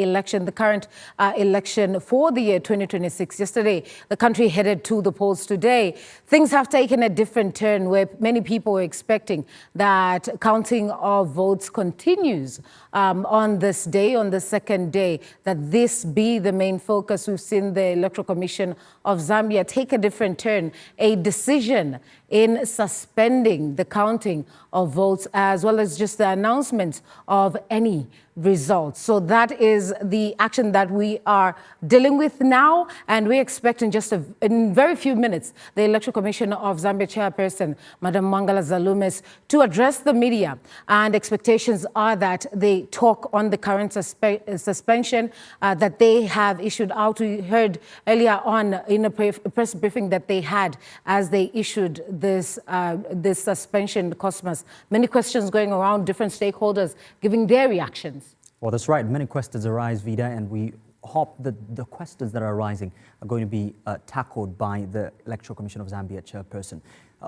election, the current election for the year 2026. Yesterday, the country headed to the polls. Today, things have taken a different turn where many people were expecting that counting of votes continues on this day, on the second day, that this be the main focus. We've seen the Electoral Commission of Zambia take a different turn, a decision in suspending the counting of votes as well as just the announcement of any results. So that is the action that we are dealing with now, and we expect in very few minutes the Electoral Commission of Zambia chairperson, Madam Mangala Zalumes, to address the media, and expectations are that they talk on the current suspension that they have issued out. We heard earlier on in a press briefing that they had as they issued this suspension. Cosmos, many questions going around, different stakeholders giving their reactions. Well, that's right. Many questions arise, Vida, and we hope that the questions that are arising are going to be tackled by the Electoral Commission of Zambia chairperson.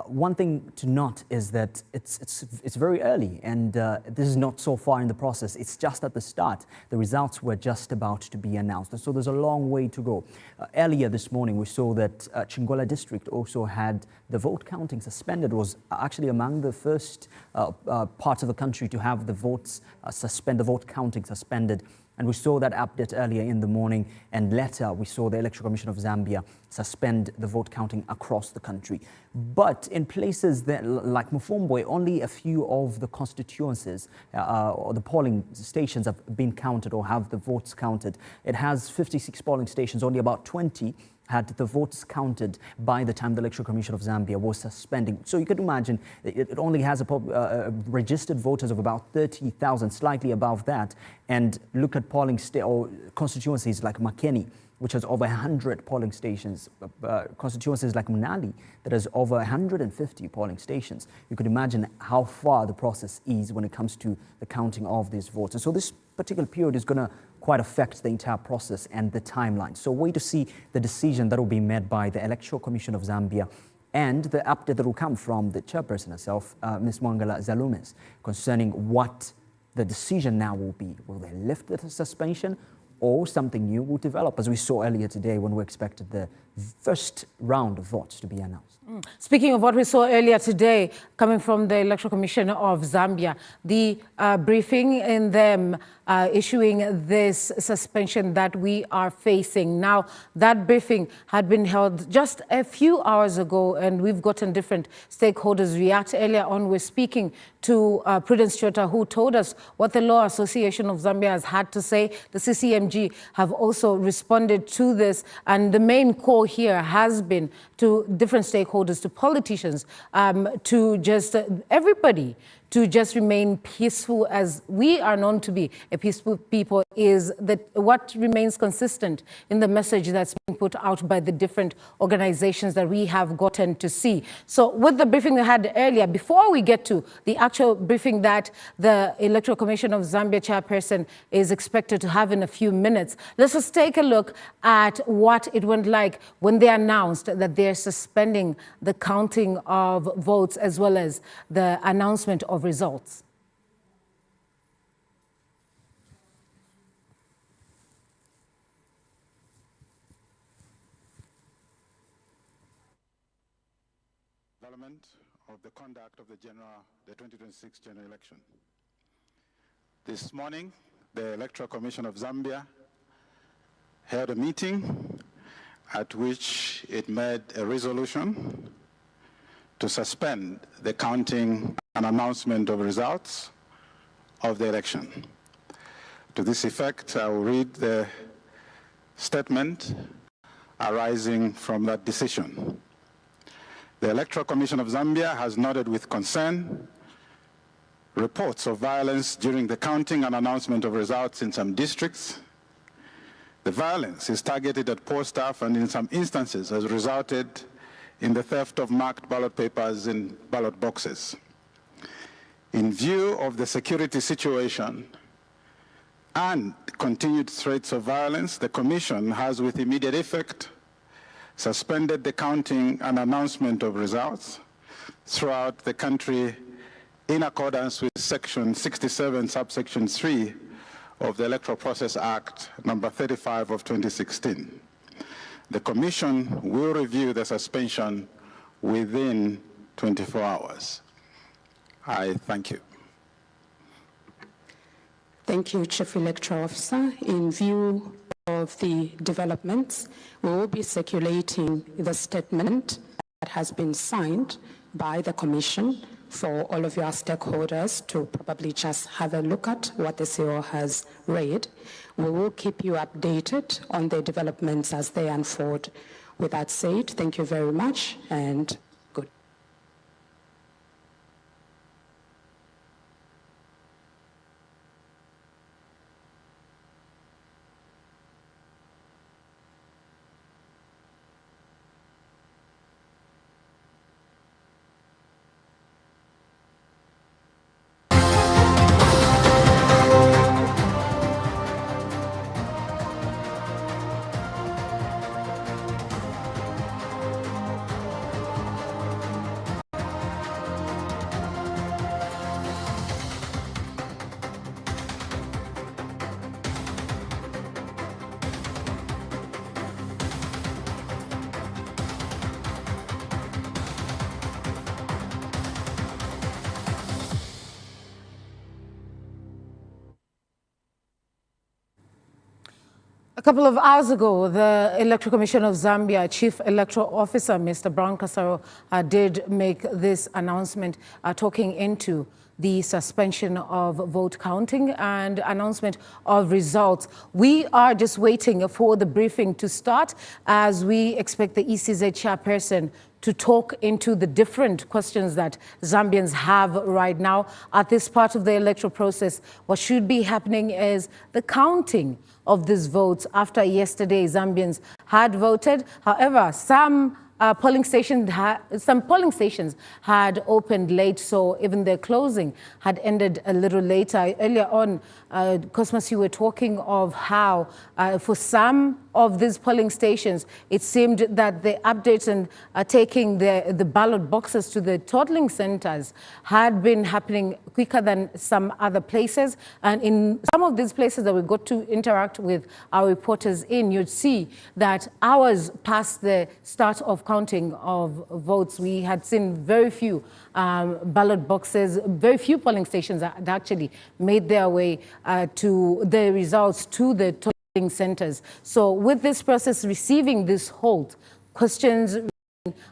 One thing to note is that it's very early, and this is not so far in the process. It's just at the start. The results were just about to be announced, so there's a long way to go. Earlier this morning, we saw that Chingola district also had the vote counting suspended. It was actually among the first parts of the country to have the votes the vote counting suspended. And we saw that update earlier in the morning, and later we saw the Electoral Commission of Zambia suspend the vote counting across the country. But in places that, like Mufumbwe, only a few of the constituencies or the polling stations have been counted or have the votes counted. It has 56 polling stations, only about 20 had the votes counted by the time the Electoral Commission of Zambia was suspending. So you could imagine it only has registered voters of about 30,000, slightly above that. And look at polling or constituencies like Makeni, which has over 100 polling stations, constituencies like Munali that has over 150 polling stations. You could imagine how far the process is when it comes to the counting of these votes. And so this particular period is going to quite affect the entire process and the timeline. So wait to see the decision that will be made by the Electoral Commission of Zambia and the update that will come from the chairperson herself, Ms. Mangala Zalumes, concerning what the decision now will be. Will they lift the suspension, or something new will develop, as we saw earlier today when we expected the first round of votes to be announced? Speaking of what we saw earlier today, coming from the Electoral Commission of Zambia, the briefing in them issuing this suspension that we are facing. Now, that briefing had been held just a few hours ago, and we've gotten different stakeholders react. Earlier on, we're speaking to Prudence Chota, who told us what the Law Association of Zambia has had to say. The CCMG have also responded to this, and the main call here has been to different stakeholders, to politicians, to just everybody, to just remain peaceful, as we are known to be a peaceful people, is that what remains consistent in the message that's being put out by the different organizations that we have gotten to see. So with the briefing we had earlier, before we get to the actual briefing that the Electoral Commission of Zambia chairperson is expected to have in a few minutes, let's just take a look at what it went like when they announced that they're suspending the counting of votes as well as the announcement of results. Development of the conduct of the 2026 general election. This morning, the Electoral Commission of Zambia held a meeting at which it made a resolution to suspend the counting and announcement of results of the election. To this effect, I will read the statement arising from that decision. The Electoral Commission of Zambia has noted with concern reports of violence during the counting and announcement of results in some districts. The violence is targeted at poll staff and in some instances has resulted in the theft of marked ballot papers in ballot boxes. In view of the security situation and continued threats of violence, the Commission has with immediate effect suspended the counting and announcement of results throughout the country in accordance with Section 67, subsection 3 of the Electoral Process Act number 35 of 2016. The Commission will review the suspension within 24 hours. I thank you. Thank you, Chief Electoral Officer. In view of the developments, we will be circulating the statement that has been signed by the Commission for all of your stakeholders to probably just have a look at what the CEO has read. We will keep you updated on the developments as they unfold. With that said, thank you very much and good. A couple of hours ago, the Electoral Commission of Zambia Chief Electoral Officer, Mr. Brown Kasaro, did make this announcement talking into the suspension of vote counting and announcement of results. We are just waiting for the briefing to start as we expect the ECZ chairperson to talk into the different questions that Zambians have right now at this part of the electoral process. What should be happening is the counting of these votes after yesterday Zambians had voted. However, some polling stations had opened late, so even their closing had ended a little later. Earlier on, Cosmas, you were talking of how for some of these polling stations, it seemed that the updates and taking the ballot boxes to the totaling centers had been happening quicker than some other places. And in some of these places that we got to interact with our reporters in, you'd see that hours past the start of counting of votes, we had seen very few ballot boxes, very few polling stations that actually made their way to the results to the totaling centers. So with this process receiving this hold, questions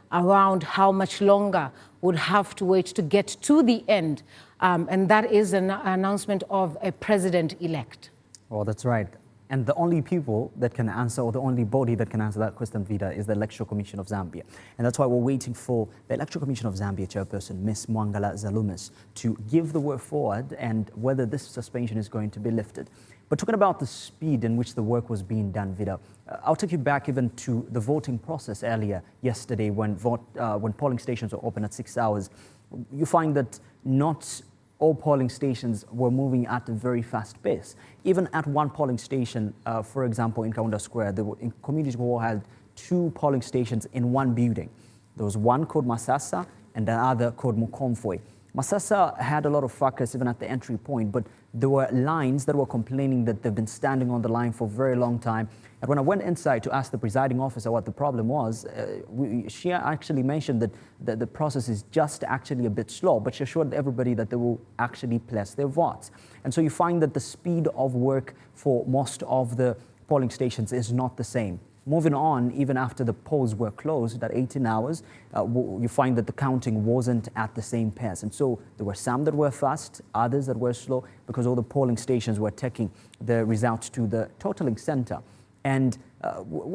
around how much longer would have to wait to get to the end. And that is an announcement of a president-elect. Well, that's right. And the only people that can answer, or the only body that can answer that question, Vida, is the Electoral Commission of Zambia. And that's why we're waiting for the Electoral Commission of Zambia chairperson, Ms. Mwangala Zalumis, to give the word forward and whether this suspension is going to be lifted. But talking about the speed in which the work was being done, Vida, I'll take you back even to the voting process earlier yesterday when polling stations were open at 6 hours. You find that not all polling stations were moving at a very fast pace. Even at one polling station, for example, in Kaunda Square, in Community Hall had 2 polling stations in one building. There was one called Masasa and the other called Mukomfwe. Masasa had a lot of fracas even at the entry point, but there were lines that were complaining that they've been standing on the line for a very long time. And when I went inside to ask the presiding officer what the problem was, she actually mentioned that the process is just actually a bit slow, but she assured everybody that they will actually place their votes. And so you find that the speed of work for most of the polling stations is not the same. Moving on, even after the polls were closed at 18 hours, you find that the counting wasn't at the same pace. And so there were some that were fast, others that were slow, because all the polling stations were taking the results to the totaling center. And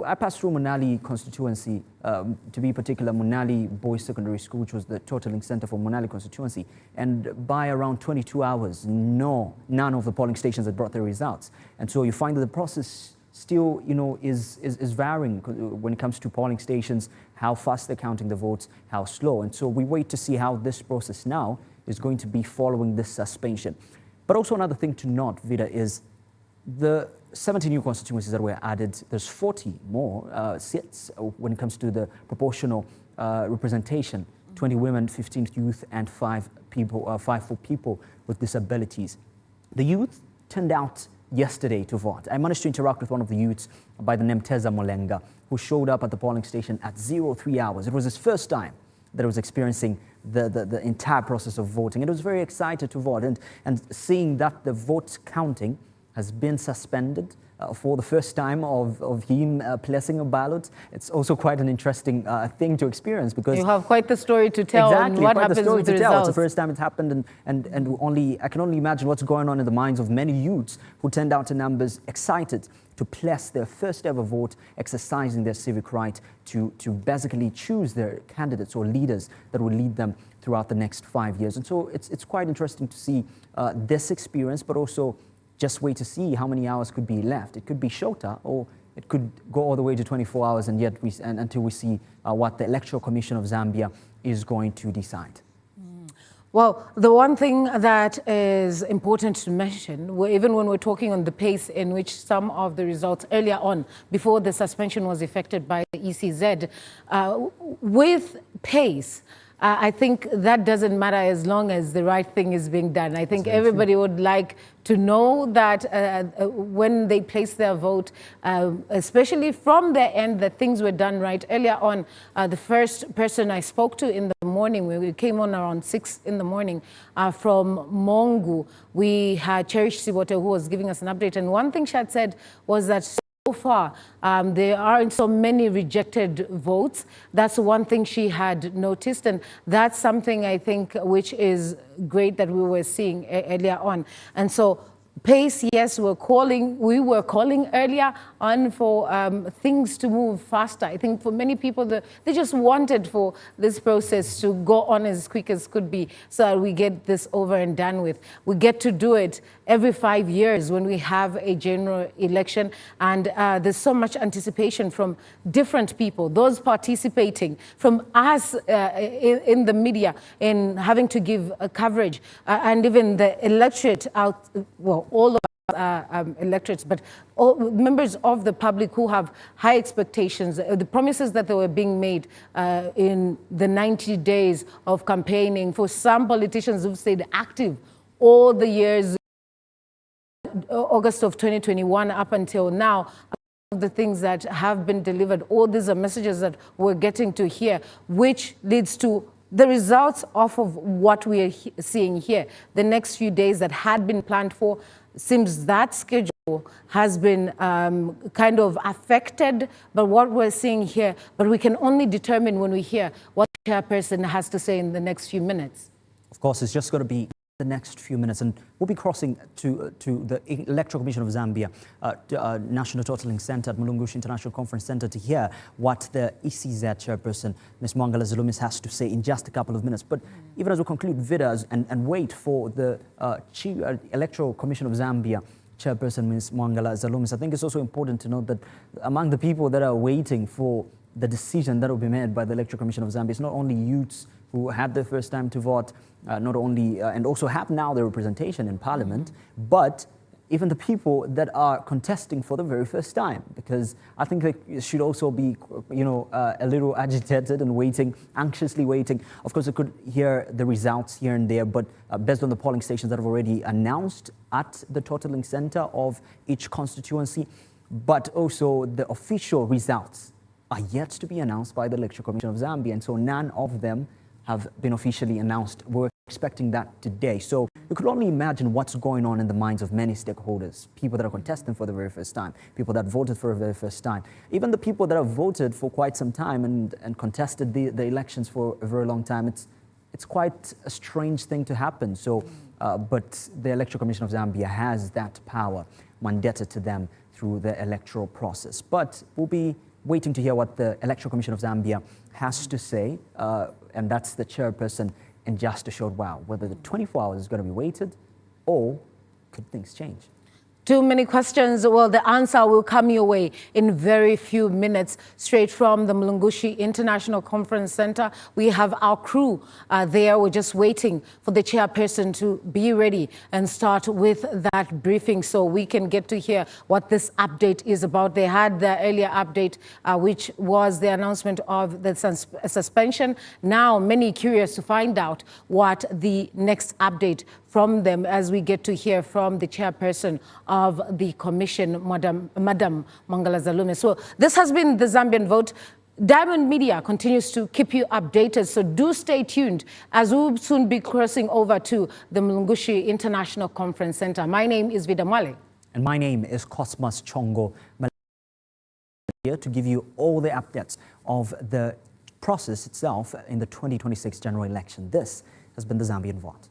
I passed through Munali constituency, to be particular, Munali Boys Secondary School, which was the totaling center for Munali constituency. And by around 22 hours, none of the polling stations had brought their results. And so you find that the process still, is varying when it comes to polling stations, how fast they're counting the votes, how slow. And so we wait to see how this process now is going to be following this suspension. But also another thing to note, Vida, is the 70 new constituencies that were added. There's 40 more seats when it comes to the proportional representation, 20 women, 15 youth, and 5 for people with disabilities. The youth turned out yesterday to vote. I managed to interact with one of the youths by the name Teza Molenga, who showed up at the polling station at 03 hours. It was his first time that he was experiencing the entire process of voting. And he was very excited to vote. And seeing that the vote counting has been suspended for the first time of him placing a ballot, it's also quite an interesting thing to experience, because you have quite the story to tell. Exactly, on what quite happens the story with to the tell. results. It's the first time it's happened, and I can only imagine what's going on in the minds of many youths who turned out in numbers, excited to place their first ever vote, exercising their civic right to basically choose their candidates or leaders that will lead them throughout the next 5 years. And so it's quite interesting to see this experience, but also just wait to see how many hours could be left. It could be shorter, or it could go all the way to 24 hours, and yet until we see what the Electoral Commission of Zambia is going to decide. Well, the one thing that is important to mention, even when we're talking on the pace in which some of the results earlier on, before the suspension was effected by the ECZ, with pace, I think that doesn't matter as long as the right thing is being done. I think everybody would like to know that when they place their vote, especially from their end, that things were done right. Earlier on, the first person I spoke to in the morning, we came on around 6 in the morning from Mongu, we had Cherish Sibote, who was giving us an update. And one thing she had said was that so far, there aren't so many rejected votes. That's one thing she had noticed, and that's something I think which is great that we were seeing earlier on. And so pace, yes, we were calling earlier on for things to move faster. I think for many people, they just wanted for this process to go on as quick as could be, so that we get this over and done with. We get to do it every 5 years when we have a general election, and there's so much anticipation from different people, those participating, from us in the media, in having to give coverage, and even the electorate out, well, all of electorates, but all members of the public who have high expectations, the promises that they were being made in the 90 days of campaigning. For some politicians who've stayed active all the years, August of 2021 up until now, the things that have been delivered, all these are messages that we're getting to hear, which leads to the results off of what we are seeing here. The next few days that had been planned for, seems that schedule has been kind of affected by what we're seeing here, but we can only determine when we hear what the chairperson has to say in the next few minutes. Of course, it's just going to be the next few minutes, and we'll be crossing to the Electoral Commission of Zambia, National Totaling Center at Mulungushi International Conference Center, to hear what the ECZ chairperson, Ms. Mwangala Zalumis, has to say in just a couple of minutes. But even as we conclude videos and wait for the Electoral Commission of Zambia chairperson, Ms. Mwangala Zalumis, I think it's also important to note that among the people that are waiting for the decision that will be made by the Electoral Commission of Zambia, it's not only youths who had their first time to vote, not only and also have now their representation in Parliament, but even the people that are contesting for the very first time, because I think they should also be, a little agitated and waiting, anxiously waiting. Of course, they could hear the results here and there, but based on the polling stations that have already announced at the totaling center of each constituency, but also the official results are yet to be announced by the Electoral Commission of Zambia, and so none of them have been officially announced. We're expecting that today. So you could only imagine what's going on in the minds of many stakeholders, people that are contesting for the very first time, people that voted for the very first time, even the people that have voted for quite some time and contested the elections for a very long time. It's quite a strange thing to happen. So, but the Electoral Commission of Zambia has that power mandated to them through the electoral process. But we'll be waiting to hear what the Electoral Commission of Zambia has to say, and that's the chairperson in just a short while, whether the 24 hours is going to be waited or could things change? Too many questions. Well, the answer will come your way in very few minutes, straight from the Mulungushi International Conference Center. We have our crew there. We're just waiting for the chairperson to be ready and start with that briefing so we can get to hear what this update is about. They had the earlier update, which was the announcement of the suspension. Now, many curious to find out what the next update from them as we get to hear from the chairperson of the commission, Madam Mangala Zalume. So this has been the Zambian Vote. Diamond Media continues to keep you updated, so do stay tuned as we'll soon be crossing over to the Mlungushi International Conference Center. My name is Vida Mwale. And my name is Cosmas Chongo, here to give you all the updates of the process itself in the 2026 general election. This has been the Zambian Vote.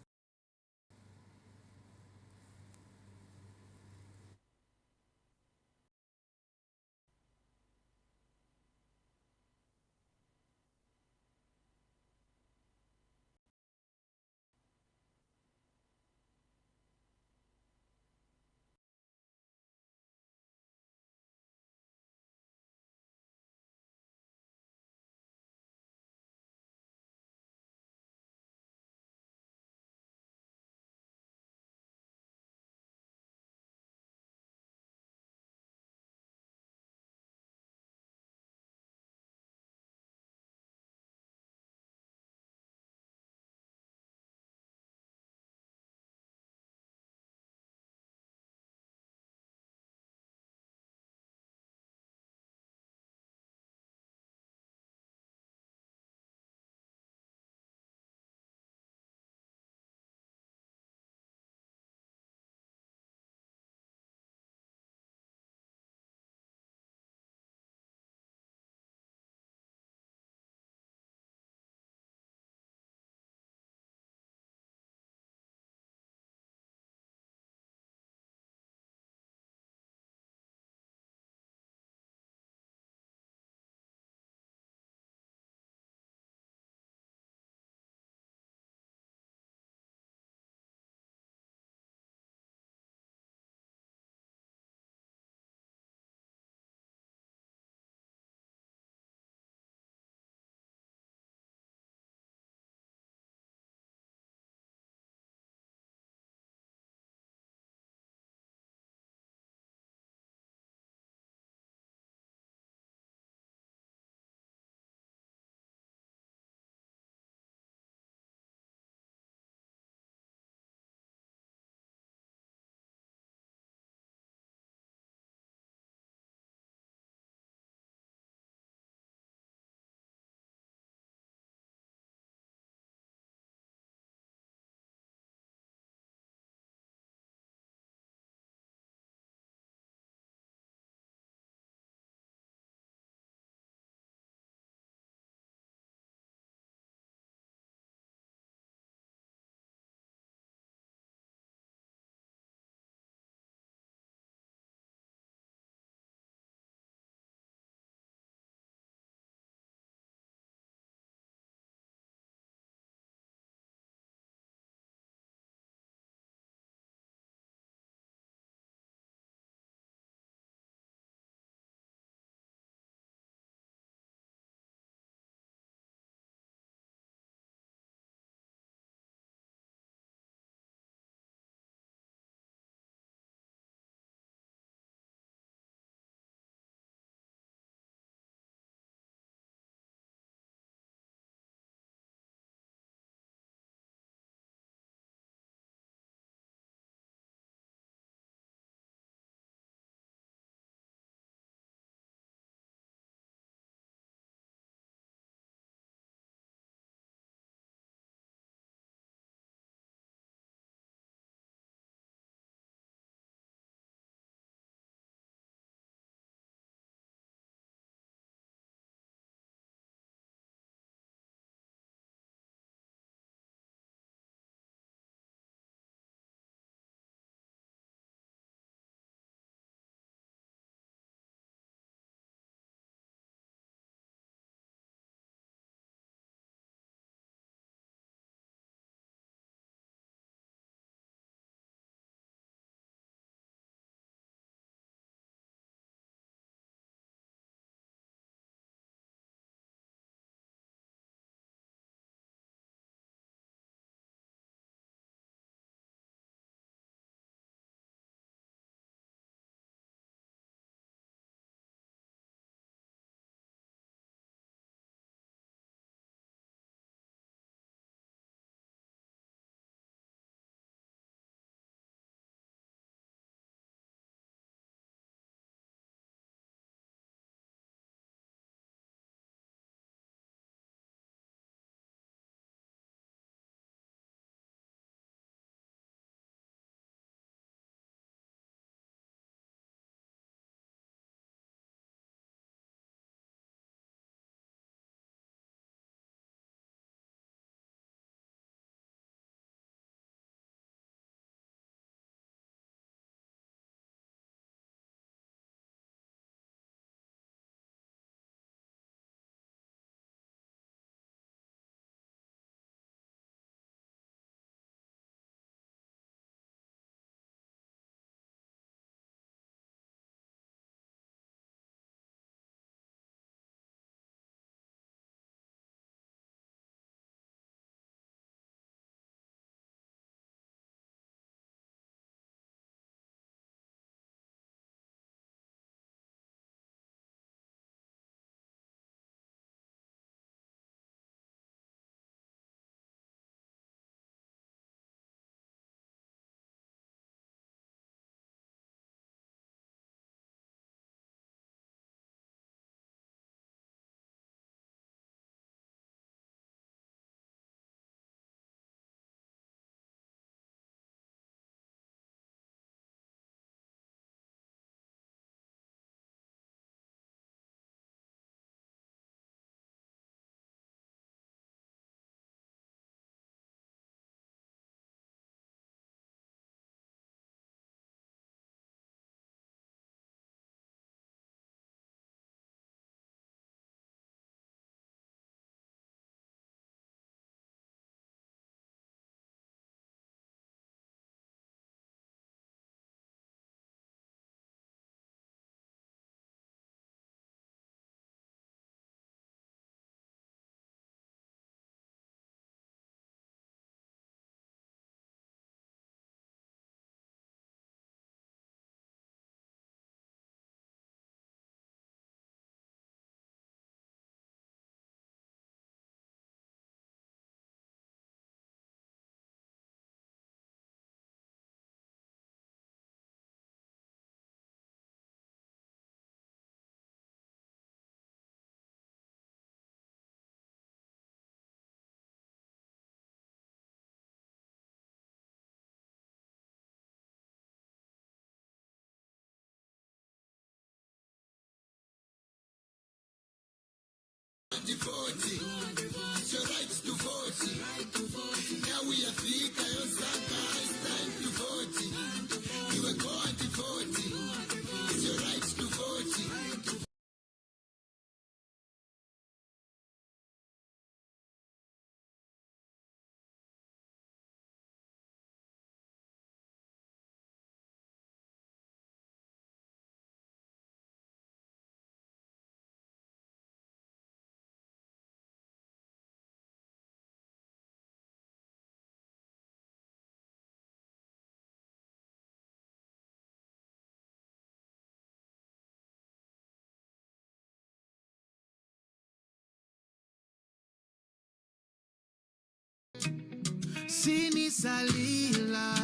Sini salila,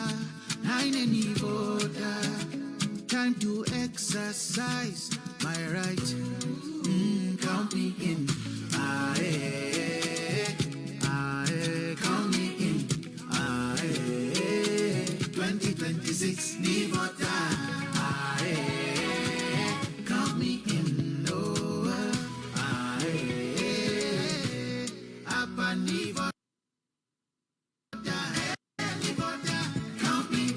naine ni voda. Time to exercise my right. Count me in. Count me in. 2026 ni voda. Count me in. Oh, apa ni voda. Count me.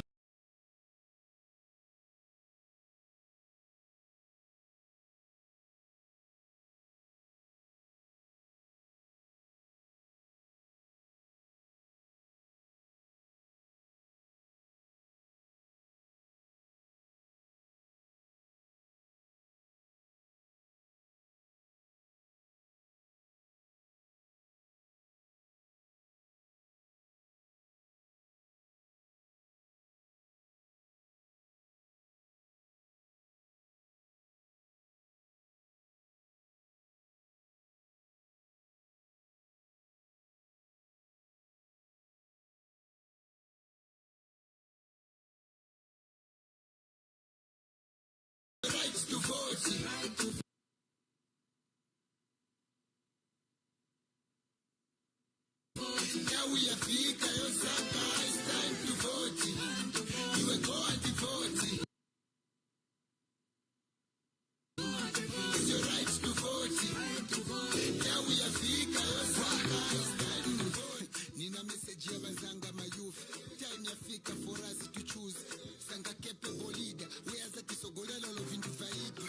Nina message ya wazanga mayuth. Time yafika for us to choose. Sanga capable leader. Where's the kisogolelo of into vibe?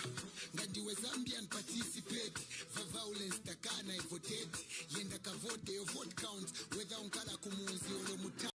Ngandiwe Zambian participate. For violence takana voted. Yenda ka vote your vote count. Whether unkala kumuzi olo muta.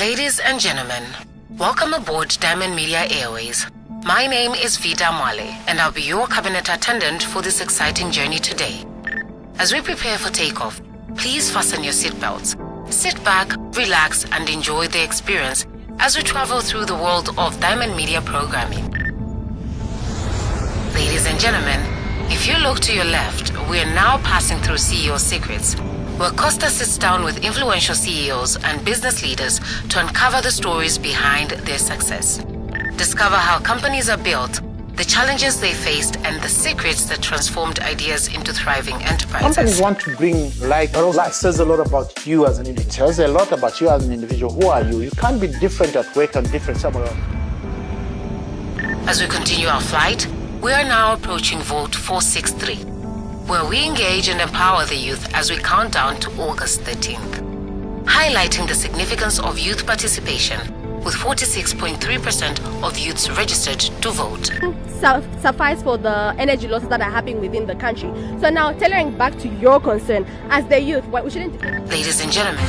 Ladies and gentlemen, welcome aboard Diamond Media Airways. My name is Vida Mwale, and I'll be your cabinet attendant for this exciting journey today. As we prepare for takeoff, please fasten your seatbelts. Sit back, relax, and enjoy the experience as we travel through the world of Diamond Media programming. Ladies and gentlemen, if you look to your left, we are now passing through CEO Secrets, where Costa sits down with influential CEOs and business leaders to uncover the stories behind their success. Discover how companies are built, the challenges they faced, and the secrets that transformed ideas into thriving enterprises. Companies want to bring light, but also it says a lot about you as an individual. It says a lot about you as an individual. Who are you? You can't be different at work and different somewhere else. As we continue our flight, we are now approaching Vote 463, where we engage and empower the youth as we count down to August 13th, highlighting the significance of youth participation, with 46.3% of youths registered to vote. Suffice for the energy losses that are happening within the country. So now, tailoring back to your concern, as the youth, we shouldn't... Ladies and gentlemen,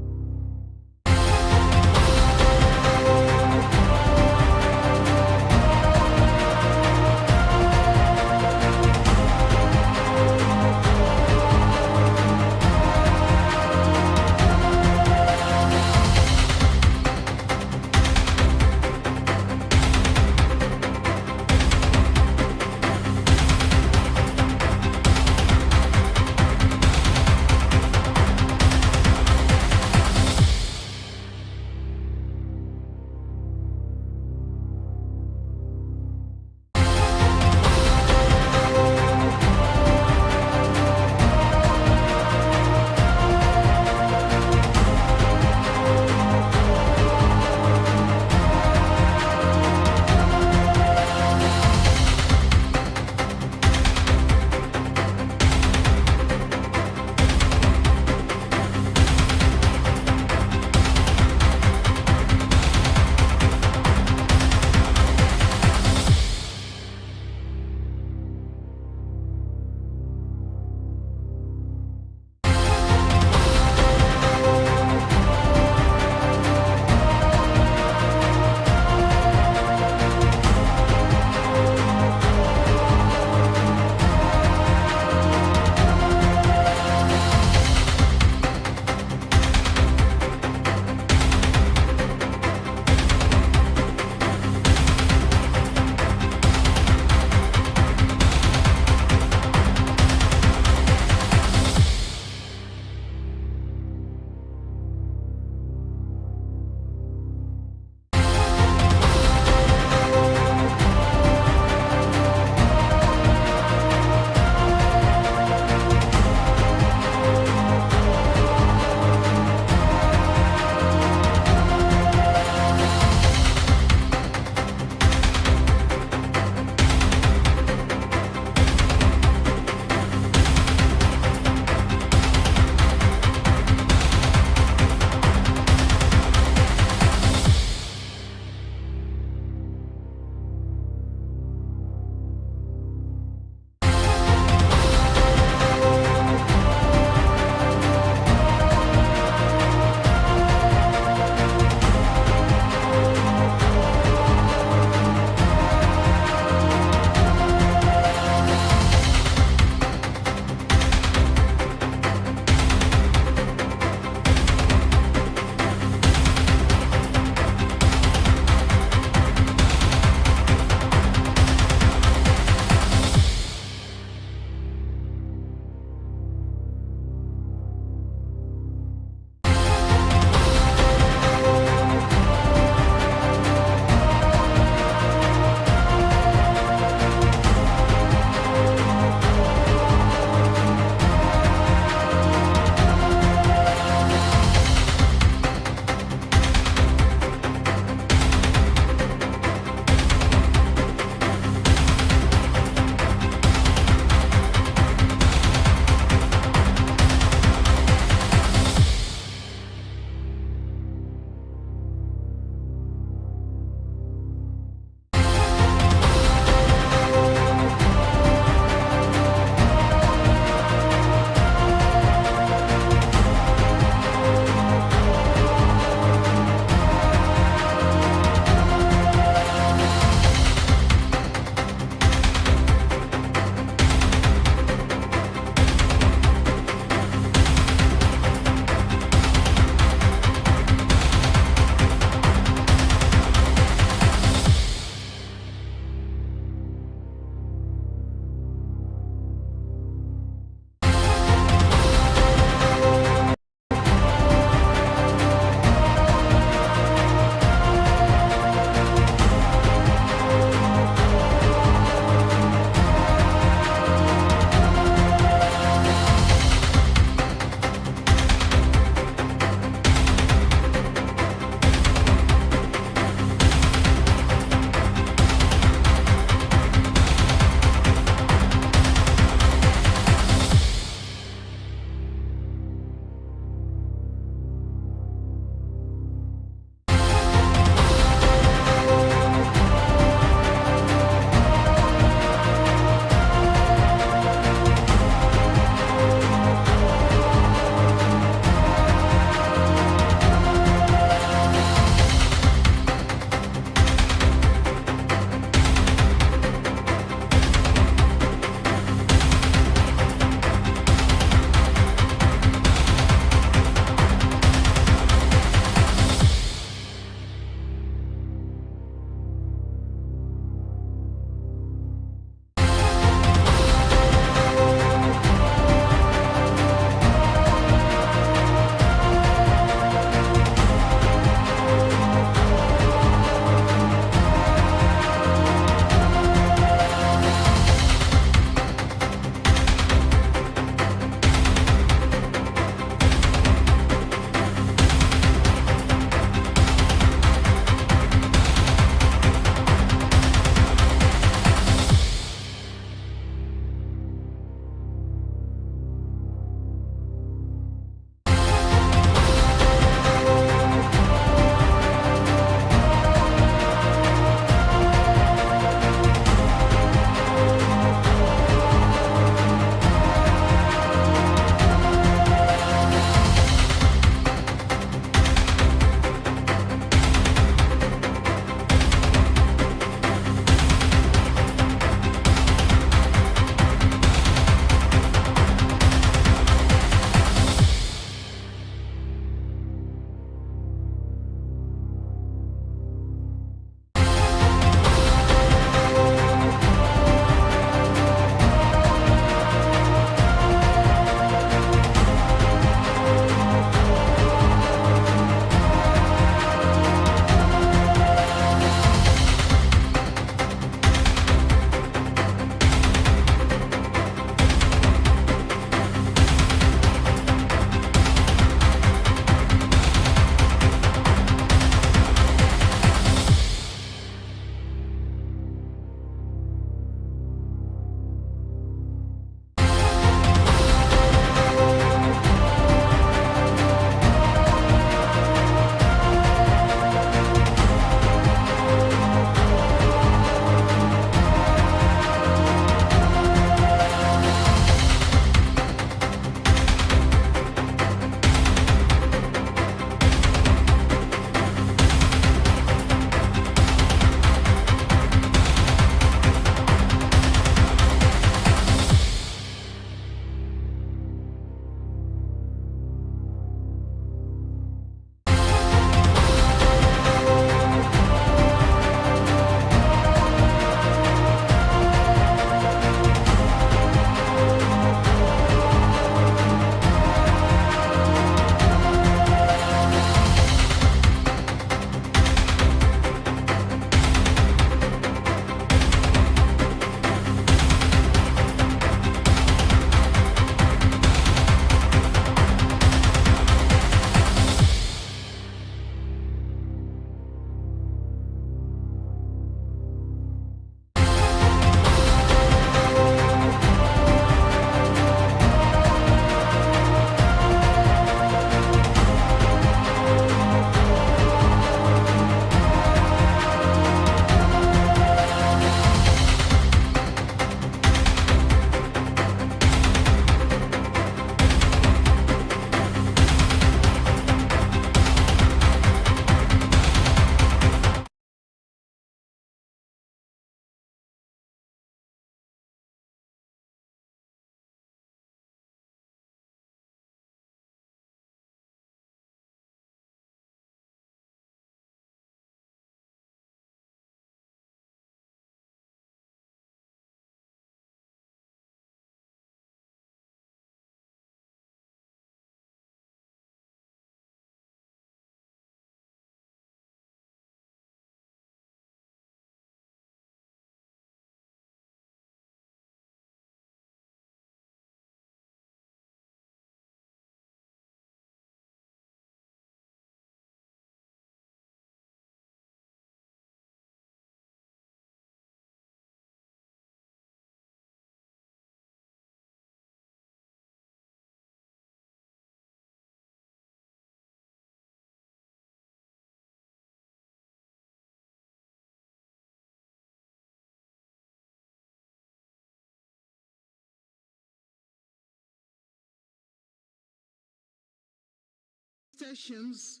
stations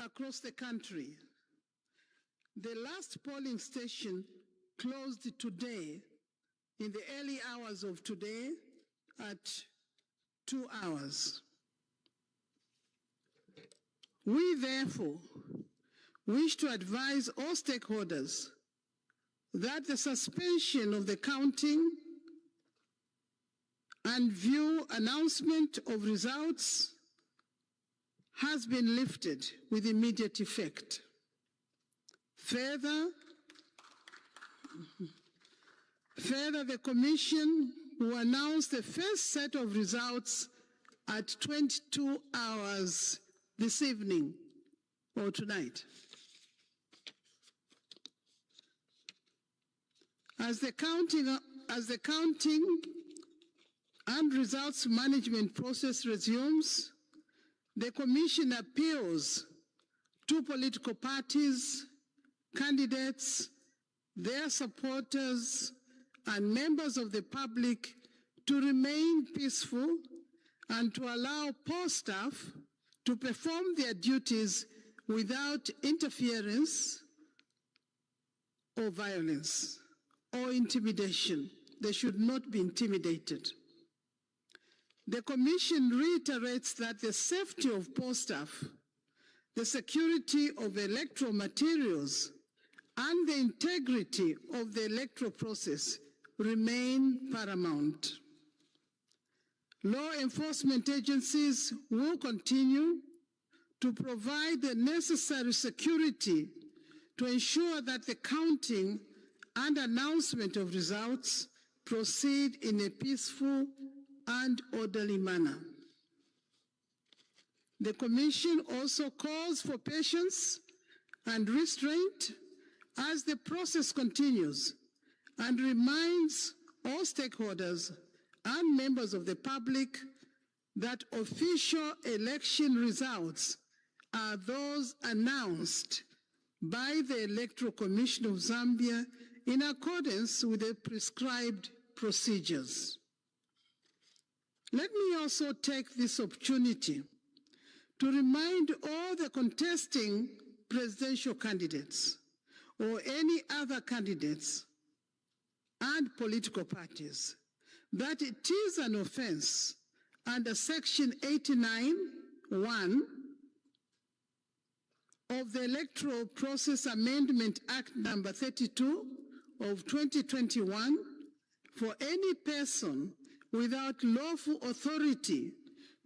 across the country. The last polling station closed today, in the early hours of today, at 2 hours. We therefore wish to advise all stakeholders that the suspension of the counting and view announcement of results has been lifted with immediate effect. Further, the Commission will announce the first set of results at 22 hours this evening or tonight. As the counting and results management process resumes, the Commission appeals to political parties, candidates, their supporters, and members of the public to remain peaceful and to allow poll staff to perform their duties without interference or violence or intimidation. They should not be intimidated. The Commission reiterates that the safety of poll staff, the security of electoral materials, and the integrity of the electoral process remain paramount. Law enforcement agencies will continue to provide the necessary security to ensure that the counting and announcement of results proceed in a peaceful and orderly manner. The Commission also calls for patience and restraint as the process continues and reminds all stakeholders and members of the public that official election results are those announced by the Electoral Commission of Zambia in accordance with the prescribed procedures. Let me also take this opportunity to remind all the contesting presidential candidates or any other candidates and political parties that it is an offense under Section 89(1) of the Electoral Process Amendment Act number 32 of 2021 for any person without lawful authority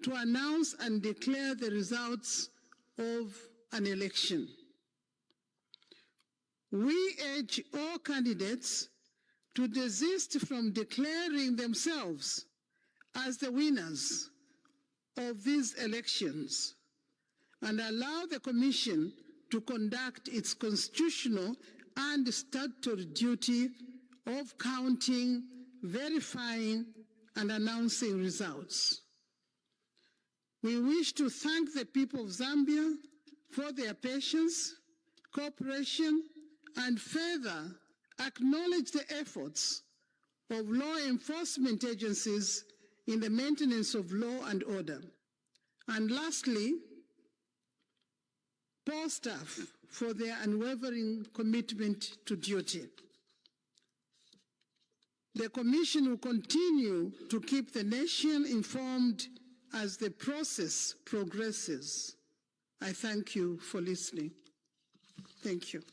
to announce and declare the results of an election. We urge all candidates to desist from declaring themselves as the winners of these elections and allow the Commission to conduct its constitutional and statutory duty of counting, verifying, and announcing results. We wish to thank the people of Zambia for their patience, cooperation, and further acknowledge the efforts of law enforcement agencies in the maintenance of law and order. And lastly, poll staff for their unwavering commitment to duty. The Commission will continue to keep the nation informed as the process progresses. I thank you for listening. Thank you.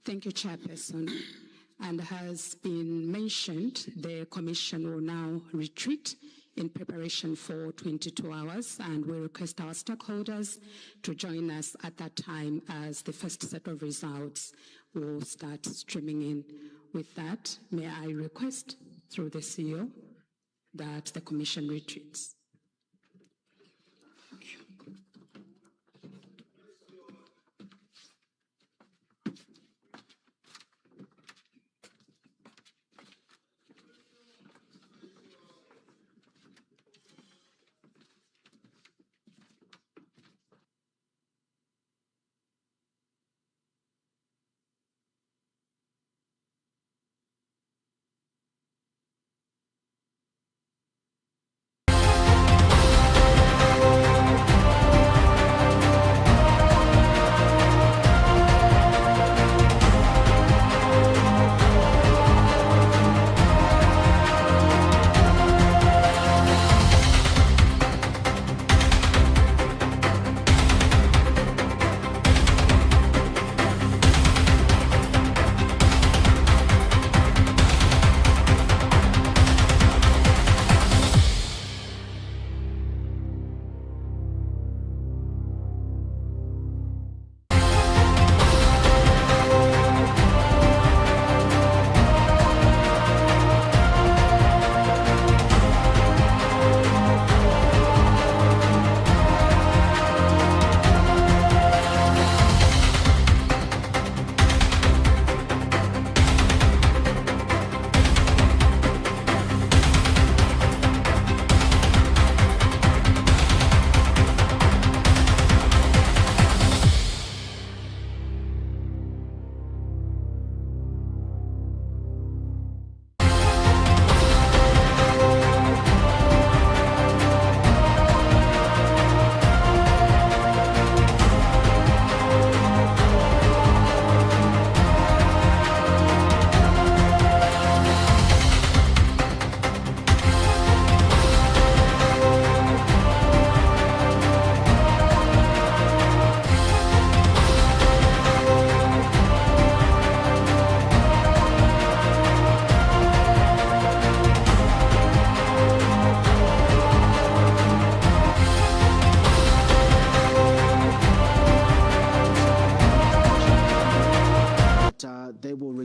Thank you, Chairperson. And has been mentioned, the Commission will now retreat in preparation for 22 hours, and we request our stakeholders to join us at that time as the first set of results will start streaming in. With that, may I request through the CEO that the Commission retreats. Thank you.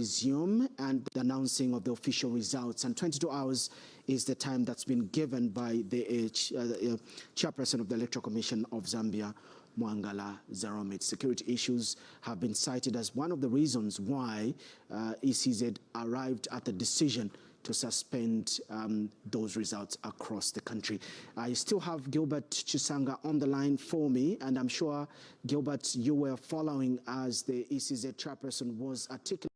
resume and the announcing of the official results. And 22 hours is the time that's been given by the chairperson of the Electoral Commission of Zambia, Mwangala Zaromit. Security issues have been cited as one of the reasons why ECZ arrived at the decision to suspend those results across the country. I still have Gilbert Chisanga on the line for me, and I'm sure, Gilbert, you were following as the ECZ chairperson was articulating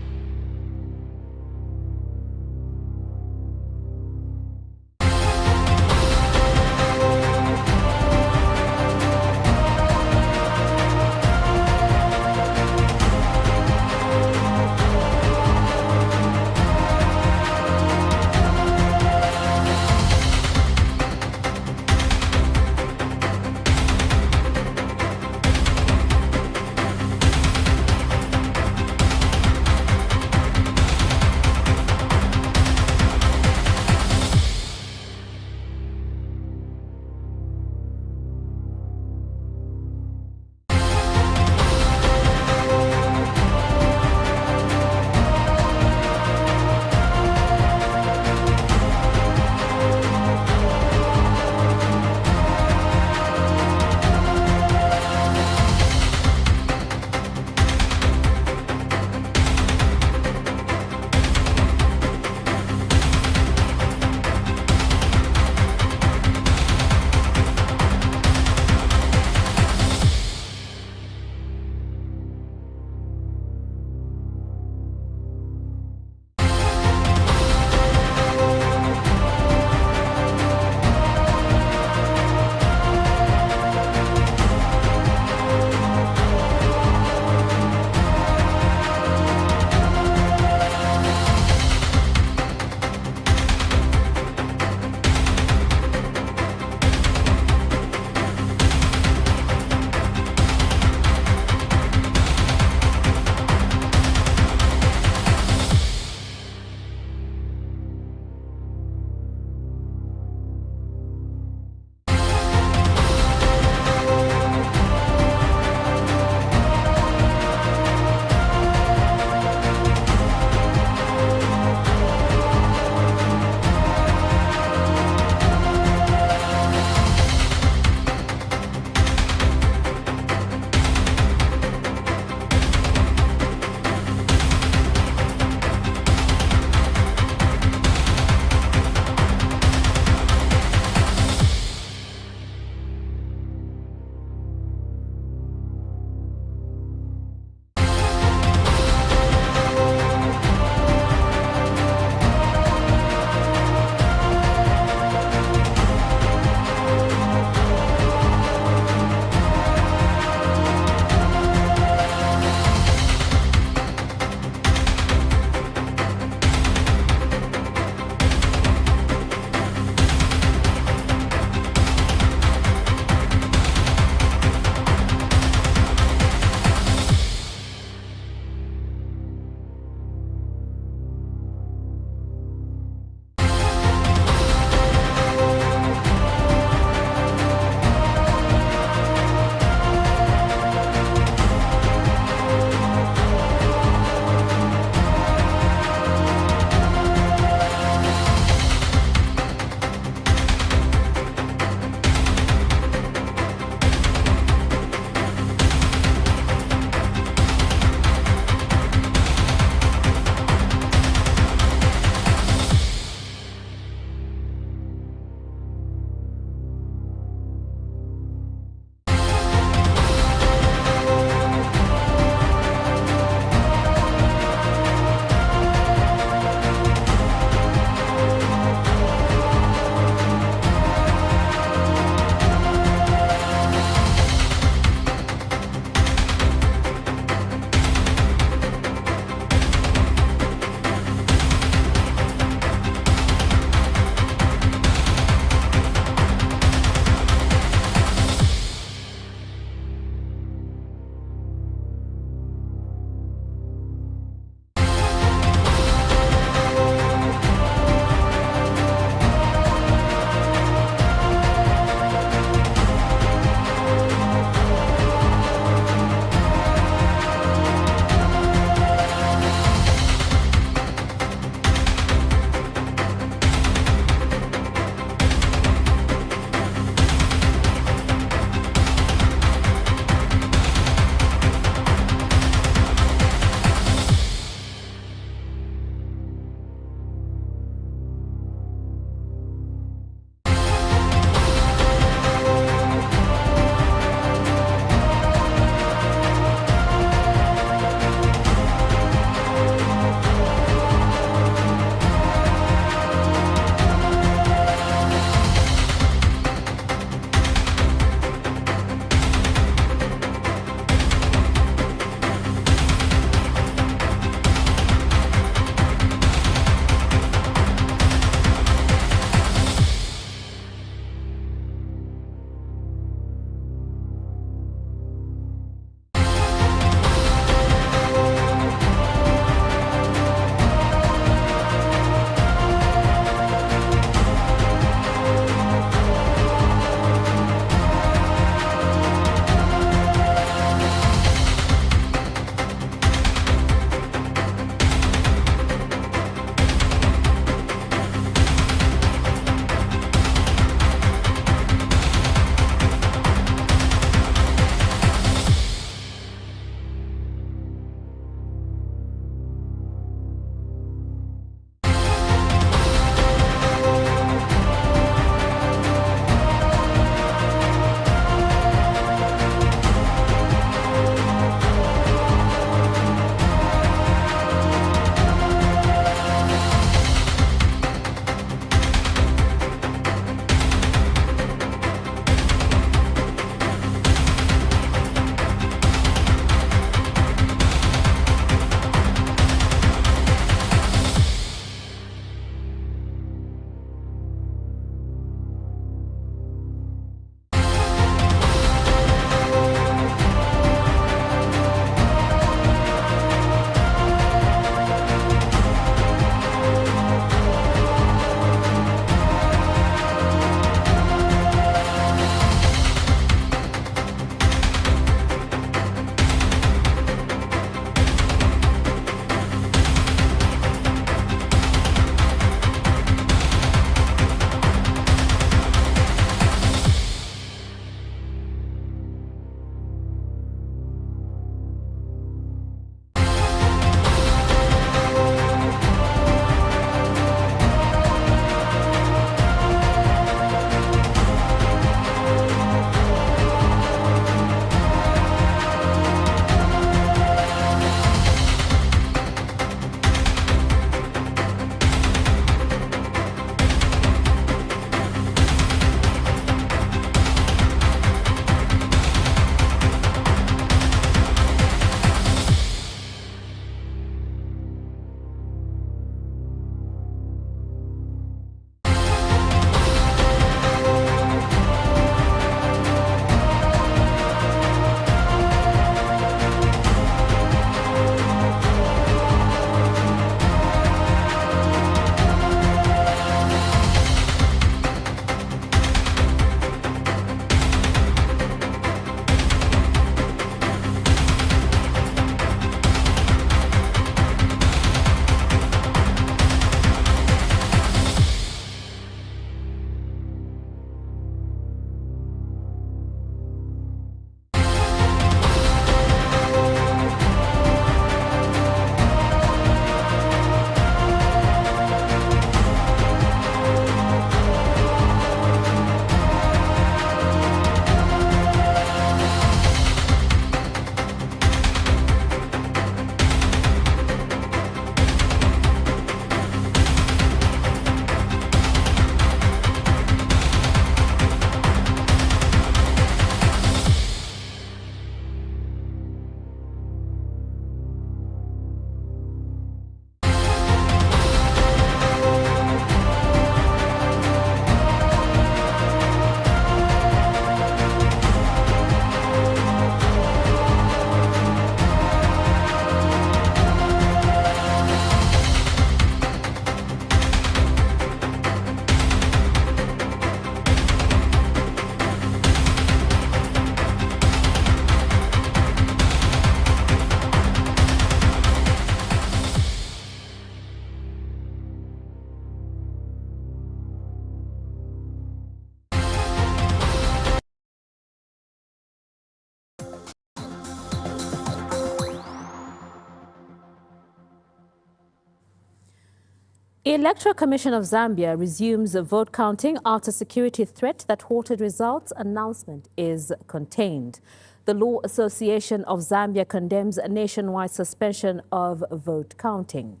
Electoral Commission of Zambia resumes vote counting after security threat that halted results announcement is contained. The Law Association of Zambia condemns a nationwide suspension of vote counting.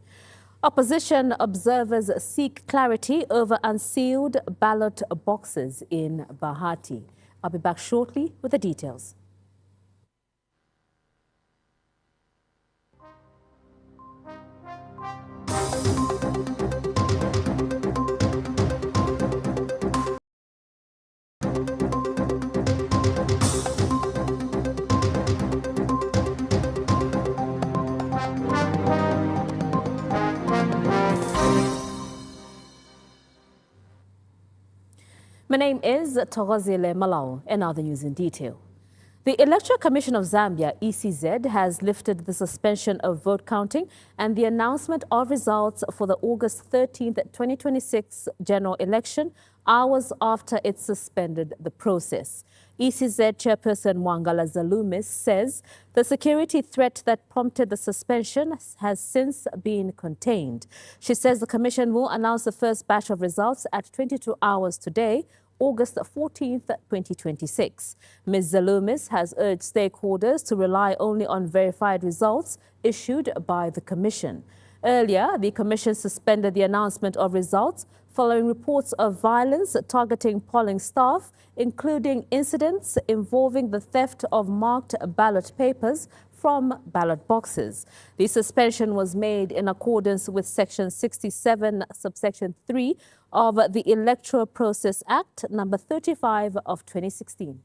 Opposition observers seek clarity over unsealed ballot boxes in Bahati. I'll be back shortly with the details. My name is Togozile Malau, and now the news in detail. The Electoral Commission of Zambia, ECZ, has lifted the suspension of vote counting and the announcement of results for the August 13th, 2026 general election, hours after it suspended the process. ECZ Chairperson Mwangala Zalumis says the security threat that prompted the suspension has since been contained. She says the Commission will announce the first batch of results at 22 hours today, August 14th, 2026. Ms. Zalumis has urged stakeholders to rely only on verified results issued by the Commission. Earlier, the Commission suspended the announcement of results following reports of violence targeting polling staff, including incidents involving the theft of marked ballot papers from ballot boxes. The suspension was made in accordance with Section 67, subsection 3 of the Electoral Process Act, number 35 of 2016.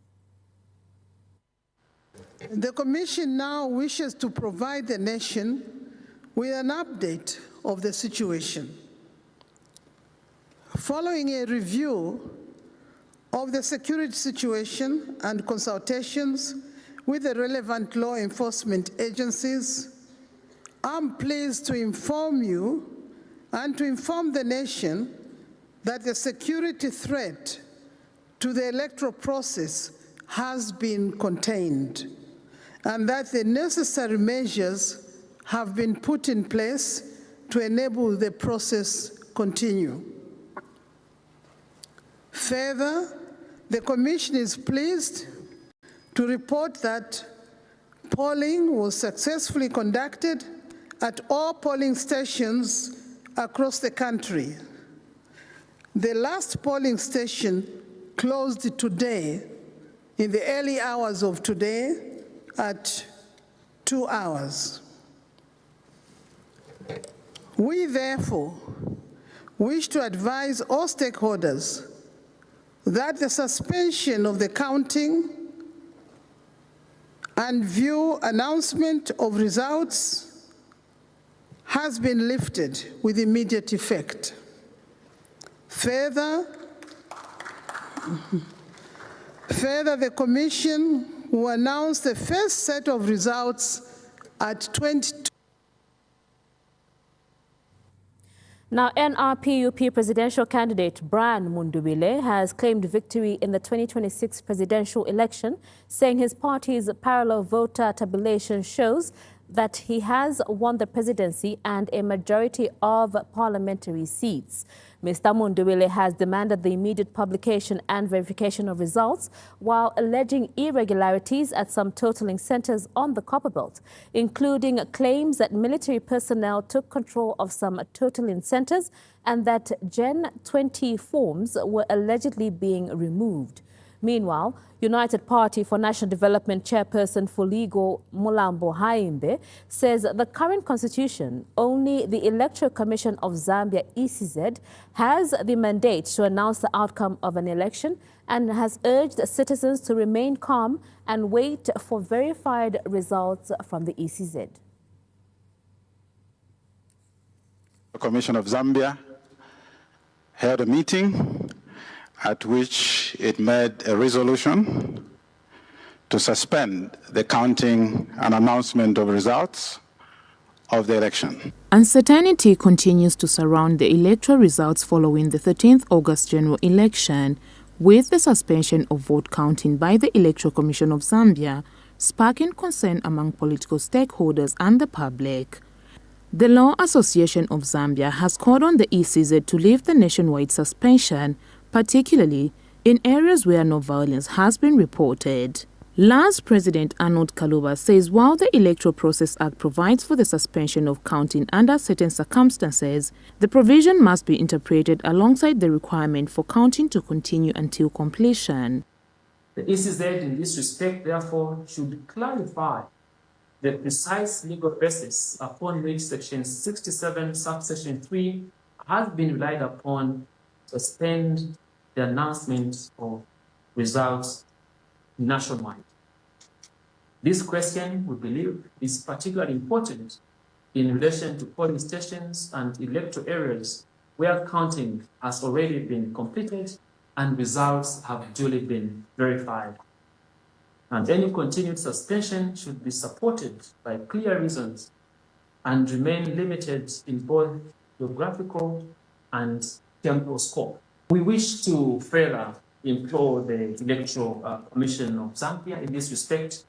The Commission now wishes to provide the nation with an update of the situation. Following a review of the security situation and consultations with the relevant law enforcement agencies, I'm pleased to inform you and to inform the nation that the security threat to the electoral process has been contained and that the necessary measures have been put in place to enable the process continue. Further, the Commission is pleased to report that polling was successfully conducted at all polling stations across the country. The last polling station closed today, in the early hours of today, at 2 hours. We therefore wish to advise all stakeholders that the suspension of the counting and view announcement of results has been lifted with immediate effect. Further, the Commission will announce the first set of results at 22. Now, NRPUP presidential candidate Brian Mundubile has claimed victory in the 2026 presidential election, saying his party's parallel voter tabulation shows that he has won the presidency and a majority of parliamentary seats. Mr. Mundubile has demanded the immediate publication and verification of results while alleging irregularities at some totaling centers on the Copperbelt, including claims that military personnel took control of some totaling centers and that Gen 20 forms were allegedly being removed. Meanwhile, United Party for National Development Chairperson Fuligo Mulambo Haimbe says the current constitution, only the Electoral Commission of Zambia, ECZ, has the mandate to announce the outcome of an election and has urged citizens to remain calm and wait for verified results from the ECZ. The Commission of Zambia held a meeting at which it made a resolution to suspend the counting and announcement of results of the election. Uncertainty continues to surround the electoral results following the 13th August general election, with the suspension of vote counting by the Electoral Commission of Zambia sparking concern among political stakeholders and the public. The Law Association of Zambia has called on the ECZ to lift the nationwide suspension, particularly in areas where no violence has been reported. LAS President Arnold Kaluba says while the Electoral Process Act provides for the suspension of counting under certain circumstances, the provision must be interpreted alongside the requirement for counting to continue until completion. The ECZ in this respect, therefore, should clarify the precise legal basis upon which Section 67, subsection 3 has been relied upon to suspend the announcement of results nationwide. This question, we believe, is particularly important in relation to polling stations and electoral areas where counting has already been completed and results have duly been verified. And any continued suspension should be supported by clear reasons and remain limited in both geographical and temporal scope. We wish to further implore the Electoral Commission of Zambia in this respect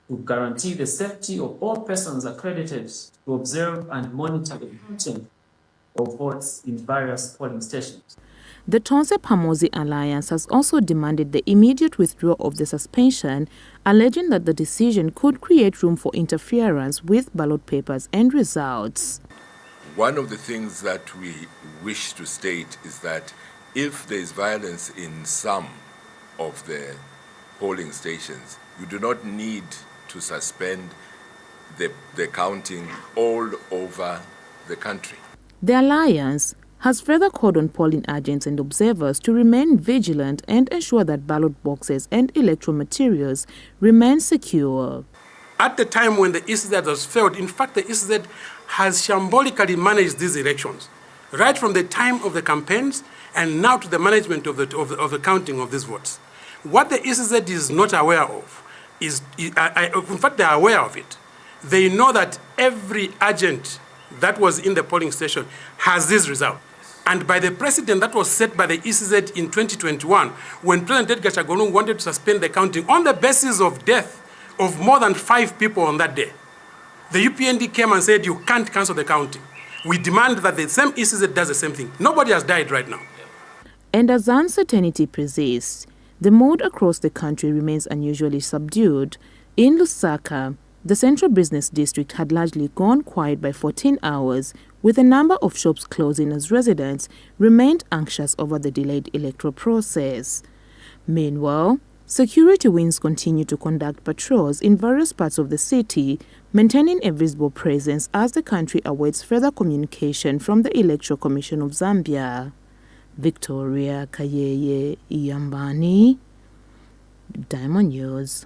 to guarantee the safety of all persons accredited to observe and monitor the counting of votes in various polling stations. The Tonse Pamosi Alliance has also demanded the immediate withdrawal of the suspension, alleging that the decision could create room for interference with ballot papers and results. One of the things that we wish to state is that if there is violence in some of the polling stations, you do not need to suspend the counting all over the country. The alliance has further called on polling agents and observers to remain vigilant and ensure that ballot boxes and electoral materials remain secure. At the time when the ECZ was failed, in fact, the ECZ has shambolically managed these elections, right from the time of the campaigns and now to the management of the counting of these votes. What the ECZ is not aware of is, in fact, they are aware of it. They know that every agent that was in the polling station has this result. And by the precedent that was set by the ECZ in 2021, when President Edgar Chagonu wanted to suspend the counting on the basis of death of more than 5 people on that day, the UPND came and said, you can't cancel the counting. We demand that the same ECZ does the same thing. Nobody has died right now. And as uncertainty persists, the mood across the country remains unusually subdued. In Lusaka, the central business district had largely gone quiet by 14 hours, with a number of shops closing as residents remained anxious over the delayed electoral process. Meanwhile, security wings continue to conduct patrols in various parts of the city, maintaining a visible presence as the country awaits further communication from the Electoral Commission of Zambia. Victoria Kayeye Iyambani, Diamond News.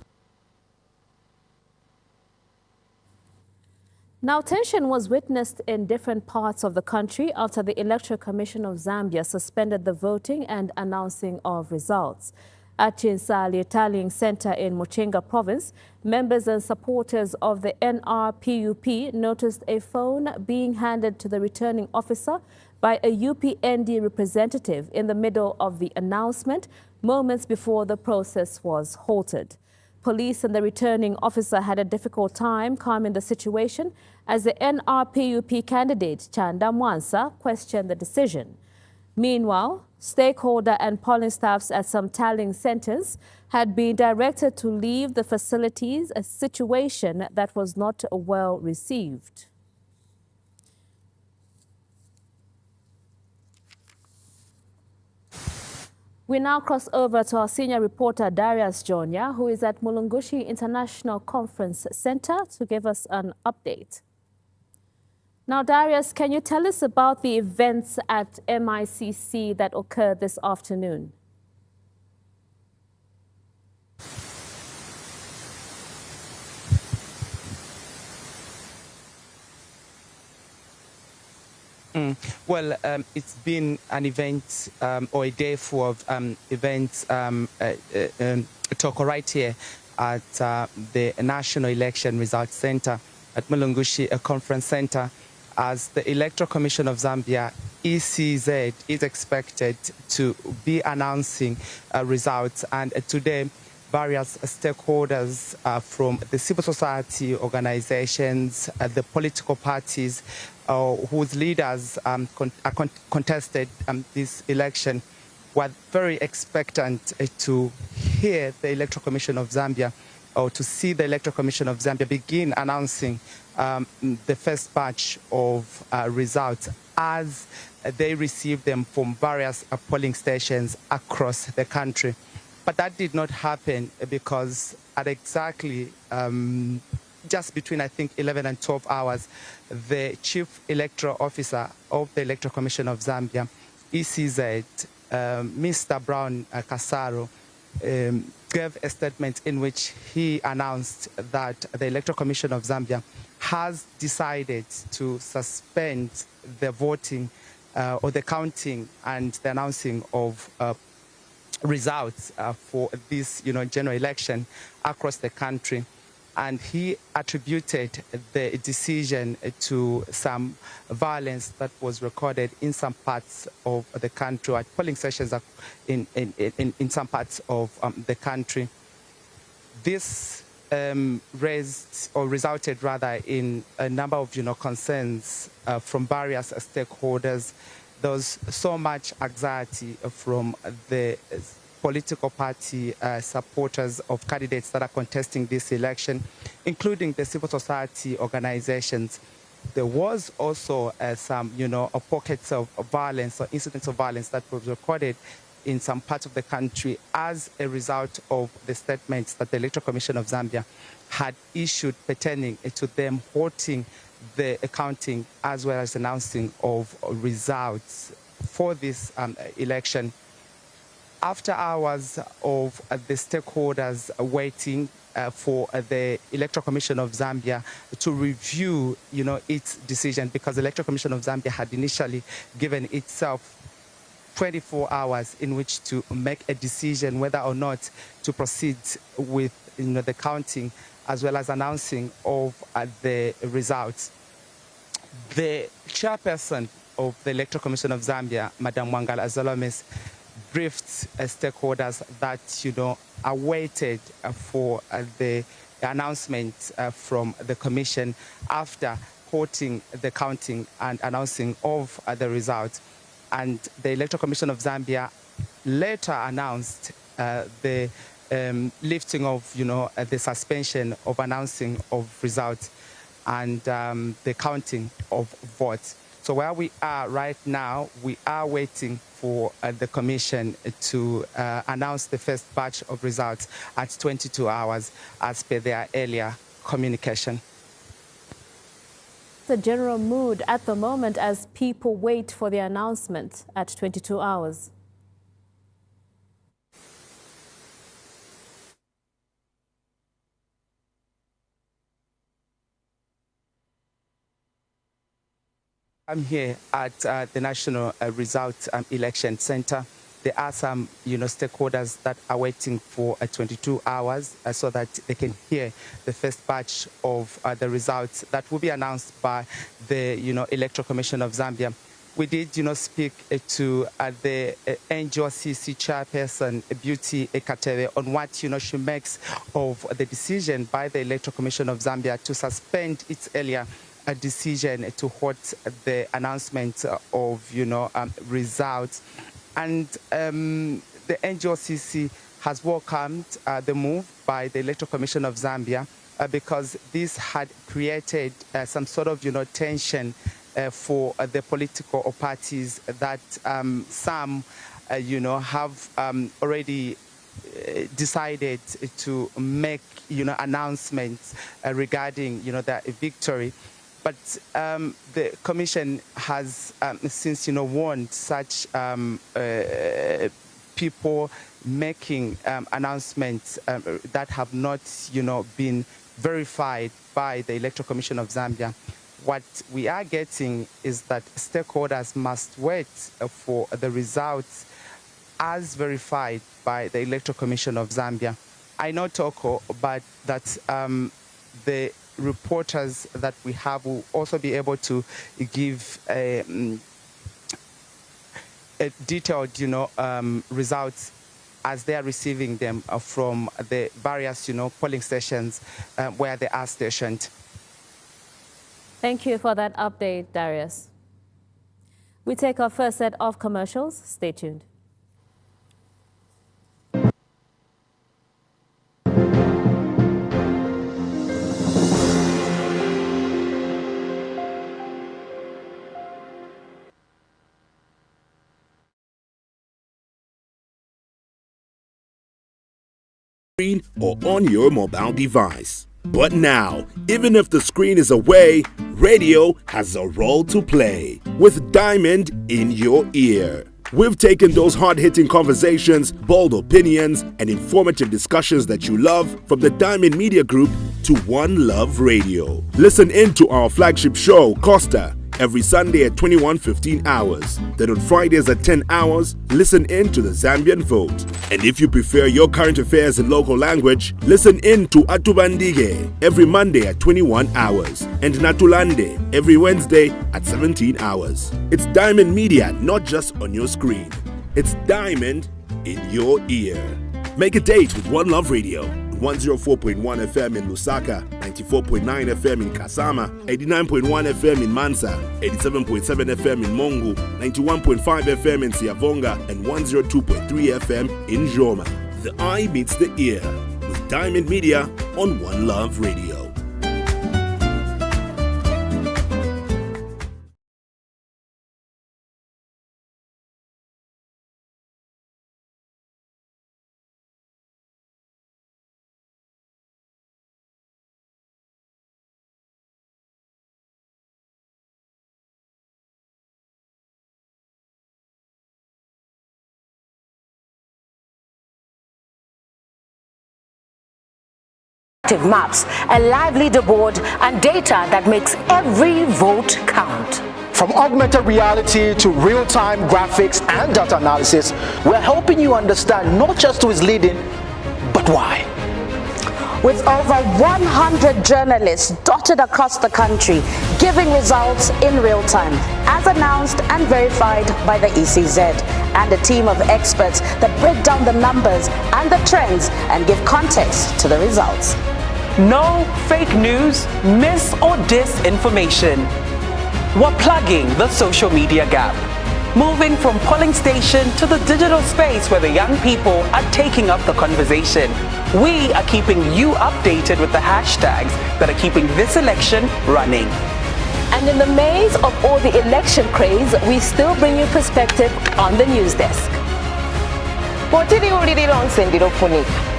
Now, tension was witnessed in different parts of the country after the Electoral Commission of Zambia suspended the voting and announcing of results. At Chinsali Tallying Center in Muchinga Province, members and supporters of the NRPUP noticed a phone being handed to the returning officer by a UPND representative in the middle of the announcement, moments before the process was halted. Police and the returning officer had a difficult time calming the situation as the NRPUP candidate, Chanda Mwansa, questioned the decision. Meanwhile, stakeholder and polling staffs at some tallying centers had been directed to leave the facilities, a situation that was not well received. We now cross over to our senior reporter, Darius Jonia, who is at Mulungushi International Conference Center to give us an update. Now, Darius, can you tell us about the events at MICC that occurred this afternoon? Well, it's been an event or a day full of events talk right here at the National Election Results Center at Mulungushi Conference Center, as the Electoral Commission of Zambia, ECZ, is expected to be announcing results. And today, various stakeholders from the civil society organizations, the political parties, whose leaders contested this election, were very expectant to hear the Electoral Commission of Zambia, or to see the Electoral Commission of Zambia begin announcing the first batch of results as they received them from various polling stations across the country. But that did not happen because at exactly just between, I think, 11 and 12 hours, the Chief Electoral Officer of the Electoral Commission of Zambia, ECZ, Mr. Brown Kasaro, gave a statement in which he announced that the Electoral Commission of Zambia has decided to suspend the voting or the counting and the announcing of results for this, general election across the country. And he attributed the decision to some violence that was recorded in some parts of the country, at polling stations in some parts of the country. This raised or resulted rather in a number of concerns from various stakeholders. There was so much anxiety from the political party supporters of candidates that are contesting this election, including the civil society organizations. There was also some, pockets of violence or incidents of violence that was recorded in some parts of the country as a result of the statements that the Electoral Commission of Zambia had issued pertaining to them halting the accounting as well as announcing of results for this election. After hours of the stakeholders waiting for the Electoral Commission of Zambia to review, its decision, because the Electoral Commission of Zambia had initially given itself 24 hours in which to make a decision whether or not to proceed with, the counting as well as announcing of the results. The chairperson of the Electoral Commission of Zambia, Madam Mwangala Zalomis, briefed stakeholders that, awaited for the announcement from the Commission after halting the counting and announcing of the results. And the Electoral Commission of Zambia later announced the lifting of, the suspension of announcing of results and the counting of votes. So where we are right now, we are waiting for the Commission to announce the first batch of results at 22 hours as per their earlier communication. The general mood at the moment as people wait for the announcement at 22 hours. I'm here at the National Results Election Center. There are some, stakeholders that are waiting for 22 hours so that they can hear the first batch of the results that will be announced by the, Electoral Commission of Zambia. We did, speak to the NGOCC chairperson, Beauty Ekatere, on what, she makes of the decision by the Electoral Commission of Zambia to suspend its earlier a decision to halt the announcement of, results. And the NGOCC has welcomed the move by the Electoral Commission of Zambia because this had created some sort of, tension for the political parties that some, have already decided to make, announcements regarding, their victory. But the Commission has since, warned such people making announcements that have not, been verified by the Electoral Commission of Zambia. What we are getting is that stakeholders must wait for the results as verified by the Electoral Commission of Zambia. I know, Toko, but that the reporters that we have will also be able to give a detailed, results as they are receiving them from the various, polling stations where they are stationed. Thank you for that update, Darius. We take our first set of commercials. Stay tuned. Or on your mobile device. But now, even if the screen is away, radio has a role to play with Diamond in your ear. We've taken those hard-hitting conversations, bold opinions, and informative discussions that you love from the Diamond Media Group to One Love Radio. Listen in to our flagship show, Costa, every Sunday at 21:15 hours. Then on Fridays at 10 hours, listen in to the Zambian Vote. And if you prefer your current affairs in local language, listen in to Atubandige every Monday at 21 hours and Natulande every Wednesday at 17 hours. It's Diamond Media, not just on your screen. It's Diamond in your ear. Make a date with One Love Radio. 104.1 FM in Lusaka, 94.9 FM in Kasama, 89.1 FM in Mansa, 87.7 FM in Mongu, 91.5 FM in Siavonga, and 102.3 FM in Joma. The eye meets the ear with Diamond Media on One Love Radio. Maps, a live leaderboard, and data that makes every vote count. From augmented reality to real-time graphics and data analysis, we're helping you understand not just who is leading, but why. With over 100 journalists dotted across the country, giving results in real time, as announced and verified by the ECZ, and a team of experts that break down the numbers and the trends and give context to the results. No fake news, mis or disinformation. We're plugging the social media gap, moving from polling station to the digital space where the young people are taking up the conversation. We are keeping you updated with the hashtags that are keeping this election running. And in the maze of all the election craze, we still bring you perspective on the news desk.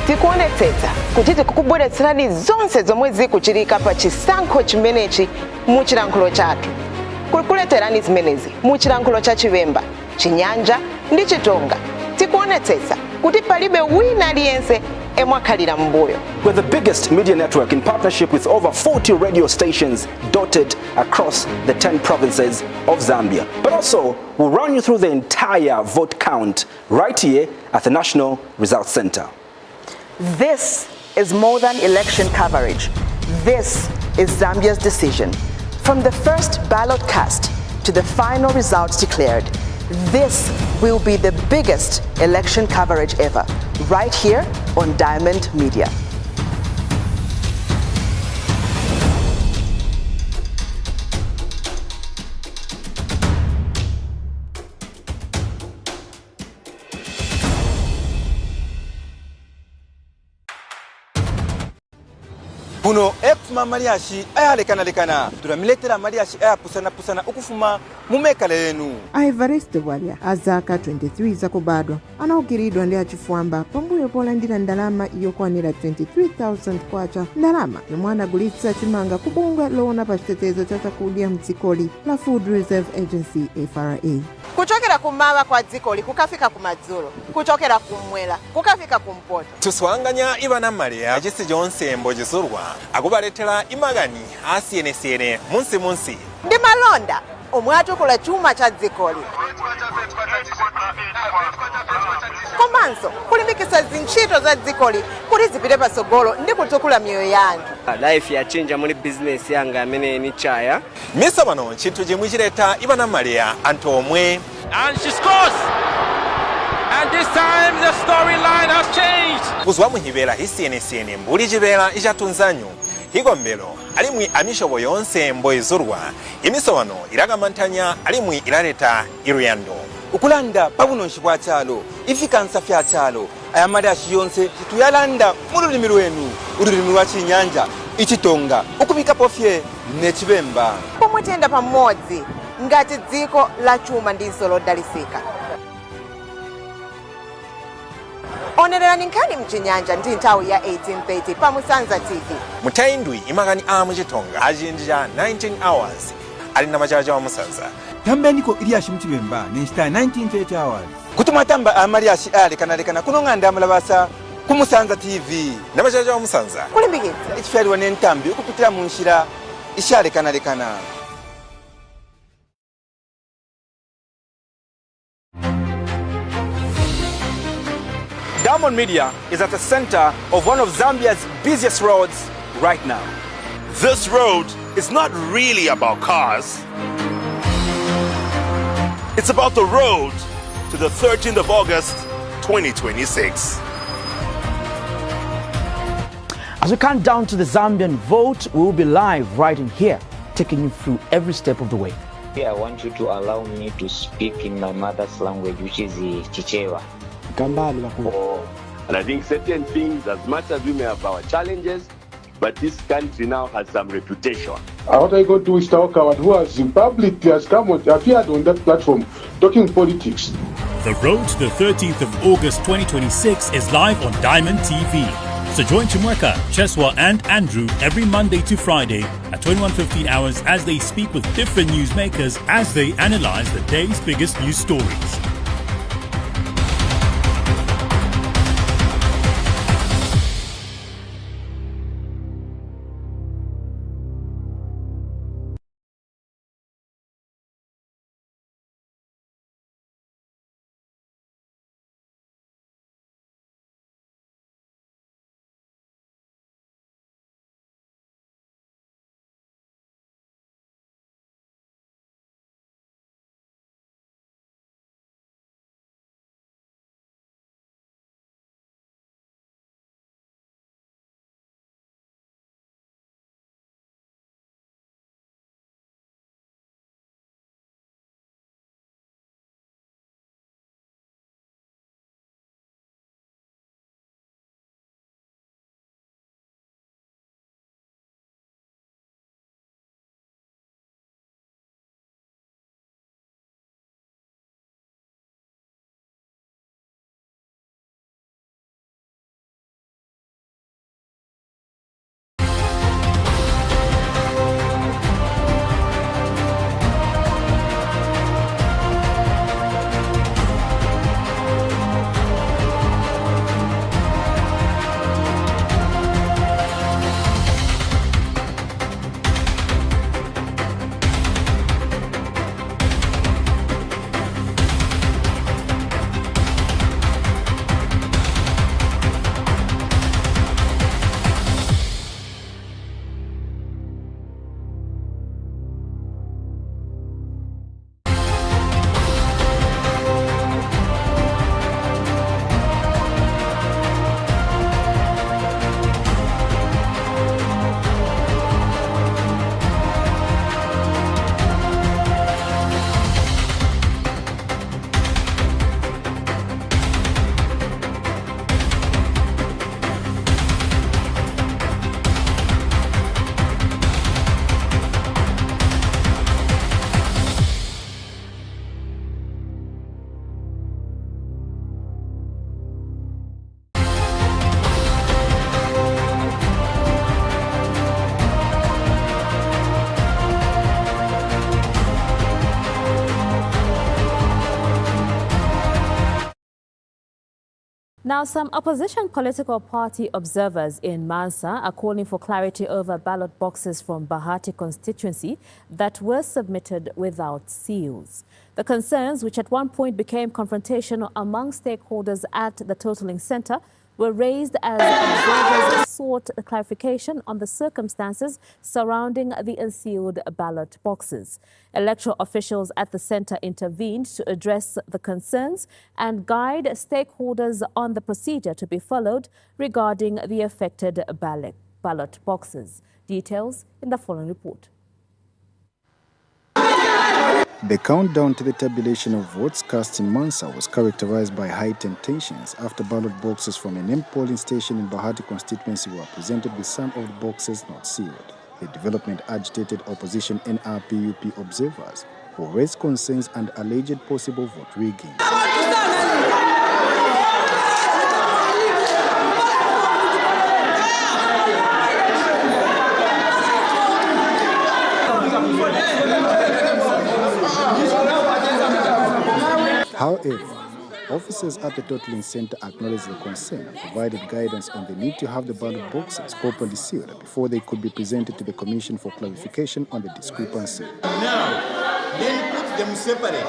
tikuonetsetsa kuti tikukubweretserani zonse zomwe zikuchitika pa chisankho chimenechi mu chilankhulo chathu. Kukuleterani zimenezi mu chilankhulo cha Chivemba, Chinyanja ndi Chitonga. Tikuonetsetsa kuti palibe wina aliyense emwakhalira mbuyo. We're the biggest media network in partnership with over 40 radio stations dotted across the 10 provinces of Zambia. But also, we'll run you through the entire vote count right here at the National Results Center. This is more than election coverage. This is Zambia's decision. From the first ballot cast to the final results declared, this will be the biggest election coverage ever, right here on Diamond Media. Kuno ekufuma maliashi ayalekanalekana turamiletera maliashi ayapusana ukufuma mumekala yenu. Aivariste Walya azaka 23 zakubadwa anaokiridwa ndi achifwamba pambuyo polandira ndalama yokwanira 23,000 kwacha, ndalama yomwe anagulitsa chimanga kubungwe loona pa chitetezo cha chakudya mdzikoli la Food Reserve Agency FRA. Kuchokera kumawa kwa dzikoli kukafika kumadzulo, kuchokera kumwela kukafika kumpoto. Tuswanganya Ivana Maria chisi jonse mbojisurwa akubaletera imagani asiyenesiyene munsi ndi malonda omwe atukula chuma cha dzikoli. Komanso kulimbikitsa zintchito za dzikoli kuti zipite patsogolo ndi kutukula miyoyo ya anthu. Life yachinja muri business yanga amene ni chaya. Misa bano chinthu chimwe chileta Ivana Maria anthu omwe. And she scores! And this time the storyline has changed. Buzwa muhibera hisienesiene mbuli jibera ijatunzanyu. Higombelo alimwi amishobo yonse mboizurwa. Imisowano iragamantanya alimwi ilareta iruyando. Ukulanda pabuno nshibwa chalo. Ifikansa fya chalo. Ayamadashi yonse tuyalanda mululimi lwenu. Ululimi lwa Chinyanja. Ichitonga. Ukubika pofye nechibemba. Pomutenda pamodzi ngati dziko la chuma ndiso lodalisika. Onererani nkhani mchinyanja ndi nthawi ya 1830 pa Musanza TV. Mutaindwi imakani Chitonga ajinja 19 hours. Ali na machacha wa Musanza. Tambeniko iliashi mchibemba nishita 1930 hours. Kutumatamba amaliashi lekanalekana kunong'anda amalabasa ku Musanza TV. Na machacha wa Musanza. Kulimbikitsa. Ichiferiwa nentambi ukupitira munshira ishalekanalekana. Diamond Media is at the center of one of Zambia's busiest roads right now. This road is not really about cars. It's about the road to the 13th of August, 2026. As we count down to the Zambian vote, we will be live right in here, taking you through every step of the way. I want you to allow me to speak in my mother's language, which is Chichewa. And I think certain things, as much as we may have our challenges, but this country now has some reputation. What I go to Wistawaka, who has publicly appeared on that platform talking politics. The road to the 13th of August 2026 is live on Diamond TV. So join Chimweka, Cheswa and Andrew every Monday to Friday at 21:15 hours as they speak with different newsmakers as they analyze the day's biggest news stories. Now, some opposition political party observers in Mansa are calling for clarity over ballot boxes from Bahati constituency that were submitted without seals. The concerns, which at one point became confrontational among stakeholders at the totaling center, were raised as observers sought clarification on the circumstances surrounding the unsealed ballot boxes. Electoral officials at the center intervened to address the concerns and guide stakeholders on the procedure to be followed regarding the affected ballot boxes. Details in the following report. The countdown to the tabulation of votes cast in Mansa was characterized by heightened tensions after ballot boxes from an named polling station in Bahati constituency were presented with some of the boxes not sealed. The development agitated opposition NRPUP observers who raised concerns and alleged possible vote rigging. However, officers at the totaling center acknowledged the concern and provided guidance on the need to have the ballot boxes properly sealed before they could be presented to the Commission for clarification on the discrepancy. Now, then put them separate.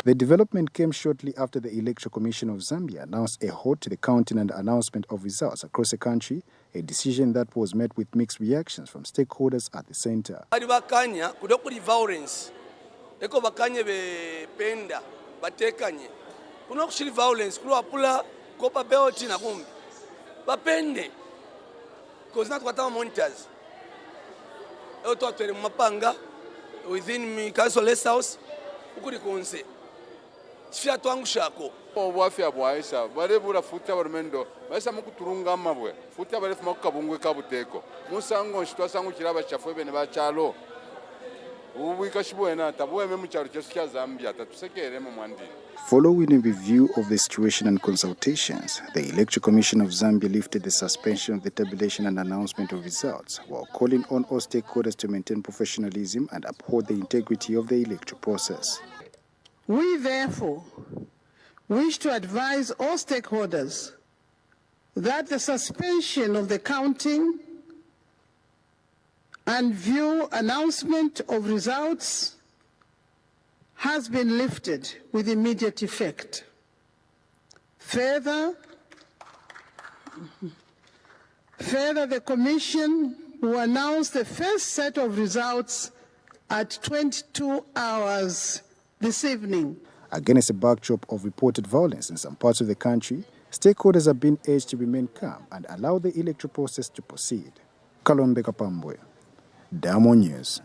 The development came shortly after the Electoral Commission of Zambia announced a halt to the counting and announcement of results across the country, a decision that was met with mixed reactions from stakeholders at the center. Violence. Eko bakanye be penda batekanye. Kuna kushiri violence kulo apula kopa belt na kumbi. Bapende. Because not kwatama monitors. Eto atwele mapanga within me council less house ukuri konse. Sifia twangu shako. Obwafya bwaisha barebura futa barmendo baisha mukuturunga mabwe futa barefu makabungwe kabuteko musango nshitwa sangu kiraba chafwe bene bachalo ubwikashibwena tabuwe mu cyaro cyose cya Zambia tatusekere mu mwandi. Following a review of the situation and consultations, the Electoral Commission of Zambia lifted the suspension of the tabulation and announcement of results, while calling on all stakeholders to maintain professionalism and uphold the integrity of the electoral process. We therefore wish to advise all stakeholders that the suspension of the counting and view announcement of results has been lifted with immediate effect. Further, the Commission will announce the first set of results at 22 hours this evening. Against a backdrop of reported violence in some parts of the country, stakeholders are being urged to remain calm and allow the electoral process to proceed. Kalombe Kapambwe, Diamond News.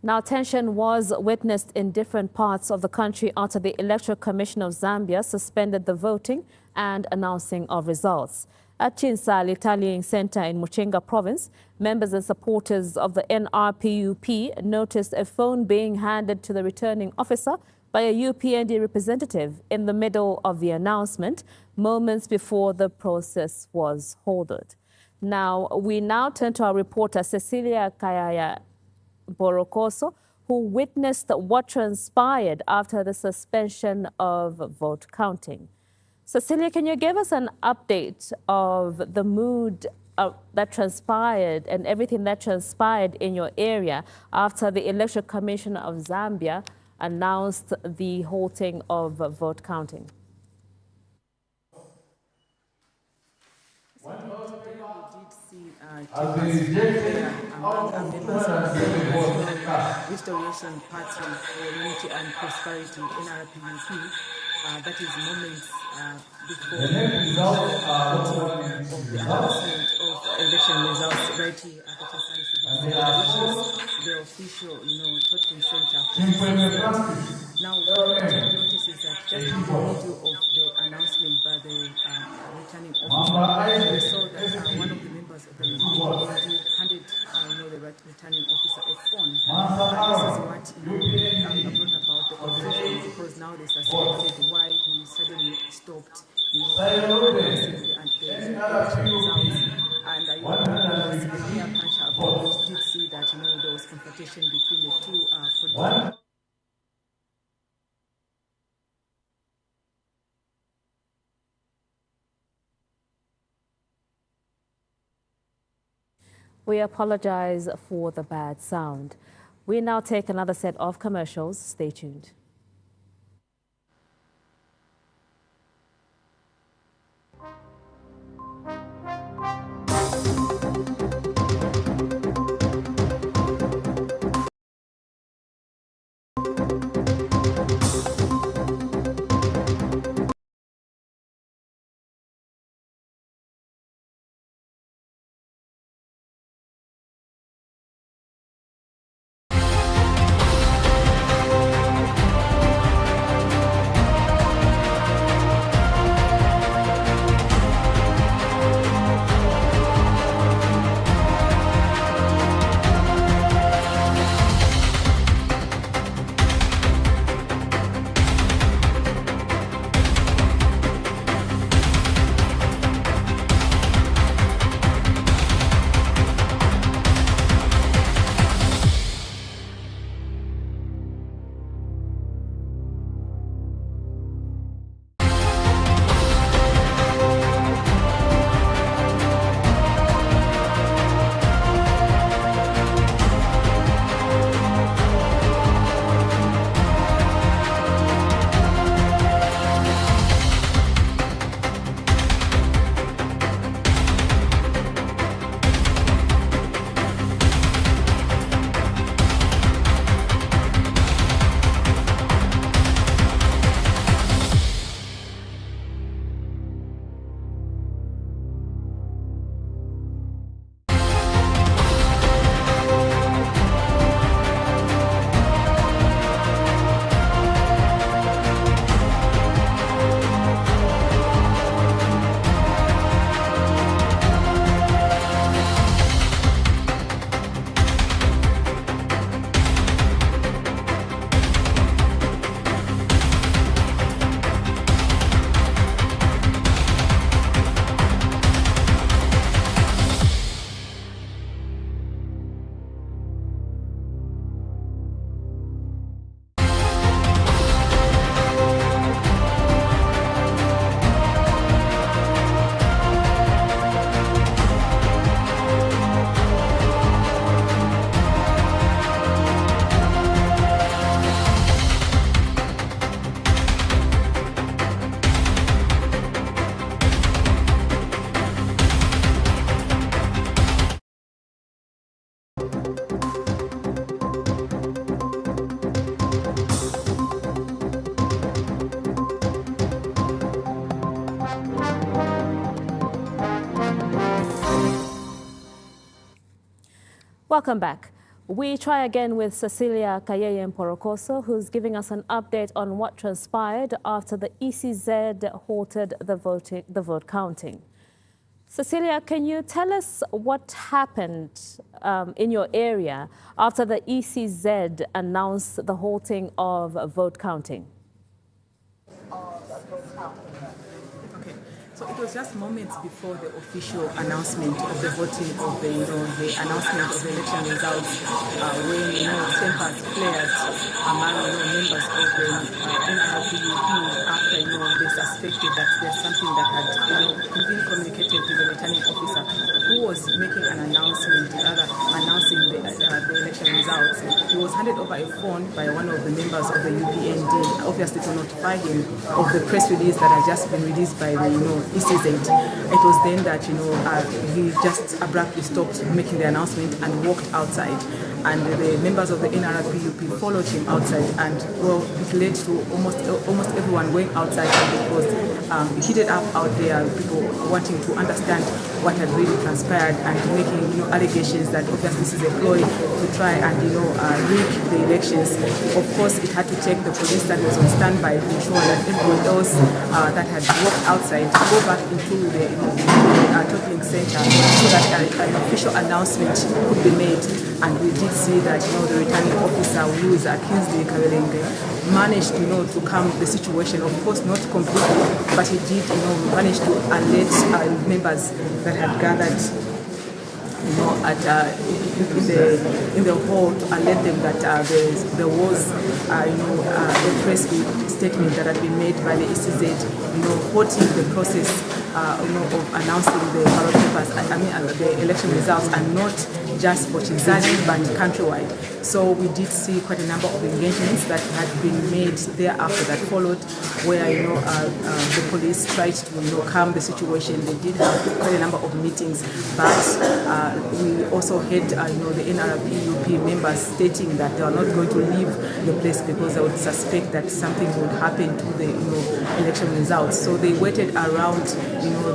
Now, tension was witnessed in different parts of the country after the Electoral Commission of Zambia suspended the voting and announcing of results. At Chinsali Tallying Center in Muchinga Province, members and supporters of the NRPUP noticed a phone being handed to the returning officer by a UPND representative in the middle of the announcement, moments before the process was halted. Now, we turn to our reporter Cecilia Kayaya Borokoso, who witnessed what transpired after the suspension of vote counting. Cecilia, can you give us an update of the mood that transpired and everything that transpired in your area after the Electoral Commission of Zambia announced the halting of vote counting? Restoration Party for Unity and Prosperity, NRPUP. That is moments before the announcement of election results right here at the Chinsali City, the official, totem center. Now, what I notice is that just in the middle of the announcement by the returning officer, we saw that one of the members of the UPND handed the returning officer a phone. This is what brought about the confusion, because now they suspected why he suddenly stopped announcing the results. And the media punch did see that there was confrontation between the two We apologize for the bad sound. We now take another set of commercials. Stay tuned. Welcome back. We try again with Cecilia Kayeye Mporokoso, who's giving us an update on what transpired after the ECZ halted the vote counting. Cecilia, can you tell us what happened in your area after the ECZ announced the halting of vote counting? So it was just moments before the official announcement of the voting of the announcement of the election results, when tempers flared among members of the NRPUP after they suspected that there's something that had been communicated to the returning officer who was making an announcement, announcing the election results. He was handed over a phone by one of the members of the UPND, obviously to notify him of the press release that had just been released by the ECZ. It was then that he just abruptly stopped making the announcement and walked outside, and the members of the NRPUP followed him outside, and well, it led to almost everyone going outside, and it was heated up out there, people wanting to understand what had really transpired and making allegations that obviously this is a ploy to try and rig the elections. Of course, it had to take the police that was on standby to ensure that everyone else that had walked outside go back into the totaling center so that an official announcement could be made. And we did see that the returning officer, who is Kingsley Kawelenge, managed to calm the situation. Of course, not completely, but he did manage to alert members that had gathered in the hall to alert them that there was a press statement that had been made by the ECZ, halting the process of announcing the ballot papers, the election results, and not just for Chinzani, but countrywide. So we did see quite a number of engagements that had been made thereafter that followed, where the police tried to calm the situation. They did have quite a number of meetings, but we also had the NRPUP members stating that they are not going to leave the place because they would suspect that something would happen to the election results. So they waited around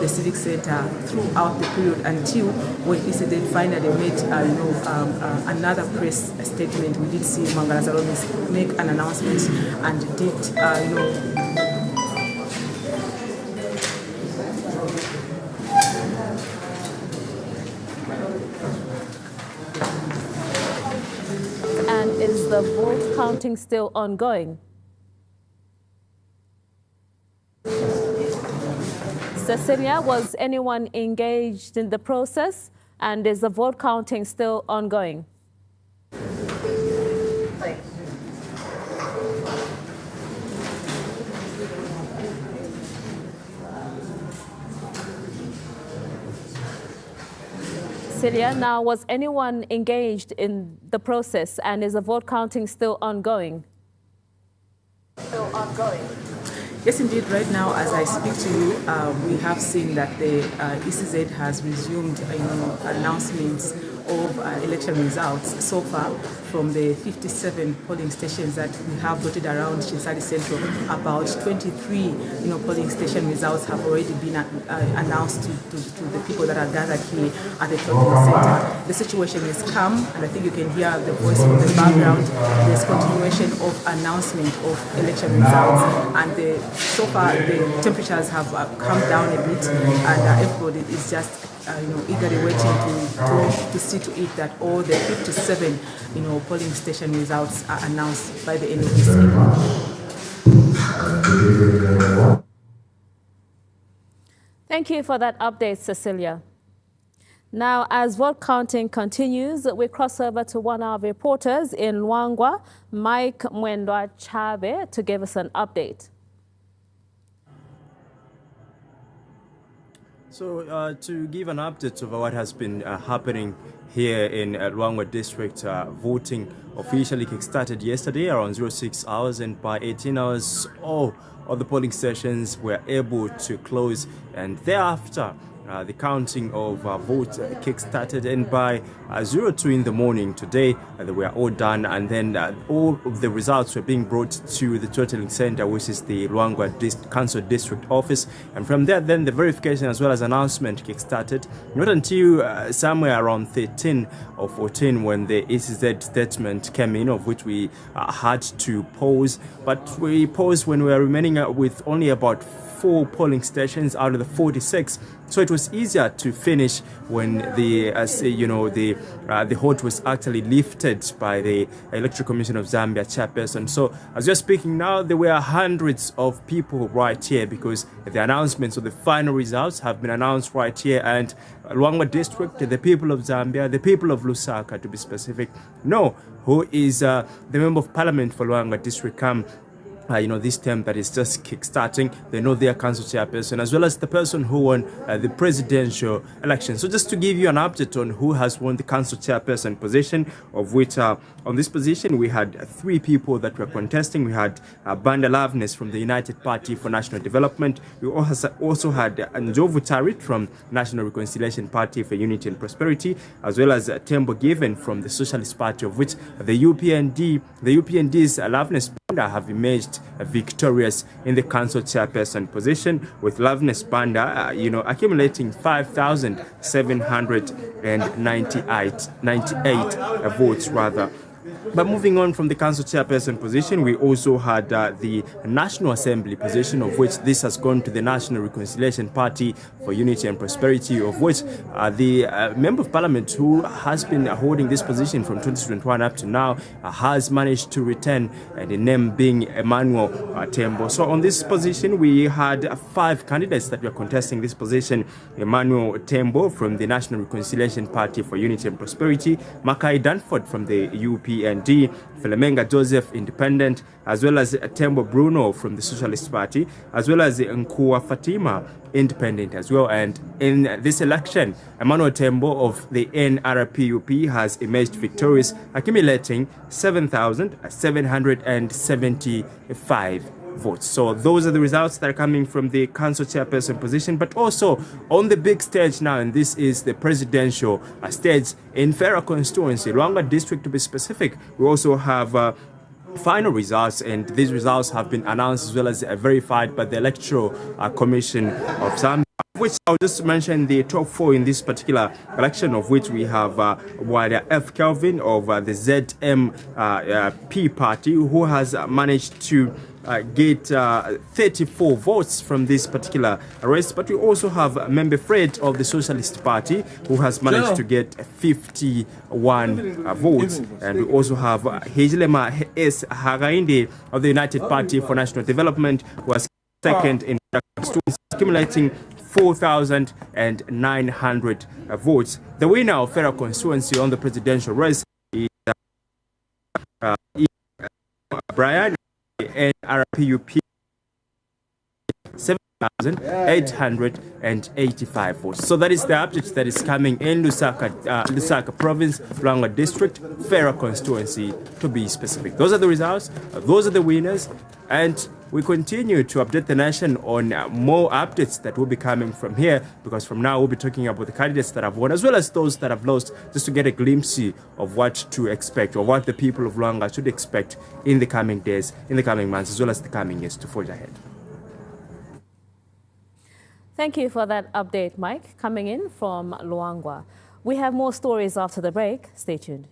the civic center throughout the period until when ECZ finally made another press statement. We did see Mangala Zalomis make an announcement and did And is the vote counting still ongoing? Cecilia, was anyone engaged in the process? And is the vote counting still ongoing? Cecilia, now, was anyone engaged in the process, and is the vote counting still ongoing? Still ongoing. Yes, indeed. Right now, as I speak to you, we have seen that the ECZ has resumed announcements of election results so far from the 57 polling stations that we have dotted around Chinsali Central. About 23 polling station results have already been announced to the people that are gathered here at the polling center. The situation is calm, and I think you can hear the voice from the background. There's continuation of announcement of election results, and so far the temperatures have calmed down a bit, and everybody is just eagerly waiting to see to it that all the 57 polling station results are announced by the end of this evening. Thank you for that update, Cecilia. Now, as vote counting continues, we cross over to one of our reporters in Luangwa, Mike Mwendwa Chabe, to give us an update. So to give an update of what has been happening here in Luangwa district, voting officially kick-started yesterday around 06 hours, and by 18 hours all of the polling stations were able to close, and thereafter the counting of votes kick-started, and by 02 in the morning today they were all done, and then all of the results were being brought to the totaling center, which is the Luangwa Council District Office, and from there then the verification as well as announcement kick-started, not until somewhere around 13 or 14 when the ECZ statement came in, of which we had to pause, but we paused when we were remaining with only about 4 polling stations out of the 46, so it was easier to finish when the hold was actually lifted by the Electoral Commission of Zambia chairperson. So as we're speaking now, there were hundreds of people right here because the announcements of the final results have been announced right here, and Luangwa district, the people of Zambia, the people of Lusaka to be specific, know who is the member of parliament for Luangwa district come this term that is just kick-starting. They know their council chairperson as well as the person who won the presidential election. So just to give you an update on who has won the council chairperson position, of which on this position we had 3 people that were contesting. We had Banda Loveness from the United Party for National Development. We also had Njovu Tarit from National Reconciliation Party for Unity and Prosperity, as well as Tembo Given from the Socialist Party, of which the UPND's Loveness Banda have emerged victorious in the council chairperson position, with Loveness Banda accumulating 5,798 votes rather. But moving on from the council chairperson position, we also had the National Assembly position, of which this has gone to the National Reconciliation Party for Unity and Prosperity, of which the Member of Parliament who has been holding this position from 2021 up to now has managed to return, the name being Emmanuel Tembo. So on this position, we had 5 candidates that were contesting this position. Emmanuel Tembo from the National Reconciliation Party for Unity and Prosperity, Makai Danford from the UP PND, Philemenga Joseph, Independent, as well as Tembo Bruno from the Socialist Party, as well as Nkua Fatima, Independent as well. And in this election, Emmanuel Tembo of the NRPUP has emerged victorious, accumulating 7,775 votes. So those are the results that are coming from the council chairperson position, but also on the big stage now, and this is the presidential stage in Fera constituency, Luangwa district to be specific. We also have final results, and these results have been announced as well as verified by the Electoral Commission of Zambia, which I'll just mention the top four in this particular election, of which we have Wada F. Kelvin of the ZMP party, who has managed to get 34 votes from this particular race. But we also have Membe Fred of the Socialist Party, who has managed to get 51 votes. And we also have Hejilema S. Hagainde of the United Party for National Development, who was second in accumulating 4,900 votes. The winner of Fera constituency on the presidential race is Brian NRPUP, 7,885 votes. So that is the update that is coming in Lusaka Province, Luangwa District, Fera constituency to be specific. Those are the results, those are the winners, and we continue to update the nation on more updates that will be coming from here, because from now we'll be talking about the candidates that have won as well as those that have lost, just to get a glimpse of what to expect, or what the people of Luangwa should expect in the coming days, in the coming months, as well as the coming years to forge ahead. Thank you for that update, Mike, coming in from Luangwa. We have more stories after the break. Stay tuned.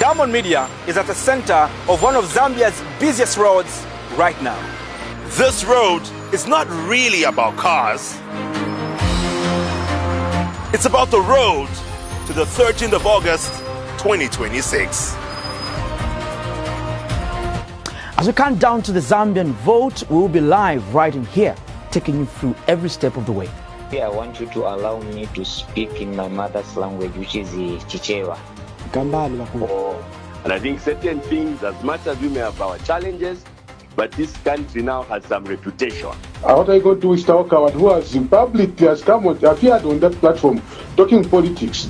Diamond Media is at the center of one of Zambia's busiest roads right now. This road is not really about cars. It's about the road to the 13th of August, 2026. As we count down to the Zambian vote, we will be live right in here, taking you through every step of the way. I want you to allow me to speak in my mother's language, which is Chichewa. And I think certain things, as much as we may have our challenges, but this country now has some reputation. What I go to Wistawaka, who has publicly appeared on that platform talking politics.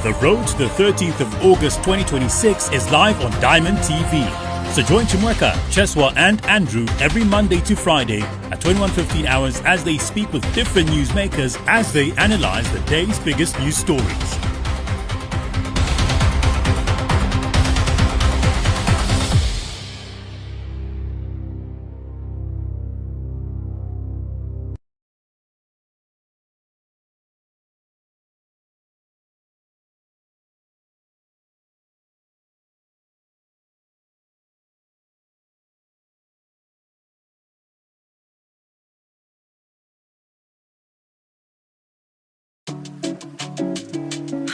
The road to the 13th of August 2026 is live on Diamond TV. So join Chimweka, Cheswa and Andrew every Monday to Friday at 21:15 hours as they speak with different newsmakers as they analyze the day's biggest news stories.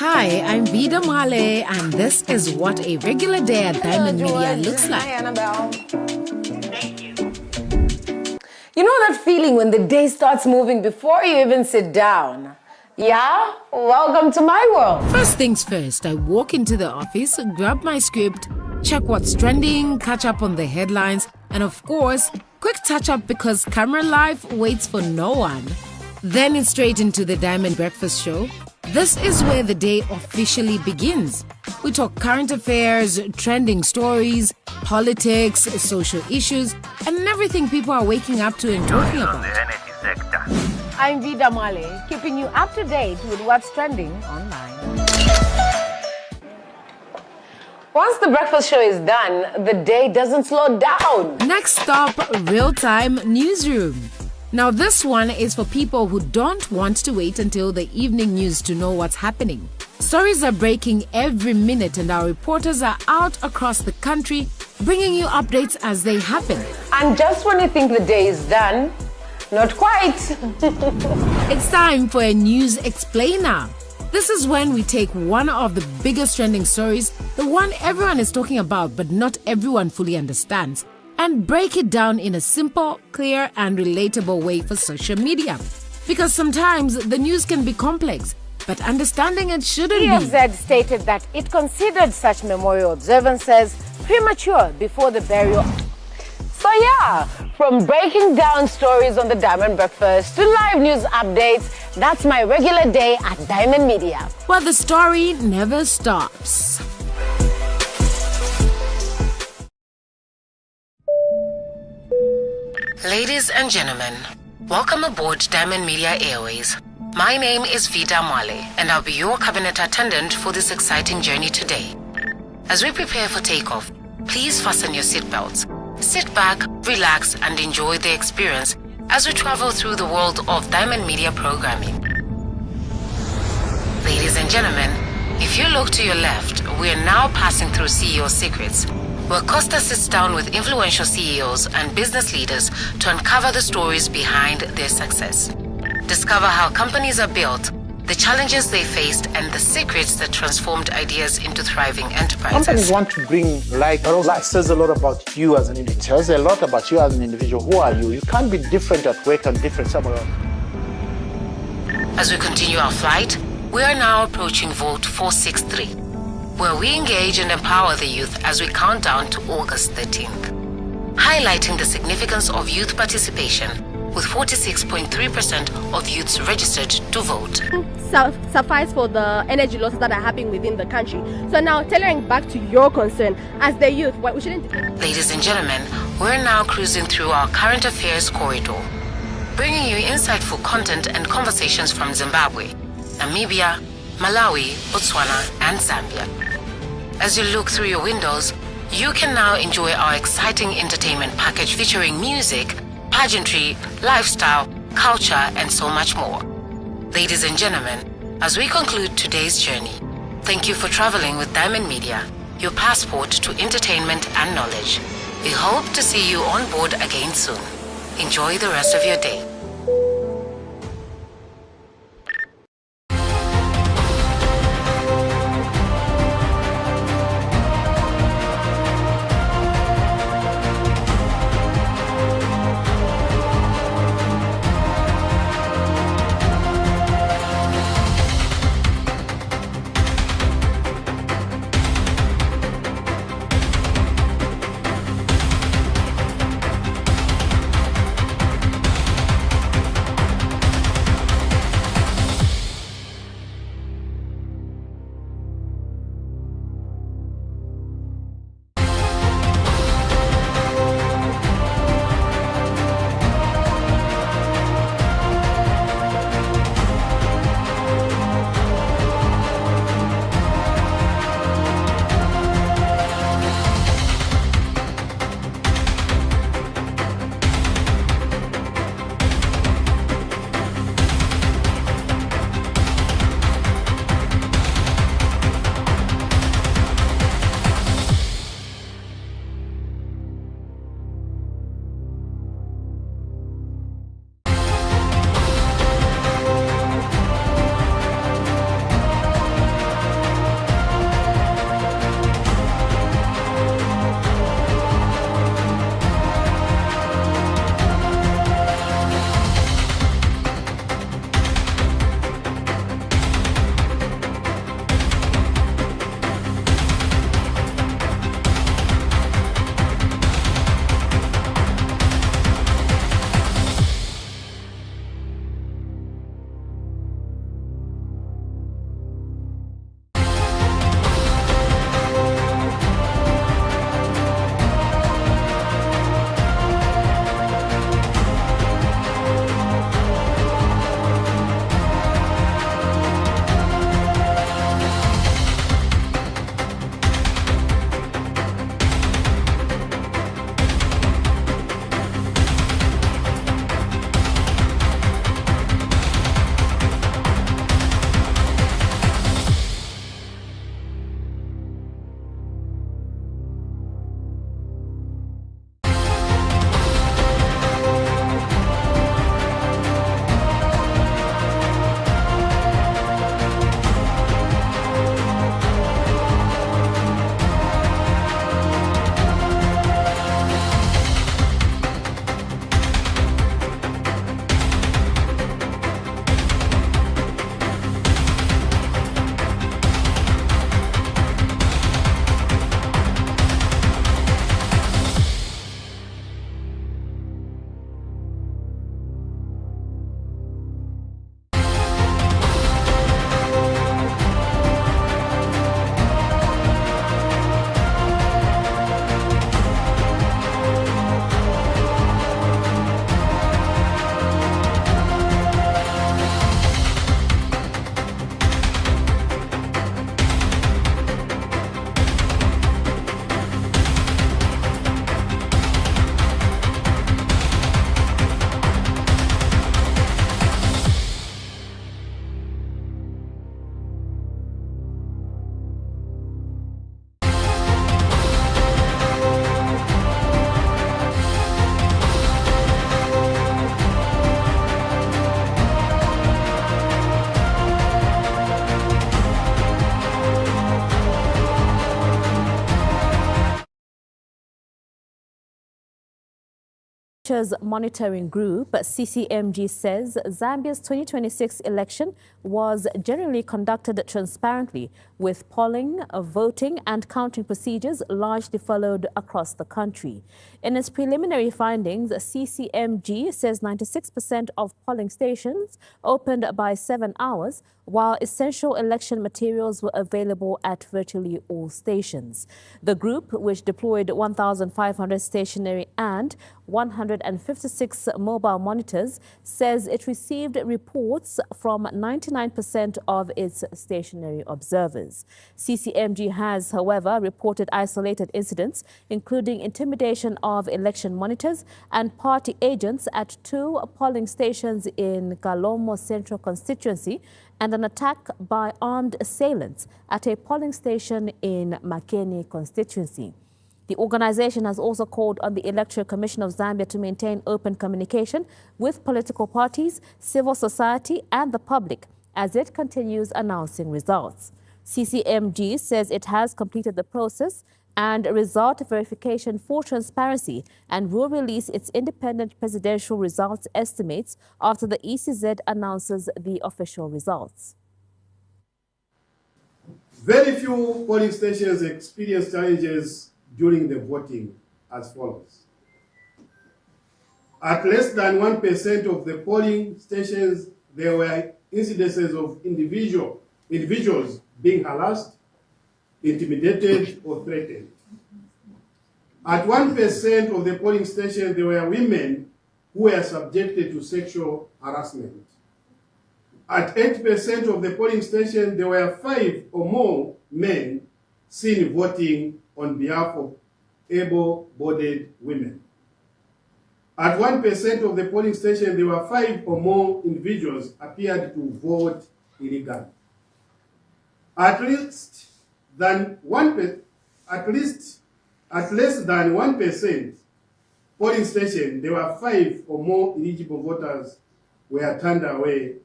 Hi, I'm Vida Male, and this is what a regular day at Diamond Media looks like. Hi, Annabelle. You know that feeling when the day starts moving before you even sit down? Yeah? Welcome to my world. First things first, I walk into the office, grab my script, check what's trending, catch up on the headlines, and of course, quick touch up because camera life waits for no one. Then it's straight into the Diamond Breakfast Show. This is where the day officially begins. We talk current affairs, trending stories, politics, social issues, and everything people are waking up to and talking about. I'm Vida Male, keeping you up to date with what's trending online. Once the breakfast show is done, the day doesn't slow down. Next stop, real-time newsroom. Now this one is for people who don't want to wait until the evening news to know what's happening. Stories are breaking every minute and our reporters are out across the country bringing you updates as they happen. And just when you think the day is done, Not quite. It's time for a news explainer. This is when we take one of the biggest trending stories, the one everyone is talking about but not everyone fully understands, and break it down in a simple, clear, and relatable way for social media. Because sometimes the news can be complex, but understanding it shouldn't be. DStv stated that it considered such memorial observances premature before the burial. So yeah, from breaking down stories on the Diamond Breakfast to live news updates, that's my regular day at Diamond Media. Where the story never stops. Ladies and gentlemen, welcome aboard Diamond Media Airways. My name is Vida Mwale, and I'll be your cabinet attendant for this exciting journey today. As we prepare for takeoff, please fasten your seatbelts. Sit back, relax, and enjoy the experience as we travel through the world of Diamond Media programming. Ladies and gentlemen, if you look to your left, we are now passing through CEO Secrets, where Costa sits down with influential CEOs and business leaders to uncover the stories behind their success. Discover how companies are built, the challenges they faced, and the secrets that transformed ideas into thriving enterprises. Companies want to bring light, but also it says a lot about you as an individual. It tells a lot about you as an individual. Who are you? You can't be different at work and different somewhere else. As we continue our flight, we are now approaching Vote 463, where we engage and empower the youth as we count down to August 13th, highlighting the significance of youth participation, with 46.3% of youths registered to vote. Suffice for the energy losses that are happening within the country. So now, tailoring back to your concern, as the youth, what we shouldn't... Ladies and gentlemen, we're now cruising through our current affairs corridor, bringing you insightful content and conversations from Zimbabwe, Namibia, Malawi, Botswana, and Zambia. As you look through your windows, you can now enjoy our exciting entertainment package featuring music, pageantry, lifestyle, culture, and so much more. Ladies and gentlemen, as we conclude today's journey, thank you for traveling with Diamond Media, your passport to entertainment and knowledge. We hope to see you on board again soon. Enjoy the rest of your day. Elections Monitoring Group, CCMG, says Zambia's 2026 election was generally conducted transparently, with polling, voting and counting procedures largely followed across the country. In its preliminary findings, CCMG says 96% of polling stations opened by 7 hours, while essential election materials were available at virtually all stations. The group, which deployed 1,500 stationary and 156 mobile monitors, says it received reports from 99% of its stationary observers. CCMG has, however, reported isolated incidents, including intimidation of election monitors and party agents at 2 polling stations in Kalomo Central constituency and an attack by armed assailants at a polling station in Makeni constituency. The organization has also called on the Electoral Commission of Zambia to maintain open communication with political parties, civil society and the public as it continues announcing results. CCMG says it has completed the process and result verification for transparency and will release its independent presidential results estimates after the ECZ announces the official results. Very few polling stations experienced challenges during the voting as follows. At less than 1% of the polling stations, there were incidences of individuals being harassed, intimidated or threatened. At 1% of the polling stations, there were women who were subjected to sexual harassment. At 8% of the polling stations, there were 5 or more men seen voting on behalf of able-bodied women. At 1% of the polling stations, there were 5 or more individuals appeared to vote illegally. At less than 1% polling station, there were 5 or more eligible voters were turned away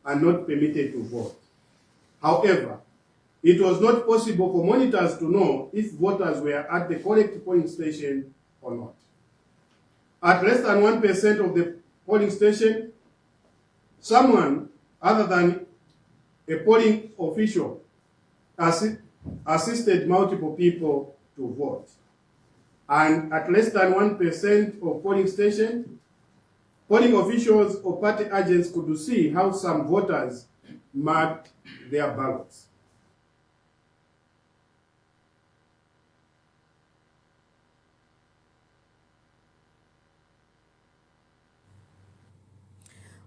and not permitted to vote. However, it was not possible for monitors to know if voters were at the correct polling station or not. At less than 1% of the polling station, someone other than a polling official assisted multiple people to vote. And at less than 1% of polling stations, polling officials or party agents could see how some voters marked their ballots.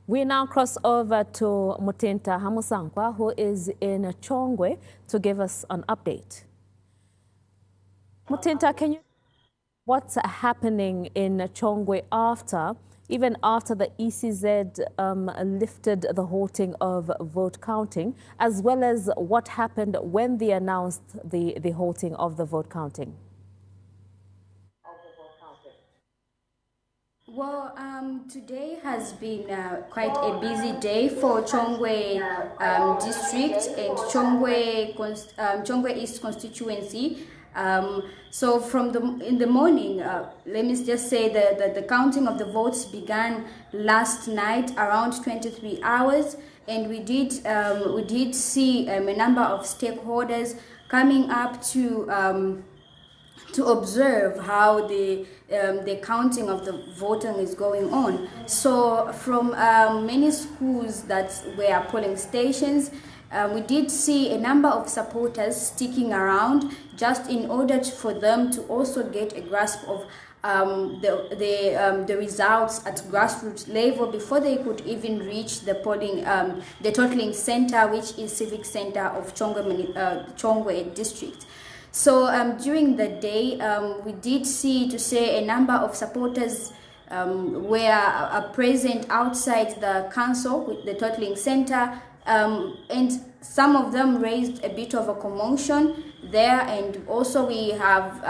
We now cross over to Mutinta Hamusankwa, who is in Chongwe, to give us an update. Mutinta, can you what's happening in Chongwe even after the ECZ lifted the halting of vote counting, as well as what happened when they announced the halting of the vote counting? Well, today has been quite a busy day for Chongwe district and Chongwe East constituency. So in the morning, let me just say that the counting of the votes began last night around 23 hours, and we did see a number of stakeholders coming up to observe how the counting of the voting is going on. So from many schools that were polling stations, we did see a number of supporters sticking around just in order for them to also get a grasp of the results at grassroots level before they could even reach the polling, the totaling center, which is Civic Center of Chongwe district. So during the day, we did see a number of supporters were present outside the council with the totaling center, and some of them raised a bit of a commotion there, and also we have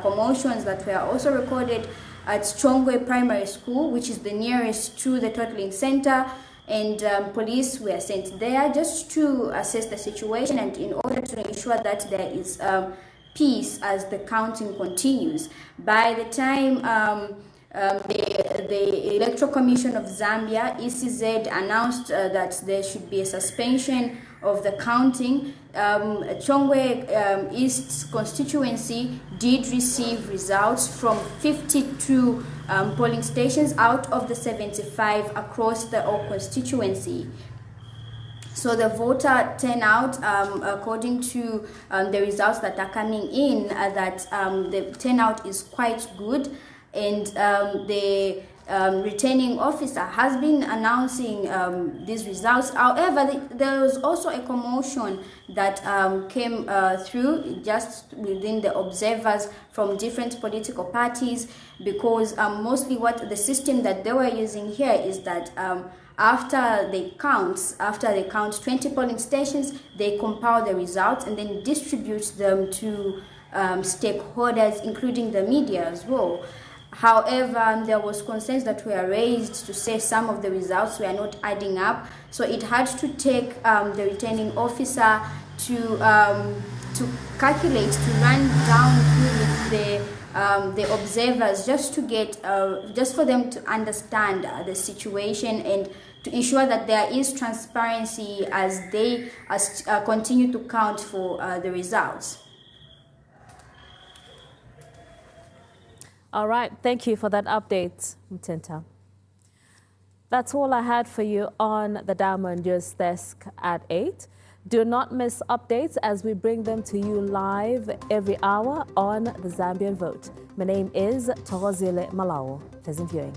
commotions that were also recorded at Chongwe Primary School, which is the nearest to the totaling center, and police were sent there just to assess the situation and in order to ensure that there is peace as the counting continues. By the time the Electoral Commission of Zambia, ECZ, announced that there should be a suspension of the counting. Chongwe East constituency did receive results from 52 polling stations out of the 75 across the whole constituency. So the voter turnout, according to the results that are coming in, that the turnout is quite good, and the returning officer has been announcing these results. However, there was also a commotion that came through just within the observers from different political parties, because mostly what the system that they were using here is that after they count 20 polling stations, they compile the results and then distribute them to stakeholders, including the media as well. However, there was concerns that were raised to say some of the results were not adding up, so it had to take the returning officer to calculate, to run down through the observers, just to get just for them to understand the situation and to ensure that there is transparency as they continue to count for the results. All right, thank you for that update, Mtenta. That's all I had for you on the Diamond News Desk at 8. Do not miss updates as we bring them to you live every hour on the Zambian Vote. My name is Thokozile Malawo. Pleasant viewing.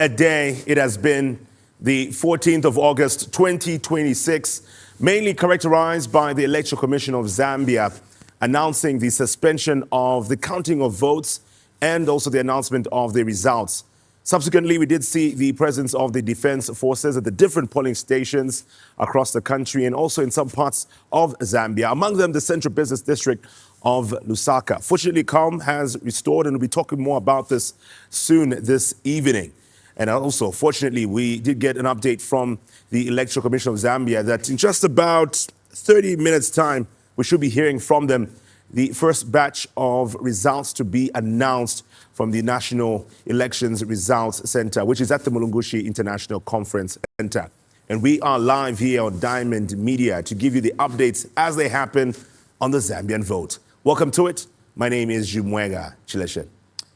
A day it has been, the 14th of August 2026, mainly characterized by the Electoral Commission of Zambia announcing the suspension of the counting of votes and also the announcement of the results. Subsequently, we did see the presence of the defense forces at the different polling stations across the country and also in some parts of Zambia, among them the central business district of Lusaka. Fortunately, calm has restored, and we'll be talking more about this soon this evening. And also, fortunately, we did get an update from the Electoral Commission of Zambia that in just about 30 minutes' time, we should be hearing from them the first batch of results to be announced from the National Elections Results Center, which is at the Mulungushi International Conference Center. And we are live here on Diamond Media to give you the updates as they happen on the Zambian vote. Welcome to it. My name is Jumwega Chileshe.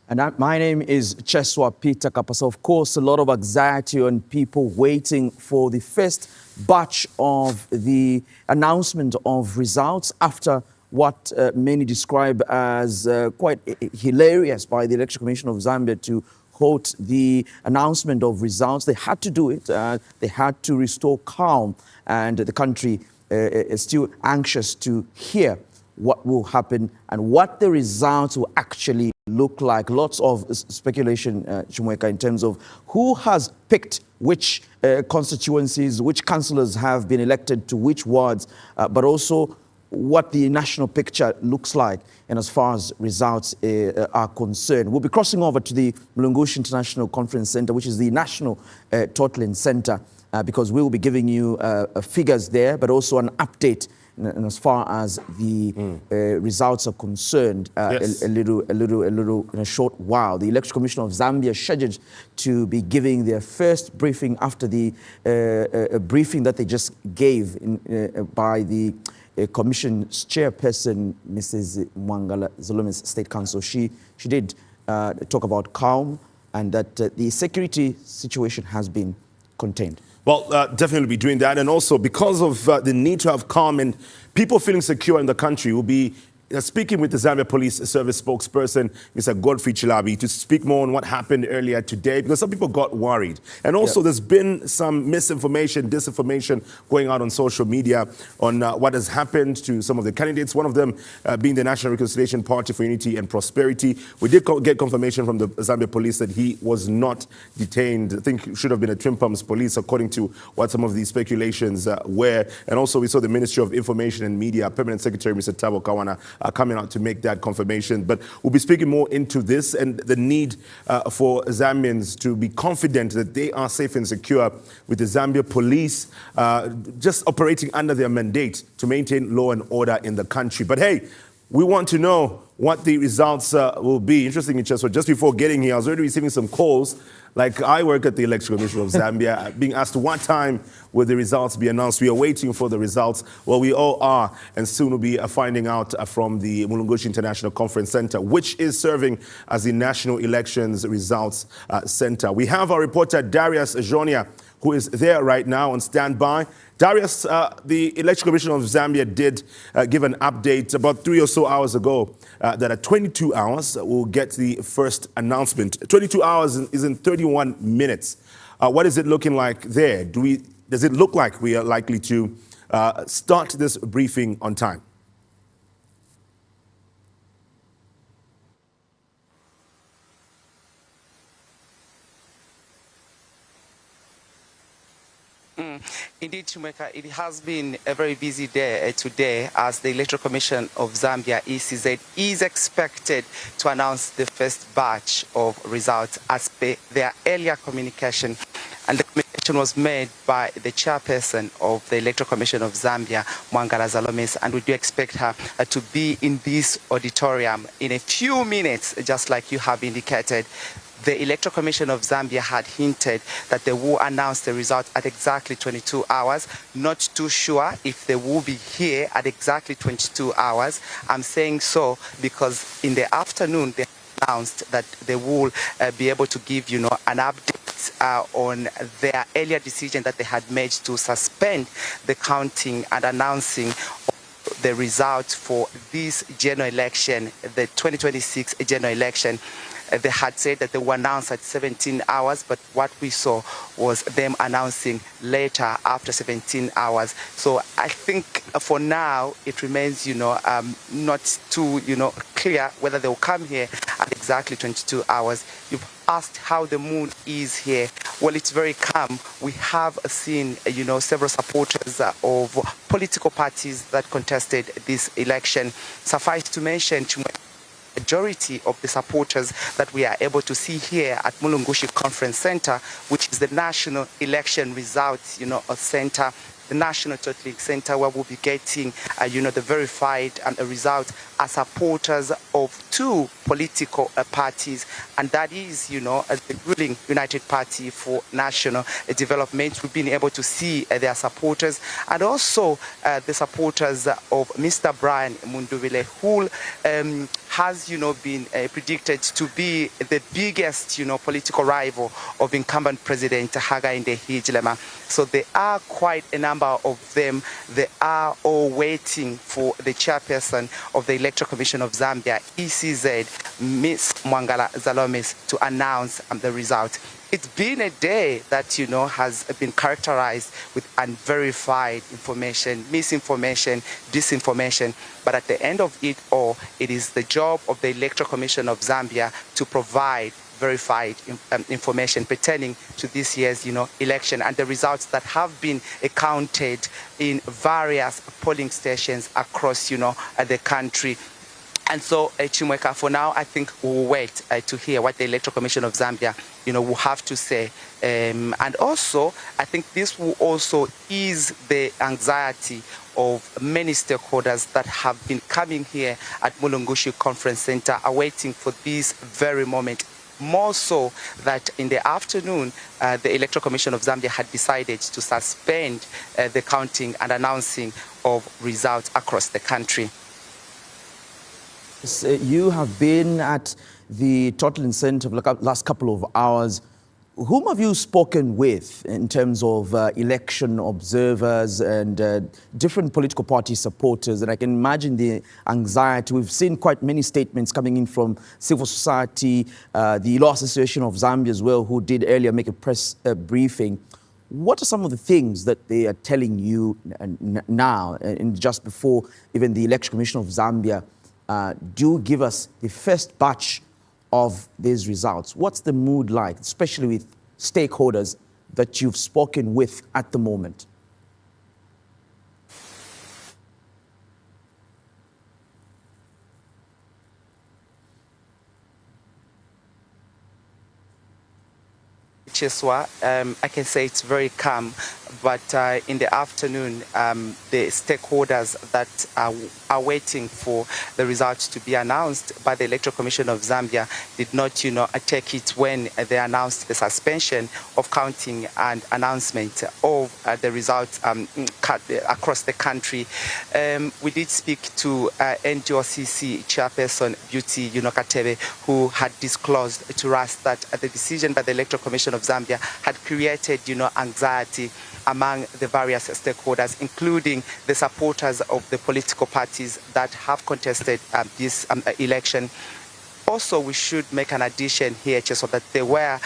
And my name is Cheswa Peter Kapasa. Of course, a lot of anxiety on people waiting for the first batch of the announcement of results after what many describe as quite hilarious by the Electoral Commission of Zambia to hold the announcement of results. They had to do it. They had to restore calm, and the country is still anxious to hear what will happen and what the results will actually look like. Lots of speculation, Chumweka, in terms of who has picked which constituencies, which councillors have been elected to which wards, but also what the national picture looks like and as far as results are concerned. We'll be crossing over to the Mulungushi International Conference Center, which is the national totaling center, because we will be giving you figures there, but also an update and as far as the results are concerned, yes. a little in a short while. The Electoral Commission of Zambia is scheduled to be giving their first briefing after the briefing that they just gave by the Commission's chairperson, Mrs. Mwangala Zalome's State Council. She did talk about calm and that the security situation has been contained. Well, definitely be doing that. And also because of the need to have calm and people feeling secure in the country, we'll be speaking with the Zambia Police Service spokesperson, Mr. Godfrey Chilabi, to speak more on what happened earlier today, because some people got worried. And also there's been some misinformation, disinformation going out on social media on what has happened to some of the candidates, one of them being the National Reconciliation Party for Unity and Prosperity. We did get confirmation from the Zambia Police that he was not detained. I think it should have been a Twin Palms Police, according to what some of the speculations were. And also we saw the Ministry of Information and Media, Permanent Secretary Mr. Tabo Kawana, coming out to make that confirmation. But we'll be speaking more into this and the need for Zambians to be confident that they are safe and secure with the Zambia Police just operating under their mandate to maintain law and order in the country. But hey, we want to know what the results will be. Interestingly, just before getting here, I was already receiving some calls. Like, I work at the Electoral Commission of Zambia, being asked what time will the results be announced. We are waiting for the results. Well, we all are, and soon we'll be finding out from the Mulungushi International Conference Center, which is serving as the National Elections Results Center. We have our reporter, Darius Jonia, who is there right now on standby. Darius, the Electoral Commission of Zambia did give an update about 3 or so hours ago that at 22 hours we'll get the first announcement. 22 hours is in 31 minutes. What is it looking like there? Does it look like we are likely to start this briefing on time? Indeed, Chumweka, it has been a very busy day today as the Electoral Commission of Zambia, ECZ, is expected to announce the first batch of results as per their earlier communication. And the communication was made by the chairperson of the Electoral Commission of Zambia, Mwangala Zalomes, and we do expect her to be in this auditorium in a few minutes, just like you have indicated. The Electoral Commission of Zambia had hinted that they will announce the result at exactly 22 hours. Not too sure if they will be here at exactly 22 hours. I'm saying so because in the afternoon they announced that they will be able to give, an update on their earlier decision that they had made to suspend the counting and announcing the results for this general election, the 2026 general election. They had said that they were announced at 17 hours, but what we saw was them announcing later after 17 hours. So I think for now, it remains, not too, clear whether they'll come here at exactly 22 hours. You've asked how the mood is here. Well, it's very calm. We have seen, several supporters of political parties that contested this election. Suffice to mention, majority of the supporters that we are able to see here at Mulungushi Conference Center, which is the National Election Results, center, the National Totaling Center, where we'll be getting, the verified results, are supporters of two political parties, and that is, the ruling United Party for National Development. We've been able to see their supporters, and also the supporters of Mr. Brian Mundubile, who has, been predicted to be the biggest, political rival of incumbent President Hakainde Hichilema. So there are quite a number of them. They are all waiting for the chairperson of the Electoral Commission of Zambia, ECZ, Ms. Mwangala Zalomis, to announce the result. It's been a day that, has been characterized with unverified information, misinformation, disinformation. But at the end of it all, it is the job of the Electoral Commission of Zambia to provide verified information pertaining to this year's, election, and the results that have been counted in various polling stations across, the country. And so, Chimweka, for now, I think we'll wait to hear what the Electoral Commission of Zambia, will have to say. And also, I think this will also ease the anxiety of many stakeholders that have been coming here at Mulungushi Conference Center, awaiting for this very moment. More so that in the afternoon, the Electoral Commission of Zambia had decided to suspend the counting and announcing of results across the country. You have been at the Totaling Center for the last couple of hours. Whom have you spoken with in terms of election observers and different political party supporters? And I can imagine the anxiety. We've seen quite many statements coming in from civil society, the Law Association of Zambia as well, who did earlier make a press briefing. What are some of the things that they are telling you now, and just before even the Election Commission of Zambia do give us the first batch of these results? What's the mood like, especially with stakeholders that you've spoken with at the moment? Cheswa, I can say it's very calm, but in the afternoon, the stakeholders that are waiting for the results to be announced by the Electoral Commission of Zambia did not, take it when they announced the suspension of counting and announcement of the results across the country. We did speak to NGOCC chairperson Beauty Katebe, who had disclosed to us that the decision by the Electoral Commission of Zambia had created, anxiety among the various stakeholders, including the supporters of the political parties that have contested this election. Also, we should make an addition here, so that there were,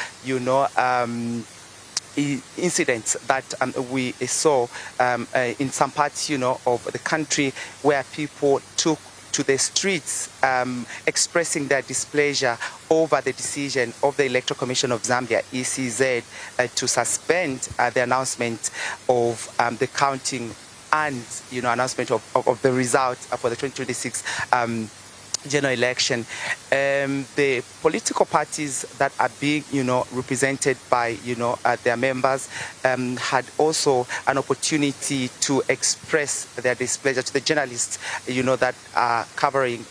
incidents that we saw in some parts, of the country, where people took to the streets expressing their displeasure over the decision of the Electoral Commission of Zambia, ECZ, to suspend the announcement of the counting and, announcement of the results for the 2026 general election. The political parties that are being, represented by, their members had also an opportunity to express their displeasure to the journalists, that are covering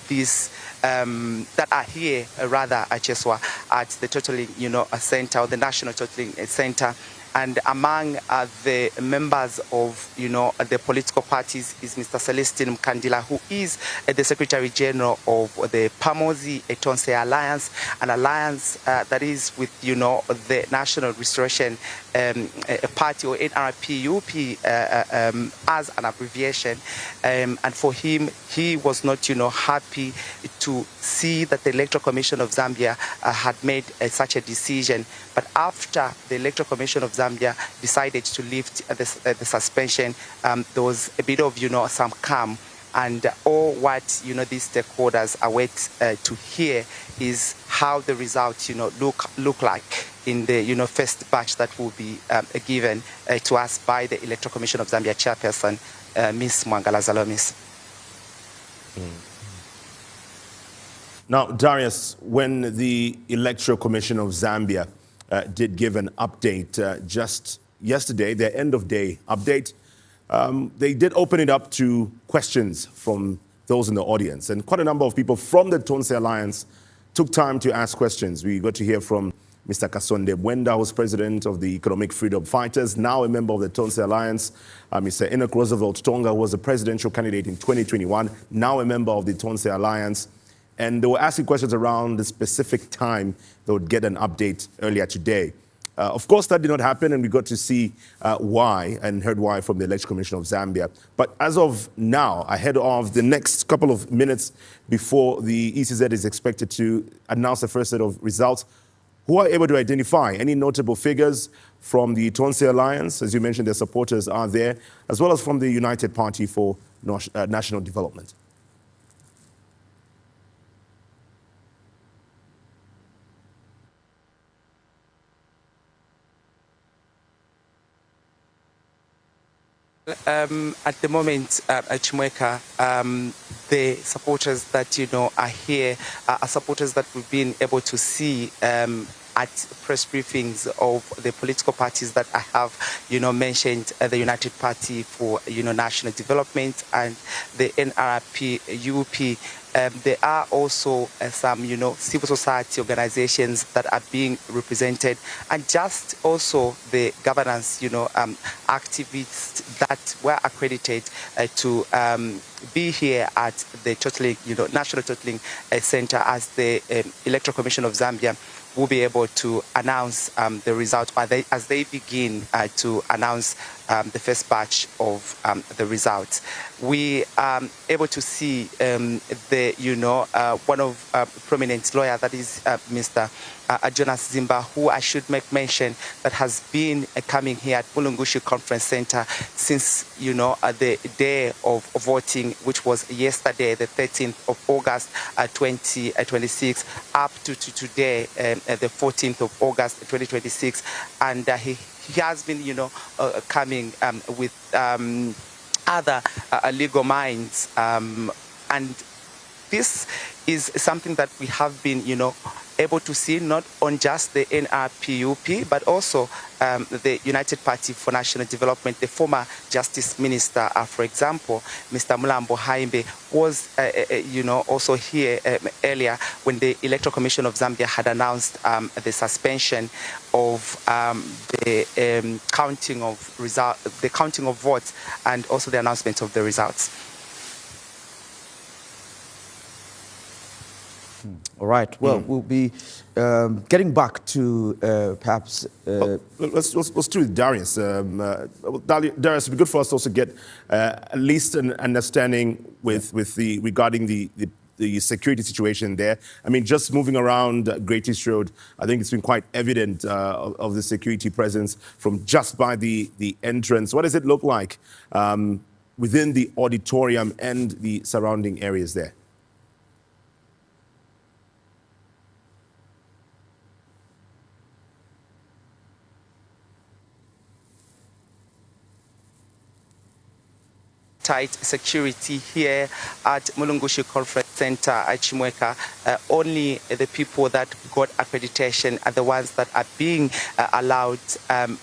this, that are here, rather, at Cheswa, at the Totaling, Center, or the National Totaling Center. And among the members of, the political parties is Mr. Celestine Mkandila, who is the Secretary General of the Pamozi Etonse Alliance, an alliance that is with, the National Restoration Party, or NRPUP as an abbreviation. And for him, he was not, happy to see that the Electoral Commission of Zambia had made such a decision. But after the Electoral Commission of Zambia decided to lift the suspension, there was a bit of, some calm. And all what, these stakeholders await to hear is how the results, look like in the, first batch that will be given to us by the Electoral Commission of Zambia chairperson, Ms. Mwangala Zalomis. Now, Darius, when the Electoral Commission of Zambia did give an update just yesterday, their end-of-day update, they did open it up to questions from those in the audience. And quite a number of people from the Tonse Alliance took time to ask questions. We got to hear from Mr. Kasonde Mwenda, who's president of the Economic Freedom Fighters, now a member of the Tonse Alliance. Mr. Enoch Roosevelt Tonga was a presidential candidate in 2021, now a member of the Tonse Alliance. And they were asking questions around the specific time they would get an update earlier today. Of course, that did not happen, and we got to see why and heard why from the Electoral Commission of Zambia. But as of now, ahead of the next couple of minutes before the ECZ is expected to announce the first set of results, who are able to identify any notable figures from the Tonse Alliance? As you mentioned, their supporters are there, as well as from the United Party for National Development. At the moment, Chimweka, the supporters that, are here are supporters that we've been able to see at press briefings of the political parties that I have, mentioned, the United Party for, National Development and the NRPUP. There are also some, civil society organizations that are being represented, and just also the governance, activists that were accredited to be here at the totaling, National Totaling Center as the Electoral Commission of Zambia will be able to announce the results as they begin to announce the first batch of the results. We are able to see one of prominent lawyer, that is Mr. Jonas Zimba, who I should make mention that has been coming here at Mulungushi Conference Center since, the day of voting, which was yesterday, the 13th of August 2026, up to today, the 14th of August 2026. And he has been, coming with other legal minds. And this is something that we have been, able to see not on just the NRPUP, but also the United Party for National Development. The former Justice Minister, for example, Mr. Mulambo Haimbe, was, also here earlier when the Electoral Commission of Zambia had announced the suspension of the counting of votes, and also the announcement of the results. All right. Well, we'll be getting back to perhaps. Let's do with Darius. Darius, it'd be good for us to also get at least an understanding regarding the security situation there. I mean, just moving around Great East Road, I think it's been quite evident of the security presence from just by the entrance. What does it look like within the auditorium and the surrounding areas there? Tight security here at Mulungushi Conference Center at Chimweka. Only the people that got accreditation are the ones that are being allowed.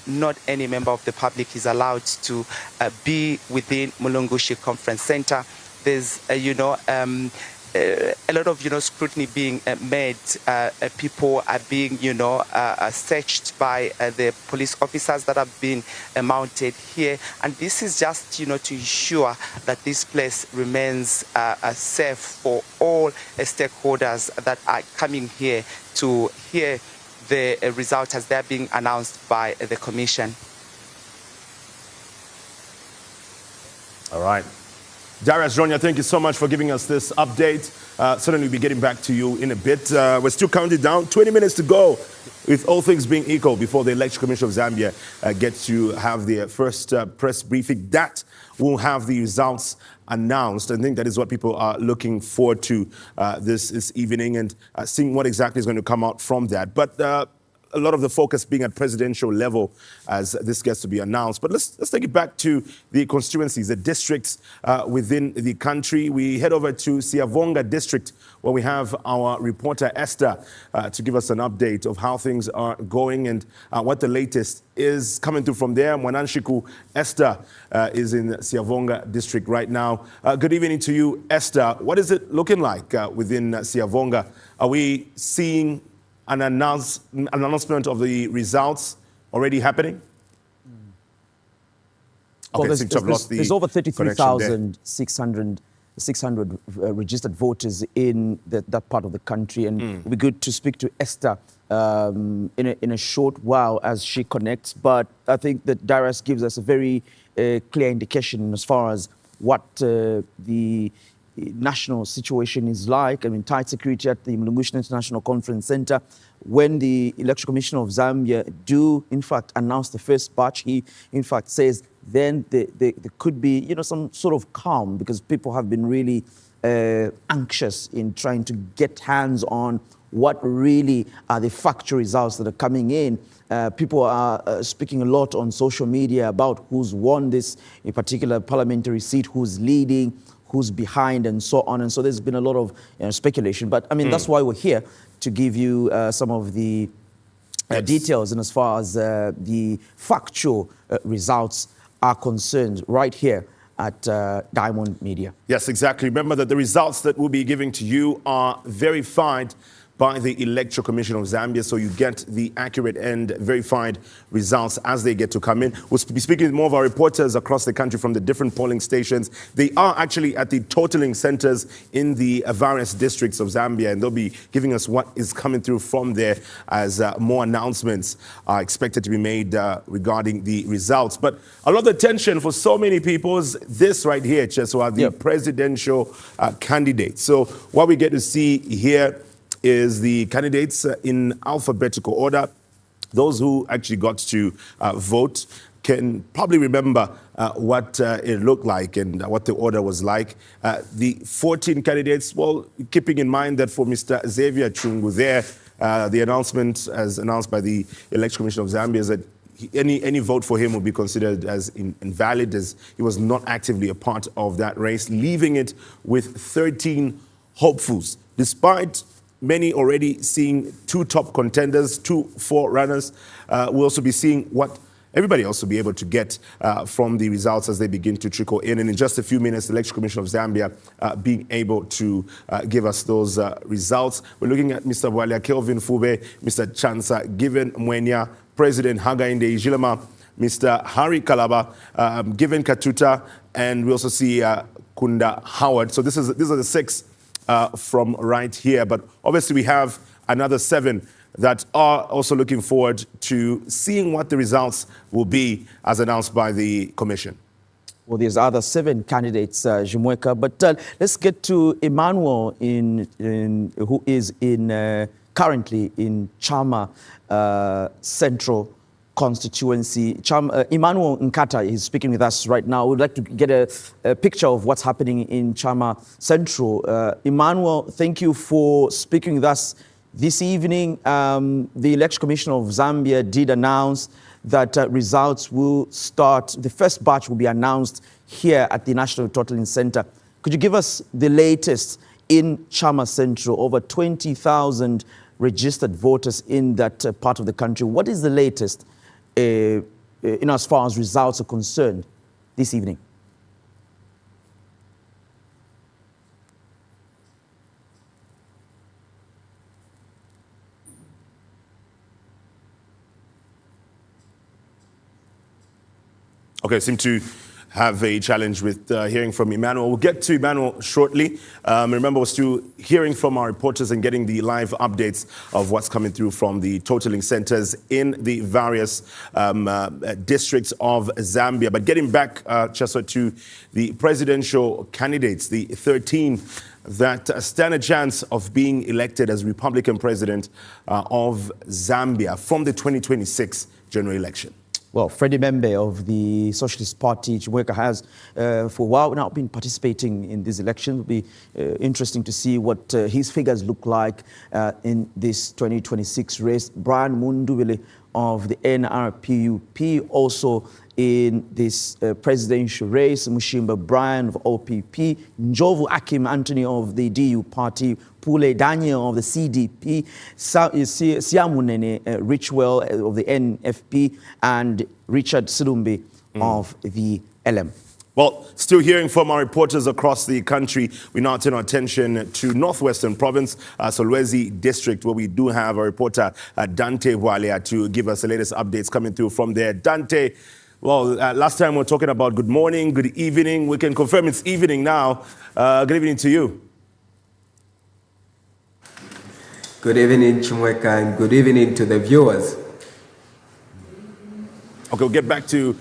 Not any member of the public is allowed to be within Mulungushi Conference Center. There's, a lot of, scrutiny being made. People are being, searched by the police officers that have been mounted here. And this is just, to ensure that this place remains safe for all stakeholders that are coming here to hear the results as they're being announced by the Commission. All right. Darius Ronya, thank you so much for giving us this update. Certainly we'll be getting back to you in a bit. We're still counting down, 20 minutes to go, with all things being equal before the Election Commission of Zambia gets to have their first press briefing. That will have the results announced. I think that is what people are looking forward to this evening, and seeing what exactly is going to come out from that. But a lot of the focus being at presidential level as this gets to be announced. But let's take it back to the constituencies, the districts within the country. We head over to Siavonga district, where we have our reporter Esther to give us an update of how things are going and what the latest is coming through from there. Mwananshiku Esther is in Siavonga district right now. Good evening to you, Esther. What is it looking like within Siavonga? Are we seeing an announcement of the results already happening? Well, there's over 33,600 registered voters in that part of the country, and it'll be good to speak to Esther in a short while as she connects. But I think that Darius gives us a very clear indication as far as what the national situation is like. I mean, tight security at the Mlungushi International Conference Center. When the Election Commission of Zambia do, in fact, announce the first batch, he, in fact, says then there could be, some sort of calm, because people have been really anxious in trying to get hands on what really are the factual results that are coming in. People are speaking a lot on social media about who's won this in particular parliamentary seat, who's leading, who's behind, and so on. And so there's been a lot of speculation. But, I mean, that's why we're here, to give you some of the details, and as far as the factual results are concerned, right here at Diamond Media. Yes, exactly. Remember that the results that we'll be giving to you are verified by the Electoral Commission of Zambia, so you get the accurate and verified results as they get to come in. We'll be speaking with more of our reporters across the country from the different polling stations. They are actually at the totaling centers in the various districts of Zambia, and they'll be giving us what is coming through from there as more announcements are expected to be made regarding the results. But a lot of attention for so many people is this right here, Cheswa, the presidential candidates. So what we get to see here is the candidates in alphabetical order. Those who actually got to vote can probably remember what it looked like and what the order was like. The 14 candidates, well, keeping in mind that for Mr. Xavier Chungu there, the announcement as announced by the Election Commission of Zambia is that any vote for him will be considered as invalid, as he was not actively a part of that race, leaving it with 13 hopefuls. Despite many already seeing two top contenders, 2 forerunners, we'll also be seeing what everybody else will be able to get from the results as they begin to trickle in. And in just a few minutes, the Election Commission of Zambia being able to give us those results. We're looking at Mr. Bwalia Kelvin Fube, Mr. Chansa Given Mwenya, President Hagainde Ijilama, Mr. Harry Kalaba, Given Katuta, and we also see Kunda Howard. So these are the 6 from right here. But obviously we have another 7 that are also looking forward to seeing what the results will be as announced by the Commission. Well, there's other 7 candidates, Jumweka, but let's get to Emmanuel who is currently in Chama Central constituency. Emmanuel Nkata is speaking with us right now. We'd like to get a picture of what's happening in Chama Central. Emmanuel, thank you for speaking with us this evening. The Election Commission of Zambia did announce that results will start, the first batch will be announced here at the National Totaling Center. Could you give us the latest in Chama Central? Over 20,000 registered voters in that part of the country. What is the latest as far as results are concerned this evening? Okay, seem to have a challenge with hearing from Emmanuel. We'll get to Emmanuel shortly. Remember, we're still hearing from our reporters and getting the live updates of what's coming through from the totaling centers in the various districts of Zambia. But getting back, Cheswa, to the presidential candidates, the 13 that stand a chance of being elected as Republican president of Zambia from the 2026 general election. Well, Freddie Membe of the Socialist Party, Chimweka, has for a while now been participating in this election. It'll be interesting to see what his figures look like in this 2026 race. Brian Mundubile of the NRPUP also in this presidential race. Mushimba Brian of OPP, Njovu Akim Anthony of the DU party, Pule Daniel of the CDP, Siamunene Richwell of the NFP, and Richard Silumbi of the LM. Well, still hearing from our reporters across the country, we now turn our attention to Northwestern Province, Solwezi District, where we do have a reporter, Dante Walia, to give us the latest updates coming through from there. Dante, well, last time we were talking about good morning, good evening. We can confirm it's evening now. Good evening to you. Good evening, Chimweka, and good evening to the viewers. Okay, we'll get back to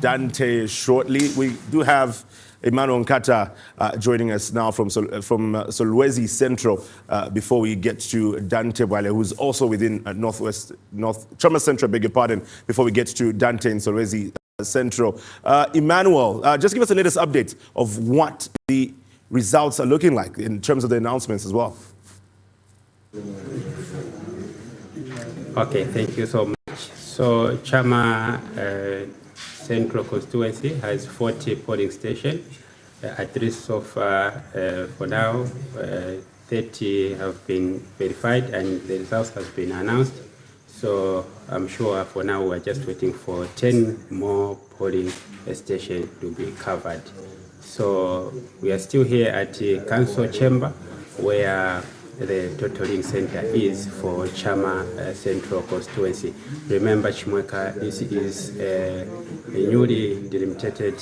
Dante shortly. We do have Emmanuel Nkata joining us now from Solwezi Central before we get to Dante Wale, who's also within Chama Central, beg your pardon, before we get to Dante in Solwezi Central. Emmanuel, just give us the latest update of what the results are looking like in terms of the announcements as well. Okay, thank you so much. So Chama Central constituency has 40 polling stations. At least so far, for now, 30 have been verified and the results have been announced. So I'm sure for now we're just waiting for 10 more polling stations to be covered. So we are still here at the council chamber where the totaling center is for Chama Central constituency. Remember, Chimweka, this is a newly delimited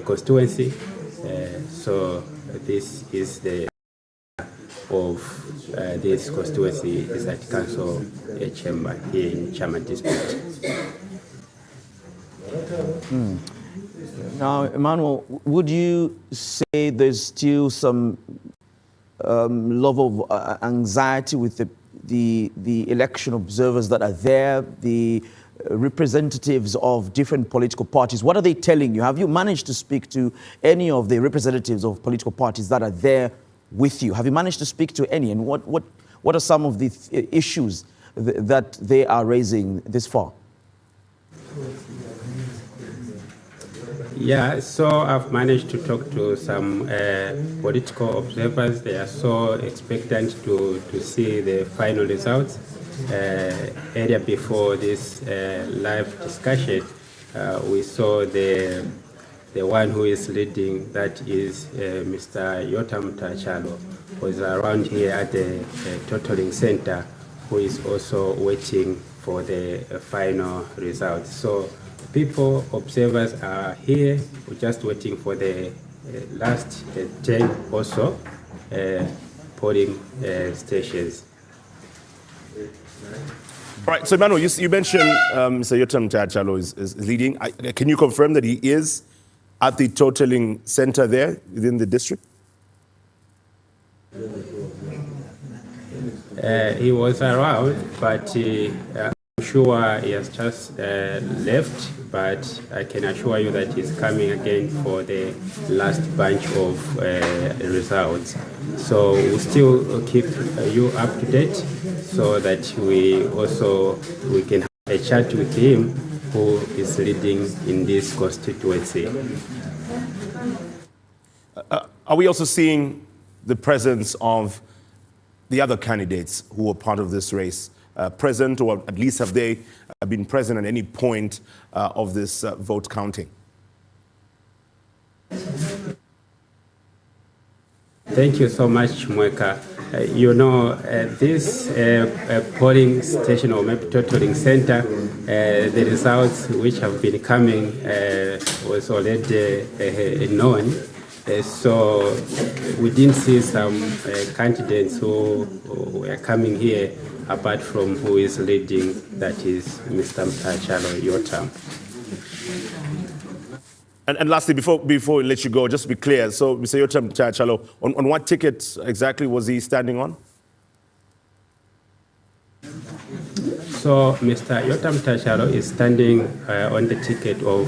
constituency. So this is the of this constituency is at council chamber here in Chama district. Now, Emmanuel, would you say there's still some level of anxiety with the election observers that are there, the representatives of different political parties? What are they telling you? Have you managed to speak to any of the representatives of political parties that are there with you? Have you managed to speak to any? And what are some of the issues that they are raising this far? Yeah, so I've managed to talk to some political observers. They are so expectant to see the final results. Earlier before this live discussion, we saw the one who is leading, that is Mr. Yotam Tachalo, who is around here at the totaling center, who is also waiting for the final results. So people, observers are here, we're just waiting for the last 10 or so polling stations. All right, so Emmanuel, you mentioned Mr. Yotam Tachalo is leading. Can you confirm that he is at the totaling center there within the district? He was around, but I'm sure he has just left, but I can assure you that he's coming again for the last bunch of results. So we'll still keep you up to date so that we can have a chat with him who is leading in this constituency. Are we also seeing the presence of the other candidates who were part of this race present, or at least have they been present at any point of this vote counting? Thank you so much, Mweka. This polling station or map totaling center, the results which have been coming was already known. So we didn't see some candidates who were coming here apart from who is leading, that is Mr. Mtachalo Yotam. And lastly, before we let you go, just to be clear, so Mr. Yotam Mtachalo, on what ticket exactly was he standing on? So Mr. Yotam Mtachalo is standing on the ticket of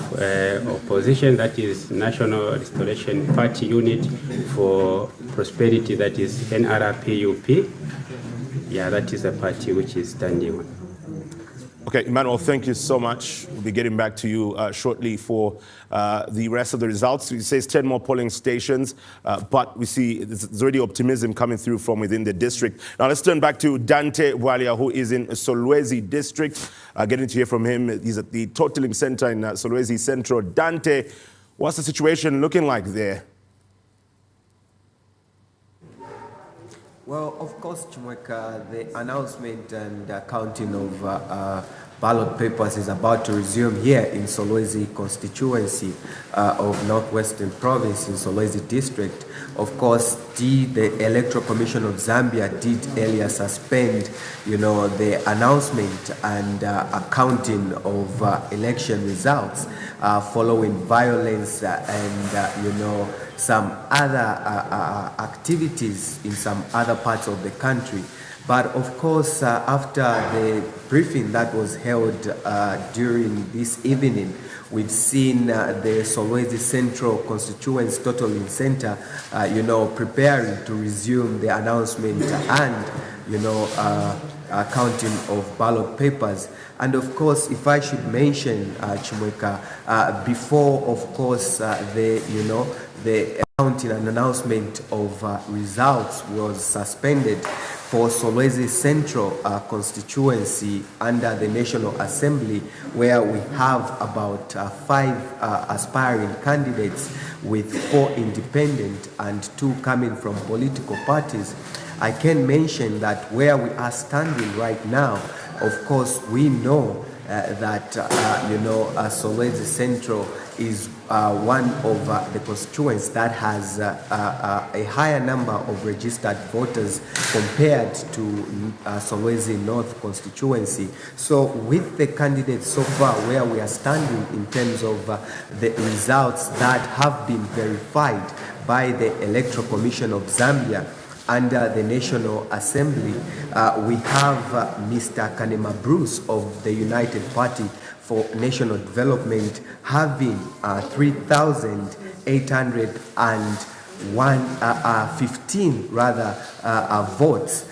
opposition, that is National Restoration Party Unit for Prosperity, that is NRPUP. Yeah, that is a party which is standing on. Okay, Emmanuel, thank you so much. We'll be getting back to you shortly for the rest of the results. It says 10 more polling stations, but we see there's already optimism coming through from within the district. Now let's turn back to Dante Walia, who is in Solwezi district. Getting to hear from him. He's at the totaling center in Solwezi Central. Dante, what's the situation looking like there? Well, of course, Chumweka, the announcement and counting of ballot papers is about to resume here in Solwezi constituency of Northwestern Province in Solwezi district. Of course, the Electoral Commission of Zambia did earlier suspend, the announcement and accounting of election results following violence and, some other activities in some other parts of the country. But of course, after the briefing that was held during this evening, we've seen the Solwezi Central Constituency Totaling Center, preparing to resume the announcement and, counting of ballot papers. And of course, if I should mention, Chumweka, before, of course, the counting and announcement of results was suspended for Solwezi Central constituency under the National Assembly, where we have about 5 aspiring candidates with 4 independent and 2 coming from political parties. I can mention that where we are standing right now, of course, we know that, Solwezi Central is one of the constituents that has a higher number of registered voters compared to Solwezi North constituency. So with the candidates so far where we are standing in terms of the results that have been verified by the Electoral Commission of Zambia, under the National Assembly, we have Mr. Kanema Bruce of the United Party for National Development having 3,815 votes.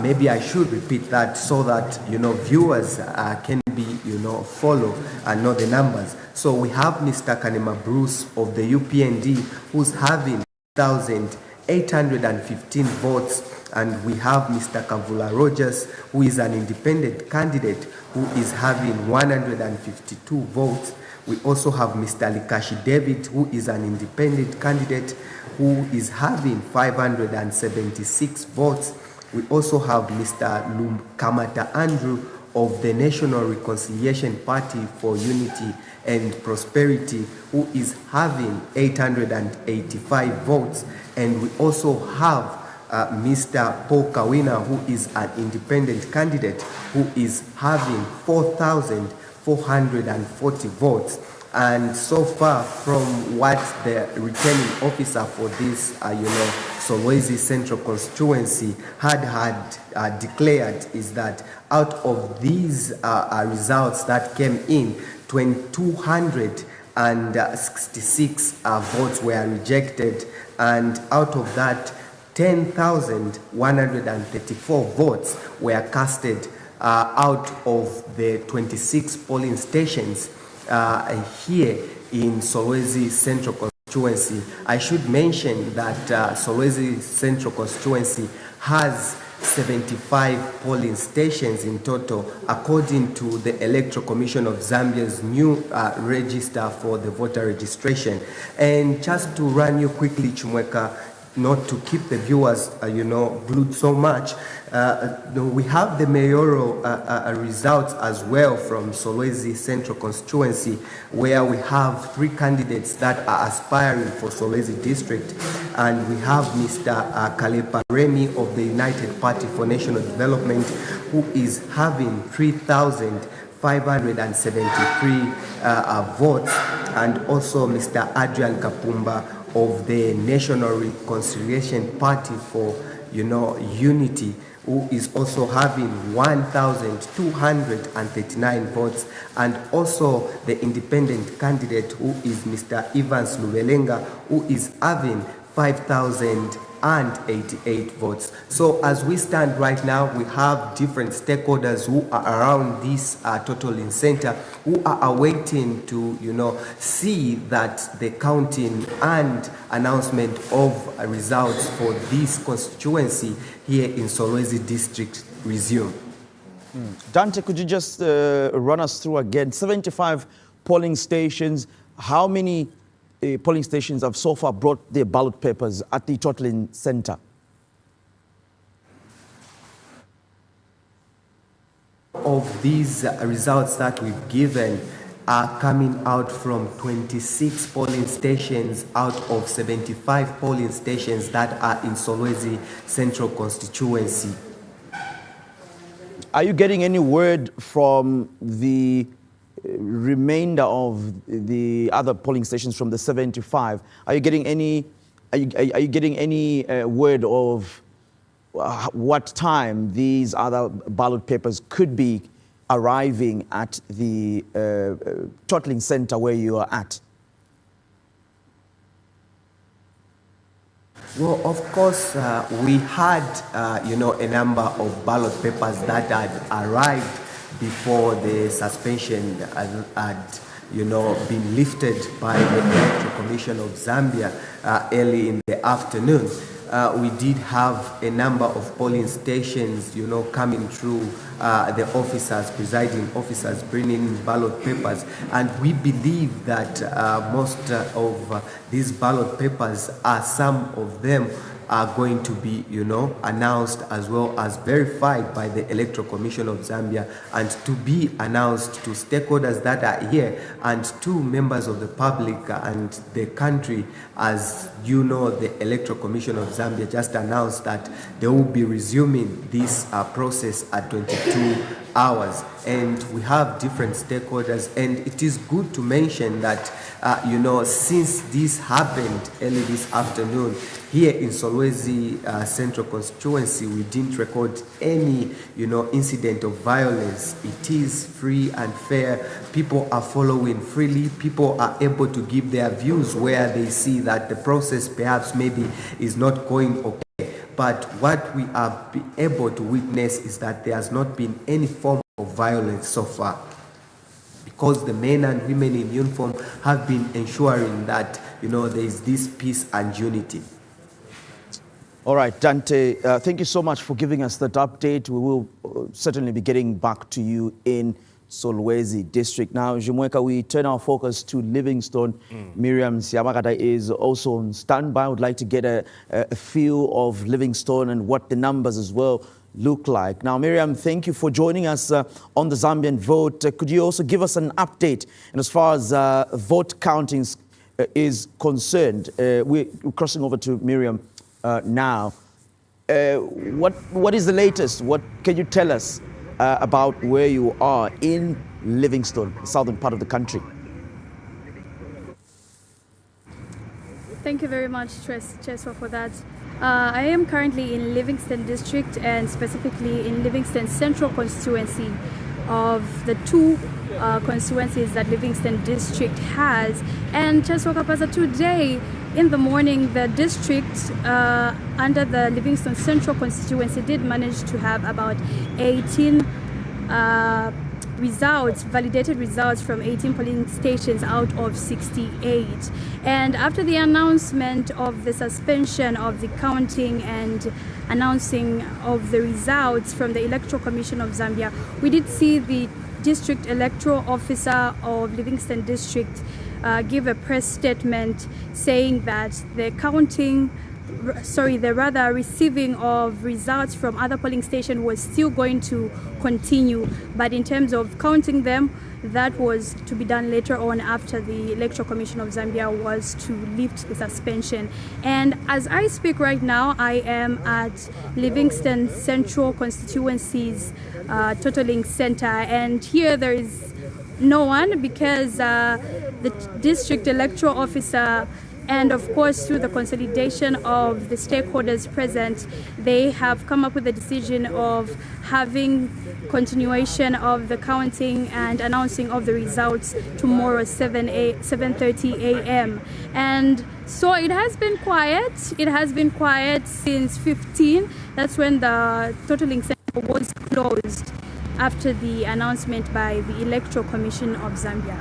Maybe I should repeat that so that viewers can be follow and know the numbers. So we have Mr. Kanema Bruce of the UPND who's having 1,815 votes, and we have Mr. Kavula Rogers, who is an independent candidate, who is having 152 votes. We also have Mr. Likashi David, who is an independent candidate, who is having 576 votes. We also have Mr. Kamata Andrew of the National Reconciliation Party for Unity and Prosperity, who is having 885 votes. And we also have Mr. Paul Kawina, who is an independent candidate, who is having 4,440 votes. And so far from what the returning officer for this, Solwezi Central constituency had declared is that out of these results that came in, 266 votes were rejected, and out of that, 10,134 votes were casted out of the 26 polling stations here in Solwezi Central constituency. I should mention that Solwezi Central constituency has 75 polling stations in total, according to the Electoral Commission of Zambia's new register for the voter registration. And just to run you quickly, Chumweka, not to keep the viewers, glued so much, we have the mayoral results as well from Solwezi Central Constituency, where we have 3 candidates that are aspiring for Solwezi District, and we have Mr. Kalepa Remi of the United Party for National Development, who is having 3,573 votes, and also Mr. Adrian Kapumba of the National Reconciliation Party for Unity, who is also having 1,239 votes, and also the independent candidate, who is Mr. Evans Lubelenga, who is having 5,088 votes. So as we stand right now, we have different stakeholders who are around this totaling center, who are awaiting to see that the counting and announcement of results for this constituency here in Solwezi District resume. Dante, could you just run us through again 75 polling stations? How many polling stations have so far brought their ballot papers at the totaling center? Of these results that we've given are coming out from 26 polling stations out of 75 polling stations that are in Solwezi Central Constituency. Are you getting any word from the remainder of the other polling stations from the 75? Are you getting any? Are you getting any word of what time these other ballot papers could be arriving at the totaling center where you are at? Well, of course, we had, a number of ballot papers that had arrived before the suspension had been lifted by the Electoral Commission of Zambia early in the afternoon. We did have a number of polling stations, coming through, the officers, presiding officers, bringing in ballot papers, and we believe that most of these ballot papers some of them are going to be, announced as well as verified by the Electoral Commission of Zambia, and to be announced to stakeholders that are here and to members of the public and the country. As you know, the Electoral Commission of Zambia just announced that they will be resuming this process at 22 hours, and we have different stakeholders, and it is good to mention that since this happened early this afternoon here in Solwezi Central Constituency, we didn't record any incident of violence. It is free and fair. People are following freely. People are able to give their views where they see that the process perhaps maybe is not going okay. But what we are able to witness is that there has not been any form of violence so far, because the men and women in uniform have been ensuring that there is this peace and unity. All right, Dante, thank you so much for giving us that update. We will certainly be getting back to you in Solwezi District. Now, Jumweka, we turn our focus to Livingstone. Miriam Siamakata is also on standby. I would like to get a feel of Livingstone and what the numbers as well look like. Now, Miriam, thank you for joining us on the Zambian vote. Could you also give us an update? And as far as vote counting is concerned, we're crossing over to Miriam now. What is the latest? What can you tell us about where you are in Livingstone, the southern part of the country? Thank you very much, Cheswa, for that. I am currently in Livingstone District, and specifically in Livingstone Central Constituency of the two constituencies that Livingstone District has. And Cheswa Kapaza, today in the morning, the district under the Livingstone Central Constituency did manage to have about 18 validated results from 18 polling stations out of 68. And after the announcement of the suspension of the counting and announcing of the results from the Electoral Commission of Zambia, we did see the District Electoral Officer of Livingstone District give a press statement saying that the counting receiving of results from other polling stations was still going to continue. But in terms of counting them, that was to be done later on after the Electoral Commission of Zambia was to lift the suspension. And as I speak right now, I am at Livingston Central Constituency's totaling center. And here there is no one because the district electoral officer and of course through the consolidation of the stakeholders present, they have come up with the decision of having continuation of the counting and announcing of the results tomorrow 7:30 a.m. And so it has been quiet. It has been quiet since 15. That's when the totaling center was closed after the announcement by the Electoral Commission of Zambia.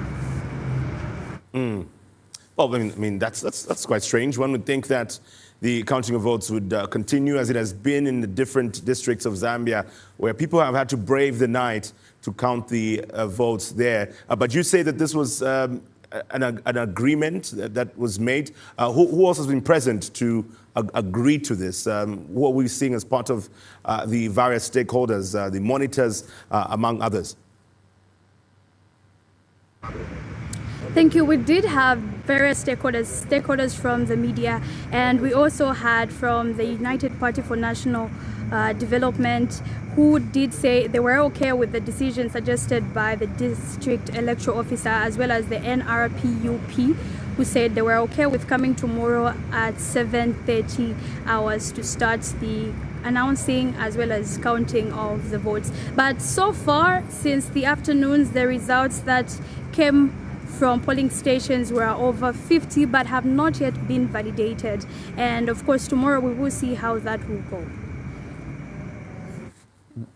Well, I mean that's quite strange. One would think that the counting of votes would continue as it has been in the different districts of Zambia, where people have had to brave the night to count the votes there. But you say that this was an agreement that was made. Who else has been present to agree to this? Who are we seeing as part of the various stakeholders, the monitors, among others? Thank you. We did have various stakeholders from the media, and we also had from the United Party for National Development, who did say they were okay with the decision suggested by the district electoral officer, as well as the NRPUP, who said they were okay with coming tomorrow at 7:30 hours to start the announcing as well as counting of the votes. But so far, since the afternoons, the results that came from polling stations were over 50 but have not yet been validated. And of course, tomorrow we will see how that will go.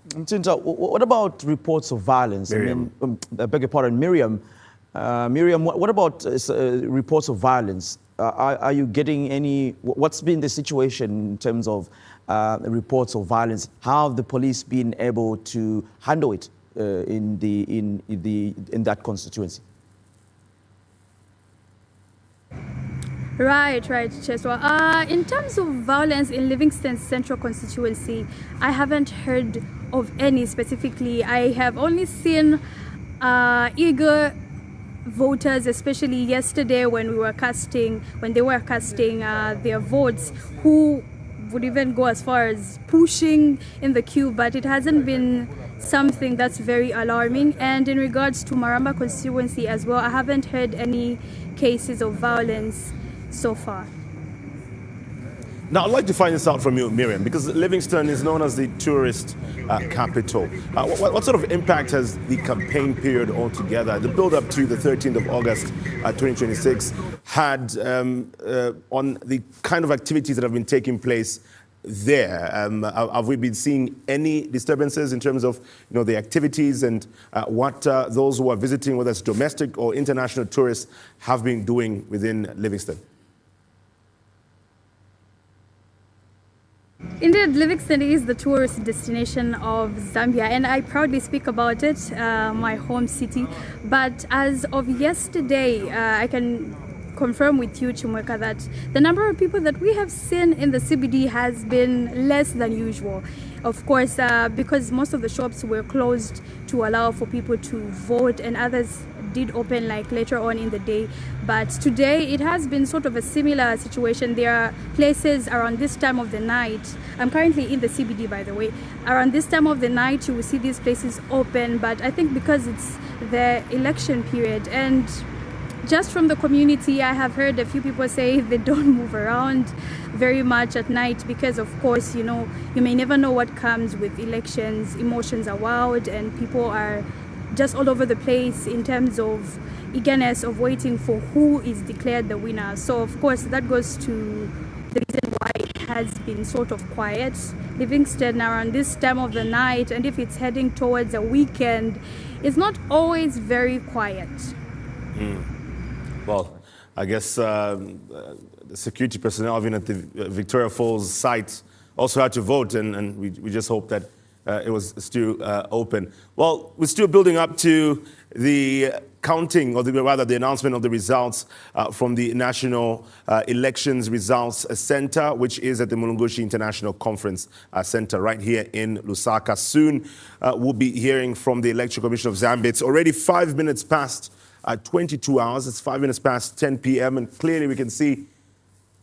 Mtinta, what about reports of violence? Miriam. I mean, I beg your pardon, Miriam. Miriam, what about reports of violence? Are you getting any? What's been the situation in terms of reports of violence? How have the police been able to handle it in that constituency? Right, Cheswa. In terms of violence in Livingston Central Constituency, I haven't heard of any specifically. I have only seen eager voters, especially yesterday when they were casting their votes, who would even go as far as pushing in the queue, but it hasn't been something that's very alarming. And in regards to Maramba constituency as well, I haven't heard any cases of violence so far. Now, I'd like to find this out from you, Miriam, because Livingston is known as the tourist capital. What sort of impact has the campaign period altogether, the build-up to the 13th of August 2026, had on the kind of activities that have been taking place there? Have we been seeing any disturbances in terms of the activities and what those who are visiting, whether it's domestic or international tourists, have been doing within Livingston? Indeed, Livingston is the tourist destination of Zambia, and I proudly speak about it, my home city. But as of yesterday, I can confirm with you, Chimweka, that the number of people that we have seen in the CBD has been less than usual. Of course, because most of the shops were closed to allow for people to vote, and others did open like later on in the day. But today it has been sort of a similar situation. There are places around this time of the night. I'm currently in the CBD, by the way. Around this time of the night, you will see these places open. But I think because it's the election period, and just from the community, I have heard a few people say they don't move around very much at night because, of course, you may never know what comes with elections. Emotions are wild and people are just all over the place in terms of eagerness of waiting for who is declared the winner. So, of course, that goes to the reason why it has been sort of quiet. Livingston around this time of the night, and if it's heading towards a weekend, it's not always very quiet. Well, I guess the security personnel even at the Victoria Falls site also had to vote, and we just hope that it was still open. Well, we're still building up to the counting, or rather the announcement of the results from the National Elections Results Center, which is at the Mulungushi International Conference Center right here in Lusaka. Soon we'll be hearing from the Electoral Commission of Zambia. It's already 5 minutes past 22 hours. It's 5 minutes past 10 p.m. and clearly we can see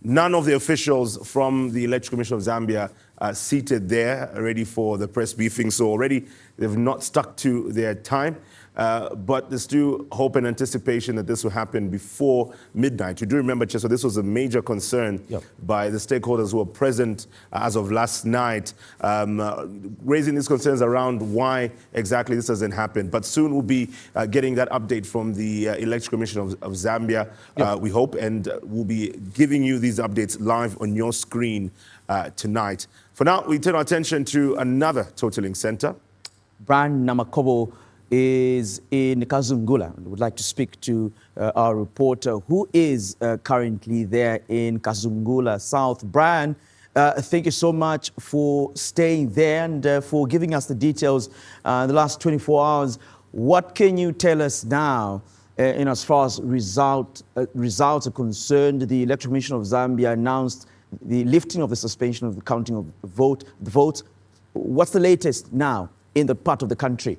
none of the officials from the Electoral Commission of Zambia seated there ready for the press briefing. So already they've not stuck to their time. But there's still hope and anticipation that this will happen before midnight. You do remember, Cheso, this was a major concern by the stakeholders who were present as of last night, raising these concerns around why exactly this hasn't happened. But soon we'll be getting that update from the Electoral Commission of Zambia, we hope, and we'll be giving you these updates live on your screen tonight. For now, we turn our attention to another totaling center. Brian Namakobo is in Kazungula. We would like to speak to our reporter who is currently there in Kazungula South. Brian, thank you so much for staying there and for giving us the details the last 24 hours. What can you tell us now in as far as results are concerned? The Electoral Commission of Zambia announced the lifting of the suspension of the counting of the votes. What's the latest now in the part of the country?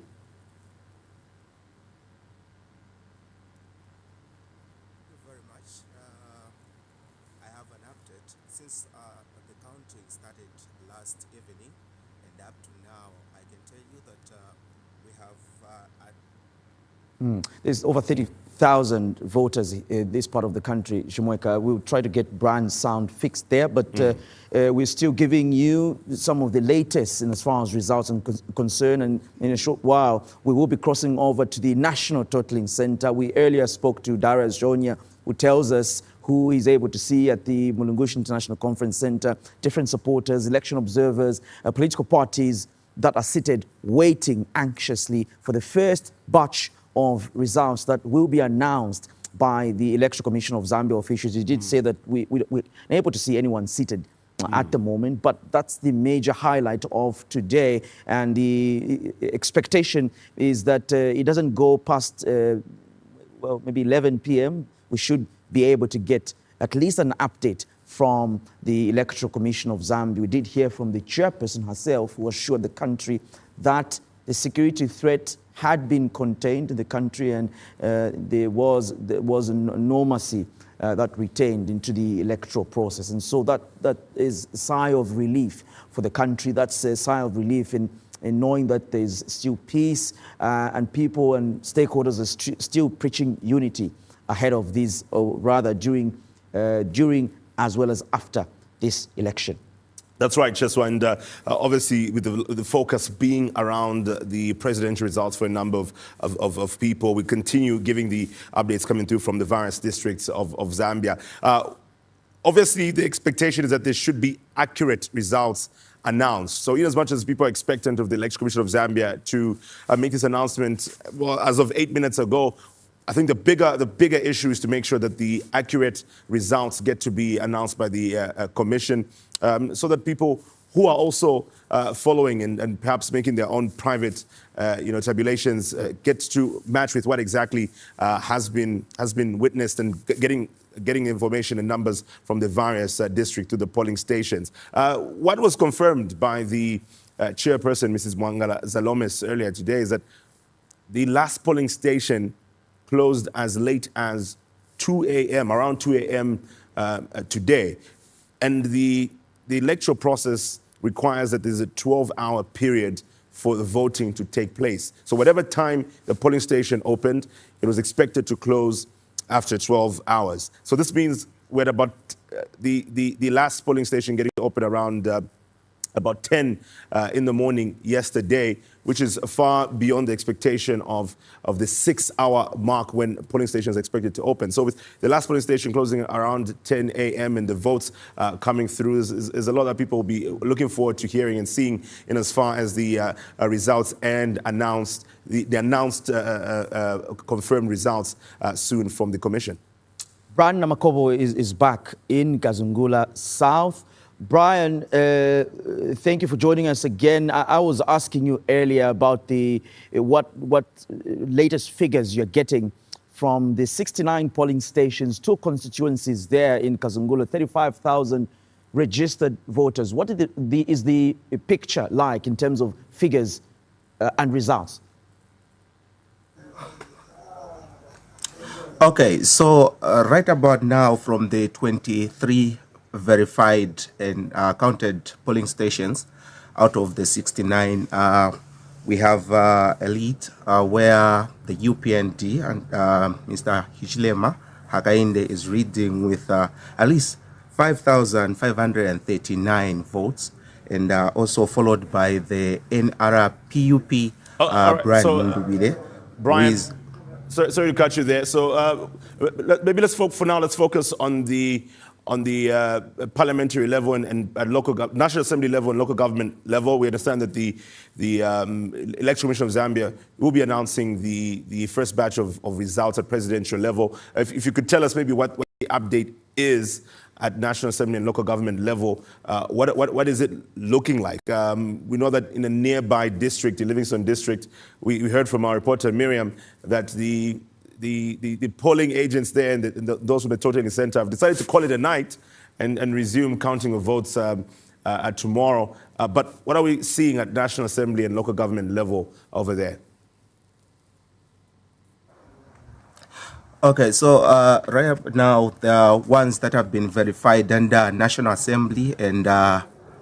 There's over 30,000 voters in this part of the country, Shimweka. We'll try to get Brian's sound fixed there, but we're still giving you some of the latest in as far as results are concerned. And in a short while, we will be crossing over to the National Totaling Center. We earlier spoke to Darius Jonia, who tells us who is able to see at the Mulungushi International Conference Center, different supporters, election observers, political parties that are seated waiting anxiously for the first batch of results that will be announced by the Electoral Commission of Zambia officials. He did say that we're unable to see anyone seated at the moment, but that's the major highlight of today. And the expectation is that it doesn't go past, well, maybe 11 p.m. We should be able to get at least an update from the Electoral Commission of Zambia. We did hear from the chairperson herself, who assured the country that the security threat had been contained in the country, and there was a normalcy that retained into the electoral process. And so that is a sigh of relief for the country. That's a sigh of relief in knowing that there's still peace and people and stakeholders are still preaching unity ahead of these, or rather during as well as after this election. That's right, Cheswa, and obviously with the focus being around the presidential results for a number of people, we continue giving the updates coming through from the various districts of Zambia. Obviously, the expectation is that there should be accurate results announced. So in as much as people are expectant of the Electoral Commission of Zambia to make this announcement, well, as of 8 minutes ago, I think the bigger issue is to make sure that the accurate results get to be announced by the commission, so that people who are also following and perhaps making their own private tabulations get to match with what exactly has been witnessed, and getting information and numbers from the various districts to the polling stations. What was confirmed by the chairperson, Mrs. Mwangala Zalomes, earlier today is that the last polling station closed as late as 2 a.m., around 2 a.m. Today. And the electoral process requires that there's a 12-hour period for the voting to take place. So whatever time the polling station opened, it was expected to close after 12 hours. So this means we're at about the last polling station getting open around about 10 in the morning yesterday, which is far beyond the expectation of the 6-hour mark when polling stations are expected to open. So with the last polling station closing around 10 a.m. and the votes coming through, is a lot that people will be looking forward to hearing and seeing in as far as the results and the announced confirmed results soon from the commission. Brian Namakobo is back in Kazungula South. Brian, thank you for joining us again. I was asking you earlier about what latest figures you're getting from the 69 polling stations, 2 constituencies there in Kazungula, 35,000 registered voters. What is the picture like in terms of figures and results? Okay, so right about now, from the 23 verified and counted polling stations out of the 69, we have a lead where the UPND and Mr. Hichilema Hakainde is leading with at least 5,539 votes, and also followed by the NRPUP Brian Mundubile. Brian, sorry to cut you there. So maybe let's focus on the parliamentary level and at National Assembly level and local government level. We understand that the Election Commission of Zambia will be announcing the first batch of results at presidential level. If you could tell us maybe what the update is at National Assembly and local government level, what is it looking like? We know that in a nearby district, the Livingston district, we heard from our reporter Miriam that the polling agents there and those from the totaling center have decided to call it a night and resume counting of votes at tomorrow. But what are we seeing at National Assembly and local government level over there? Okay, so right now, the ones that have been verified under National Assembly and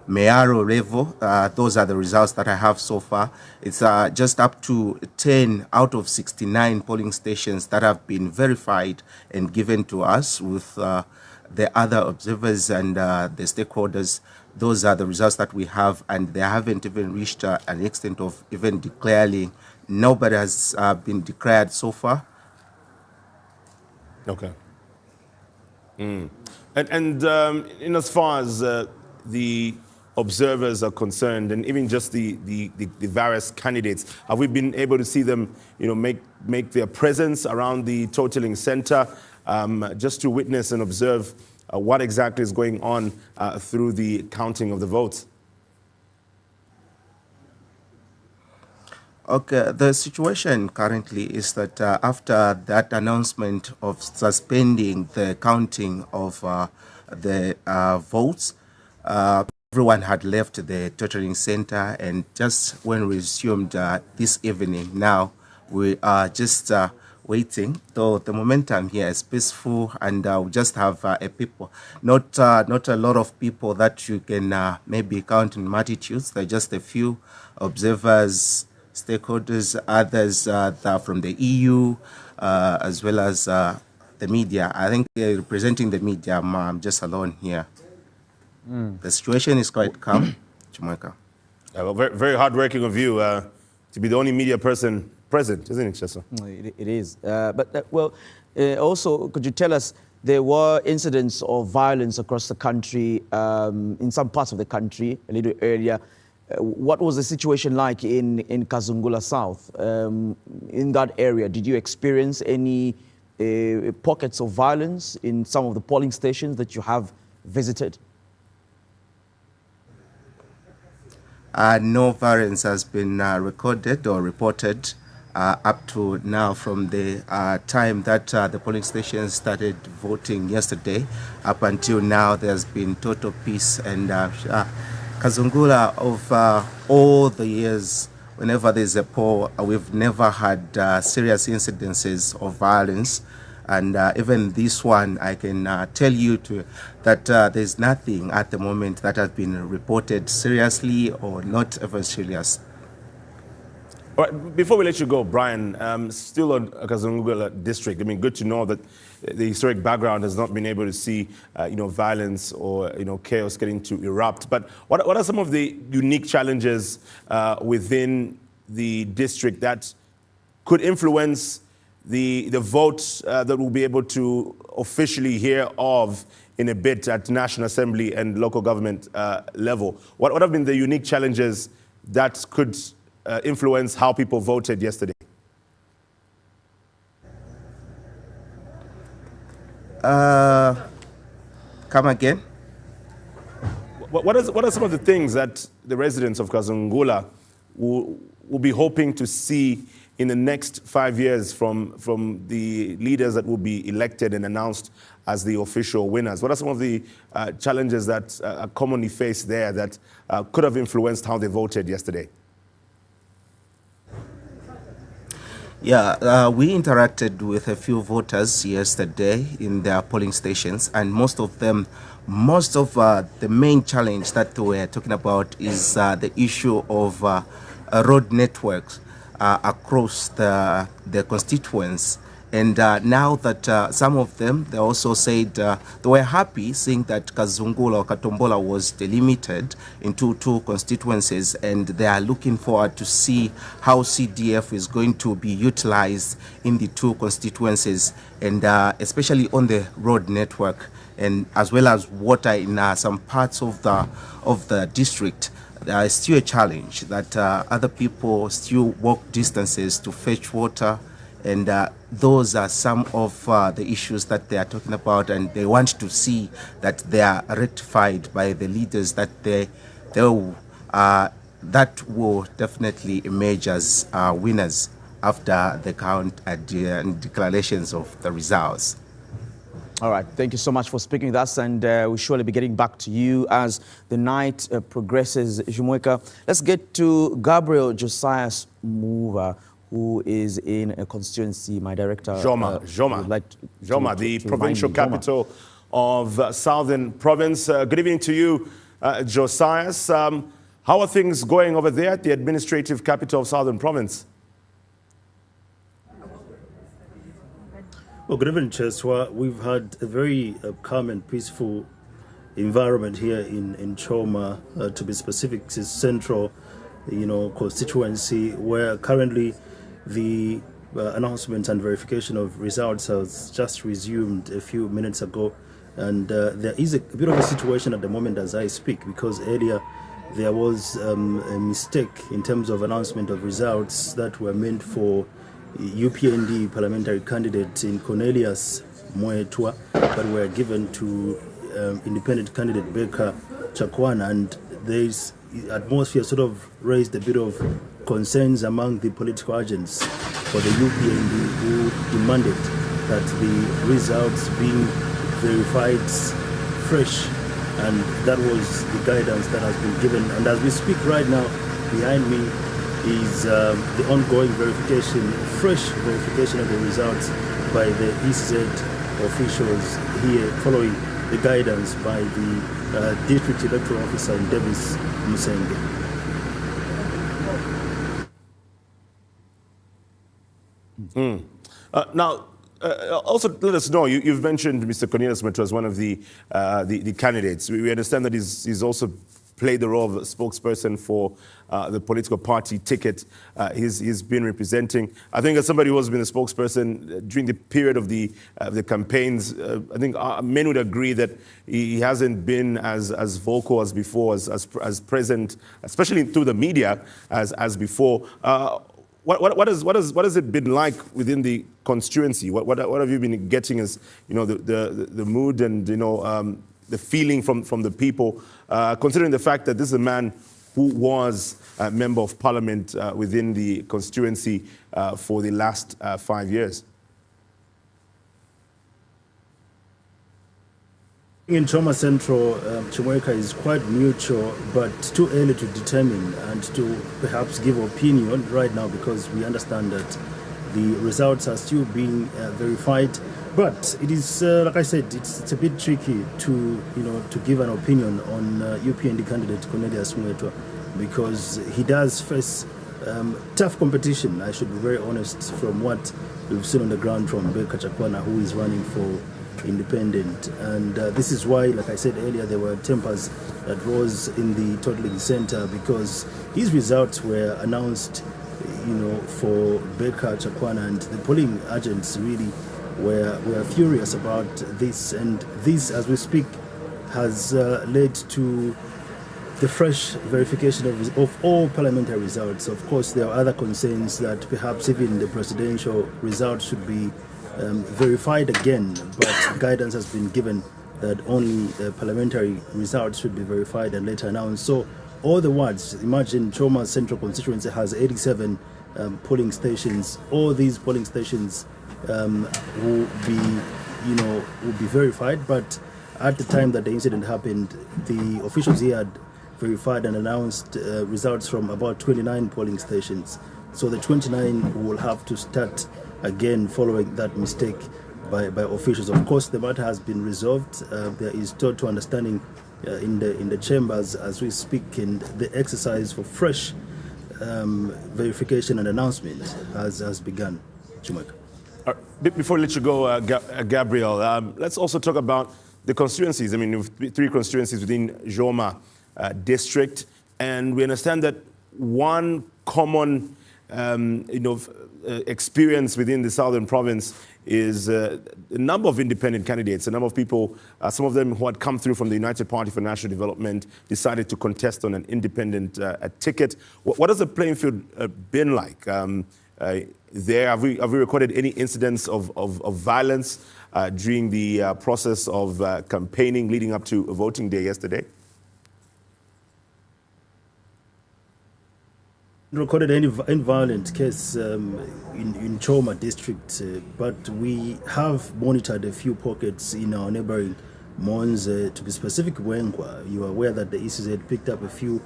Mayaro level, those are the results that I have so far. It's just up to 10 out of 69 polling stations that have been verified and given to us with the other observers and the stakeholders. Those are the results that we have, and they haven't even reached an extent of even declaring. Nobody has been declared so far. Okay. And in as far as the observers are concerned, and even just the various candidates, have we been able to see them, make their presence around the totaling center, just to witness and observe what exactly is going on through the counting of the votes? Okay, the situation currently is that after that announcement of suspending the counting of the votes, everyone had left the totaling center, and just when resumed this evening, now we are just waiting. Though the momentum here is peaceful, and we just have people, not a lot of people that you can maybe count in multitudes. There are just a few observers, stakeholders, others that are from the EU, as well as the media. I think representing the media, I'm just alone here. The situation is quite calm, Chumweka. Well, very, very hardworking of you to be the only media person present, isn't it, Chesa? It is. Also, could you tell us, there were incidents of violence across the country, in some parts of the country, a little earlier. What was the situation like in Kazungula South? In that area, did you experience any pockets of violence in some of the polling stations that you have visited? No violence has been recorded or reported up to now from the time that the polling stations started voting yesterday. Up until now, there's been total peace, and Kazungula, of all the years, whenever there's a poll, we've never had serious incidences of violence. And even this one, I can tell you that there's nothing at the moment that has been reported seriously or not ever serious. All right, before we let you go, Brian, still on Kazungula district, I mean, good to know that the historic background has not been able to see, violence or, chaos getting to erupt. But what are some of the unique challenges within the district that could influence the vote that we'll be able to officially hear of in a bit at National Assembly and local government level? What have been the unique challenges that could influence how people voted yesterday? Come again? What are some of the things that the residents of Kazungula will be hoping to see in the next 5 years from the leaders that will be elected and announced as the official winners? What are some of the challenges that are commonly faced there that could have influenced how they voted yesterday? Yeah, we interacted with a few voters yesterday in their polling stations, and most of the main challenge that we're talking about is the issue of road networks across the constituents. And now that some of them, they also said they were happy seeing that Kazungula or Katombola was delimited into 2 constituencies, and they are looking forward to see how CDF is going to be utilized in the 2 constituencies, and especially on the road network, and as well as water in some parts of the district. There is still a challenge that other people still walk distances to fetch water, and those are some of the issues that they are talking about, and they want to see that they are rectified by the leaders, that that will definitely emerge as winners after the count and declarations of the results. All right, thank you so much for speaking with us, and we'll surely be getting back to you as the night progresses. Jumweka, let's get to Gabriel Josias Muva, who is in a constituency, my director. Joma, the provincial capital of Southern Province. Good evening to you, Josias. How are things going over there at the administrative capital of Southern Province? Well, good evening, Cheswa. We've had a very calm and peaceful environment here in Choma. To be specific, it's central, constituency, where currently the announcement and verification of results has just resumed a few minutes ago. And there is a bit of a situation at the moment as I speak, because earlier there was a mistake in terms of announcement of results that were meant for UPND parliamentary candidate in Cornelius Moetua, but were given to independent candidate Becca Chakwana, and this atmosphere sort of raised a bit of concerns among the political agents for the UPND, who demanded that the results being verified fresh, and that was the guidance that has been given. And as we speak right now, behind me is the ongoing verification, fresh verification of the results by the ECZ officials here, following the guidance by the District Electoral Officer in Davis Musenge. Now, also let us know, you've mentioned Mr. Cornelius Moetua as one of the candidates. We understand that he's also played the role of a spokesperson for the political party ticket he's been representing. I think as somebody who has been a spokesperson during the period of the campaigns, I think men would agree that he hasn't been as vocal as before, as present, especially through the media, as before. What has it been like within the constituency? What have you been getting as the mood and the feeling from the people, considering the fact that this is a man who was a member of parliament within the constituency for the last 5 years? In Choma Central, Chumweka is quite neutral, but too early to determine and to perhaps give opinion right now, because we understand that the results are still being verified. But it is, like I said, it's a bit tricky to give an opinion on UPND candidate Cornelius Moetua, because he does face tough competition, I should be very honest, from what we've seen on the ground from Becca Chakwana, who is running for independent. And this is why, like I said earlier, there were tempers that rose in the totaling center, because his results were announced, for Becca Chakwana, and the polling agents really were furious about this. And this, as we speak, has led to the fresh verification of all parliamentary results. Of course, there are other concerns that perhaps even the presidential results should be verified again, but guidance has been given that only parliamentary results should be verified and later announced. So all the wards, imagine Choma Central Constituency has 87 polling stations. All these polling stations will be verified, but at the time that the incident happened, the officials here had verified and announced results from about 29 polling stations. So the 29 will have to start again following that mistake by officials. Of course, the matter has been resolved. There is total understanding in the chambers as we speak, and the exercise for fresh verification and announcement has begun. Chumaka. Before I let you go, Gabriel, let's also talk about the constituencies. I mean, you have 3 constituencies within Joma district, and we understand that one common experience within the southern province is a number of independent candidates, a number of people, some of them who had come through from the United Party for National Development, decided to contest on an independent ticket. What has the playing field been like there? Have we recorded any incidents of violence during the process of campaigning leading up to voting day yesterday? Recorded any violent case in Choma district, but we have monitored a few pockets in our neighboring Mons. To be specific, Wengwa, you are aware that the ECZ had picked up a few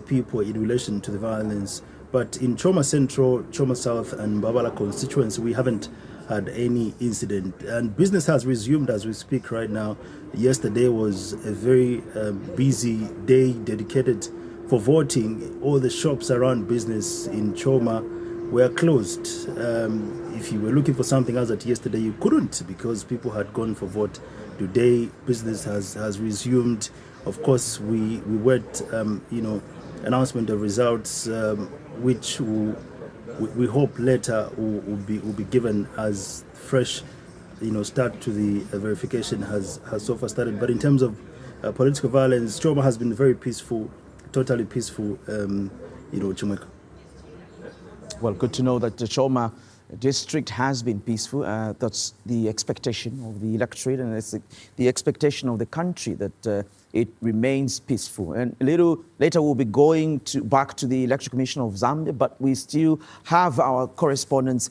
people in relation to the violence. But in Choma Central, Choma South and Babala constituency, we haven't had any incident. And business has resumed as we speak right now. Yesterday was a very busy day dedicated for voting. All the shops around business in Choma were closed. If you were looking for something else at yesterday, you couldn't because people had gone for vote. Today, business has resumed. Of course, we wait, announcement of results, which we hope later will be given as fresh, start to the verification has so far started. But in terms of political violence, Choma has been very peaceful. Totally peaceful, Chumeka. Well, good to know that the Choma district has been peaceful. That's the expectation of the electorate, and it's the expectation of the country that it remains peaceful. And a little later, we'll be going back to the Electoral Commission of Zambia, but we still have our correspondents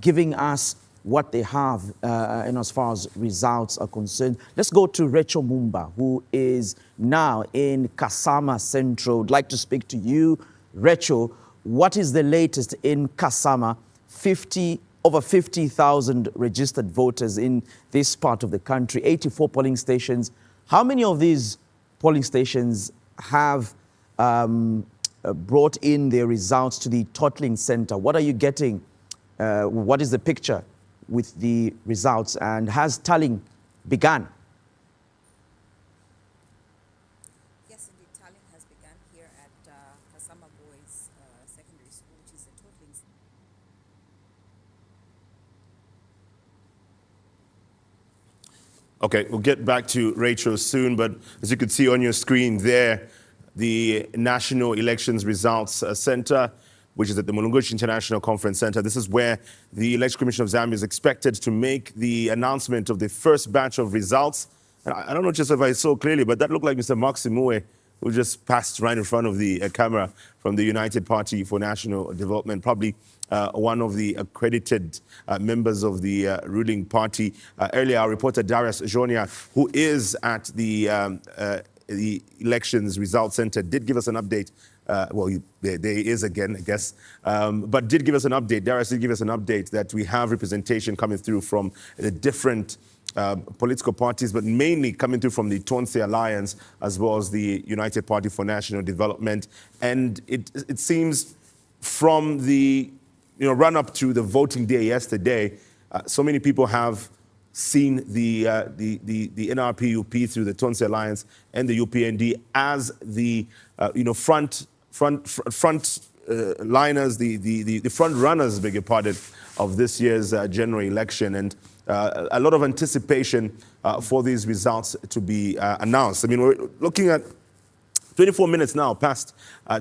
giving us what they have and as far as results are concerned. Let's go to Rachel Mumba, who is now in Kasama Central. I'd like to speak to you, Rachel. What is the latest in Kasama? Over 50,000 registered voters in this part of the country, 84 polling stations. How many of these polling stations have brought in their results to the totaling center? What are you getting? What is the picture with the results, and has tallying begun? Yes, indeed, tallying has begun here at Kasama Boys Secondary School, which is a totaling. Okay, we'll get back to Rachel soon, but as you can see on your screen there, the National Elections Results Center, which is at the Mulungushi International Conference Center. This is where the Electoral Commission of Zambia is expected to make the announcement of the first batch of results. And I don't know just if I saw clearly, but that looked like Mr. Maximue, who just passed right in front of the camera from the United Party for National Development, probably one of the accredited members of the ruling party. Earlier, our reporter Darius Jonia, who is at the Elections Results Center, did give us an update. There he is again, I guess, but did give us an update. Darius did give us an update that we have representation coming through from the different political parties, but mainly coming through from the Tonse Alliance as well as the United Party for National Development. And it seems from the run up to the voting day yesterday, so many people have seen the NRP-UP through the Tonse Alliance and the UPND as the front liners, the front runners, beg your pardon, of this year's general election, and a lot of anticipation for these results to be announced. I mean, we're looking at 24 minutes now past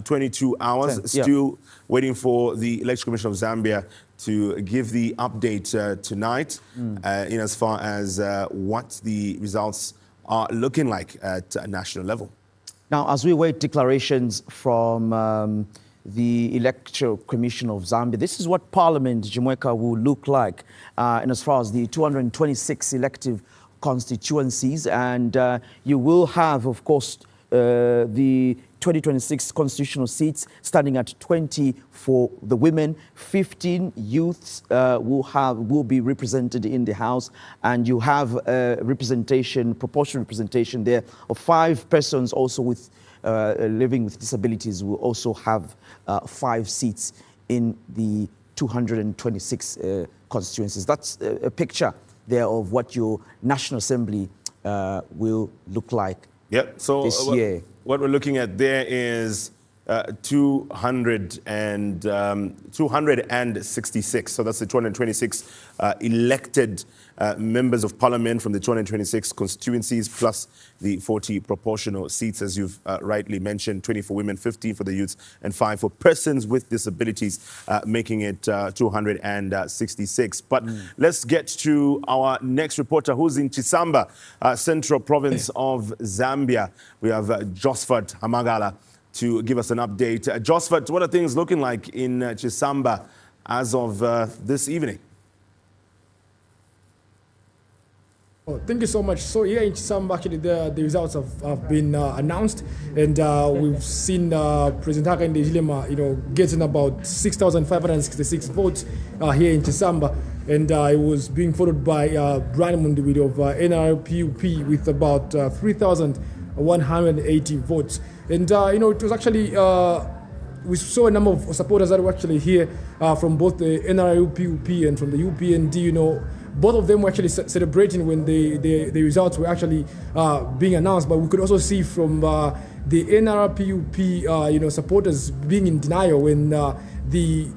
22 hours, still waiting for the Electoral Commission of Zambia to give the update tonight in as far as what the results are looking like at a national level. Now, as we wait declarations from the Electoral Commission of Zambia, this is what Parliament, Chimweka, will look like and as far as the 226 elective constituencies. And you will have, of course, the 2026 constitutional seats standing at 20 for the women, 15 youths will be represented in the House, and you have representation, proportional representation there of 5 persons also with living with disabilities will also have 5 seats in the 226 constituencies. That's a picture there of what your National Assembly will look like. Yep. So this year. What we're looking at there is 266. So that's the 226 elected members of parliament from the 226 constituencies, plus the 40 proportional seats, as you've rightly mentioned, 20 for women, 15 for the youths, and 5 for persons with disabilities, making it 266. But let's get to our next reporter, who's in Chisamba, central province of Zambia. We have Josephat Hamagala to give us an update. Josephat, what are things looking like in Chisamba as of this evening? Oh, thank you so much. So here in Chisamba, actually, the results have been announced, and we've seen President Hakainde Hichilema, getting about 6,566 votes here in Chisamba, and it was being followed by Brian Mundiwidi of NRPUP with about 3,180 votes. And it was actually we saw a number of supporters that were actually here from both the NRPUP and from the UPND. Both of them were actually celebrating when the results were actually being announced. But we could also see from the NRPUP, supporters being in denial when the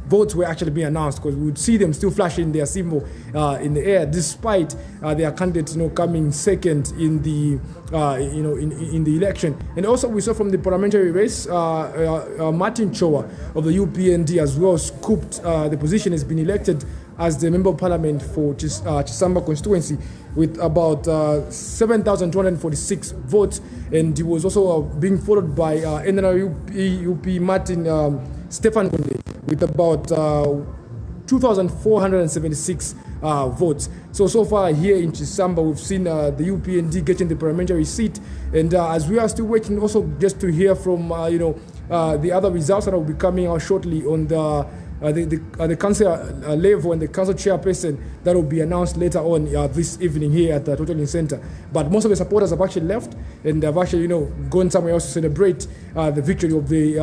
votes were actually being announced, because we would see them still flashing their symbol in the air, despite their candidate, coming second in the, in the election. And also we saw from the parliamentary race, Martin Choa of the UPND as well scooped the position, has been elected as the Member of Parliament for Chisamba constituency with about 7,246 votes, and he was also being followed by NRPUP Martin Stefan Gonde with about 2,476 votes. So far here in Chisamba, we've seen the UPND getting the parliamentary seat, and as we are still waiting also just to hear from the other results that will be coming out shortly on the council level and the council chairperson, that will be announced later on this evening here at the Totaling Center. But most of the supporters have actually left and have actually gone somewhere else to celebrate the victory of the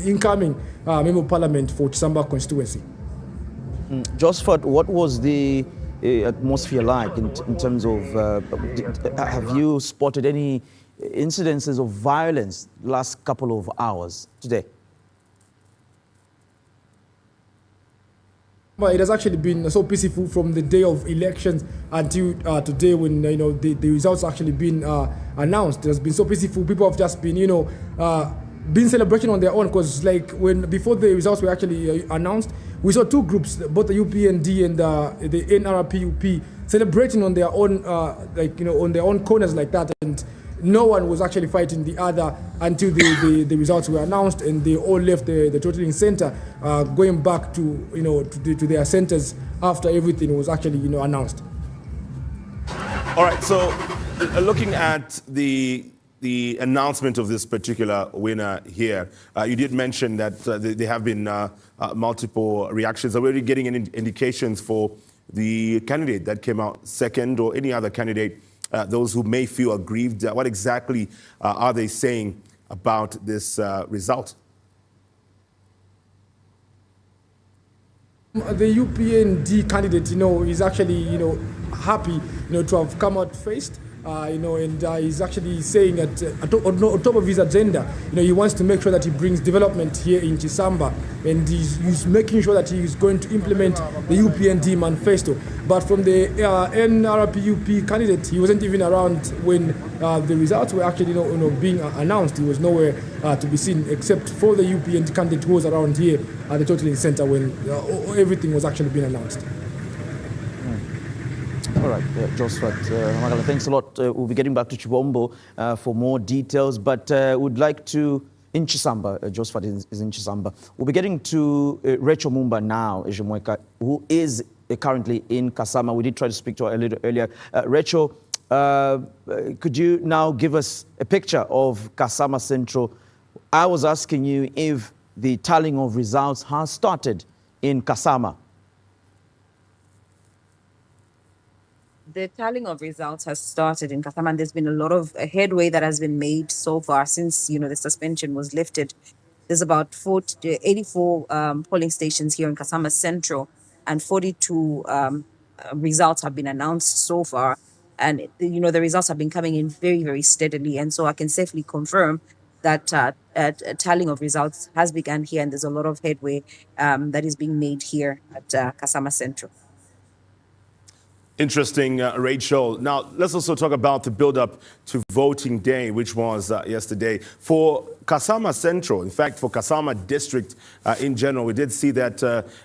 incoming Member of Parliament for Chisamba constituency. Josephat, what was the atmosphere like in terms of, have you spotted any incidences of violence the last couple of hours today? Well, it has actually been so peaceful from the day of elections until today, when the results actually been announced. It has been so peaceful. People have just been been celebrating on their own, because before the results were actually announced, we saw 2 groups, both the UPND and the NRPUP, celebrating on their own, on their own corners like that, and no one was actually fighting the other until the results were announced, and they all left the Totaling Center, going back to to their centers after everything was actually announced. All right. So, looking at the announcement of this particular winner here, you did mention that there have been multiple reactions. Are we already getting any indications for the candidate that came out second, or any other candidate? Those who may feel aggrieved, what exactly are they saying about this result? The UPND candidate, is actually, happy, to have come out first. And he's actually saying that on top of his agenda, he wants to make sure that he brings development here in Chisamba, and he's making sure that he's going to implement the UPND manifesto. But from the NRPUP candidate, he wasn't even around when the results were actually being announced. He was nowhere to be seen, except for the UPND candidate who was around here at the Totaling Center when everything was actually being announced. All All right, Josephat, Magala, thanks a lot. We'll be getting back to Chibombo for more details, but would like to, in Chisamba, Josephat is in Chisamba. We'll be getting to Rachel Mumba now, Ejimweka, who is currently in Kasama. We did try to speak to her a little earlier. Rachel, could you now give us a picture of Kasama Central? I was asking you if the tallying of results has started in Kasama. The tallying of results has started in Kasama, and there's been a lot of headway that has been made so far since, the suspension was lifted. There's about 84 polling stations here in Kasama Central, and 42 results have been announced so far. And, the results have been coming in very, very steadily. And so I can safely confirm that tallying of results has begun here, and there's a lot of headway that is being made here at Kasama Central. Interesting, Rachel. Now, let's also talk about the build-up to voting day, which was yesterday. For Kasama Central, in fact, for Kasama District in general, we did see that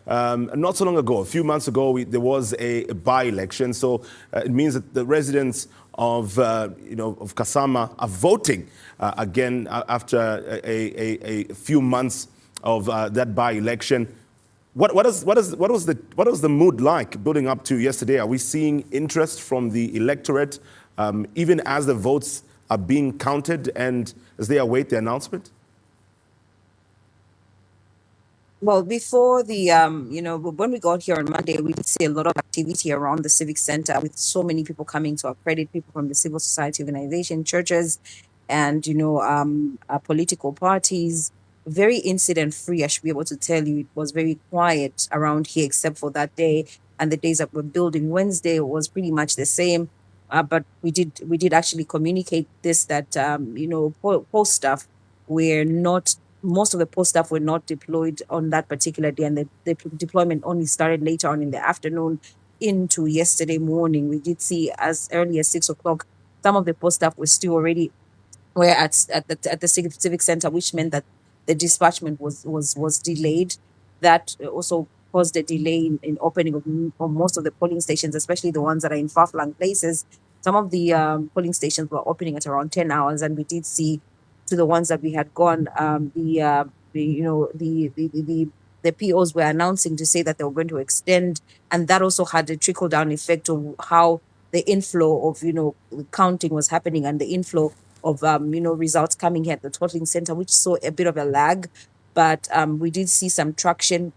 not so long ago, a few months ago, there was a by-election. So it means that the residents of Kasama are voting again after a few months of that by-election. What was the mood like building up to yesterday? Are we seeing interest from the electorate, even as the votes are being counted and as they await the announcement? Well, before the, when we got here on Monday, we did see a lot of activity around the Civic Center with so many people coming to accredit, people from the civil society organization, churches, and, political parties. Very incident-free, I should be able to tell you. It was very quiet around here except for that day. And the days that we're building Wednesday was pretty much the same. But we did actually communicate this, that, post staff were not, most of the post staff were not deployed on that particular day. And the deployment only started later on in the afternoon into yesterday morning. We did see as early as 6 o'clock, some of the post staff were still already at the Civic Center, which meant that the dispatchment was delayed. That also caused a delay in opening of most of the polling stations, especially the ones that are in far-flung places. Some of the polling stations were opening at around 10 hours, and we did see to the ones that we had gone, the POs were announcing to say that they were going to extend, and that also had a trickle-down effect of how the inflow of counting was happening and the inflow of results coming here at the totaling center, which saw a bit of a lag, but we did see some traction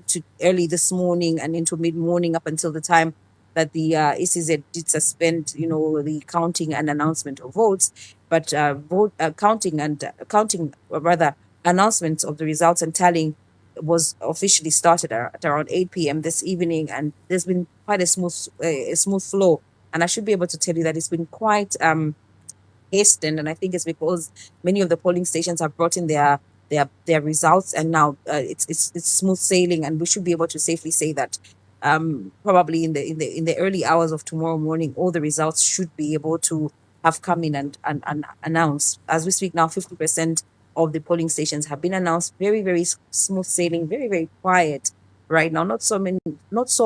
to early this morning and into mid-morning up until the time that the ECZ did suspend, the counting and announcement of votes. But announcements of the results and tallying was officially started at around 8 p.m. this evening, and there's been quite a smooth flow. And I should be able to tell you that it's been quite hastened, and I think it's because many of the polling stations have brought in their results, and now it's smooth sailing, and we should be able to safely say that probably in the early hours of tomorrow morning, all the results should be able to have come in and announced. As we speak now, 50% of the polling stations have been announced. Very, very smooth sailing, very, very quiet right now. Not so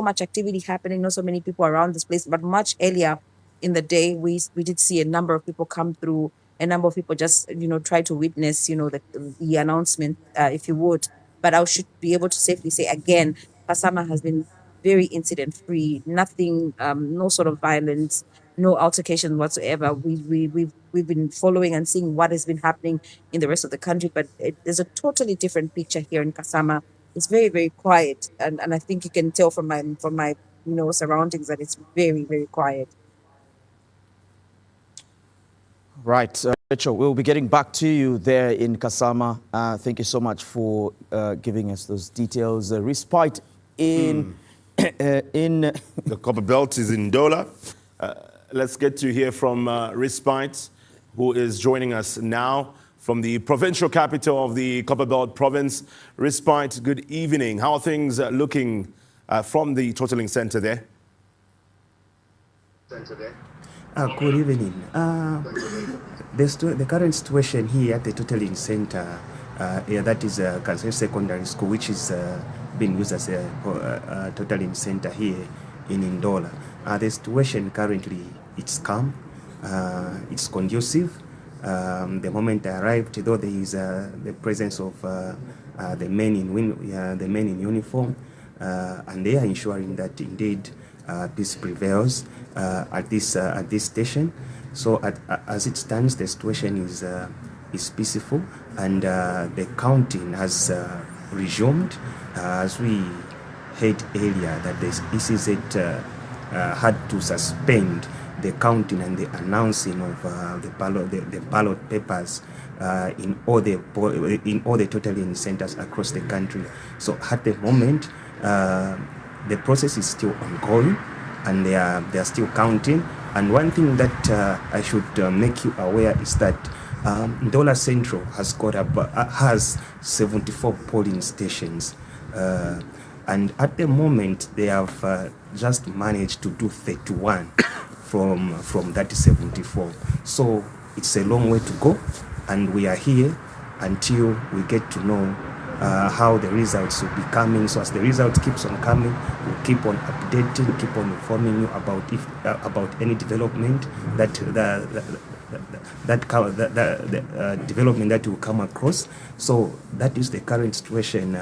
much activity happening, not so many people around this place, but much earlier in the day, we did see a number of people come through, a number of people just, try to witness, the announcement, if you would. But I should be able to safely say, again, Kasama has been very incident-free, nothing, no sort of violence, no altercation whatsoever. We've been following and seeing what has been happening in the rest of the country, but there's a totally different picture here in Kasama. It's very, very quiet, and I think you can tell from my surroundings that it's very, very quiet. Right, Rachel, we'll be getting back to you there in Kasama. Thank you so much for giving us those details. Respite in the Copper Belt is in Ndola. Let's get to hear from Respite, who is joining us now from the provincial capital of the Copper Belt province. Respite, good evening. How are things looking from the totaling center there? Good evening. The current situation here at the totaling center, that is Kansai Secondary School, which is being used as a totaling center here in Ndola. The situation currently, it's calm, it's conducive. The moment I arrived, though there is the presence of the men in uniform, and they are ensuring that indeed peace prevails at this station. So as it stands, the situation is peaceful, and the counting has resumed. As we heard earlier, that the ECZ had to suspend the counting and the announcing of the ballot papers in all the tallying centers across the country. So at the moment, the process is still ongoing, and they are still counting. And one thing that I should make you aware is that Ndola Central has 74 polling stations, and at the moment they have just managed to do 31 from that 74. So it's a long way to go, and we are here until we get to know how the results will be coming. So as the result keeps on coming, we'll keep on updating, keep on informing you about any development that development that will come across. So that is the current situation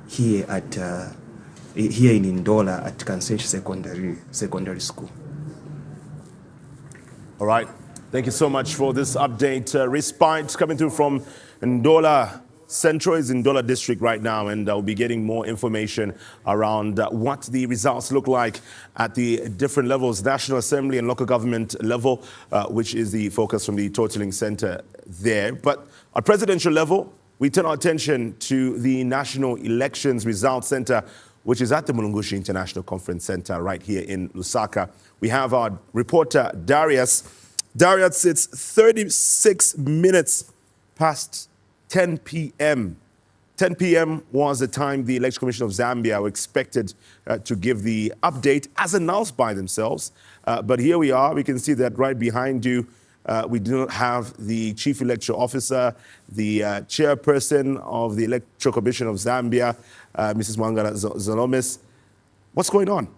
here in Ndola at Kansenshi Secondary School. All right. Thank you so much for this update. Respite coming through from Ndola Central is in Ndola District right now, and I'll be getting more information around what the results look like at the different levels, National Assembly and local government level, which is the focus from the totaling center there. But at presidential level, we turn our attention to the National Elections Results Center, which is at the Mulungushi International Conference Center right here in Lusaka. We have our reporter, Darius. Darius, it's 36 minutes past 10 p.m. 10 p.m. was the time the Election Commission of Zambia were expected to give the update as announced by themselves. But here we are. We can see that right behind you, we do not have the Chief Electoral Officer, the Chairperson of the Electoral Commission of Zambia, Mrs. Mwangala Zalomis. What's going on?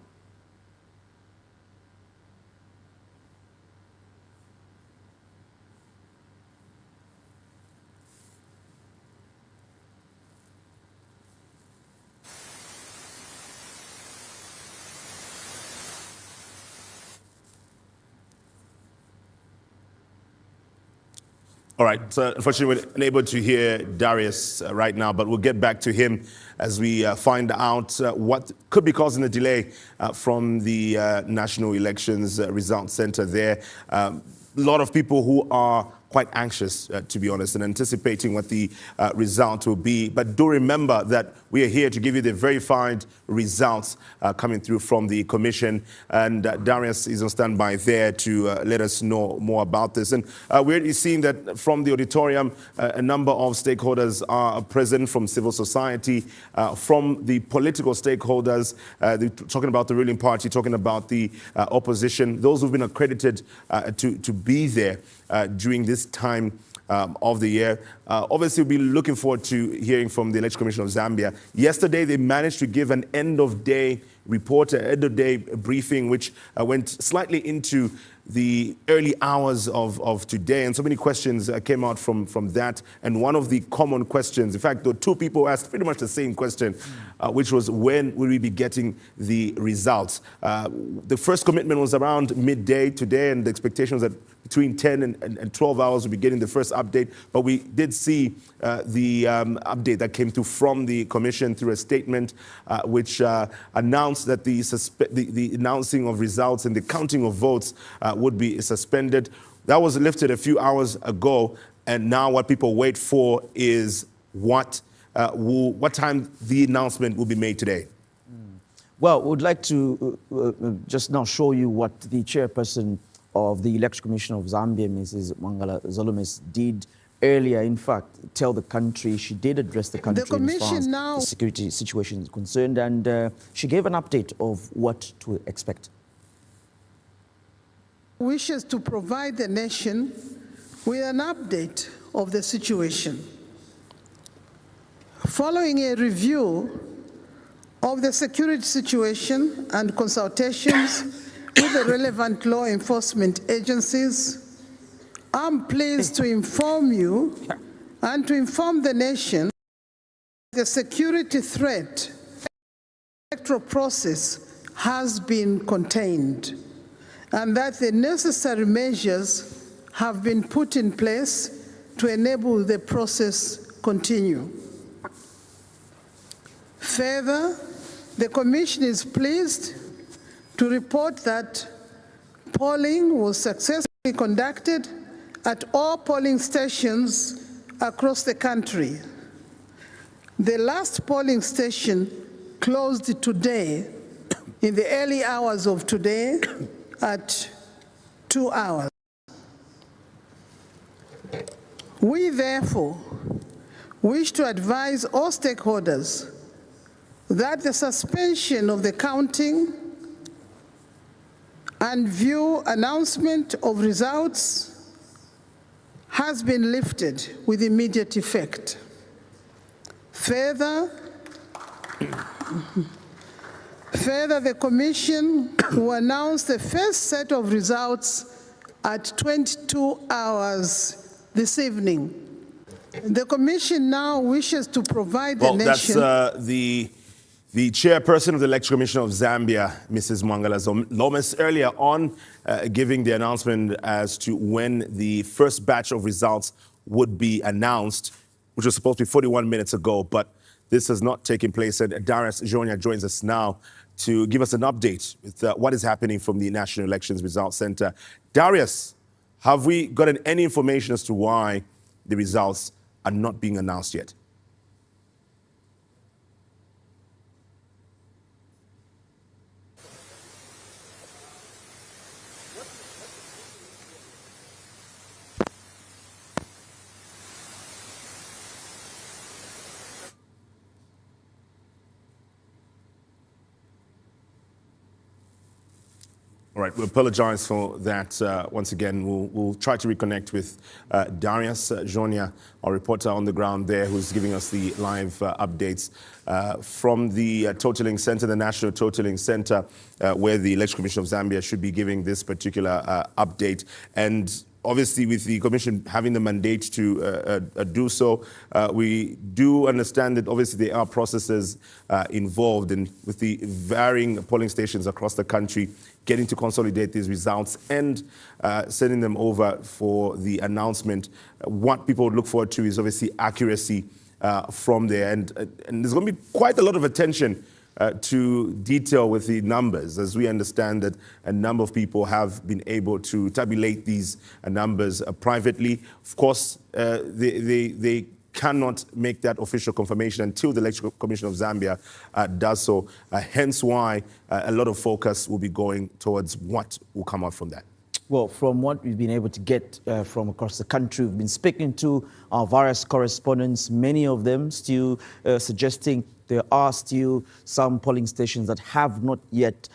All right, so unfortunately we're unable to hear Darius right now, but we'll get back to him as we find out what could be causing the delay from the National Elections Results Center there. A lot of people who are quite anxious, to be honest, and anticipating what the result will be. But do remember that we are here to give you the verified results coming through from the commission. And Darius is on standby there to let us know more about this. And we're already seeing that from the auditorium, a number of stakeholders are present from civil society, from the political stakeholders, talking about the ruling party, talking about the opposition, those who've been accredited to be there during this time of the year. Obviously, we'll be looking forward to hearing from the Election Commission of Zambia. Yesterday, they managed to give an end-of-day report, an end-of-day briefing, which went slightly into the early hours of today. And so many questions came out from that. And one of the common questions, in fact, there were two people asked pretty much the same question, which was, when will we be getting the results? The first commitment was around midday today, and the expectation was that between 10 and 12 hours we'll be getting the first update. But we did see the update that came through from the commission through a statement which announced that the announcing of results and the counting of votes would be suspended. That was lifted a few hours ago, and now what people wait for is what time the announcement will be made today. Well, we'd like to just now show you what the chairperson of the Election Commission of Zambia, Mrs. Mwangala Zalomis, did earlier. In fact, tell the country, she did address the country as far as the security situation is concerned, and she gave an update of what to expect. Wishes to provide the nation with an update of the situation. Following a review of the security situation and consultations with the relevant law enforcement agencies, I'm pleased to inform you and to inform the nation the security threat electoral process has been contained and that the necessary measures have been put in place to enable the process continue. Further, the Commission is pleased to report that polling was successfully conducted at all polling stations across the country. The last polling station closed today, in the early hours of today, at 2 hours. We therefore wish to advise all stakeholders that the suspension of the counting and view announcement of results has been lifted with immediate effect. Further, the Commission will announce the first set of results at 22 hours this evening. The Commission now wishes to provide the nation... That's the chairperson of the Electoral Commission of Zambia, Mrs. Mwangala Lomas, earlier on giving the announcement as to when the first batch of results would be announced, which was supposed to be 41 minutes ago, but this has not taken place. And Darius Jonia joins us now to give us an update with what is happening from the National Elections Results Center. Darius, have we gotten any information as to why the results are not being announced yet? All right, we apologize for that. Once again, we'll try to reconnect with Darius Jonia, our reporter on the ground there, who's giving us the live updates from the Totaling Center, the National Totaling Center, where the Electoral Commission of Zambia should be giving this particular update. And obviously, with the Commission having the mandate to do so, we do understand that obviously there are processes involved, and with the varying polling stations across the country, getting to consolidate these results and sending them over for the announcement. What people would look forward to is obviously accuracy from there. And there's going to be quite a lot of attention to detail with the numbers, as we understand that a number of people have been able to tabulate these numbers privately. Of course, they cannot make that official confirmation until the Electoral Commission of Zambia does so, hence why a lot of focus will be going towards what will come out from that. Well, from what we've been able to get from across the country, we've been speaking to our various correspondents, many of them still suggesting there are still some polling stations that have not yet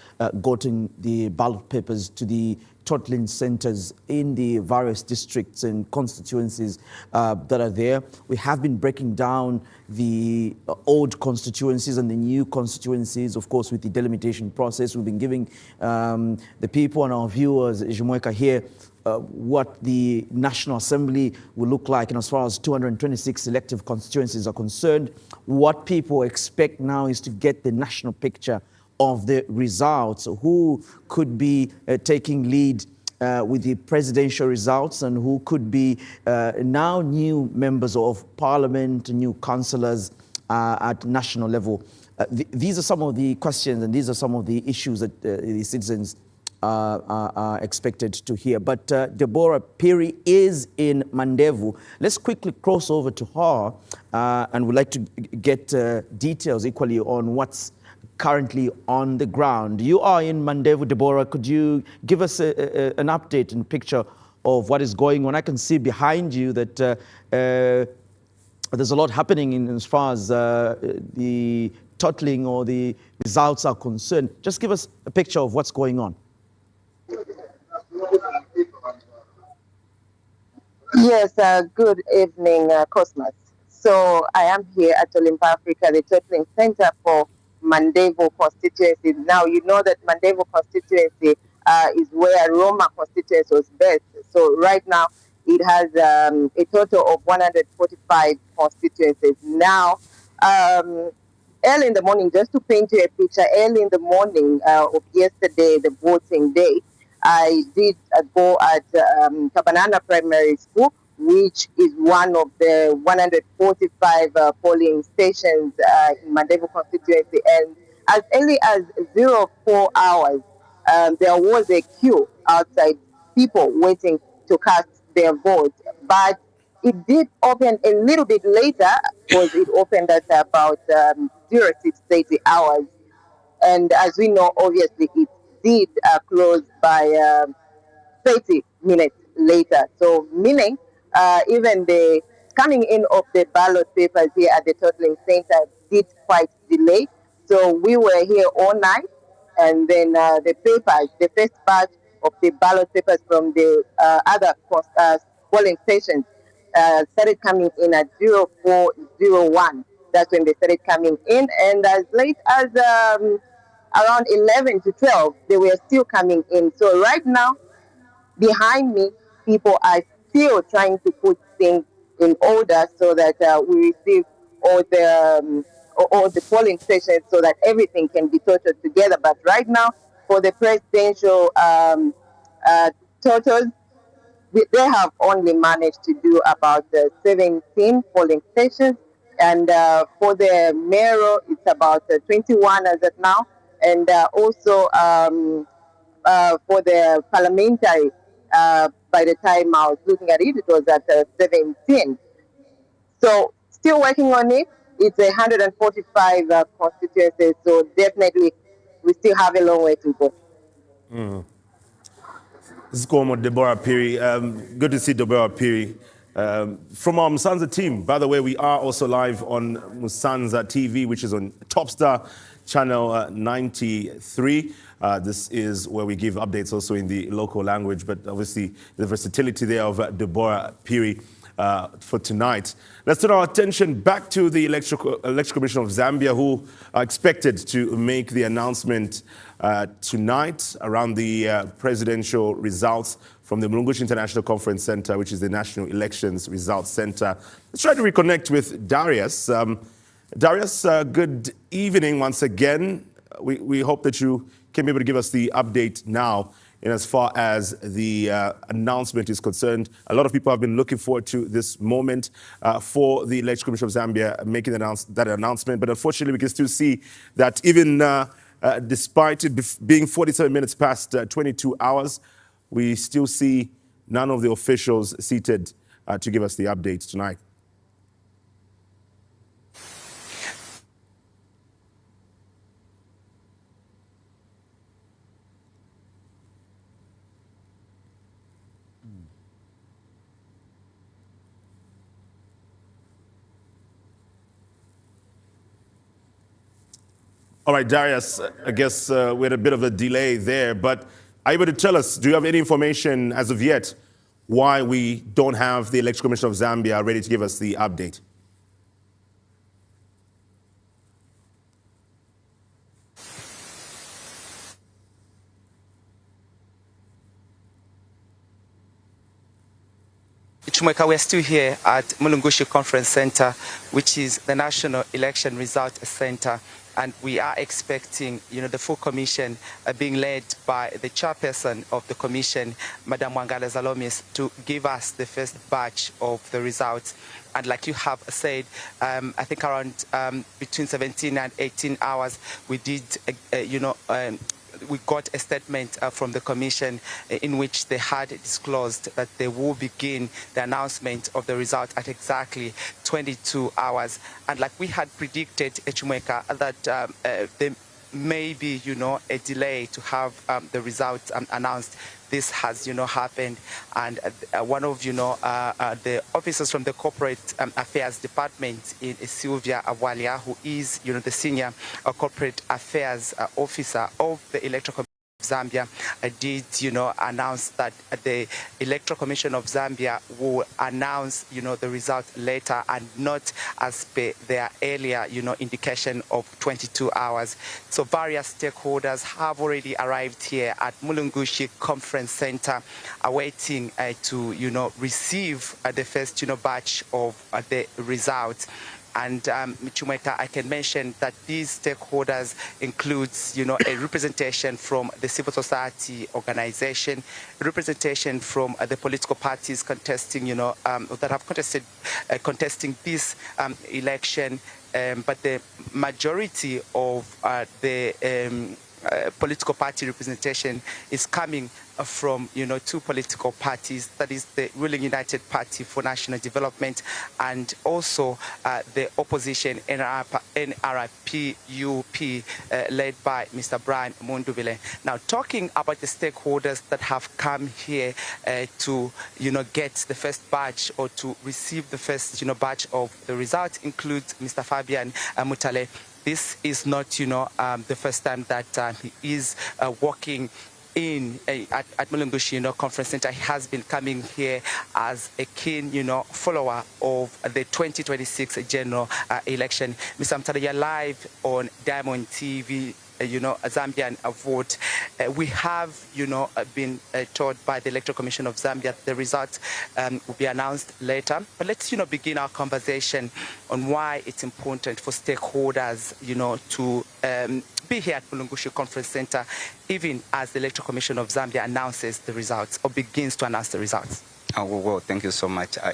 gotten the ballot papers to the totaling centers in the various districts and constituencies that are there. We have been breaking down the old constituencies and the new constituencies, of course, with the delimitation process. We've been giving the people and our viewers, Jumweka here, what the National Assembly will look like, and as far as 226 elective constituencies are concerned, what people expect now is to get the national picture of the results, who could be taking lead with the presidential results and who could be now new members of parliament, new councillors at national level. These are some of the questions and these are some of the issues that the citizens are expected to hear. But Deborah Piri is in Mandevu. Let's quickly cross over to her and we'd like to get details equally on what's currently on the ground. You are in Mandevu, Deborah. Could you give us an update and picture of what is going on? I can see behind you that there's a lot happening in as far as the totaling or the results are concerned. Just give us a picture of what's going on. Yes, good evening, Cosmas. So I am here at Olimpa Africa, the Totaling Center for Mandevu constituency. Now, you know that Mandevu constituency is where Roma constituency was based. So right now, it has a total of 145 constituencies. Now, early in the morning, just to paint you a picture, early in the morning of yesterday, the voting day, I did go at Kabanana Primary School, which is one of the 145 polling stations in Mandevu constituency. And as early as 04 hours, there was a queue outside, people waiting to cast their vote. But it did open a little bit later, because it opened at about 06:30 hours. And as we know, obviously, it did close by 30 minutes later. So meaning even the scanning in of the ballot papers here at the totaling center did quite delay. So we were here all night, and then the papers, the first batch of the ballot papers from the other polling stations started coming in at 04:01. That's when they started coming in, and as late as around 11 to 12, they were still coming in. So right now, behind me, people are still trying to put things in order so that we receive all the polling stations so that everything can be totaled together. But right now, for the presidential totals, they have only managed to do about 17 polling stations. And for the mayoral, it's about 21 as of now. And also for the parliamentary, by the time I was looking at it, it was at 17. So still working on it. It's 145 constituencies, so definitely we still have a long way to go. This is Komo Deborah Piri. Good to see Deborah Piri. From our Musanza team, by the way, we are also live on Musanza TV, which is on Topstar channel 93. This is where we give updates also in the local language, but obviously the versatility there of Deborah Piri for tonight. Let's turn our attention back to the Electoral Commission of Zambia, who are expected to make the announcement tonight around the presidential results from the Mlungushi International Conference Center, which is the National Elections Results Center. Let's try to reconnect with Darius. Darius, good evening once again. We hope that you can be able to give us the update now in as far as the announcement is concerned. A lot of people have been looking forward to this moment for the Electoral Commission of Zambia making that announcement. But unfortunately, we can still see that even despite it being 47 minutes past 22 hours, we still see none of the officials seated to give us the update tonight. All right, Darius, I guess we had a bit of a delay there, but are you able to tell us, do you have any information as of yet why we don't have the Electoral Commission of Zambia ready to give us the update? Chumweka, we're still here at Mlungushi Conference Center, which is the National Election Results Center. And we are expecting, the full commission being led by the chairperson of the commission, Madam Wangala Zalomis, to give us the first batch of the results. And like you have said, I think around between 17 and 18 hours, we did, we got a statement from the commission in which they had disclosed that they will begin the announcement of the result at exactly 22 hours. And like we had predicted, Chumweka, that there may be, a delay to have the results announced. This has, happened, and one of, the officers from the Corporate Affairs Department in Sylvia Awalia, who is, the senior corporate affairs officer of the Electoral Commission, Zambia did, announce that the Electoral Commission of Zambia will announce, the result later and not as per their earlier, indication of 22 hours. So various stakeholders have already arrived here at Mulungushi Conference Center, awaiting to, receive the first, batch of the results. And Chumweka, I can mention that these stakeholders includes, a representation from the civil society organization, representation from the political parties contesting, that have contesting this election. But the majority of the political party representation is coming from, two political parties, that is the ruling United Party for National Development and also the opposition NRPUP led by Mr. Brian Mundubile. Now, talking about the stakeholders that have come here to, get the first batch or to receive the first, batch of the results includes Mr. Fabian Mutale. This is not, the first time that he is working at Mulungushi, Conference Center. He has been coming here as a keen, follower of the 2026 general election. Mr. Mutale, you're live on Diamond TV. A Zambian vote. We have, been told by the Electoral Commission of Zambia the results will be announced later. But let's, begin our conversation on why it's important for stakeholders, to be here at Mulungushi Conference Center, even as the Electoral Commission of Zambia announces the results or begins to announce the results. Well, thank you so much. The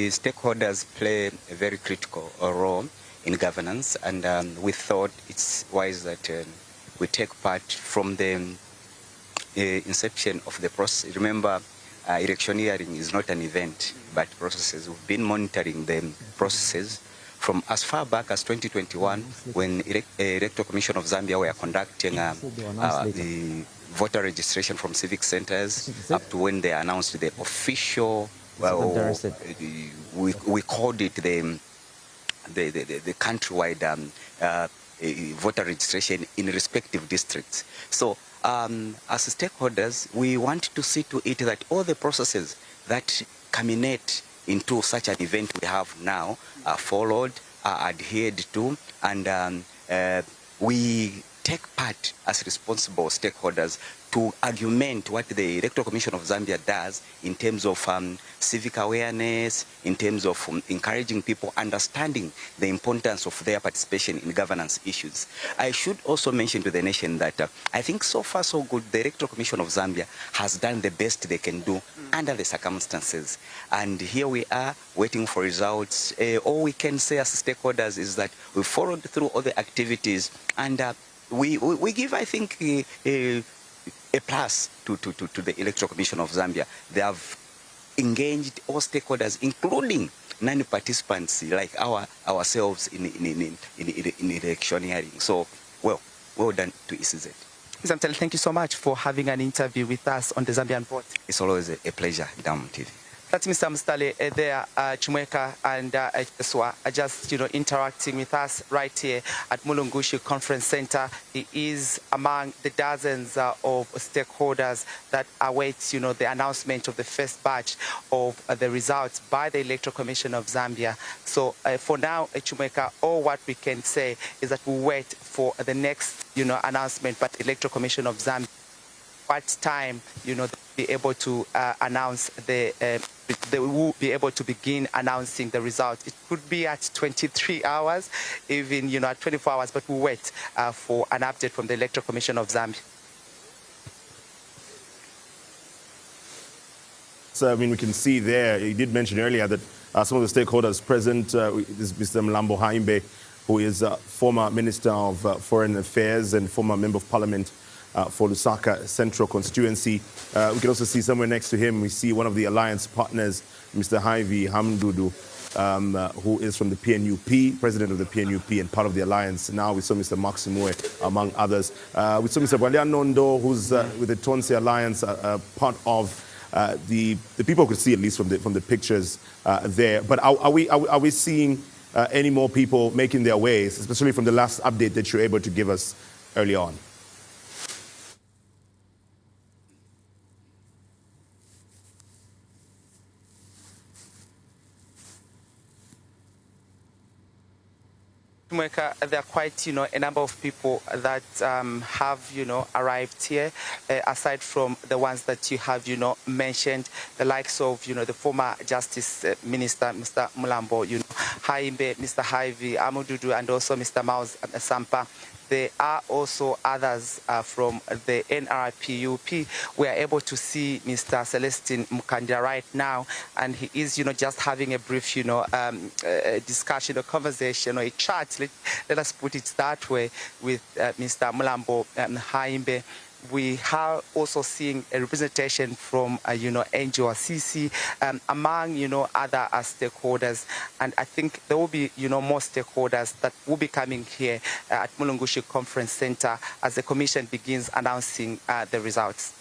stakeholders play a very critical role in governance, and we thought it's wise that we take part from the inception of the process. Remember, electioneering is not an event, but processes. We've been monitoring the processes from as far back as 2021, when Electoral Commission of Zambia were conducting the voter registration from civic centers, up to when they announced the official, we called it the countrywide voter registration in respective districts. So as stakeholders, we want to see to it that all the processes that culminate into such an event we have now are followed, are adhered to, and we take part as responsible stakeholders to argument what the Electoral Commission of Zambia does in terms of civic awareness, in terms of encouraging people understanding the importance of their participation in governance issues. I should also mention to the nation that I think so far so good, the Electoral Commission of Zambia has done the best they can do under the circumstances. And here we are waiting for results. All we can say as stakeholders is that we followed through all the activities, and we give, I think, a plus to the Electoral Commission of Zambia. They have engaged all stakeholders, including non-participants like ourselves in electioneering. So, well done to ECZ. Mr. Mutale, thank you so much for having an interview with us on the Zambian Vote. It's always a pleasure, Diamond TV. That's Mr. Mutale there, Chumweka and Eswa, just interacting with us right here at Mulungushi Conference Center. He is among the dozens of stakeholders that await, the announcement of the first batch of the results by the Electoral Commission of Zambia. So for now, Chumweka, all what we can say is that we wait for the next, announcement by the Electoral Commission of Zambia. What time, they'll be able to announce they will be able to begin announcing the results. It could be at 23 hours, even, at 24 hours, but we'll wait for an update from the Electoral Commission of Zambia. So, we can see there, you did mention earlier that some of the stakeholders present is Mr. Mlambo Haimbe, who is former Minister of Foreign Affairs and former Member of Parliament for Lusaka Central Constituency. We can also see somewhere next to him, we see one of the alliance partners, Mr. Haivi Hamdudu, who is from the PNUP, president of the PNUP and part of the alliance. Now we saw Mr. Maximue, among others. We saw Mr. Walian Nondo, who's with the Tonse Alliance, part of the people could see at least from the pictures there. But are we seeing any more people making their ways, especially from the last update that you're able to give us early on? There are quite, a number of people that have, arrived here, aside from the ones that you have, mentioned, the likes of, the former Justice Minister, Mr. Mulambo, Haimbe, Mr. Haivi, Amududu, and also Mr. Maus Sampa. There are also others from the NRPUP. We are able to see Mr. Celestine Mukandia right now, and he is, just having a brief, discussion, a conversation, or a chat, let us put it that way, with Mr. Mulambo Haimbe. We are also seeing a representation from, NGO CC, among, other stakeholders. And I think there will be, more stakeholders that will be coming here at Mulungushi Conference Center as the Commission begins announcing the results.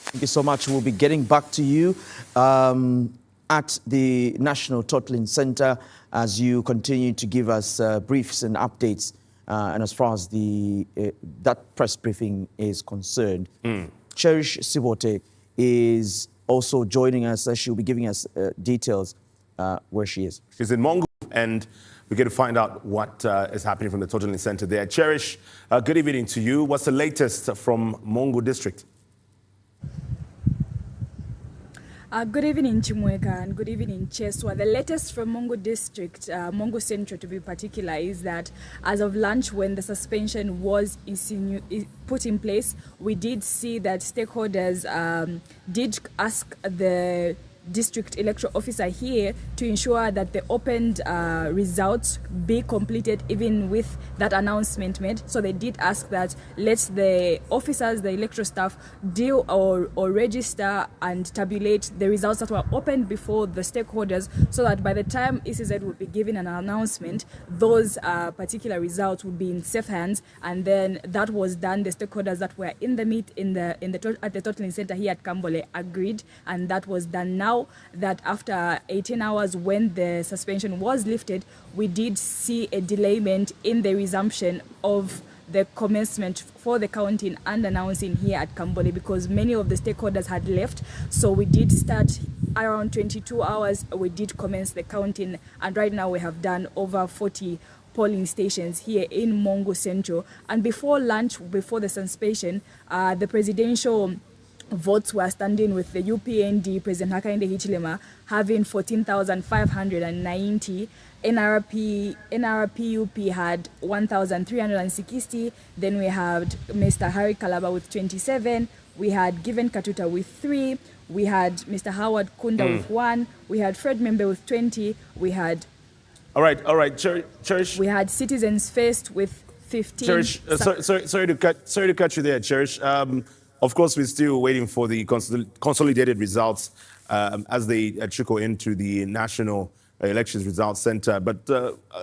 Thank you so much. We'll be getting back to you at the National Totaling Center as you continue to give us briefs and updates. And as far as that press briefing is concerned, Cherish Sibote is also joining us. She'll be giving us details where she is. She's in Mongo, and we're going to find out what is happening from the Totaling Center there. Cherish, good evening to you. What's the latest from Mongo District? Good evening, Chimweka, and good evening, Cheswa. The latest from Mongo District, Mongo Central to be particular, is that as of lunch, when the suspension was put in place, we did see that stakeholders did ask the district electoral officer here to ensure that the opened results be completed even with that announcement made. So they did ask that let the officers, the electoral staff, deal or register and tabulate the results that were opened before the stakeholders, so that by the time ECZ would be given an announcement, those particular results would be in safe hands. And then that was done. The stakeholders that were in the at the Totaling Center here at Kambole agreed, and that was done now. That after 18 hours when the suspension was lifted, we did see a delayment in the resumption of the commencement for the counting and announcing here at Kambole, because many of the stakeholders had left. So we did start around 22 hours, we did commence the counting, and right now we have done over 40 polling stations here in Mongo Central. And before lunch, before the suspension, the presidential votes were standing with the UPND, President Hakainde Hichilema, having 14,590. NRPUP had 1,360. Then we had Mr. Harry Kalaba with 27. We had Given Katuta with 3. We had Mr. Howard Kunda with 1. We had Fred Membe with 20. We had... All right. Cherish. We had Citizens First with 15. Cherish, sorry to cut you there, Cherish. Of course, we're still waiting for the consolidated results as they trickle into the National Elections Results Center. But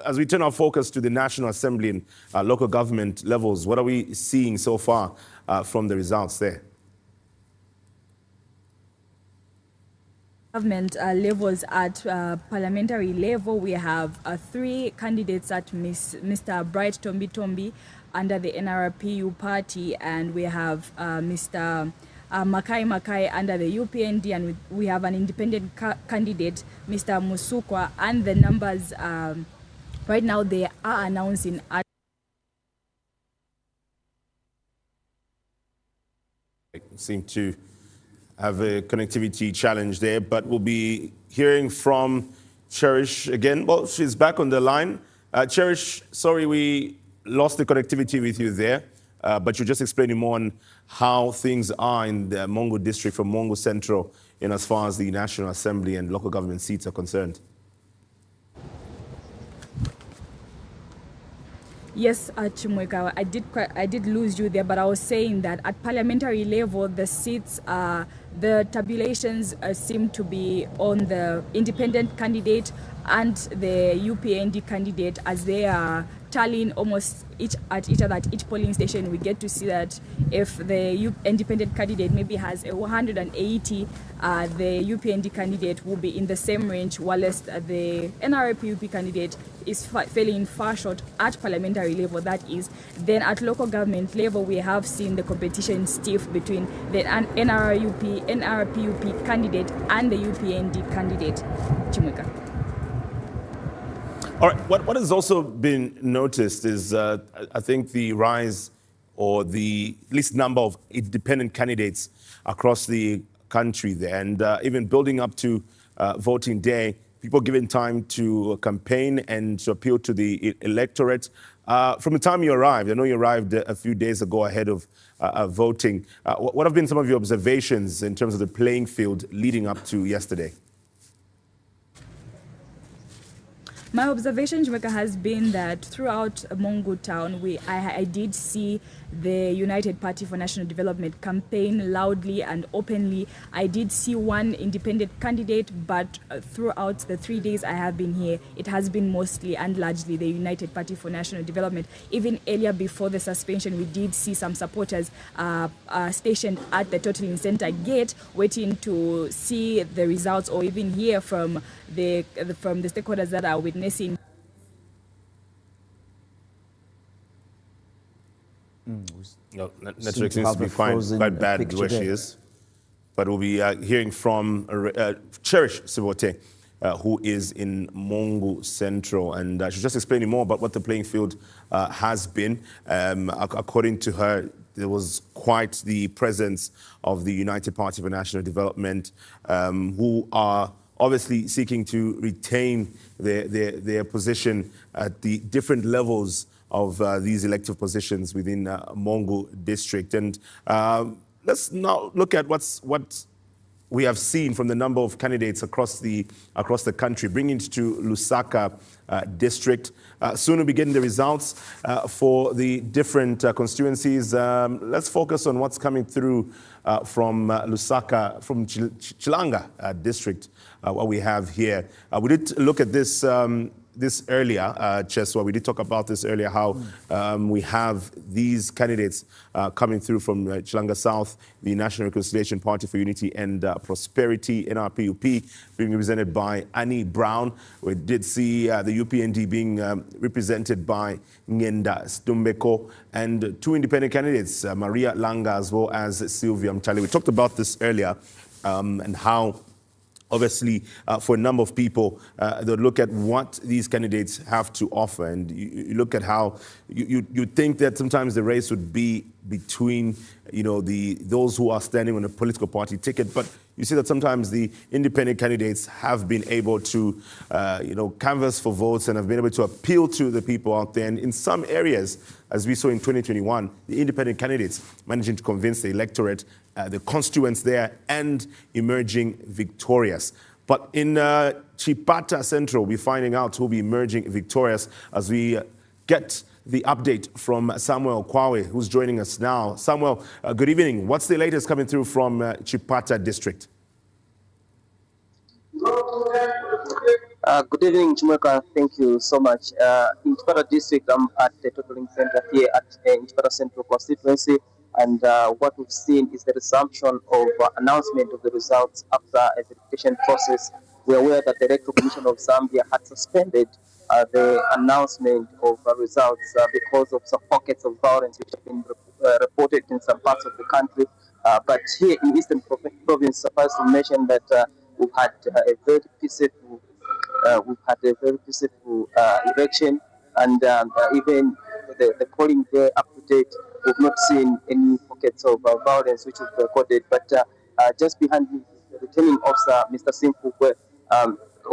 as we turn our focus to the National Assembly and local government levels, what are we seeing so far from the results there? Government levels at parliamentary level, we have 3 candidates at Mr. Bright Tombi under the NRPU party, and we have Mr. Makai under the UPND, and we have an independent candidate, Mr. Musukwa, and the numbers right now they are announcing at seem to have a connectivity challenge there, but we'll be hearing from Cherish again. Well, she's back on the line. Cherish, sorry we lost the connectivity with you there, but you're just explaining more on how things are in the Mongo district from Mongo Central in as far as the National Assembly and local government seats are concerned. Yes, Chimweka, I did lose you there, but I was saying that at parliamentary level, the seats, the tabulations seem to be on the independent candidate and the UPND candidate, as they are tallying almost at each other at each polling station. We get to see that if the independent candidate maybe has a 180, the UPND candidate will be in the same range, whilst the NRPUP candidate is falling far short at parliamentary level, that is. Then at local government level, we have seen the competition stiff between the NRPUP candidate and the UPND candidate. Chimweka. All right, what has also been noticed is, I think, the rise or the least number of independent candidates across the country there. And even building up to voting day, people given time to campaign and to appeal to the electorate. From the time you arrived, I know you arrived a few days ago ahead of voting. What have been some of your observations in terms of the playing field leading up to yesterday? My observation, Jamaica, has been that throughout Mongo town, I did see the United Party for National Development campaign loudly and openly. I did see one independent candidate, but throughout the 3 days I have been here, it has been mostly and largely the United Party for National Development. Even earlier before the suspension, we did see some supporters stationed at the Totaling Center gate, waiting to see the results or even hear from the stakeholders that are witnessing. No, network seems to be quite bad where she is. But we'll be hearing from Cherish Sibote, who is in Mongo Central. And she's just explaining more about what the playing field has been. According to her, there was quite the presence of the United Party for National Development, who are obviously seeking to retain their position at the different levels of these elective positions within Mongo district. And let's now look at what we have seen from the number of candidates across the country, bringing it to Lusaka district. Soon we'll be getting the results for the different constituencies. Let's focus on what's coming through from Lusaka, from Chilanga district, what we have here. We did look at this earlier, Cheswa. We did talk about this earlier, how we have these candidates coming through from Chilanga South, the National Reconciliation Party for Unity and Prosperity, NRPUP, being represented by Annie Brown. We did see the UPND being represented by Ngenda Stumbeko, and two independent candidates, Maria Langa as well as Sylvia Mtali. We talked about this earlier, and how obviously, for a number of people, they look at what these candidates have to offer, and you look at how you think that sometimes the race would be between, those who are standing on a political party ticket, but you see that sometimes the independent candidates have been able to, canvass for votes and have been able to appeal to the people out there. And in some areas, as we saw in 2021, the independent candidates managing to convince the electorate, the constituents there, and emerging victorious. But in Chipata Central, we're finding out who'll be emerging victorious as we get the update from Samuel Kwawe, who's joining us now. Samuel, good evening. What's the latest coming through from Chipata District? Good evening, Chumweka. Thank you so much. In Chipata District, I'm at the Totaling Center here at Chipata Central Constituency. And what we've seen is the resumption of announcement of the results after a verification process. We're aware that the Electoral Commission of Zambia had suspended the announcement of results because of some pockets of violence which have been reported in some parts of the country. But here in Eastern Province, suffice to mention that we've had a very peaceful election, and even the polling there up to date, we've not seen any pockets of violence which we've recorded. But just behind me, the returning officer, Mr. Simpukwe,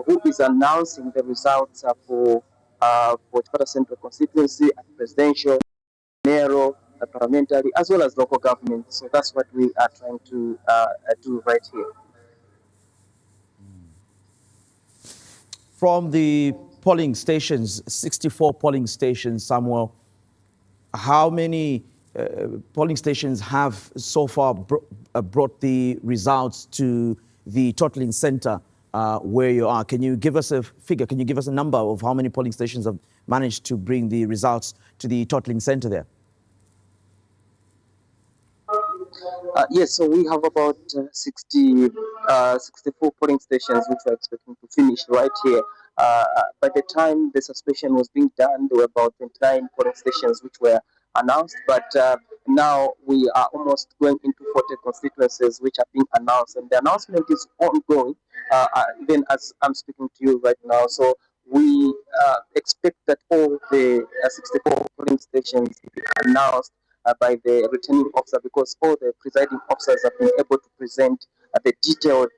who is announcing the results for Chipata Central Constituency and presidential, mayoral, parliamentary, as well as local government. So that's what we are trying to do right here. From the polling stations, 64 polling stations, Samuel, how many polling stations have so far brought the results to the Totaling Center where you are? Can you give us a figure? Can you give us a number of how many polling stations have managed to bring the results to the Totaling Center there? Yes, so we have about 64 polling stations which we're expecting to finish right here. By the time the suspension was being done, there were about 29 polling stations which were announced, but now we are almost going into 40 constituencies which are being announced, and the announcement is ongoing, even as I'm speaking to you right now. So we expect that all the 64 polling stations will be announced by the returning officer, because all the presiding officers have been able to present the detailed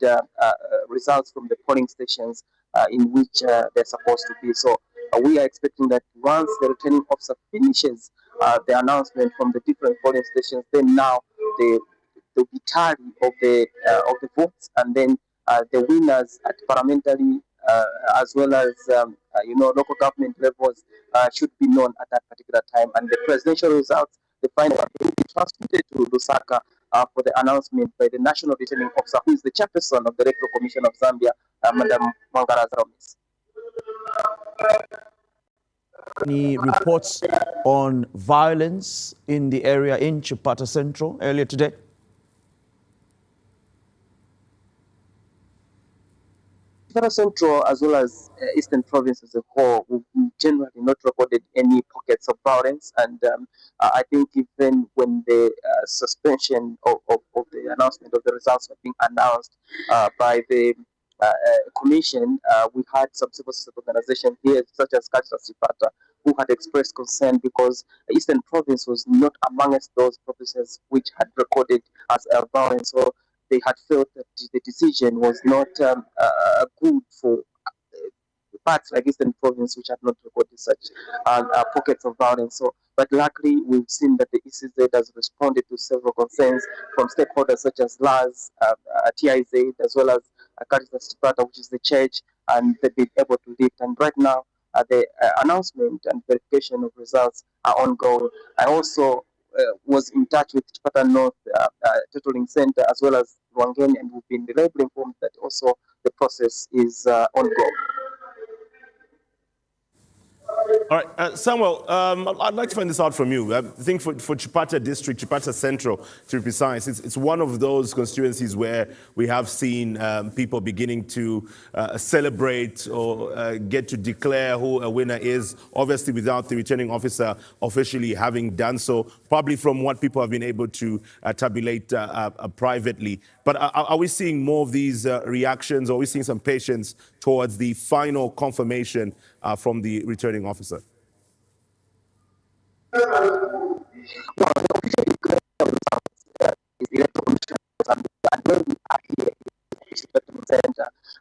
results from the polling stations in which they're supposed to be. So we are expecting that once the returning officer finishes the announcement from the different polling stations, then now the tally of the votes, and then the winners at parliamentary as well as local government levels should be known at that particular time, and the presidential results, the final one, will be transmitted to Lusaka for the announcement by the national returning officer, who is the chairperson of the Electoral Commission of Zambia, Madam Mangara Zaramis. Any reports on violence in the area in Chipata Central earlier today? Chipata Central, as well as Eastern Province as a whole, we generally not recorded any pockets of violence. And I think even when the suspension of the announcement of the results were being announced by the commission, we had some civil society organizations here, such as Caritas Chipata, who had expressed concern because the Eastern Province was not amongst those provinces which had recorded as violence. So they had felt that the decision was not good for parts like Eastern Province, which had not recorded such pockets of violence. So, but luckily, we've seen that the ECZ has responded to several concerns from stakeholders such as LAS, TIZ, as well as Caritas Chipata, which is the church, and they've been able to lift. And right now, the announcement and verification of results are ongoing. I also was in touch with Chipata North Totaling Center as well as Rwangeni, and we've been reliably informed that also the process is ongoing. All right, Samuel, I'd like to find this out from you. I think for Chipata District, Chipata Central, to be precise, it's one of those constituencies where we have seen people beginning to celebrate or get to declare who a winner is, obviously without the returning officer officially having done so, probably from what people have been able to tabulate privately. But are we seeing more of these reactions, or are we seeing some patience towards the final confirmation from the returning officer?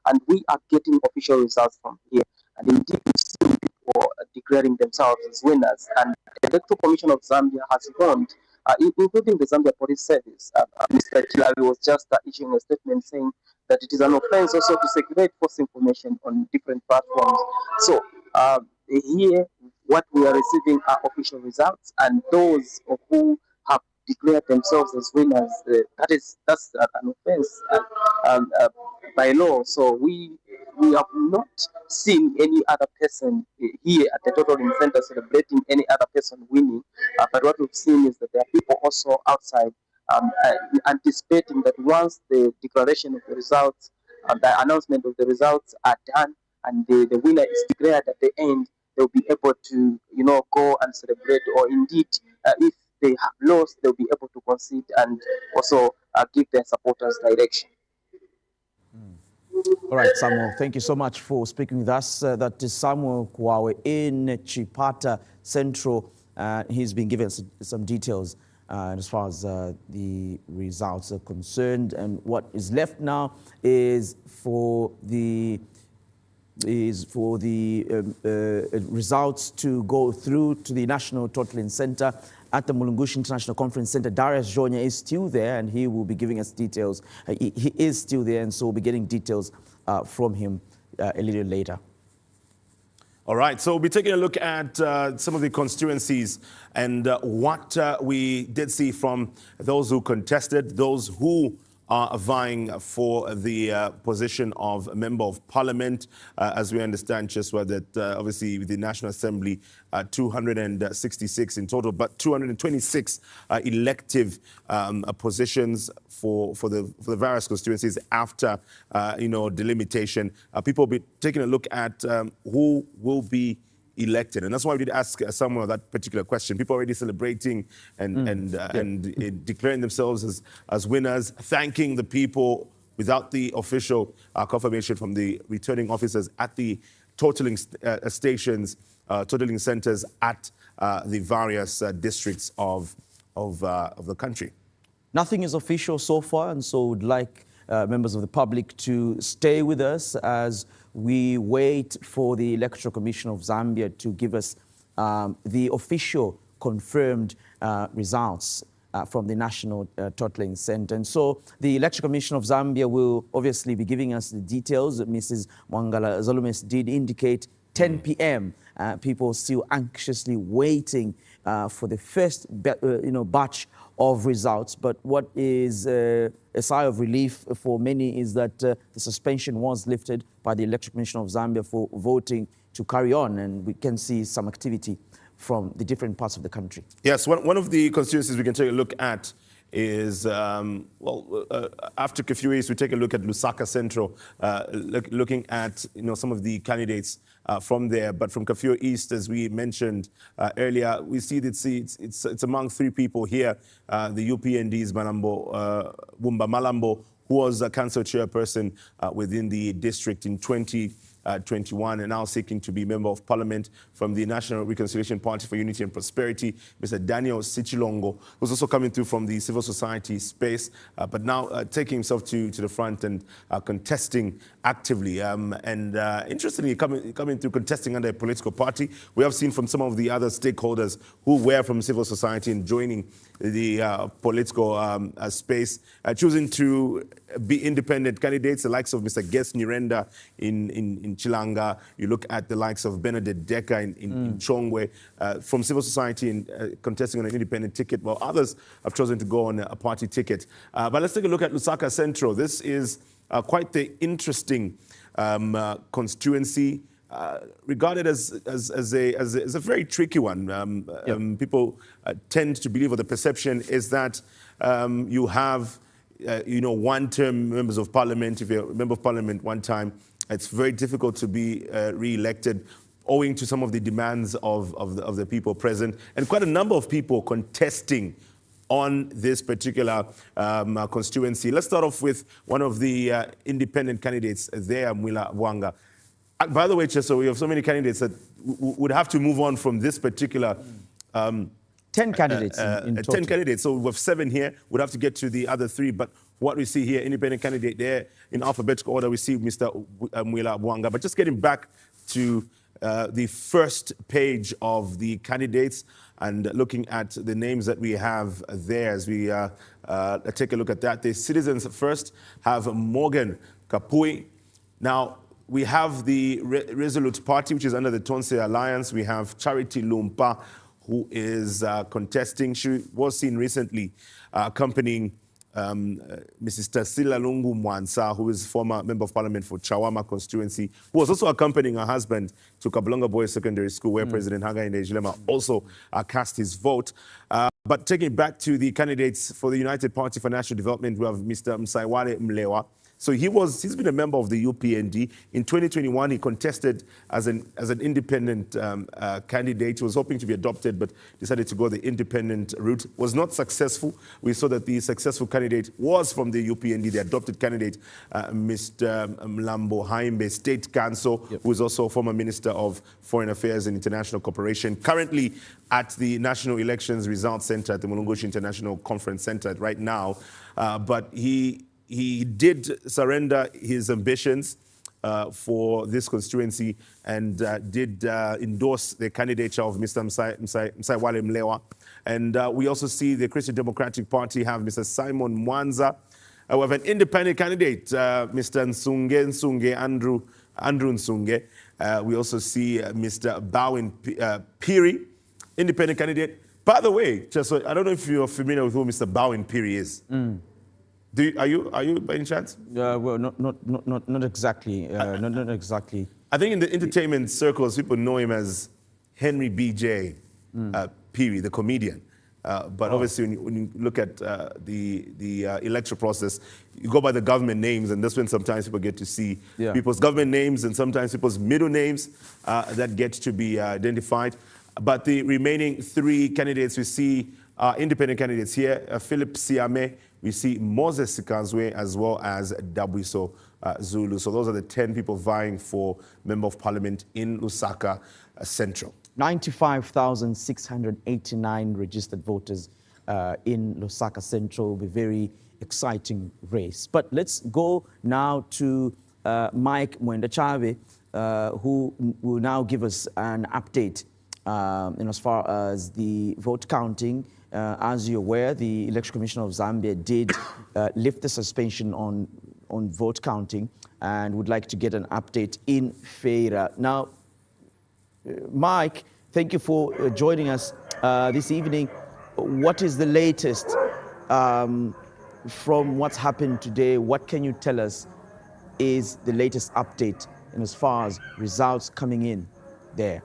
And we are getting official results from here. And indeed, we've seen people declaring themselves as winners. And the Electoral Commission of Zambia has warned, including the Zambia Police Service. Mr. Chilavi was just issuing a statement saying that it is an offense also to circulate false information on different platforms. So here, what we are receiving are official results, and those who have declared themselves as winners, that's an offense by law. So we have not seen any other person here at the Totaling Center celebrating any other person winning. But what we've seen is that there are people also outside anticipating that once the declaration of the results, the announcement of the results are done, and the winner is declared at the end, they'll be able to, go and celebrate, or indeed, if they have lost, they'll be able to concede and also give their supporters direction. All right, Samuel, thank you so much for speaking with us. That is Samuel Kwawe in Chipata Central. He's been given some details as far as the results are concerned. And what is left now is for the results to go through to the National Totaling Center at the Mulungushi International Conference Center. Darius Jonya is still there, and he will be giving us details. He is still there, and so we'll be getting details from him a little later. All right, so we'll be taking a look at some of the constituencies and what we did see from those who contested, those who are vying for the position of Member of Parliament. As we understand, Cheswa, that obviously with the National Assembly, 266 in total, but 226 elective positions for the various constituencies after delimitation. People will be taking a look at who will be elected, and that's why we did ask Samuel that particular question. People already celebrating and declaring themselves as winners, thanking the people without the official confirmation from the returning officers at the totaling stations, totaling centers at the various districts of the country. Nothing is official so far, and so would like members of the public to stay with us as we wait for the Electoral Commission of Zambia to give us the official confirmed results from the National Totaling Center. And so the Electoral Commission of Zambia will obviously be giving us the details. Mrs. Mwangala Zalumes did indicate 10 p.m. People still anxiously waiting for the first batch of results. But what is a sigh of relief for many is that the suspension was lifted by the Electoral Commission of Zambia for voting to carry on, and we can see some activity from the different parts of the country. Yes, one of the constituencies we can take a look at is, after a few weeks, we take a look at Lusaka Central, looking at some of the candidates from there. But from Kafue East, as we mentioned earlier, we see that it's among three people here. The UPND's Wumba Malambo, who was a council chairperson within the district in 2021 and now seeking to be Member of Parliament from the National Reconciliation Party for Unity and Prosperity, Mr. Daniel Sichilongo, who's also coming through from the civil society space, but now taking himself to the front and contesting actively. Interestingly, coming through contesting under a political party. We have seen from some of the other stakeholders who were from civil society and joining the political space, choosing to be independent candidates, the likes of Mr. Ges Nyirenda in Chilanga. You look at the likes of Benedict Decker in Chongwe, from civil society and contesting on an independent ticket, while others have chosen to go on a party ticket. But let's take a look at Lusaka Central. This is quite the interesting constituency, regarded as a very tricky one. People tend to believe, or the perception is that you have one-term members of parliament. If you're a member of parliament one time, it's very difficult to be re-elected, owing to some of the demands of the people present, and quite a number of people contesting on this particular constituency. Let's start off with one of the independent candidates there, Mwila Wanga. By the way, Cheso, we have so many candidates that would have to move on from this particular 10 candidates in total. 10 candidates. So we have 7 here. We'd have to get to the other 3. But what we see here, independent candidate there, in alphabetical order, we see Mr. Mwila Wanga. But just getting back to the first page of the candidates and looking at the names that we have there as we take a look at that. The citizens first have Morgan Kapui. Now, we have the Resolute Party, which is under the Tonse Alliance. We have Charity Lumpa, who is contesting. She was seen recently accompanying Mrs. Tasila Lungu Mwansa, who is former Member of Parliament for Chawama constituency, who was also accompanying her husband to Kabulonga Boys Secondary School, where President Hakainde Hichilema also cast his vote. But taking it back to the candidates for the United Party for National Development, we have Mr. Msaiwale Mlewa. So he's been a member of the UPND. In 2021, he contested as an independent candidate. He was hoping to be adopted, but decided to go the independent route. Was not successful. We saw that the successful candidate was from the UPND, the adopted candidate, Mr. Mlambo Haimbe, State Council, who is also a former Minister of Foreign Affairs and International Cooperation, currently at the National Elections Results Center at the Mulungushi International Conference Center right now. But he did surrender his ambitions for this constituency and did endorse the candidature of Mr. Msaiwale Mlewa. And we also see the Christian Democratic Party have Mr. Simon Mwanza. We have an independent candidate, Mr. Andrew Nsunge. We also see Mr. Bowen Piri, independent candidate. By the way, Cheso, I don't know if you're familiar with who Mr. Bowen Piri is. Are you by any chance? Well, not exactly. Not exactly. I think in the entertainment circles, people know him as Henry B.J. Piri, the comedian. But obviously, when you look at the electoral process, you go by the government names, and that's when sometimes people get to see people's government names and sometimes people's middle names that get to be identified. But the remaining 3 candidates we see are independent candidates here. Philip Siame, we see Moses Sikanzwe, as well as Dabuiso Zulu. So those are the 10 people vying for Member of Parliament in Lusaka Central. 95,689 registered voters in Lusaka Central. Will be very exciting race. But let's go now to Mike Mwendachave, who will now give us an update in as far as the vote counting. As you're aware, the Election Commission of Zambia did lift the suspension on vote counting and would like to get an update in Feira. Now, Mike, thank you for joining us this evening. What is the latest from what's happened today? What can you tell us is the latest update in as far as results coming in there?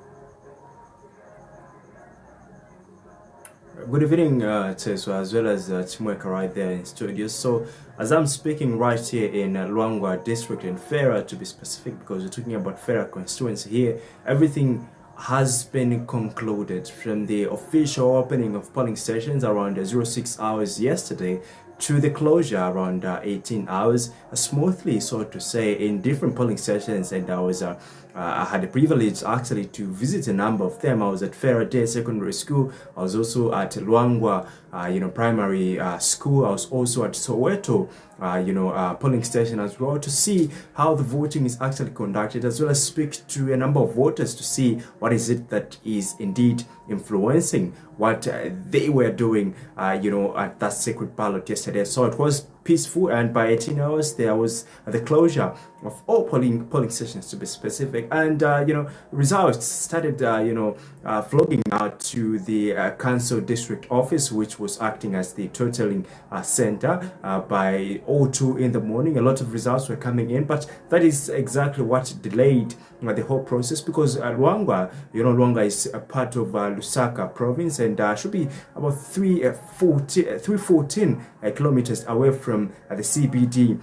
Good evening, Teso, as well as Chimweka right there in studio. So, as I'm speaking right here in Luangwa district in Feira, to be specific, because we're talking about Feira constituency here, everything has been concluded from the official opening of polling stations around 06 hours yesterday to the closure around 18 hours, smoothly, so to say, in different polling stations. And I had the privilege actually to visit a number of them. I was at Feira Day Secondary School. I was also at Luangwa, primary school. I was also at Soweto, polling station as well, to see how the voting is actually conducted, as well as speak to a number of voters to see what is it that is indeed influencing what they were doing, at that sacred ballot yesterday. So it was peaceful, and by 18 hours there was the closure of all polling stations, to be specific, and results started flowing out to the council district office, which was acting as the totaling center. By 02 in the morning, a lot of results were coming in, but that is exactly what delayed the whole process, because Luangwa, Luangwa is a part of Lusaka province, and should be about 314 kilometers away from the CBD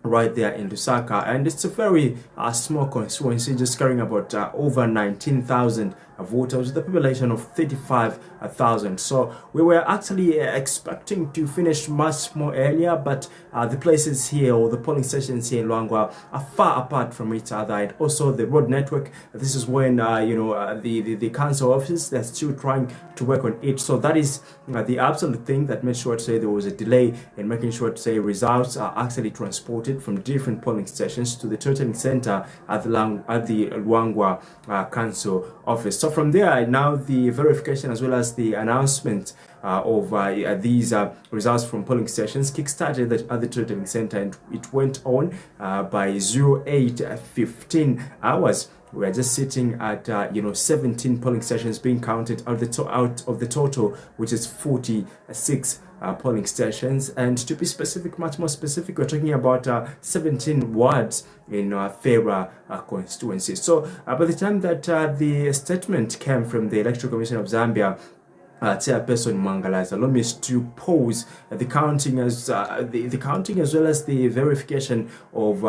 right there in Lusaka, and it's a very small constituency, just carrying about over 19,000 voters with a population of 35,000. So we were actually expecting to finish much more earlier, but the places here, or the polling stations here in Luangwa, are far apart from each other, and also the road network. This is when the council offices, they're still trying to work on it. So that is the absolute thing that made sure to say there was a delay in making sure to say results are actually transported from different polling stations to the totaling center at the Luangwa council office. So from there, now the verification as well as the announcement of these results from polling stations kick-started at the totaling center, and it went on by 08:15 hours. We are just sitting at 17 polling stations being counted out of the total, which is 46 polling stations. And to be specific, much more specific, we're talking about 17 wards in Feira constituency. So by the time that the statement came from the Electoral Commission of Zambia, Chairperson Mangalaza, allow me to pause the counting as the counting as well as the verification of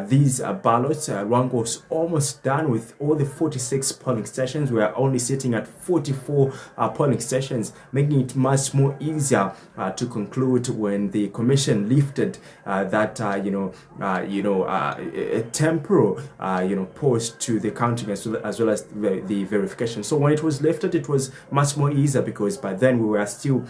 these ballots. One was almost done with all the 46 polling stations. We are only sitting at 44 polling stations, making it much more easier to conclude when the commission lifted that temporal pause to the counting as well as the verification. So when it was lifted, it was much more easier, because by then we were still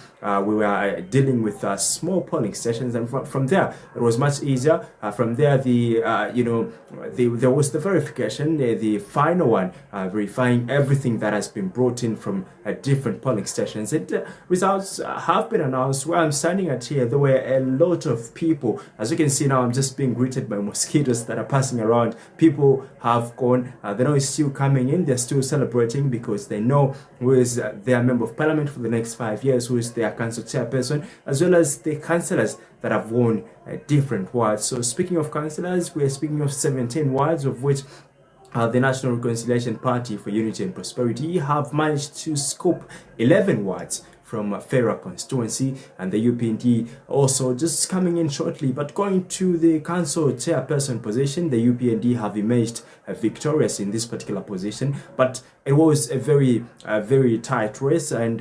dealing with small polling stations, and from there it was much easier. From there, there was the verification, the final one, verifying everything that has been brought in from different polling stations. And results have been announced. Where I'm standing at here, there were a lot of people. As you can see now, I'm just being greeted by mosquitoes that are passing around. People have gone. They know it's still coming in. They're still celebrating because they know who is their member of parliament for the next 5 years, who is their council chairperson, as well as the councillors that have won different wards. So speaking of councillors, we are speaking of 17 wards, of which the National Reconciliation Party for Unity and Prosperity have managed to scoop 11 wards from Fera constituency, and the UPND also just coming in shortly. But going to the council chairperson position, the UPND have emerged victorious in this particular position, but it was a very tight race. And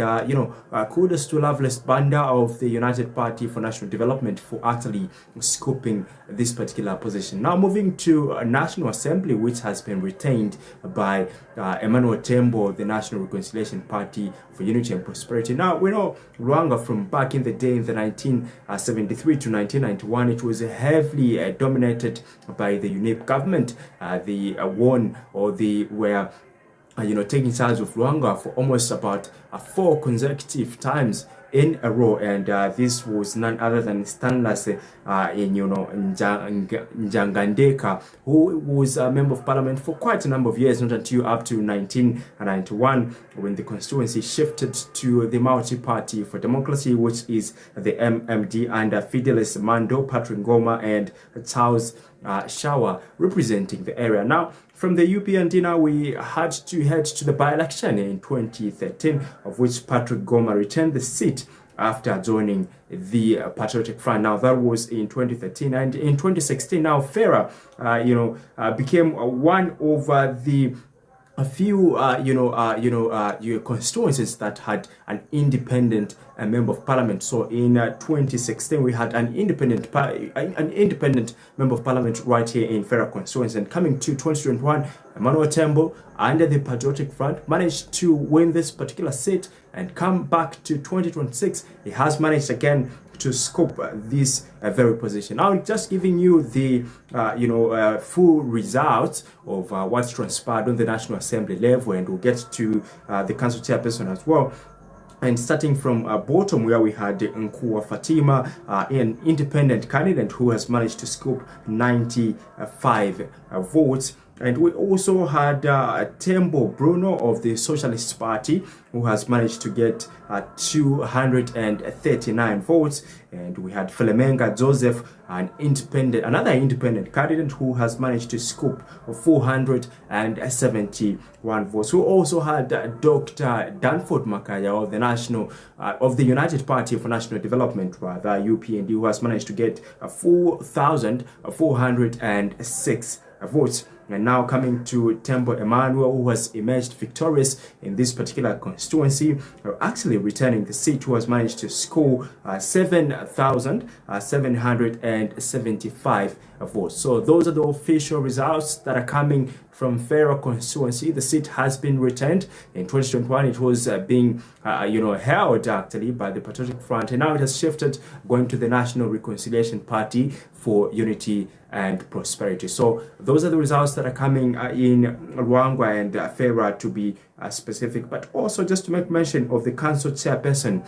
kudos to Loveless Banda of the United Party for National Development for actually scooping this particular position. Now moving to National Assembly, which has been retained by Emmanuel Tembo, the National Reconciliation Party for Unity and Prosperity. Now we know Luanga from back in the day, in the 1973 to 1991, it was heavily dominated by the UNIP government. They won, or they were taking charge of Luanga for almost about 4 consecutive times in a row, and this was none other than Stanless Njangandeka, who was a member of parliament for quite a number of years, not until up to 1991, when the constituency shifted to the Multi-Party for Democracy, which is the MMD, under Fidelis Mando, Patrick Ngoma, and Charles Shawa representing the area. Now, from the UPND, now we had to head to the by-election in 2013, of which Patrick Ngoma retained the seat after joining the Patriotic Front. Now that was in 2013, and in 2016, now Fera, became one of the few constituencies that had an independent member of parliament. So in 2016, we had an independent member of parliament right here in Fera constituency, and coming to 2021, Emmanuel Tembo under the Patriotic Front managed to win this particular seat, and come back to 2026, he has managed again to scope this very position. Now, just giving you the full results of what's transpired on the National Assembly level, and we'll get to the council chairperson as well. And starting from bottom, where we had Nkua Fatima, an independent candidate who has managed to scoop 95 votes. And we also had Tembo Bruno of the Socialist Party, who has managed to get 239 votes. And we had Philemenga Joseph, another independent candidate, who has managed to scoop 471 votes. We also had Dr. Danford Makaya of the United Party for National Development, rather UPND, who has managed to get 4,406 votes. And now coming to Tembo Emmanuel, who has emerged victorious in this particular constituency, actually returning the seat, who has managed to score 7,775 votes. So those are the official results that are coming from Fera constituency. The seat has been retained. In 2021, it was being held actually by the Patriotic Front, and now it has shifted, going to the National Reconciliation Party for Unity and Prosperity. So those are the results that are coming in Luangwa and Fera, to be specific. But also just to make mention of the council chairperson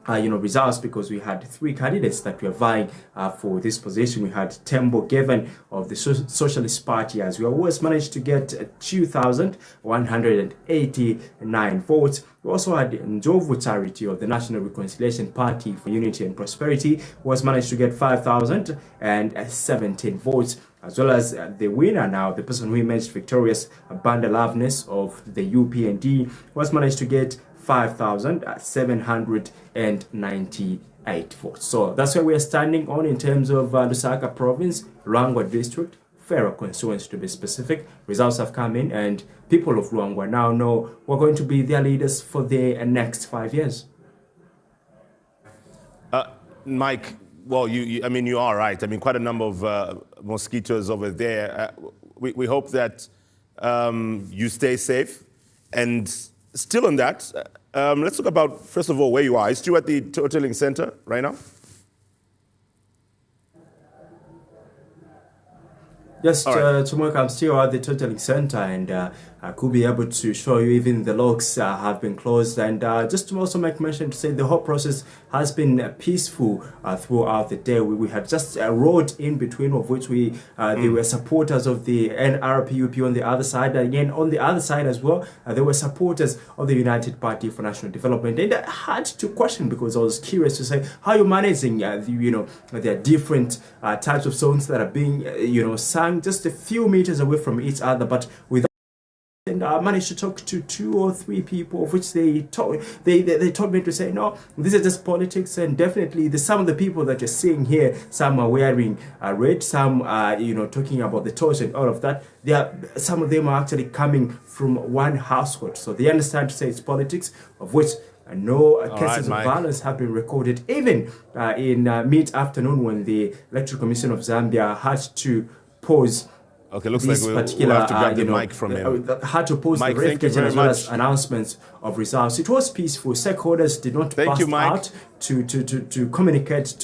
results, because we had 3 candidates that were vying for this position. We had Tembo Gavin of the Socialist Party as well, who has managed to get 2,189 votes. We also had Njovu Charity of the National Reconciliation Party for Unity and Prosperity, who has managed to get 5,017 votes, as well as the winner now, the person who emerged victorious, Banda Loveness of the UPND, who has managed to get 5,798 votes. So that's where we are standing on in terms of Lusaka Province, Luangwa District, Fera constituency to be specific. Results have come in, and people of Luangwa now know we're going to be their leaders for the next 5 years. Mike, well, you are right. I mean, quite a number of mosquitoes over there. We hope that you stay safe. And still on that, let's talk about, first of all, where you are. Are you still at the totaling center right now? Yes, Chumweka, I'm still at the totaling center, and I could be able to show you even the locks have been closed. And just to also make mention to say the whole process has been peaceful throughout the day. We had just a road in between, of which there were supporters of the NRPUP on the other side. Again, on the other side as well, there were supporters of the United Party for National Development. And I had to question, because I was curious to say how you're managing, there are different types of songs that are being, sung just a few meters away from each other, but with And I managed to talk to 2 or 3 people, of which they told me to say, no, this is just politics. And definitely some of the people that you're seeing here, some are wearing red, some are, talking about the torch and all of that. Some of them are actually coming from one household. So they understand to say it's politics, of which no cases of violence have been recorded, even in mid-afternoon when the Electoral Commission of Zambia had to pause. Okay, looks like we'll have to grab the mic from him. Had to post the verification as well as announcements of results. It was peaceful. Stakeholders did not pass out to communicate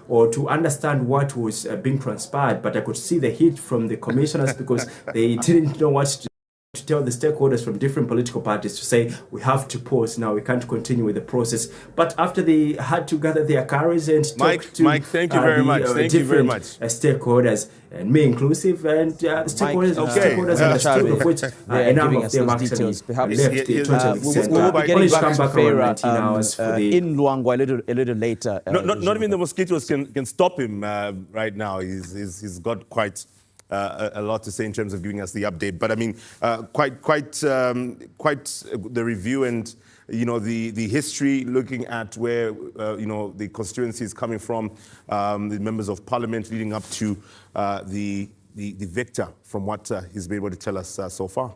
or to understand what was being transpired, but I could see the heat from the commissioners because they didn't know what to tell the stakeholders from different political parties to say, we have to pause now, we can't continue with the process. But after they had to gather their courage and talk to Mike, thank you very much. Thank you very much. Stakeholders, and me inclusive, and the stakeholders, stakeholders understood, of which a number of them actually left the total center. We'll be getting back to Farah in Luangwa a little later. Not even the mosquitoes can stop him right now. He's got quite a lot to say in terms of giving us the update. But I mean, quite the review and the history, looking at where the constituency is coming from, the members of parliament leading up to the victor, from what he's been able to tell us so far.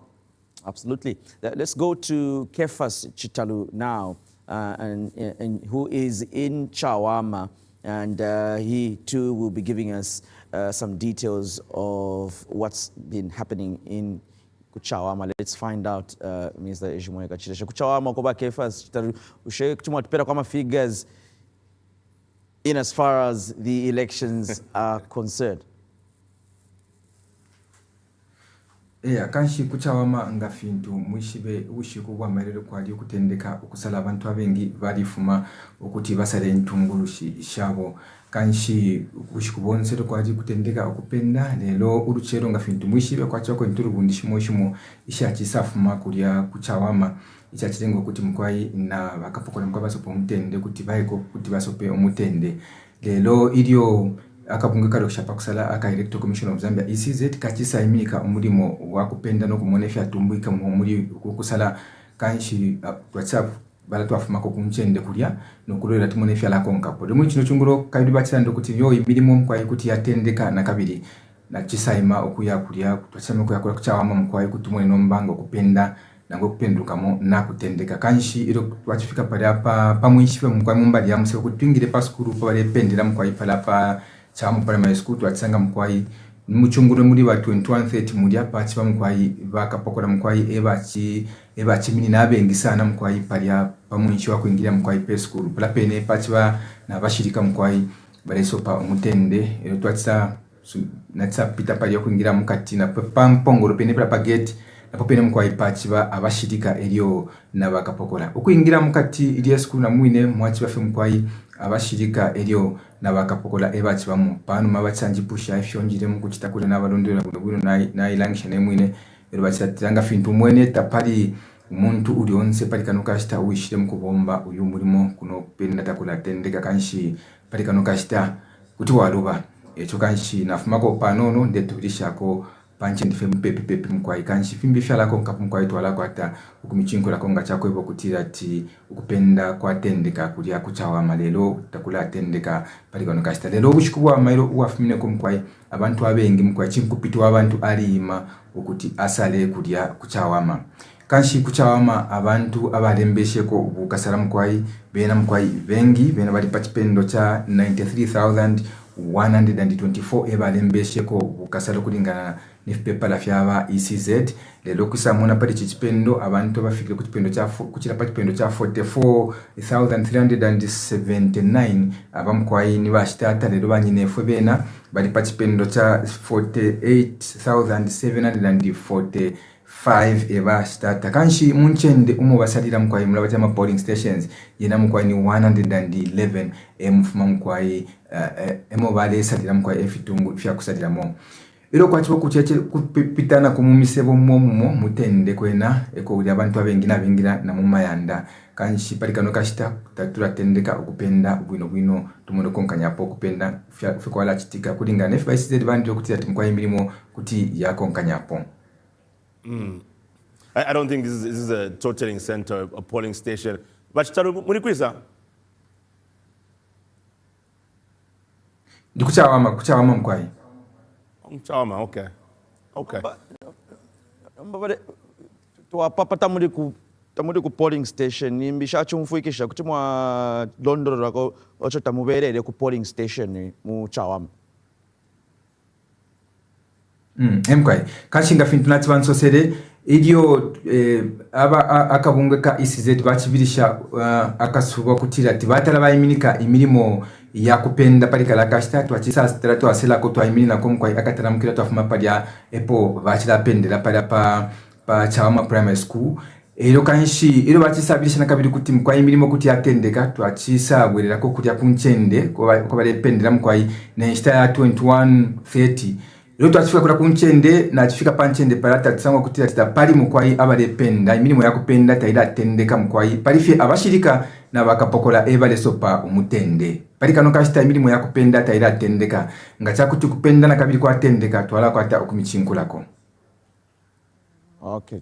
Absolutely. Let's go to Kefas Chitalu now, and who is in Chawama, and he too will be giving us some details of what's been happening in Kuchawama. Let's find out, Mr. Ejimweka Chitesha. Kuchawama kuba Kefas Chitalu, ushe kuchuma tupera kama figures in as far as the elections are concerned. Kanshi Kuchawama nga fintu mwishibe ushiku bwa marero kwali kutendeka okusala abantu abengi balifuma okuti basale ntungulushi shabo kanshi ushikubonsero kwali kutendeka okupenda lelo uruchero nga fintu mwishibe kwachako nturubundi shimo ishachisafuma kulya Kuchawama ichachitengo kuti mkwai na bakapokola mkwabasopo omutende kuti baiko kuti basope omutende lelo ilio akabunga kushapa kusala aka Electoral Commission of Zambia ECZ kachisa imika umurimo wakupenda no kumonesha atumbuika muri kusala kanshi WhatsApp balatu afumako kunchende kulya no kulera timonesha la konkapo rimwe kino chunguro kaidi bachanda kuti yo imirimo mkwai kuti yatendeka na kabiri na chisaima okuya kulya twasema kuya Kuchawama mkwai kutumwe no mbango kupenda nango kupendukamo na kutendeka kanshi iro twachifika pale apa pamwishipe mkwai mumbali ya museko kutwingire paskuru pale pendera mkwai pale apa chamu primary school twatsanga mkwai muchunguro muri ba 2130 muri apa chiba mkwai bakapokora mkwai ebachi mini nabengi sana mkwai palia pamwishi wa kuingira mkwai pe school pala pene pachiba na bashirika mkwai baresopa omutende ero twatsa natsa pita palia kuingira mukati na pampongoro pene pala gate napopene mkwai pachiba abashirika elio na bakapokora okuingira mukati ili school na mwine mwachiba fe mkwai abashirika elio na bakapokola ebachi bamu panu mabachanji pusha ifyonjire mu kuchitakura n'abalondera buno na ilangisha nemwine ero bachitatanga fintu mwene tapali umuntu uri onse pali kano kashita uishire mu kubomba uyu murimo kuno penda takula tendeka kanshi pali kano kashita kuti waluba echo kanshi nafumako panono ndetulishako panche ndife mpepe mkwai kanshi fimbi fyala ko nkapu mkwai twala kwata ukumichinko la konga chako ibo kutira ti ukupenda kwa tendeka kulya Kuchawama lelo takula tendeka pali kano kashita lelo ushikubwa mailo uwafumine ko mkwai abantu abengi mkwai chinkupitwa abantu alima ukuti asale kulya Kuchawama kanshi Kuchawama abantu abalembesheko ubukasala mkwai bena mkwai bengi bena bali pachipendo cha 93,124 ebalembesheko ubukasala kulingana nipepa la fyaba ECZ lelo kusamuna pali chichipendo abantu bafikire kuchipendo cha kuchira pachipendo cha 44,379 abamkwai ni bashitata lelo banyinefwe bena bali pachipendo cha 48,745 eba stata kanshi munchende umo basalira mkwai mulabati ama polling stations yena mkwai ni 111 emfuma mkwai emo bale salira mkwai efitungu fya kusalira mo ilo kwachibo kucheche kupitana kumumisebo momumo mutende kwena eko uli abantu abengi nabingira na mumayanda kanshi palikano kashita tatura tendeka okupenda bwino tumono konkanyapo okupenda fikwala chitika kulingana FBCZ bandi okuti ati mkwai milimo kuti yakonkanyapo. I don't think this is a totaling center, a polling station. But Chitalu, Munikwisa? Kuchawama mkwai. Chawama, okay. Okay. Tuwapapa tamudi ku polling station nimbisha chumfuikisha kuti mwa londolera ko ocho tamuberere ku polling station mu Chawama. Mkwai kashinga fintu nati bansosere ilio akabunge ka ECZ bachibirisha akasuba kutira ati batala bayiminika imirimo yakupenda parikala kashita twachisa stara twasela ko twayimina ko mkwai akataramukira twafuma palya epo bachira pendera palya pa Chawama primary school ero kanshi ero bachisabirisha nakabiri kuti mkwai imirimo kuti yatendeka twachisa bwerera ko kutya kunchende ko bale pendera mkwai na insta ya 21:30 lero twachifika kula kunchende na chifika panchende parata tsangwa kutira tita pali mkwai abale penda imirimo yakupenda taida tendeka mkwai palifi abashirika na bakapokola ebale sopa umutende palika no kashita imirimo yakupenda taida tendeka ngacha kuti kupenda na kabiri kwa tendeka twala kwata okumicinkulako. Okay,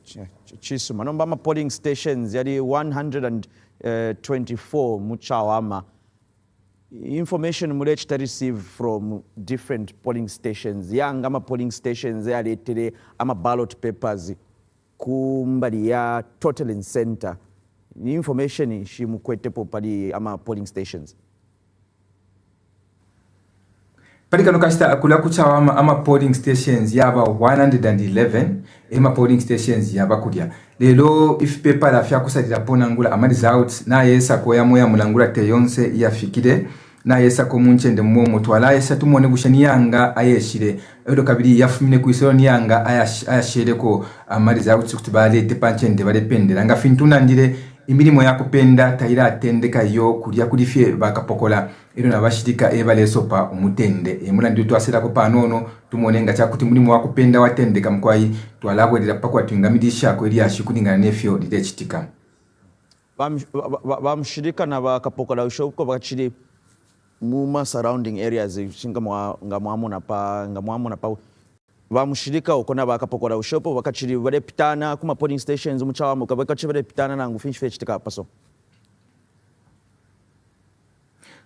chisu manomba ma polling stations yali 124 mu Chawama. Information mulechita receive from different polling stations. Yanga ama polling stations yaletere ama ballot papers kumbali ya totaling center. Information shimukwetepo pali ama polling stations. Palika no kashita kula kuchawama ama polling stations yaba 111 ema polling stations yaba kudya lelo if paper la fya kusadira ponangula ama results na yesa ko ya moya mulangula teyonse yafikire na yesa ko munchende mwomo twala yesa tumone bushani yanga ayeshire edo kabiri yafumine kuisoro yanga ayashere ko ama results kutibale tepanchende bale pendera nga fintuna ndire imirimo yakupenda taira atendeka yo kulya kulifye bakapokola ero nabashirika ebale sopa umutende emulandi twasera ko panono tumonenga chakuti mulimo wakupenda watendeka mkwai twalabwerera pakwa twingamirisha ko eri ashikuninga nefyo lidechitika bamshirika na bakapokola ushoko bakachiri muma surrounding areas shinga ngamwamona pa bamushirika ukona bakapokola ushopo bakachiri bale pitana kuma polling stations mu Chawama bakachiri bale pitana nangu finchi chitika paso.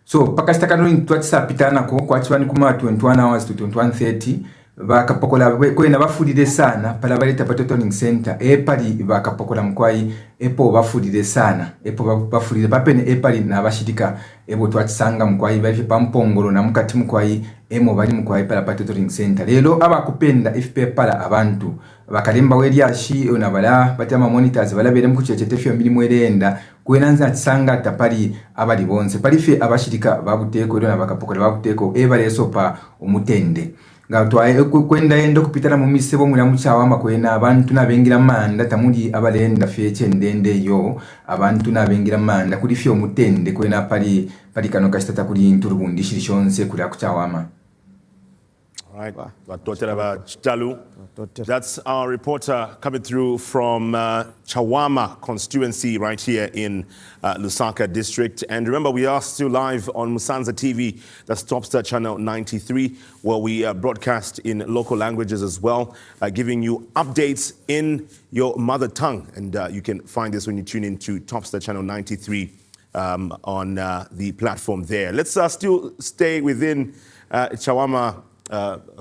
So pakashita kanoni twatisa pitana ko kwachibani kuma 21 hours to 21:30 bakapokola kwena bafudire sana pala baleta patotoning center epali bakapokola mkwai epo bafudire sana epo bafudire papene epali na bashirika ebo twatsanga mkwai bali pampongolo na mukati mkwai emo bali mkwai pala patotoning center lelo abakupenda ife pala abantu bakalemba weri ashi ona bala batama monitors bala bere mkuchechete fyo milimo erenda kwenanza tsanga tapali abali bonse palife abashirika babuteko na bakapokola babuteko ebale sopa umutende ngatwaye kwenda endo kupitana mu misebo muri mu Chawama kwena abantu nabengira manda tamuri abalenda feche ndende yo abantu nabengira manda kuri fyo mutende kwena pali kano kashitata kuri inturubundi shirishonse kuri ku Chawama. All right, Chitalu. That's our reporter coming through from Chawama constituency right here in Lusaka district. And remember, we are still live on Musanza TV, that's Topstar channel 93, where we broadcast in local languages as well, giving you updates in your mother tongue. And you can find this when you tune into Topstar channel 93 on the platform there. Let's still stay within Chawama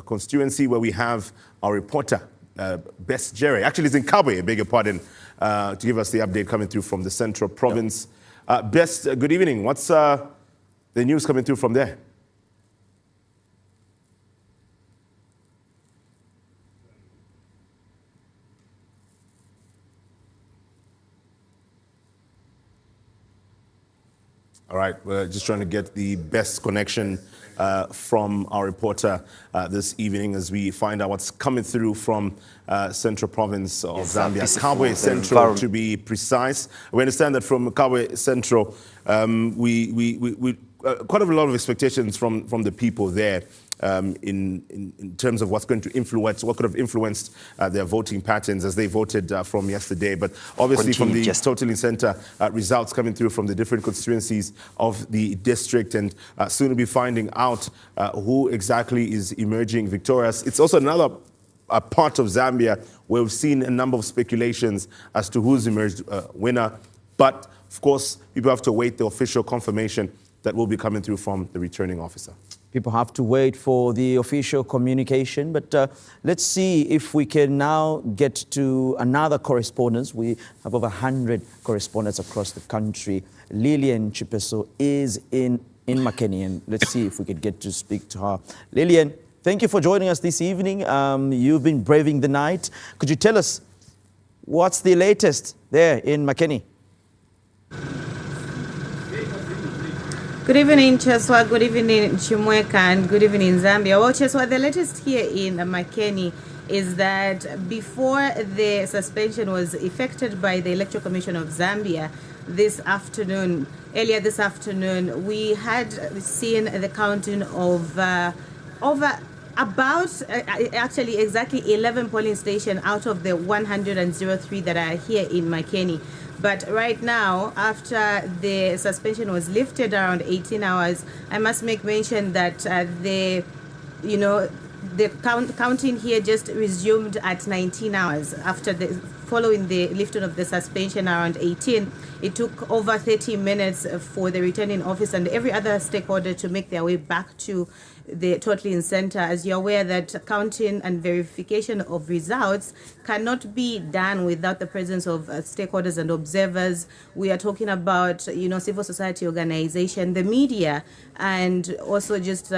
constituency, where we have our reporter, Best Jerry. Actually, it's in Kabwe, I beg your pardon, to give us the update coming through from the central province. Best, good evening. What's the news coming through from there? All right, we're just trying to get the best connection from our reporter this evening as we find out what's coming through from Central Province of Zambia, Kabwe Central to be precise. We understand that from Kabwe Central, we quite a lot of expectations from the people there in terms of what's going to influence, what could have influenced their voting patterns as they voted from yesterday. But obviously from the totaling center, results coming through from the different constituencies of the district, and soon we'll be finding out who exactly is emerging victorious. It's also another a part of Zambia where we've seen a number of speculations as to who's emerged winner. But, of course, people have to await the official confirmation that will be coming through from the returning officer. People have to wait for the official communication, but let's see if we can now get to another correspondence. We have over 100 correspondents across the country. Lillian Chipeso is in Makeni, and let's see if we could get to speak to her. Lillian, thank you for joining us this evening. You've been braving the night. Could you tell us what's the latest there in Makeni? Good evening, Cheswa. Good evening, Chimweka, and good evening, Zambia. Well, Cheswa, the latest here in Makeni is that before the suspension was effected by the Electoral Commission of Zambia earlier this afternoon, we had seen the counting of actually exactly 11 polling stations out of the 103 that are here in Makeni. But right now, after the suspension was lifted around 18 hours, I must make mention that the counting here just resumed at 19 hours after following the lifting of the suspension around 18. It took over 30 minutes for the returning officer and every other stakeholder to make their way back to the totaling center. As you're aware that counting and verification of results cannot be done without the presence of stakeholders and observers. We are talking about, civil society organization, the media, and also just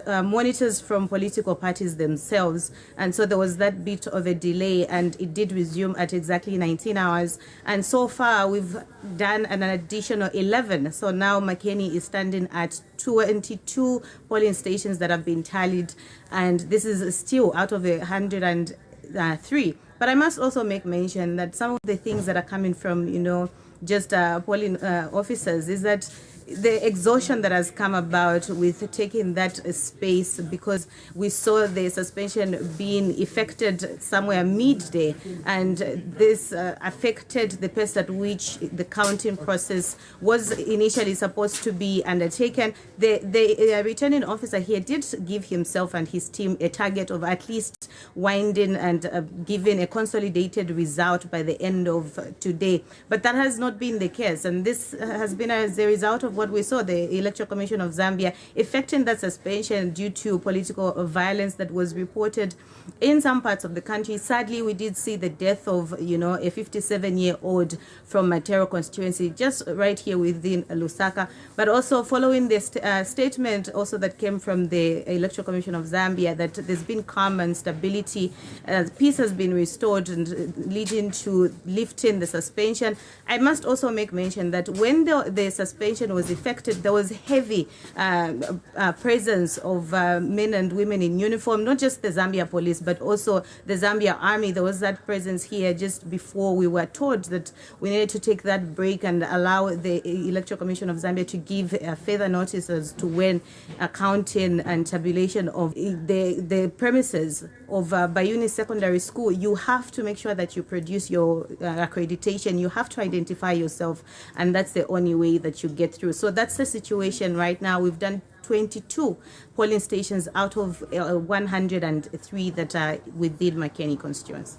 monitors from political parties themselves. And so there was that bit of a delay, and it did resume at exactly 19 hours. And so far, we've done an additional 11. So now Makeni is standing at 22 polling stations that have been tallied. And this is still out of 103. But I must also make mention that some of the things that are coming from, just polling officers is that the exhaustion that has come about with taking that space, because we saw the suspension being effected somewhere midday, and this affected the pace at which the counting process was initially supposed to be undertaken. The returning officer here did give himself and his team a target of at least winding and giving a consolidated result by the end of today, but that has not been the case, and this has been as a result of what we saw, the Electoral Commission of Zambia effecting that suspension due to political violence that was reported in some parts of the country. Sadly, we did see the death of, a 57-year-old from Matero constituency, just right here within Lusaka. But also following the statement also that came from the Electoral Commission of Zambia that there's been calm and stability, peace has been restored, and leading to lifting the suspension. I must also make mention that when the suspension was effected, there was heavy presence of men and women in uniform, not just the Zambia police, but also the Zambia army. There was that presence here just before we were told that we needed to take that break and allow the Electoral Commission of Zambia to give further notice as to when counting and tabulation of the premises of Bayuni Secondary School. You have to make sure that you produce your accreditation. You have to identify yourself, and that's the only way that you get through. So that's the situation right now. We've done 22 polling stations out of 103 that are within Makeni constituency.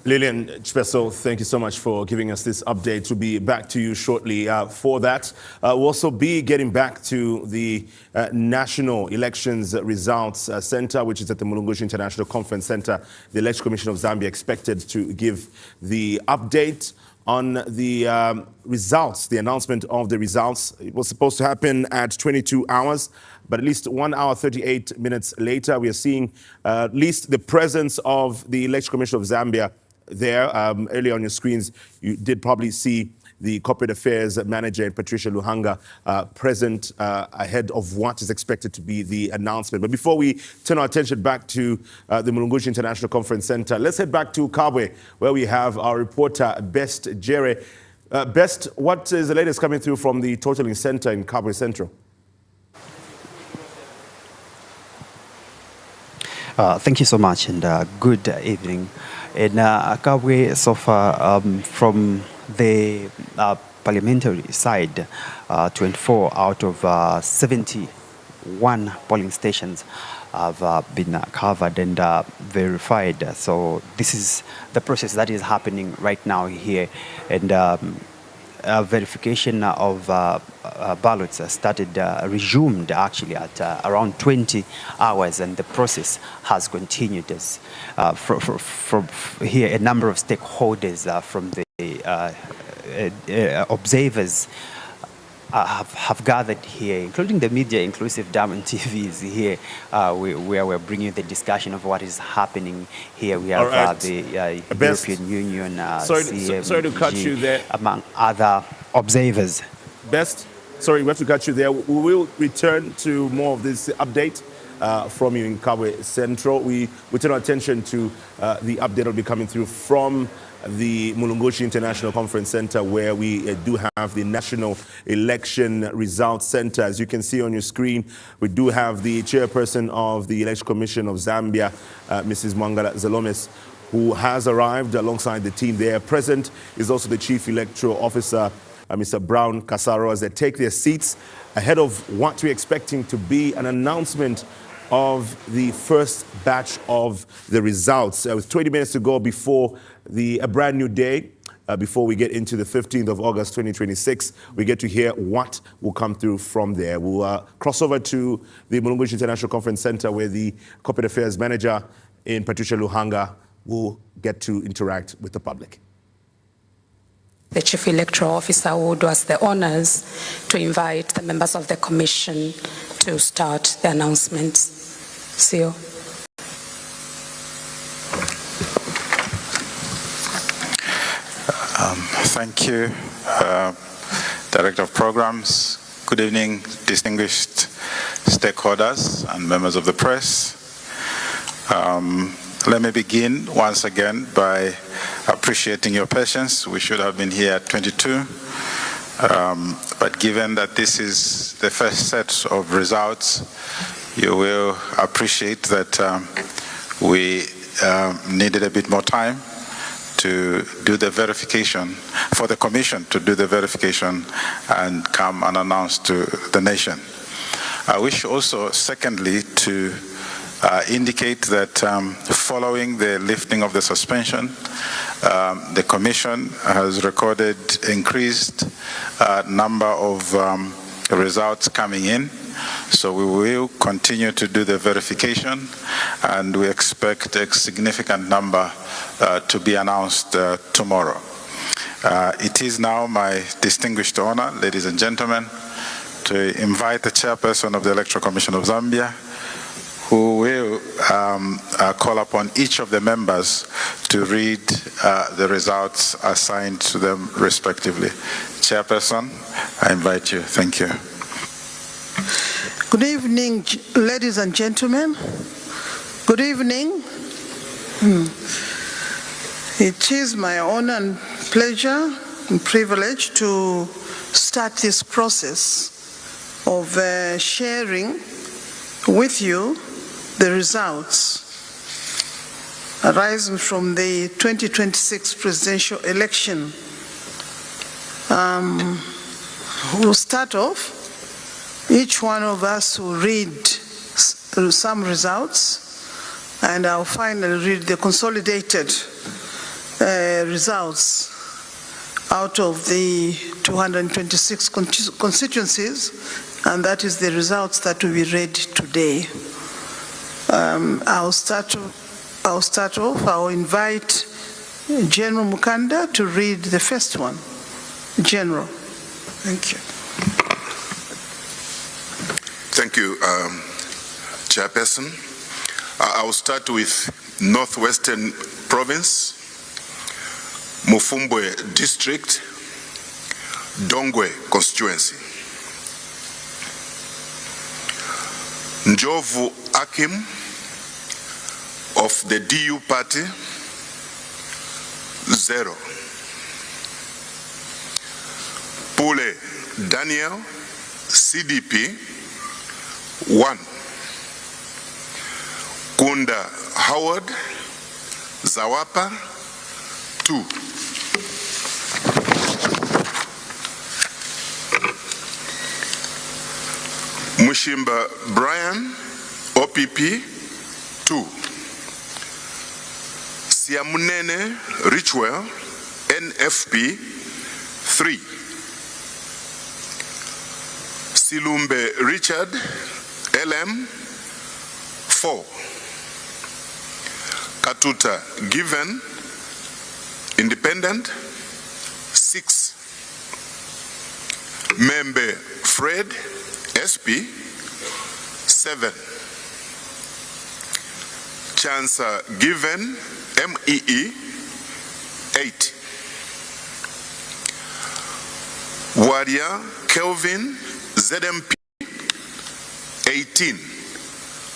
Lillian Chipeso, thank you so much for giving us this update. We'll be back to you shortly for that. We'll also be getting back to the National Elections Results Center, which is at the Mulungushi International Conference Center. The Electoral Commission of Zambia expected to give the update on the results, the announcement of the results. It was supposed to happen at 22 hours, but at least 1 hour, 38 minutes later, we are seeing at least the presence of the Electoral Commission of Zambia there. Earlier on your screens, you did probably see the Corporate Affairs Manager, Patricia Luhanga, present ahead of what is expected to be the announcement. But before we turn our attention back to the Mulungushi International Conference Center, let's head back to Kabwe, where we have our reporter, Best Jere. Best, what is the latest coming through from the totaling center in Kabwe Central? Thank you so much, and good evening. In Kabwe, so far from the parliamentary side, 24 out of 71 polling stations have been covered and verified. So this is the process that is happening right now here, and verification of ballots resumed actually at around 20 hours, and the process has continued as from here a number of stakeholders from the observers have gathered here, including the media, inclusive Diamond TV is here, where we're bringing the discussion of what is happening here. We have the European Union, sorry to cut you there, among other observers. Sorry, we have to cut you there. We will return to more of this update from you in Kabwe Central. We turn our attention to the update that will be coming through from the Mulungushi International Conference Center, where we do have the National Election Results Center. As you can see on your screen, we do have the chairperson of the Election Commission of Zambia, Mrs. Mwangala Zalomes, who has arrived alongside the team there. Present is also the Chief Electoral Officer, Mr. Brown Kasaro, as they take their seats ahead of what we're expecting to be an announcement of the first batch of the results. With 20 minutes to go before a brand new day, before we get into the 15th of August 2026, we get to hear what will come through from there. We'll cross over to the Mulungushi International Conference Center, where the Corporate Affairs Manager in Patricia Luhanga will get to interact with the public. The Chief Electoral Officer who does the honors to invite the members of the Commission to start the announcements. CEO. Thank you, Director of Programs. Good evening, distinguished stakeholders and members of the press. Let me begin once again by appreciating your patience. We should have been here at 22, but given that this is the first set of results, you will appreciate that we needed a bit more time to do the verification, for the Commission to do the verification and come and announce to the nation. I wish also, secondly, to indicate that following the lifting of the suspension, the Commission has recorded increased number of results coming in. So we will continue to do the verification, and we expect a significant number to be announced tomorrow. It is now my distinguished honor, ladies and gentlemen, to invite the chairperson of the Electoral Commission of Zambia, who will call upon each of the members to read the results assigned to them respectively. Chairperson, I invite you. Thank you. Good evening, ladies and gentlemen. Good evening. It is my honor and pleasure and privilege to start this process of sharing with you the results arising from the 2026 presidential election. We'll start off. Each one of us will read some results, and I'll finally read the consolidated results out of the 226 constituencies, and that is the results that will be read today. I'll start off. I'll invite General Mukanda to read the first one. General, thank you. Thank you, Chairperson. I will start with Northwestern Province, Mufumbwe District, Dongwe Constituency. Njovu Akim of the DU Party, 0. Pule Daniel, CDP, 1. Kunda Howard, Zawapa, 2. Mushimba Brian OPP 2. Siamunene Richwell NFP 3. Silumbe Richard LM 4. Katuta Given Independent 6. Membe Fred SP 7. Chancer Given MEE 8. Waria Kelvin ZMP 18.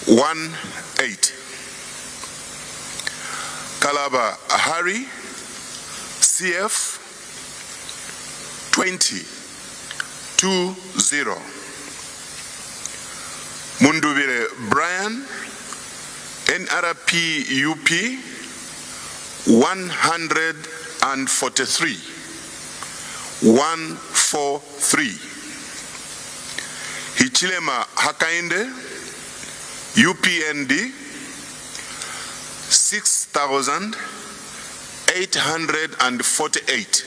1-8. Kalaba Harry CF 20. 2-0. Mundubire Brian NRP UP 143. 143. Hichilema Hakainde UPND 6,848.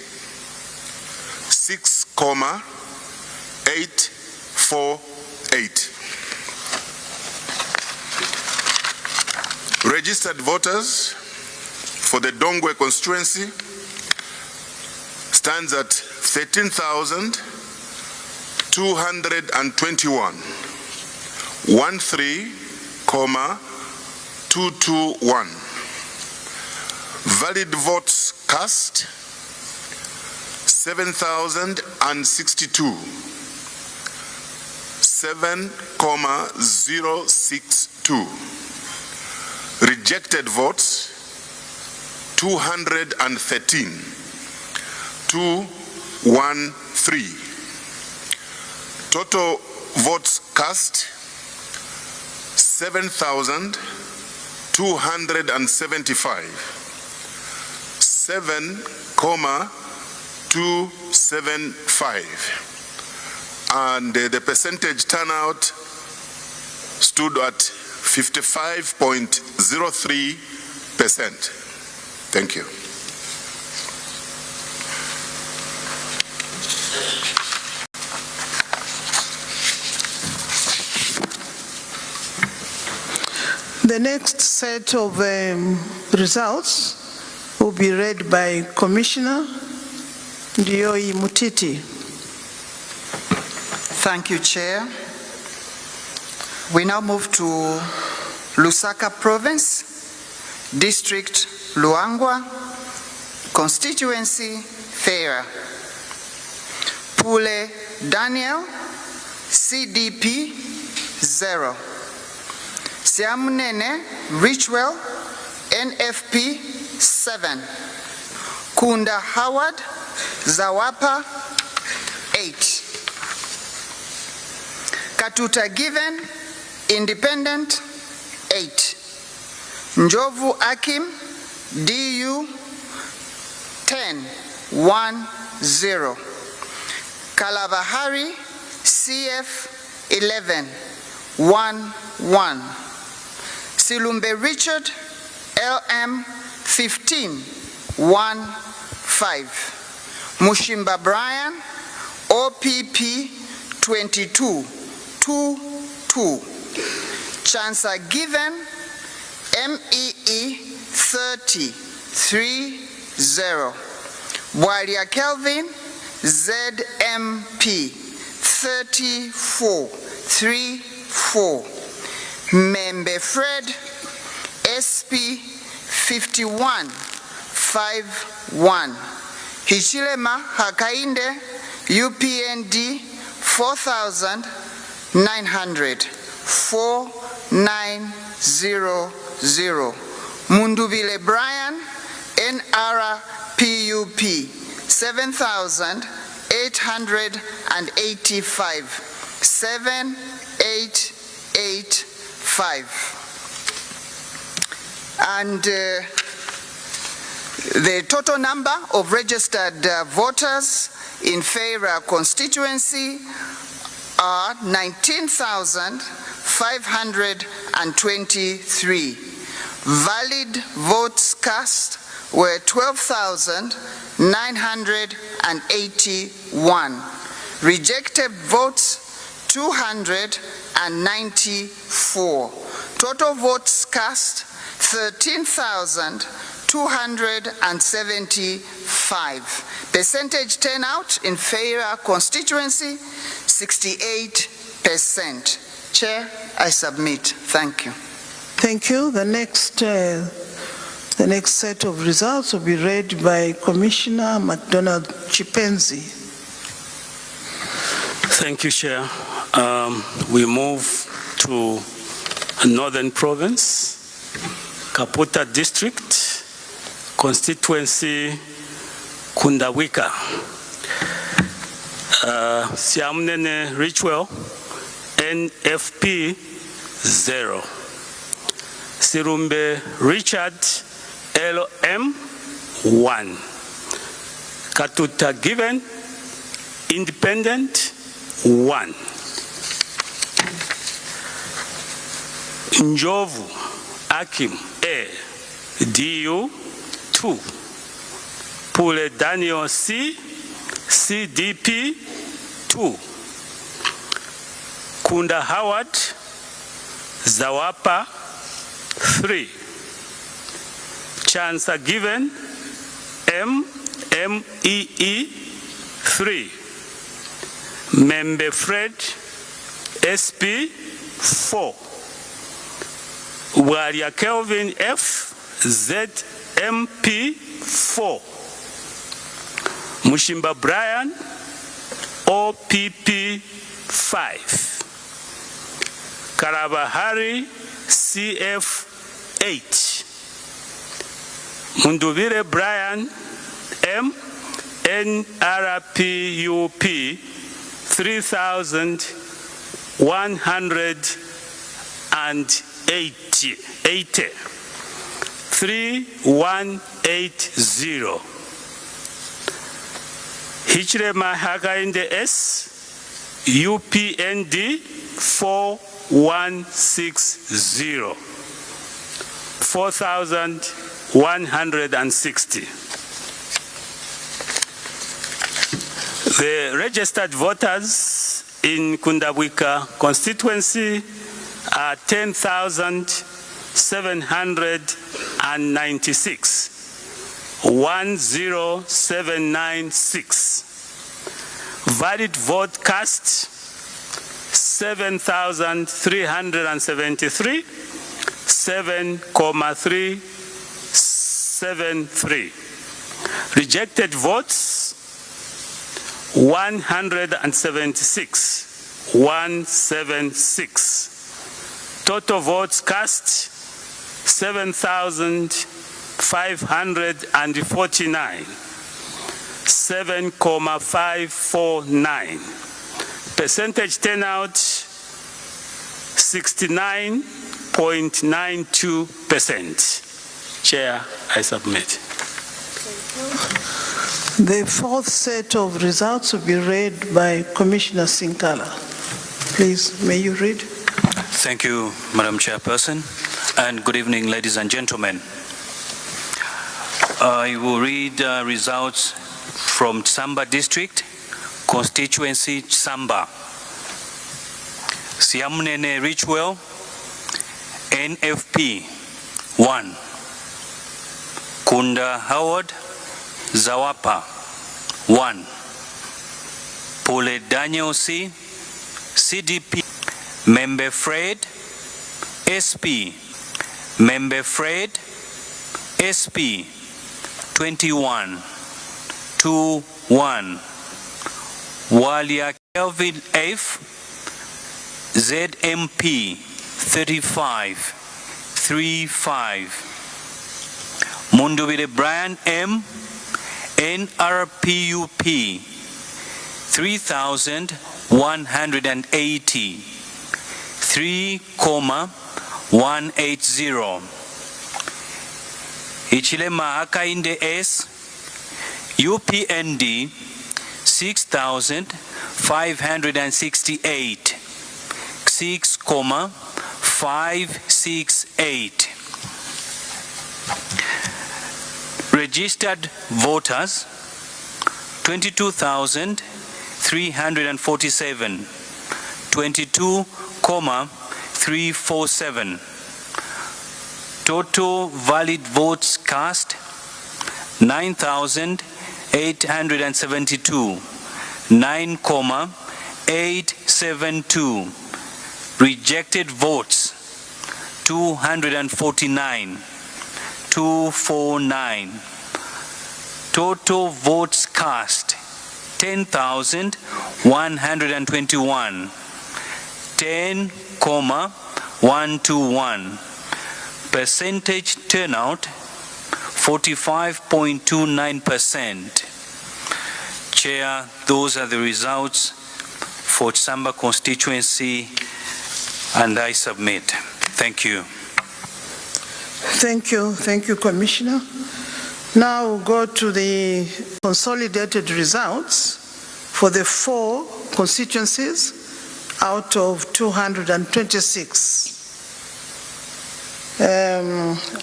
6,848. Registered voters for the Dongwe constituency stands at 13,221. 13,221. Valid votes cast 7,062. 7,062. Rejected votes 213. 213. Total votes cast 7,275. 7,275. And the percentage turnout stood at 55.03%. Thank you. The next set of results will be read by Commissioner Ndioi Mutiti. Thank you, Chair. We now move to Lusaka Province, District Luangwa, Constituency Fera. Pule Daniel, CDP 0. Siamunene Richwell, NFP 7. Kunda Howard, Zawapa 8. Katuta Given, Independent 8. Njovu Akim, DU 10-1-0. Kalabahari, CF 11-1-1. Silumbe Richard, LM 15-1-5. Mushimba Brian, OPP 22-2-2. Chancer Given, MEE 30-3-0. Waria Kelvin, ZMP 34-3-4. Membe Fred, SP 51-5-1. Hichilema Hakainde, UPND 4,900. 4900. Mundubile Brian, NRPUP 7,885. 7885. And the total number of registered voters in Fera constituency are 19,523. Valid votes cast were 12,981. Rejected votes 294. Total votes cast 13,275. Percentage turnout in Feira constituency 68%. Chair, I submit. Thank you. Thank you. The next set of results will be read by Commissioner McDonald Chipenzi. Thank you, Chair. We move to Northern Province, Kaputa District, constituency Kundawika. Siamnene Richwell, NFP 0. Sirumbe Richard, LM 1. Katuta Given, Independent 1. Njovu Akim A, DU 2. Pule Daniel C, CDP 2. Kunda Howard Zawapa 3. Chancer Given MEE 3. Membe Fred SP 4. Walia Kelvin F ZMP 4. Mushimba Brian OPP 5. Karabahari CF 8. Munduvire Brian M NRPUP 3,180. 3180. Hichrema Hakainde S UPND 4160. 4,160. The registered voters in Kundawika constituency are 10,796. 10796. Valid vote cast 7,373. 7,373. Rejected votes 176. 176. Total votes cast 7,549. 7,549. Percentage turnout 69.92%. Chair, I submit. The fourth set of results will be read by Commissioner Sinkala. Please, may you read? Thank you, Madam Chairperson, and good evening, ladies and gentlemen. I will read results from Tsamba District, constituency Tsamba. Siamnene Richwell, NFP 1. Kunda Howard Zawapa 1. Pule Daniel C, CDP. Member Fred SP. Member Fred SP 21 21. Walia Kelvin F ZMP 35 35. Mundubire Brian M NRPUP 3,180. 3,180. Ichilema Hakainde S UPND 6,549. 568. 6,568. Registered voters 22,347. 22,347. Total valid votes cast 9,872. 9,872. Rejected votes 249. 249. Total votes cast 10,121. 10,121. Percentage turnout 45.29%. Chair, those are the results for Tsamba constituency, and I submit. Thank you. Thank you. Thank you, Commissioner. Now we'll go to the consolidated results for the 4 constituencies out of 226.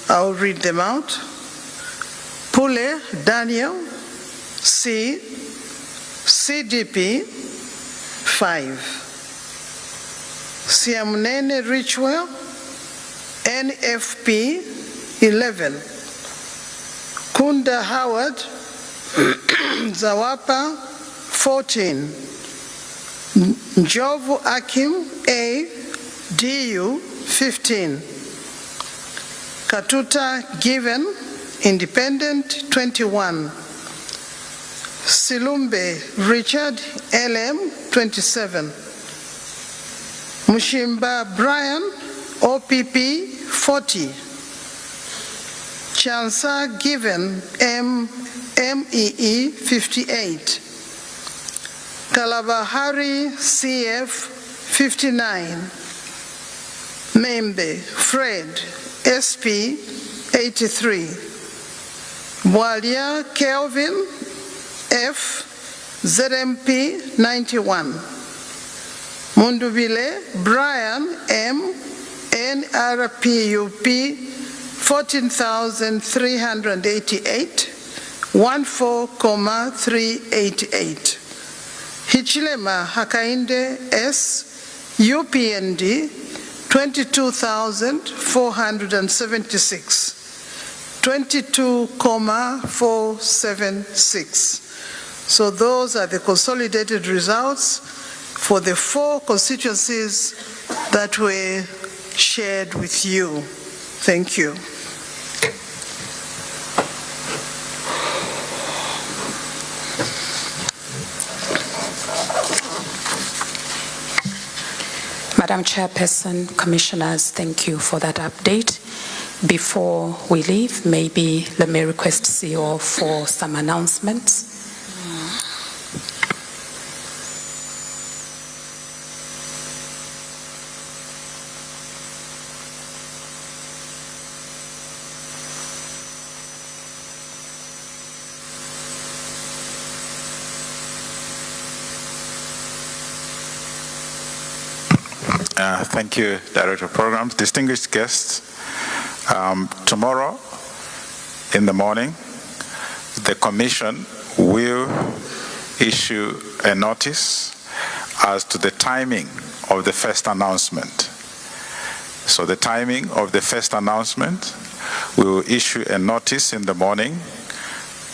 I'll read them out. Pule Daniel, C. CDP 5. Siamunene Richwell, NFP 11. Kunda Howard, Zawapa 14. Njovu Akim, A. DU 15. Katuta Given, Independent 21. Silumbe Richard, LM 27. Mushimba Brian, OPP 40. Chansa Given, MEE 58. Kalabahari CF 59. Membe Fred, SP 83. Bwalia Kelvin, F, ZMP 91. Mundubile Brian, M, NRPUP 14,388, 14,388. Hichilema Hakainde, S, UPND 22,476, 22,476. So those are the consolidated results for the 4 constituencies that were shared with you. Thank you. Madam Chairperson, Commissioners, thank you for that update. Before we leave, maybe let me request CEO for some announcements. Thank you, Director of Programs. Distinguished guests, tomorrow in the morning, the Commission will issue a notice as to the timing of the first announcement. So the timing of the first announcement, we will issue a notice in the morning,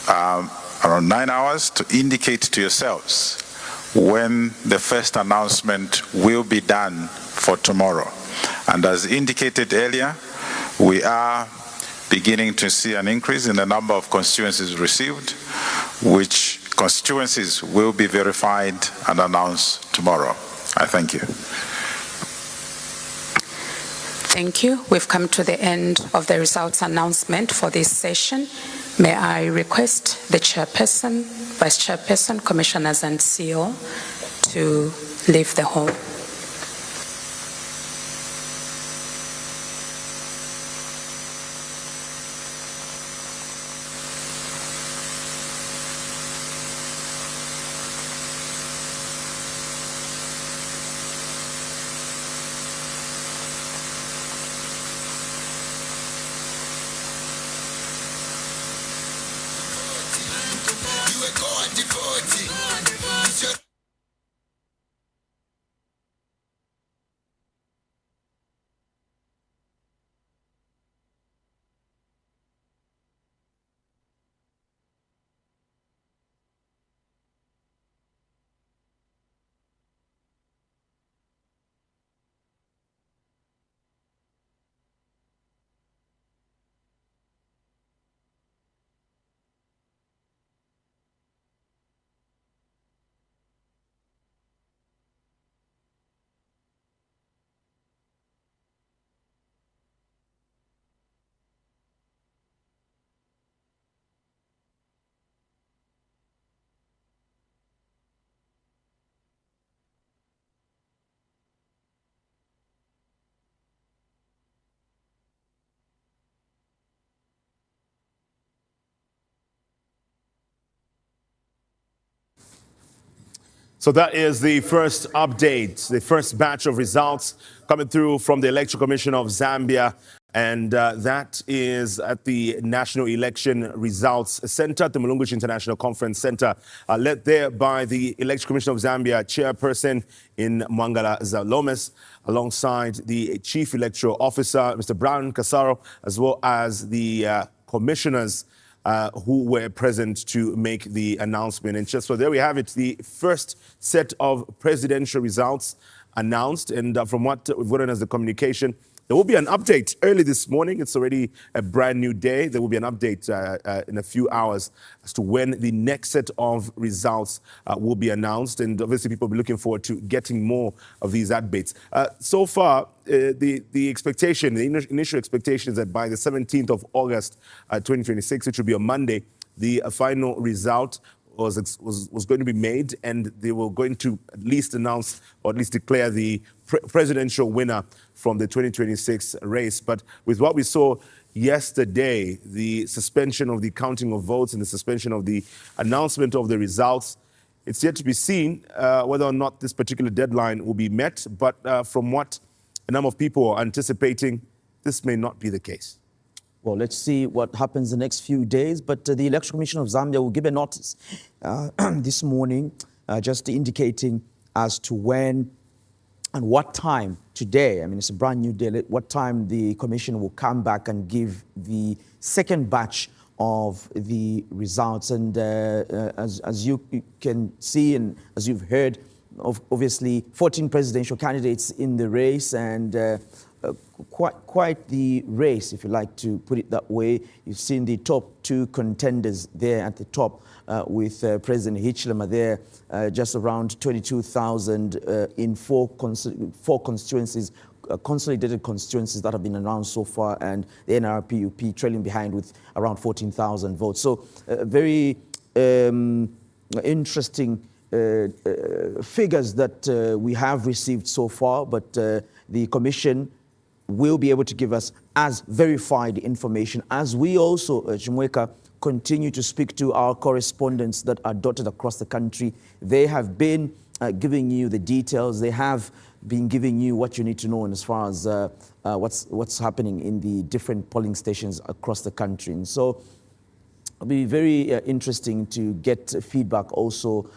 around 9 hours, to indicate to yourselves when the first announcement will be done for tomorrow. And as indicated earlier, we are beginning to see an increase in the number of constituencies received, which constituencies will be verified and announced tomorrow. I thank you. Thank you. We've come to the end of the results announcement for this session. May I request the Chairperson, Vice Chairperson, Commissioners and CEO to leave the hall. So that is the first update, the first batch of results coming through from the Electoral Commission of Zambia. And that is at the National Election Results Center, at the Mulungushi International Conference Center, led there by the Electoral Commission of Zambia chairperson in Mwangala Zalomes, alongside the Chief Electoral Officer, Mr. Brown Kasaro, as well as the commissioners who were present to make the announcement. And just so there we have it, the first set of presidential results announced. And from what we've gotten as the communication, there will be an update early this morning. It's already a brand new day. There will be an update in a few hours as to when the next set of results will be announced. And obviously people will be looking forward to getting more of these updates. So far, the expectation, the initial expectation is that by the 17th of August 2026, which will be a Monday, the final result was going to be made, and they were going to at least announce or at least declare the presidential winner from the 2026 race. But with what we saw yesterday, the suspension of the counting of votes and the suspension of the announcement of the results, it's yet to be seen whether or not this particular deadline will be met. But from what a number of people are anticipating, this may not be the case. Well, let's see what happens the next few days. But the Election Commission of Zambia will give a notice this morning, just indicating as to when and what time today, I mean, it's a brand new day, what time the commission will come back and give the second batch of the results. And as you can see and as you've heard, obviously 14 presidential candidates in the race, and quite the race, if you like to put it that way. You've seen the top two contenders there at the top, with President Hichilema there, just around 22,000 in four constituencies, consolidated constituencies that have been announced so far, and the NRPUP trailing behind with around 14,000 votes. So very interesting figures that we have received so far, but the commission will be able to give us as verified information, as we also, Chimweka, continue to speak to our correspondents that are dotted across the country. They have been giving you the details. They have been giving you what you need to know as far as what's happening in the different polling stations across the country. And so it'll be very interesting to get feedback also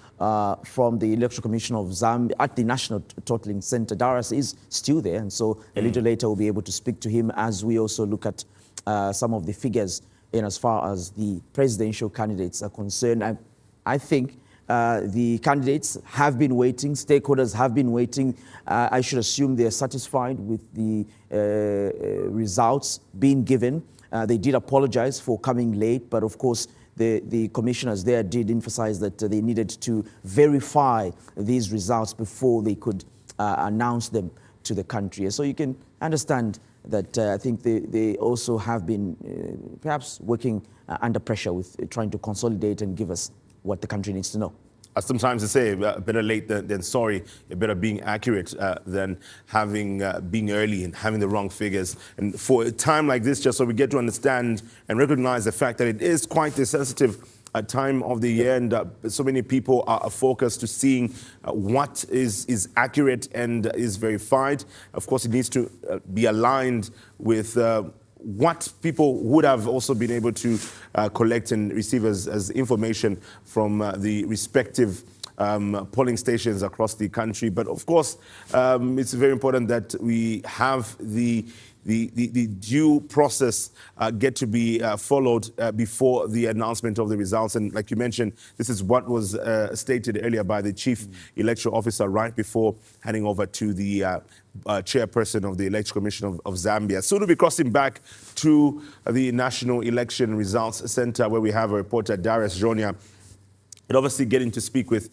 from the Electoral Commission of Zambia at the National Totaling Center. Darius is still there, and so a little later we'll be able to speak to him as we also look at some of the figures in as far as the presidential candidates are concerned. I think the candidates have been waiting, stakeholders have been waiting. I should assume they're satisfied with the results being given. They did apologize for coming late, but of course, the commissioners there did emphasize that they needed to verify these results before they could announce them to the country. So you can understand that I think they also have been perhaps working under pressure with trying to consolidate and give us what the country needs to know. Sometimes they say better late than sorry, better being accurate than having being early and having the wrong figures. And for a time like this, just so we get to understand and recognize the fact that it is quite a sensitive time of the year, and so many people are focused to seeing what is accurate and is verified. Of course, it needs to be aligned with what people would have also been able to collect and receive as information from the respective polling stations across the country. But of course, it's very important that we have the due process get to be followed before the announcement of the results. And like you mentioned, this is what was stated earlier by the chief electoral officer right before handing over to the chairperson of the Electoral Commission of Zambia. Soon we'll be crossing back to the National Election Results Center, where we have a reporter, Darius Jonia, and obviously getting to speak with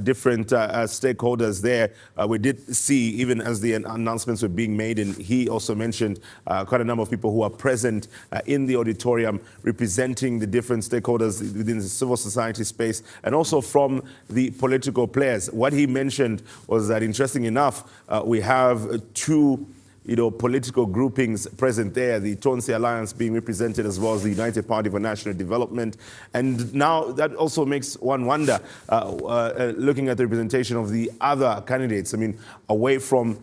different stakeholders there. We did see, even as the announcements were being made, and he also mentioned quite a number of people who are present in the auditorium representing the different stakeholders within the civil society space and also from the political players. What he mentioned was that, interesting enough, we have two political groupings present there, the Tonsi Alliance being represented as well as the United Party for National Development. And now that also makes one wonder, looking at the representation of the other candidates, I mean, away from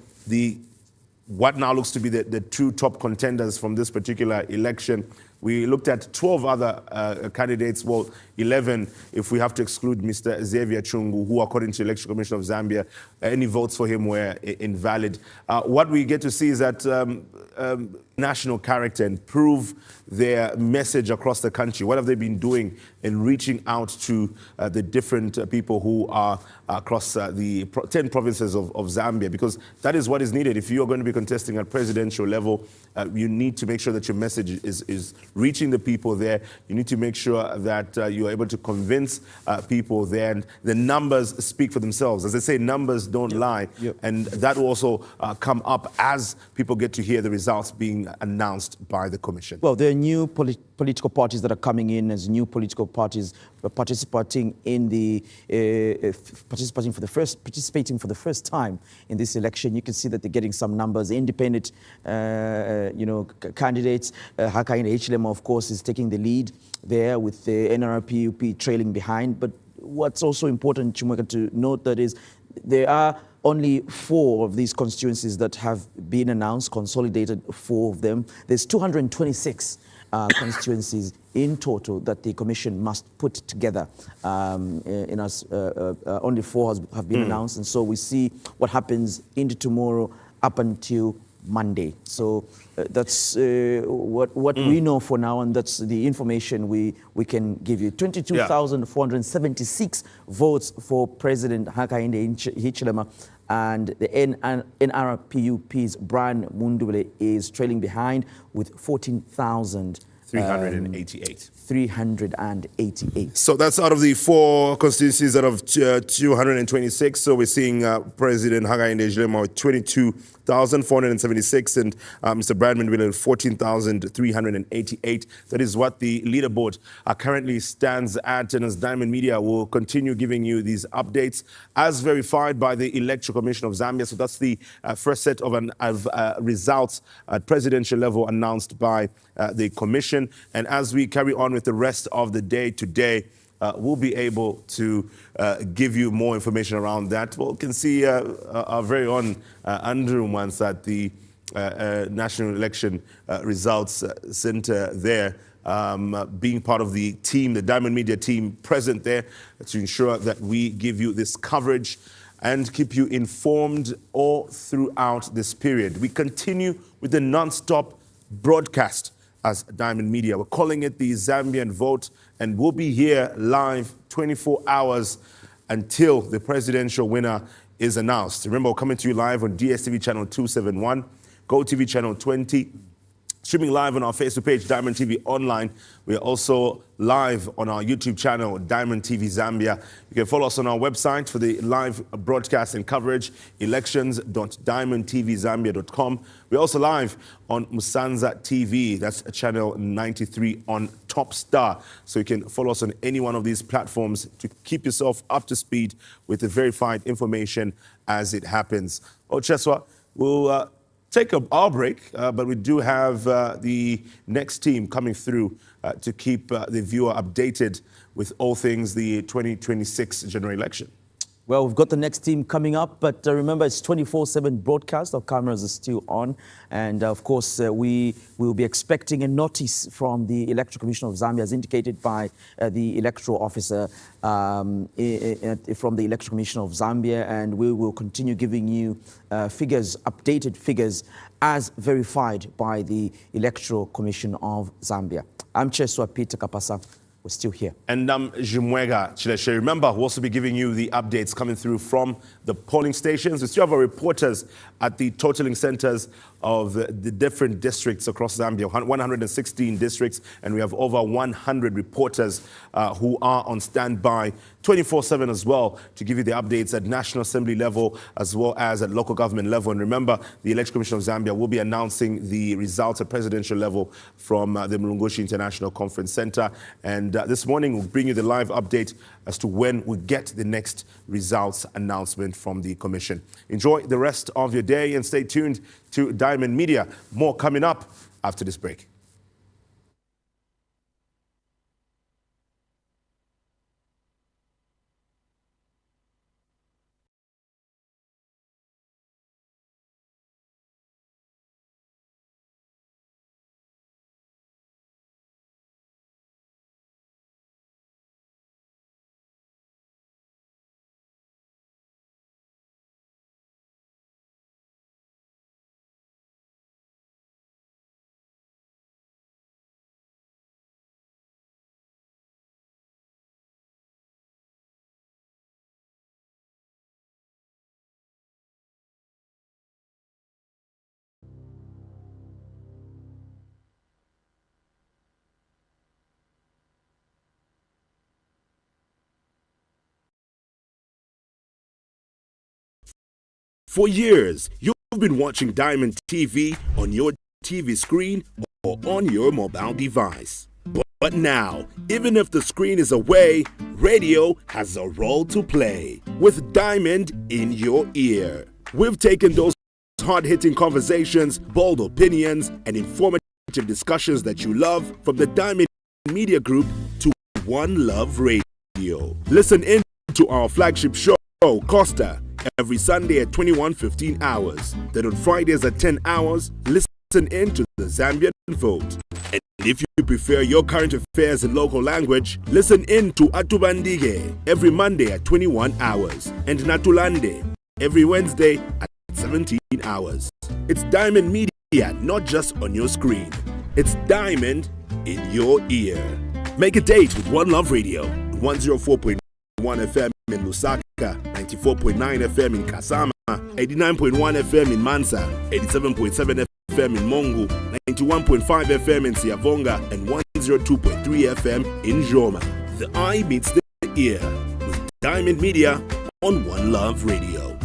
what now looks to be the two top contenders from this particular election. We looked at 12 other candidates, well, 11 if we have to exclude Mr. Xavier Chungu, who, according to the Election Commission of Zambia, any votes for him were invalid. What we get to see is that national character and prove their message across the country. What have they been doing in reaching out to the different people who are across the 10 provinces of Zambia? Because that is what is needed. If you are going to be contesting at presidential level, you need to make sure that your message is reaching the people there. You need to make sure that you are able to convince people there. And the numbers speak for themselves. As they say, numbers don't lie. And that will also come up as people get to hear the results being announced by the commission. Well, there are new political parties that are coming in as new political parties participating in the participating for the first time in this election. You can see that they're getting some numbers. Independent, candidates. Hakainde Hichilema, of course, is taking the lead there with the NRPUP trailing behind. But what's also important, Chumweka, to note that is there are only 4 of these constituencies that have been announced, consolidated 4 of them. There's 226 constituencies in total that the commission must put together. Only 4 have been announced, and so we see what happens into tomorrow up until Monday. So that's what we know for now, and that's the information we can give you. 22,476 votes for President Hakainde Hichilema, and the NRPUP's Brian Mundubele is trailing behind with 14,388. 388. So that's out of the 4 constituencies out of 226. So we're seeing President Hakainde Hichilema with 22,476 and Mr. Bradman Willen 14,388. That is what the leaderboard currently stands at. And as Diamond Media will continue giving you these updates as verified by the Electoral Commission of Zambia. So that's the first set of results at presidential level announced by the commission. And as we carry on with the rest of the day today, we'll be able to give you more information around that. Well, you can see our very own Andrew once at the National Election Results Center there, being part of the team, the Diamond Media team present there to ensure that we give you this coverage and keep you informed all throughout this period. We continue with the non-stop broadcast as Diamond Media. We're calling it the Zambian Vote, and we'll be here live 24 hours until the presidential winner is announced. Remember, we're coming to you live on DStv channel 271, GOtv channel 20, streaming live on our Facebook page, Diamond TV Online. We are also live on our YouTube channel, Diamond TV Zambia. You can follow us on our website for the live broadcast and coverage, elections.diamondtvzambia.com. We're also live on Musanza TV, that's channel 93 on Top Star. So you can follow us on any one of these platforms to keep yourself up to speed with the verified information as it happens. Cheswa, we'll take our break, but we do have the next team coming through to keep the viewer updated with all things the 2026 general election. Well, we've got the next team coming up, but remember, it's 24/7 broadcast. Our cameras are still on. And of course, we will be expecting a notice from the Electoral Commission of Zambia, as indicated by the electoral officer from the Electoral Commission of Zambia. And we will continue giving you figures, updated figures, as verified by the Electoral Commission of Zambia. I'm Cheswa Peter Kapasa. We're still here. And Jimwega Chileshe. Remember, we'll also be giving you the updates coming through from the polling stations. We still have our reporters at the totaling centers of the different districts across Zambia, 116 districts, and we have over 100 reporters who are on standby 24/7 as well to give you the updates at National Assembly level as well as at local government level. And remember, the Electoral Commission of Zambia will be announcing the results at presidential level from the Mulungushi International Conference Center. And this morning, we'll bring you the live update as to when we get the next results announcement from the Commission. Enjoy the rest of your day and stay tuned to Diamond Media. More coming up after this break. For years, you've been watching Diamond TV on your TV screen or on your mobile device. But now, even if the screen is away, radio has a role to play with Diamond in your ear. We've taken those hard-hitting conversations, bold opinions, and informative discussions that you love from the Diamond Media Group to One Love Radio. Listen in to our flagship show, Costa, every Sunday at 21:15 hours. Then on Fridays at 10 hours, listen in to the Zambian Vote. And if you prefer your current affairs in local language, listen in to Atubandige every Monday at 21 hours. And Natulande every Wednesday at 17 hours. It's Diamond Media, not just on your screen. It's Diamond in your ear. Make a date with One Love Radio, 104.1 FM in Lusaka, 94.9 FM in Kasama, 89.1 FM in Mansa, 87.7 FM in Mongu, 91.5 FM in Siavonga, and 102.3 FM in Joma. The eye meets the ear with Diamond Media on One Love Radio.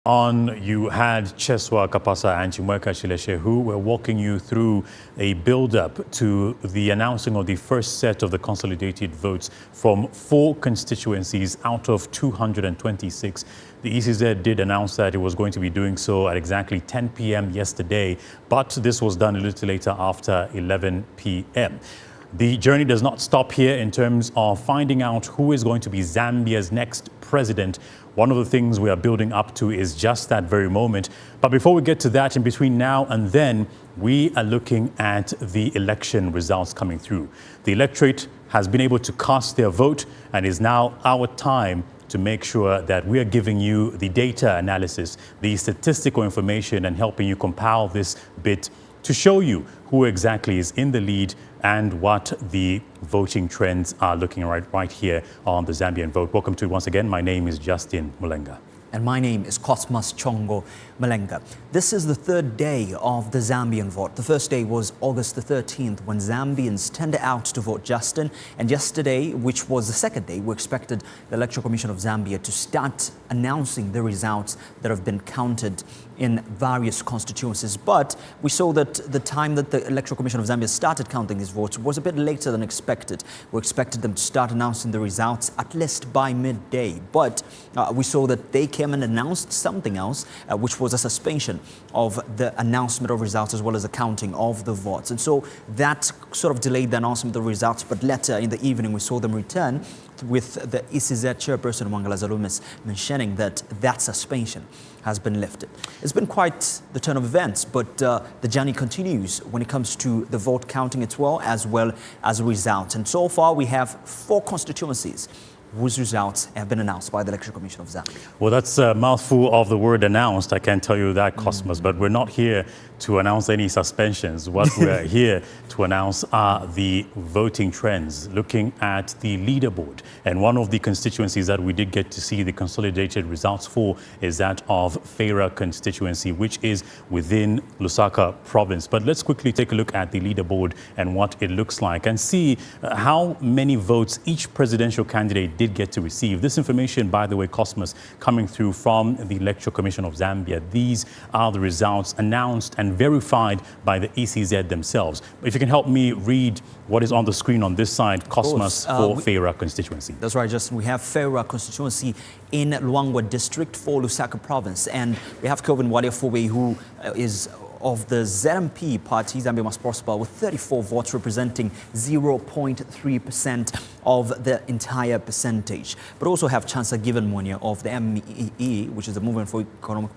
on, you had Cheswa Kapasa and Chimweka Shileshe, who were walking you through a build-up to the announcing of the first set of the consolidated votes from 4 constituencies out of 226. The ECZ did announce that it was going to be doing so at exactly 10 p.m. yesterday, but this was done a little later after 11 p.m. The journey does not stop here in terms of finding out who is going to be Zambia's next president. One of the things we are building up to is just that very moment. But before we get to that, in between now and then, we are looking at the election results coming through. The electorate has been able to cast their vote, and is now our time to make sure that we are giving you the data analysis, the statistical information, and helping you compile this bit to show you who exactly is in the lead and what the voting trends are looking right here on the Zambian Vote. Welcome to it once again. My name is Justin Mulenga. And my name is Cosmas Chongo Malenga. This is the 3rd day of the Zambian vote. The first day was August the 13th, when Zambians turned out to vote, Justin. And yesterday, which was the 2nd day, we expected the Electoral Commission of Zambia to start announcing the results that have been counted in various constituencies. But we saw that the time that the Electoral Commission of Zambia started counting these votes was a bit later than expected. We expected them to start announcing the results at least by midday. But we saw that they came and announced something else, which was a suspension of the announcement of results as well as the counting of the votes. And so that sort of delayed the announcement of the results. But later in the evening, we saw them return with the ECZ chairperson, Wangala Zalumis, mentioning that that suspension has been lifted. It's been quite the turn of events, but the journey continues when it comes to the vote counting as well as results. And so far, we have 4 constituencies whose results have been announced by the Electoral Commission of Zambia. Well, that's a mouthful of the word announced, I can tell you that, Cosmos, but we're not here to announce any suspensions. What we're here to announce are the voting trends, looking at the leaderboard. And one of the constituencies that we did get to see the consolidated results for is that of Feira constituency, which is within Lusaka province. But let's quickly take a look at the leaderboard and what it looks like and see how many votes each presidential candidate did get to receive. This information, by the way, Cosmos, coming through from the Electoral Commission of Zambia. These are the results announced and verified by the ECZ themselves. If you can help me read what is on the screen on this side, Cosmos, for Feira constituency. That's right, Justin. We have Feira constituency in Luangwa district for Lusaka province. And we have Kelvin Waliafobe, who is of the ZMP party, Zambia Must Prosper, with 34 votes representing 0.3% of the entire percentage. But also have Chancellor Given Monia of the MEE, which is the Movement for Economic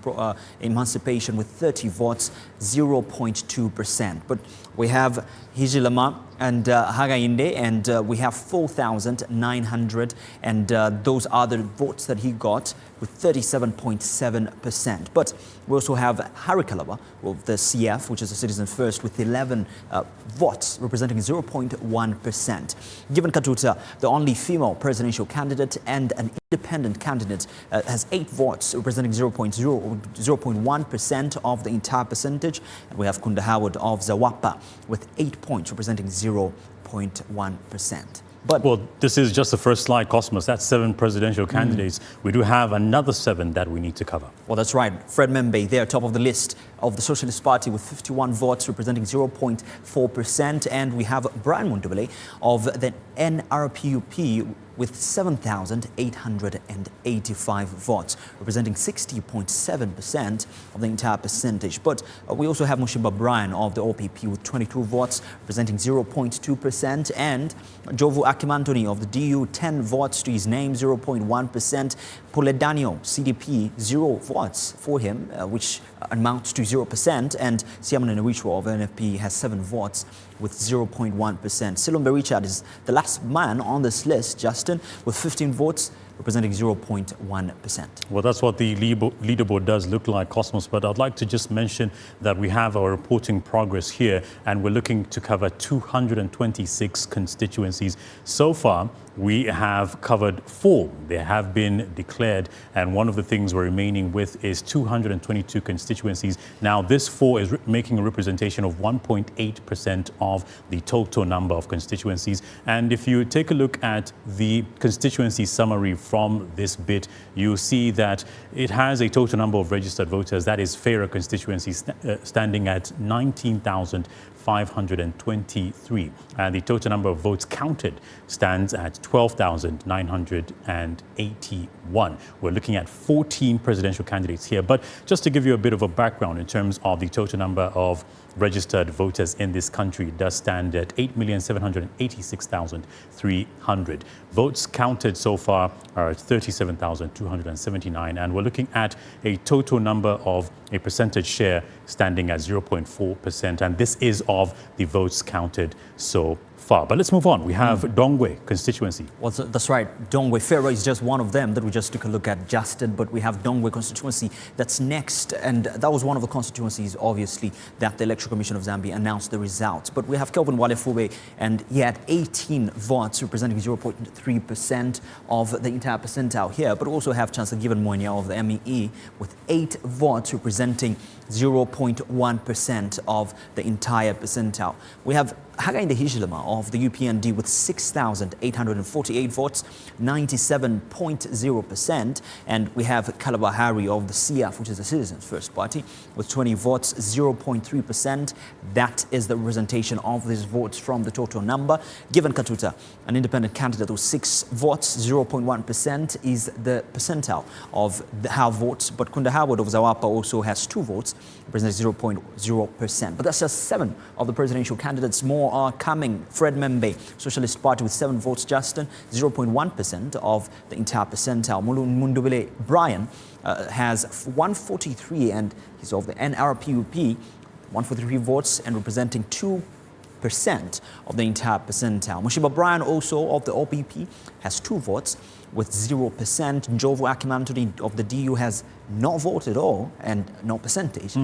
Emancipation, with 30 votes, 0.2%. But we have Hijilama and Hagainde, and we have 4,900, and those are the votes that he got, with 37.7%. But we also have Harikalaba of the CF, which is the Citizen First, with 11 votes, representing 0.1%. Given Katuta, the only female presidential candidate and an independent candidate, has 8 votes, representing 0.1% of the entire percentage. And we have Kunda Howard of Zawapa with 8 points, representing 0.1%. But well, this is just the first slide, Cosmos. That's 7 presidential candidates. We do have another 7 that we need to cover. Well, that's right. Fred Membe, they're top of the list of the Socialist Party with 51 votes, representing 0.4%. And we have Brian Mundubele of the NRPUP with 7,885 votes, representing 60.7% of the entire percentage. But we also have Mushimba Brian of the OPP with 22 votes, representing 0.2%, and Jovu Akimantoni of the DU, 10 votes to his name, 0.1%. Pule Daniel, CDP, 0 votes for him, which amounts to 0%, and Siaman Nerichwa of NFP has 7 votes with 0.1%. Silumbe Richard is the last man on this list, Justin, with 15 votes, representing 0.1%. Well, that's what the leaderboard does look like, Cosmos, but I'd like to just mention that we have our reporting progress here, and we're looking to cover 226 constituencies. So far, we have covered 4. They have been declared, and one of the things we're remaining with is 222 constituencies. Now, this 4 is making a representation of 1.8% of the total number of constituencies. And if you take a look at the constituency summary from this bit, you see that it has a total number of registered voters. That is Fera constituency standing at 19,523, and the total number of votes counted stands at 12,981. We're looking at 14 presidential candidates here, but just to give you a bit of a background in terms of the total number of registered voters in this country, it does stand at 8,786,300. Votes counted so far are at 37,279, and we're looking at a total number of a percentage share standing at 0.4%, and this is of the votes counted so far. But let's move on. We have Dongwe constituency. Well, that's right. Dongwe Fera is just one of them that we just took a look at, Justin. But we have Dongwe constituency that's next. And that was one of the constituencies, obviously, that the Electoral Commission of Zambia announced the results. But we have Kelvin Walefube, and he had 18 votes, representing 0.3% of the entire percentile here. But also have Chancellor Given Moinia of the MEE with 8 votes, representing 0.1% of the entire percentile. We have Hakainde Hichilema of the UPND with 6,848 votes, 97.0%. And we have Kalabahari of the CF, which is the Citizens First Party, with 20 votes, 0.3%. That is the representation of these votes from the total number. Given Katuta, an independent candidate with 6 votes, 0.1% is the percentile of her votes. But Kunda Howard of Zawapa also has 2 votes, representing 0.0%. But that's just 7 of the presidential candidates. More are coming. Fred Membe, Socialist Party with 7 votes, Justin, 0.1% of the entire percentile. Mundubile Brian has 143, and he's of the NRPUP, 143 votes and representing 2% of the entire percentile. Mushiba Brian, also of the OPP, has 2 votes with 0%. Njovu Akimantoni of the DU has no vote at all and no percentage.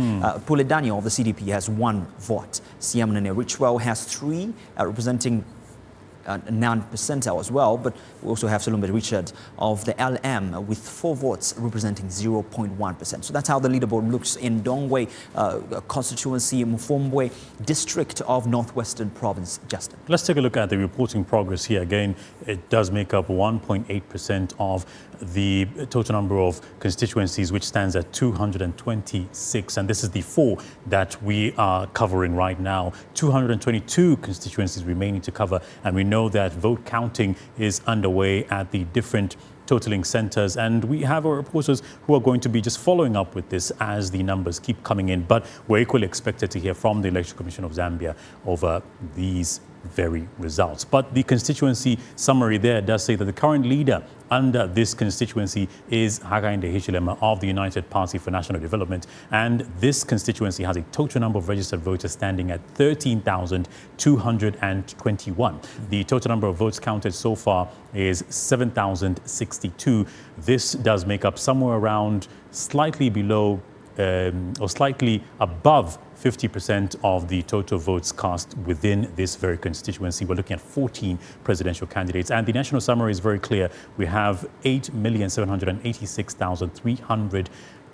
Pule Daniel of the CDP has 1 vote. Siam Nene Richwell has 3, representing 9% as well, but we also have Salumbe Richard of the LM with 4 votes representing 0.1%. So that's how the leaderboard looks in Dongwe constituency, Mufombwe district of Northwestern Province. Justin. Let's take a look at the reporting progress here. Again, it does make up 1.8% of the total number of constituencies, which stands at 226. And this is the 4 that we are covering right now. 222 constituencies remaining to cover. And we know that vote counting is underway at the different totaling centers, and we have our reporters who are going to be just following up with this as the numbers keep coming in. But we're equally expected to hear from the Electoral Commission of Zambia over these very results. But the constituency summary there does say that the current leader under this constituency is Hakainde Hichilema of the United Party for National Development, and this constituency has a total number of registered voters standing at 13,221. The total number of votes counted so far is 7,062. This does make up somewhere around slightly below or slightly above 50% of the total votes cast within this very constituency. We're looking at 14 presidential candidates, and the national summary is very clear. We have 8,786,300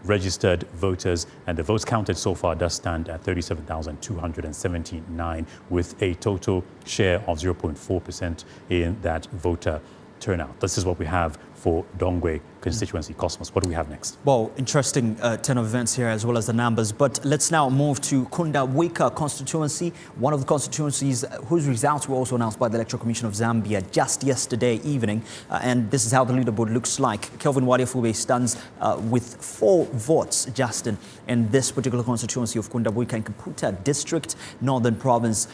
registered voters, and the votes counted so far does stand at 37,279, with a total share of 0.4% in that voter turnout. This is what we have for Dongwe constituency. Cosmos, what do we have next? Well, interesting turn of events here as well as the numbers, but let's now move to Kunda Wika constituency, one of the constituencies whose results were also announced by the Electoral Commission of Zambia just yesterday evening, and this is how the leaderboard looks like. Kelvin Walefube stands with 4 votes, Justin, in this particular constituency of Kunda Wika in Kaputa District, Northern Province.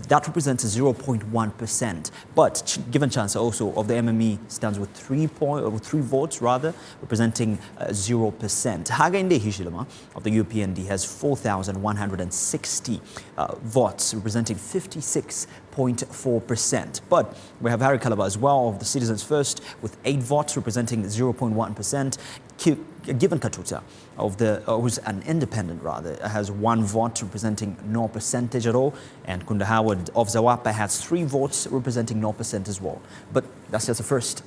That represents 0.1%. But Given Chance also of the MME stands with 3 votes, representing 0%. Hakainde Hichilema of the UPND has 4,160 votes, representing 56.4%. But we have Harry Kalaba as well of the Citizens First with 8 votes, representing 0.1%. Given Katuta of who's an independent has 1 vote representing no percentage at all, and Kunda Howard of Zawapa has 3 votes representing no percent as well. But That's just the first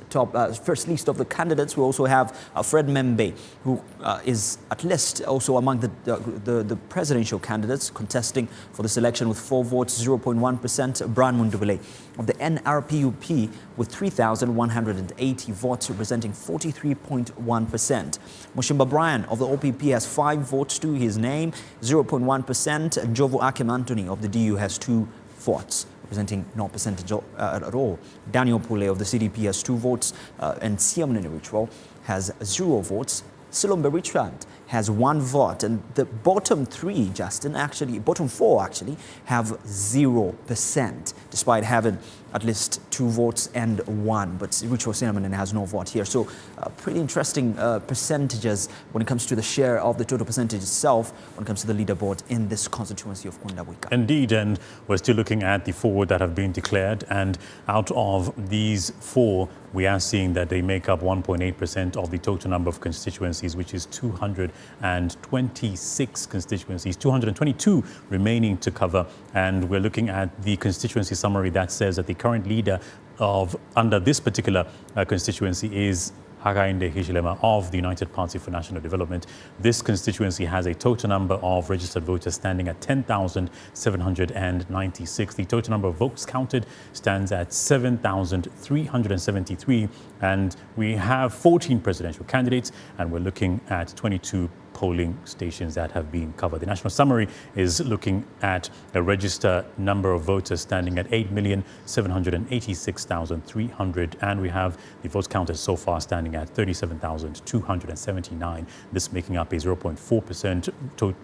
list of the candidates. We also have Fred Membe, who is at least also among the presidential candidates contesting for this election with 4 votes, 0.1%. Brian Mundubile of the NRPUP with 3,180 votes, representing 43.1%. Mushimba Brian of the OPP has 5 votes to his name, 0.1%. Njovu Akim Anthony of the DU has 2 votes, representing no percentage at all. Daniel Pule of the CDP has 2 votes, and Siamnene Ritual has 0 votes. Silombe Richard has 1 vote, and the bottom 4 actually have 0%, despite having at least 2 votes and 1, but Ritual Siamnene has no vote here. So pretty interesting percentages when it comes to the share of the total percentage itself when it comes to the leaderboard in this constituency of Kundabwika. Indeed, and we're still looking at the 4 that have been declared, and out of these 4, we are seeing that they make up 1.8% of the total number of constituencies, which is 226 constituencies, 222 remaining to cover. And we're looking at the constituency summary that says that the current leader under this particular constituency is Hakainde Hichilema of the United Party for National Development. This constituency has a total number of registered voters standing at 10,796. The total number of votes counted stands at 7,373. And we have 14 presidential candidates, and we're looking at 22 polling stations that have been covered. The national summary is looking at a registered number of voters standing at 8,786,300, and we have the votes counted so far standing at 37,279. This making up a 0.4%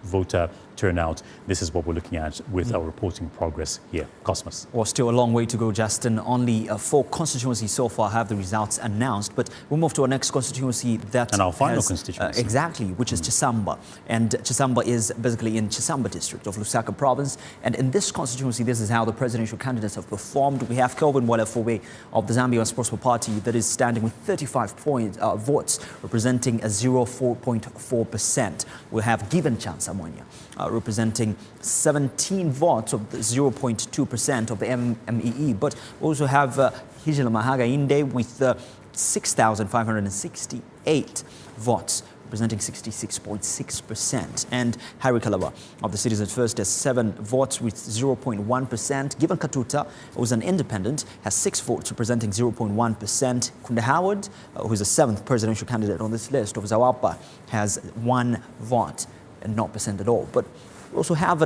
voter turnout. This is what we're looking at with our reporting progress here. Cosmos. Well, still a long way to go, Justin. Only 4 constituencies so far have the results announced, but we'll move to our next constituency and our final constituency. Exactly, which is Chisamba. And Chisamba is basically in Chisamba district of Lusaka province. And in this constituency, this is how the presidential candidates have performed. We have Kelvin Walefobe of the Zambian Sportsman Party that is standing with 35 votes, representing a 0.4%. We have Given Chance Amonia, representing 17 votes of the 0.2% of the MEE. But we also have Hichilema Hakainde with 6,568 votes, representing 66.6%. And Harry Kalaba of the Citizens First has 7 votes with 0.1%. Given Katuta, who is an independent, has 6 votes, representing 0.1%. Kunde Howard, who is the 7th presidential candidate on this list of Zawapa, has 1 vote and 0% at all. But we also have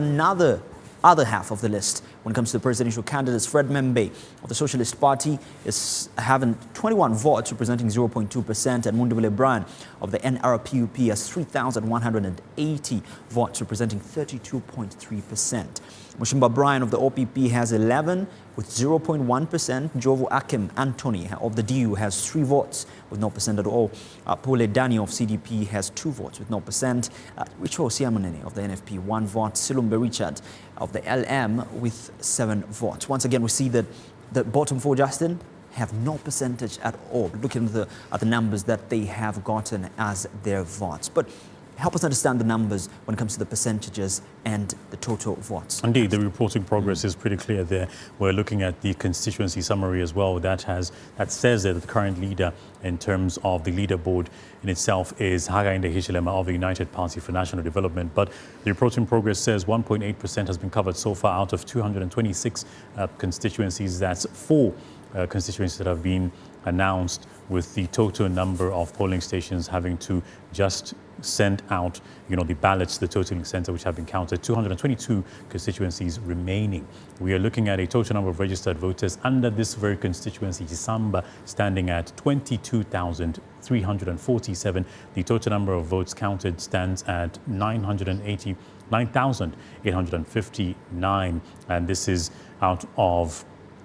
other half of the list when it comes to the presidential candidates. Fred Membe of the Socialist Party is having 21 votes, representing 0.2%, and Mundubile Brian of the NRPUP has 3,180 votes, representing 32.3%. Mushimba Brian of the OPP has 11 with 0.1%. Njovu Akim Anthony of the DU has 3 votes with 0% at all. Pule Daniel of CDP has 2 votes with 0%. Ritual Siamnene of the NFP 1 vote. Silombe Richard of the LM with 7 votes. Once again, we see that the bottom 4, Justin, have no percentage at all, looking at the numbers that they have gotten as their votes. But help us understand the numbers when it comes to the percentages and the total votes. Indeed, the reporting progress is pretty clear there. We're looking at the constituency summary as well. That says that the current leader in terms of the leaderboard in itself is Hakainde Hichilema of the United Party for National Development. But the reporting progress says 1.8% has been covered so far out of 226 constituencies. That's 4 constituencies that have been announced, with the total number of polling stations having to just send out, the ballots to the totaling center, which have been counted. 222 constituencies remaining. We are looking at a total number of registered voters under this very constituency, Chisamba, standing at 22,347. The total number of votes counted stands at 9,859, and this is out of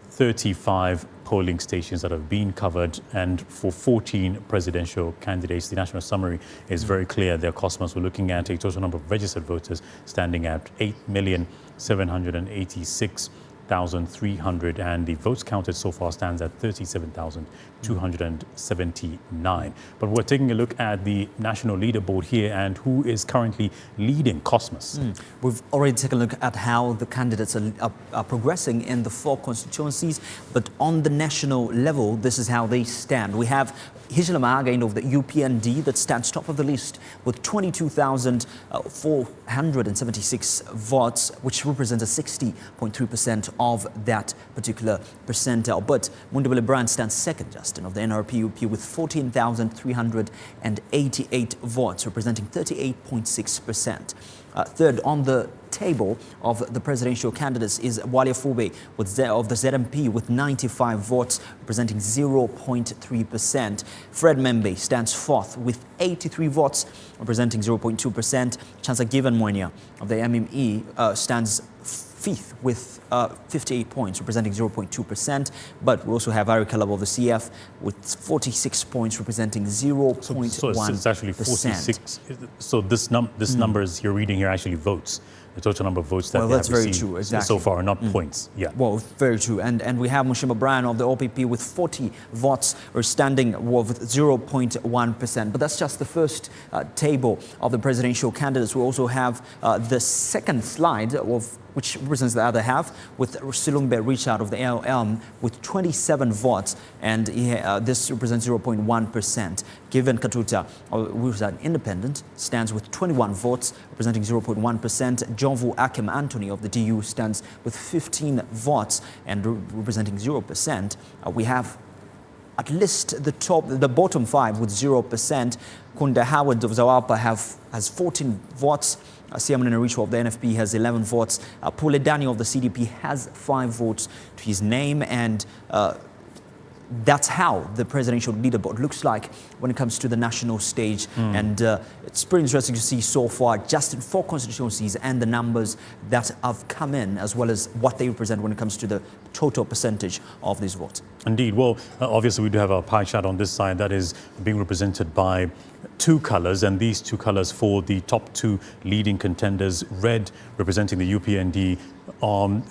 35 polling stations that have been covered, and for 14 presidential candidates. The national summary is very clear there, Cosmos. We're looking at a total number of registered voters standing at 8,786,000. 37,300, and the votes counted so far stands at 37,279. But we're taking a look at the national leaderboard here and who is currently leading Cosmos. We've already taken a look at how the candidates are progressing in the 4 constituencies, but on the national level, this is how they stand. We have Hijilama again of the UPND that stands top of the list with 22,476 votes, which represents a 60.3% of that particular percentile. But Mundibele Brand stands second, Justin, of the NRP-UP with 14,388 votes, representing 38.6%. Third on the table of the presidential candidates is Wale Fube of the ZMP with 95 votes, representing 0.3%. Fred Membe stands fourth with 83 votes, representing 0.2%. Chansa Given Mwenya of the MME stands fifth with 58 points, representing 0.2%. But we also have Ari Kalab of the CF with 46 points, representing 0.1%. So it's actually 46. So this numbers you're reading here actually votes. The total number of votes that they have received so far, not points. Yeah. Well, very true. And we have Mushima Brian of the OPP with 40 votes, or standing with 0.1%. But that's just the first table of the presidential candidates. We also have the second slide which represents the other half, with Silumbe Richard of the LLM with 27 votes, and this represents 0.1%. Given Katuta, who is an independent, stands with 21 votes, representing 0.1%. Jovu Akim Anthony of the DU stands with 15 votes and representing 0%. We have at least the bottom 5 with 0%. Kunda Howard of Zawapa has 14 votes. Siamun Naricho of the NFP has 11 votes. Pule Dani of the CDP has 5 votes to his name, and that's how the presidential leaderboard looks like when it comes to the national stage. And it's pretty interesting to see so far, just in 4 constituencies, and the numbers that have come in, as well as what they represent when it comes to the total percentage of these votes. Indeed. Well, obviously we do have a pie chart on this side that is being represented by 2 colors, and these 2 colors for the top 2 leading contenders: red representing the UPND.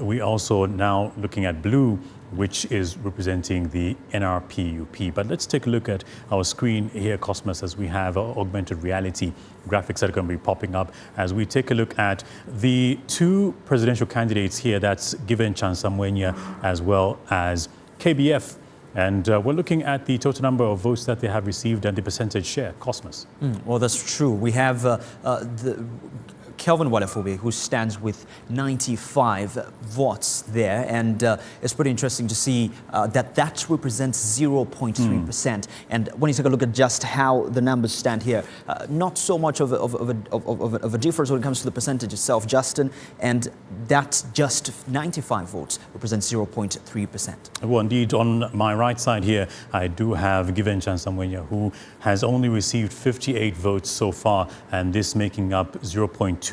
We also now looking at blue, which is representing the NRP-UP. But let's take a look at our screen here, Cosmos, as we have augmented reality graphics that are going to be popping up as we take a look at the 2 presidential candidates here. That's Given Chansamwenya as well as KBF. And we're looking at the total number of votes that they have received and the percentage share. Cosmos. Well, that's true. We have Kelvin Walefobe, who stands with 95 votes there, and it's pretty interesting to see that represents 0.3%. And when you take a look at just how the numbers stand here, not so much of a difference when it comes to the percentage itself, Justin, and that's just 95 votes represents 0.3%. Well, indeed, on my right side here, I do have Given Chansamwenya, who has only received 58 votes so far, and this making up 0.2%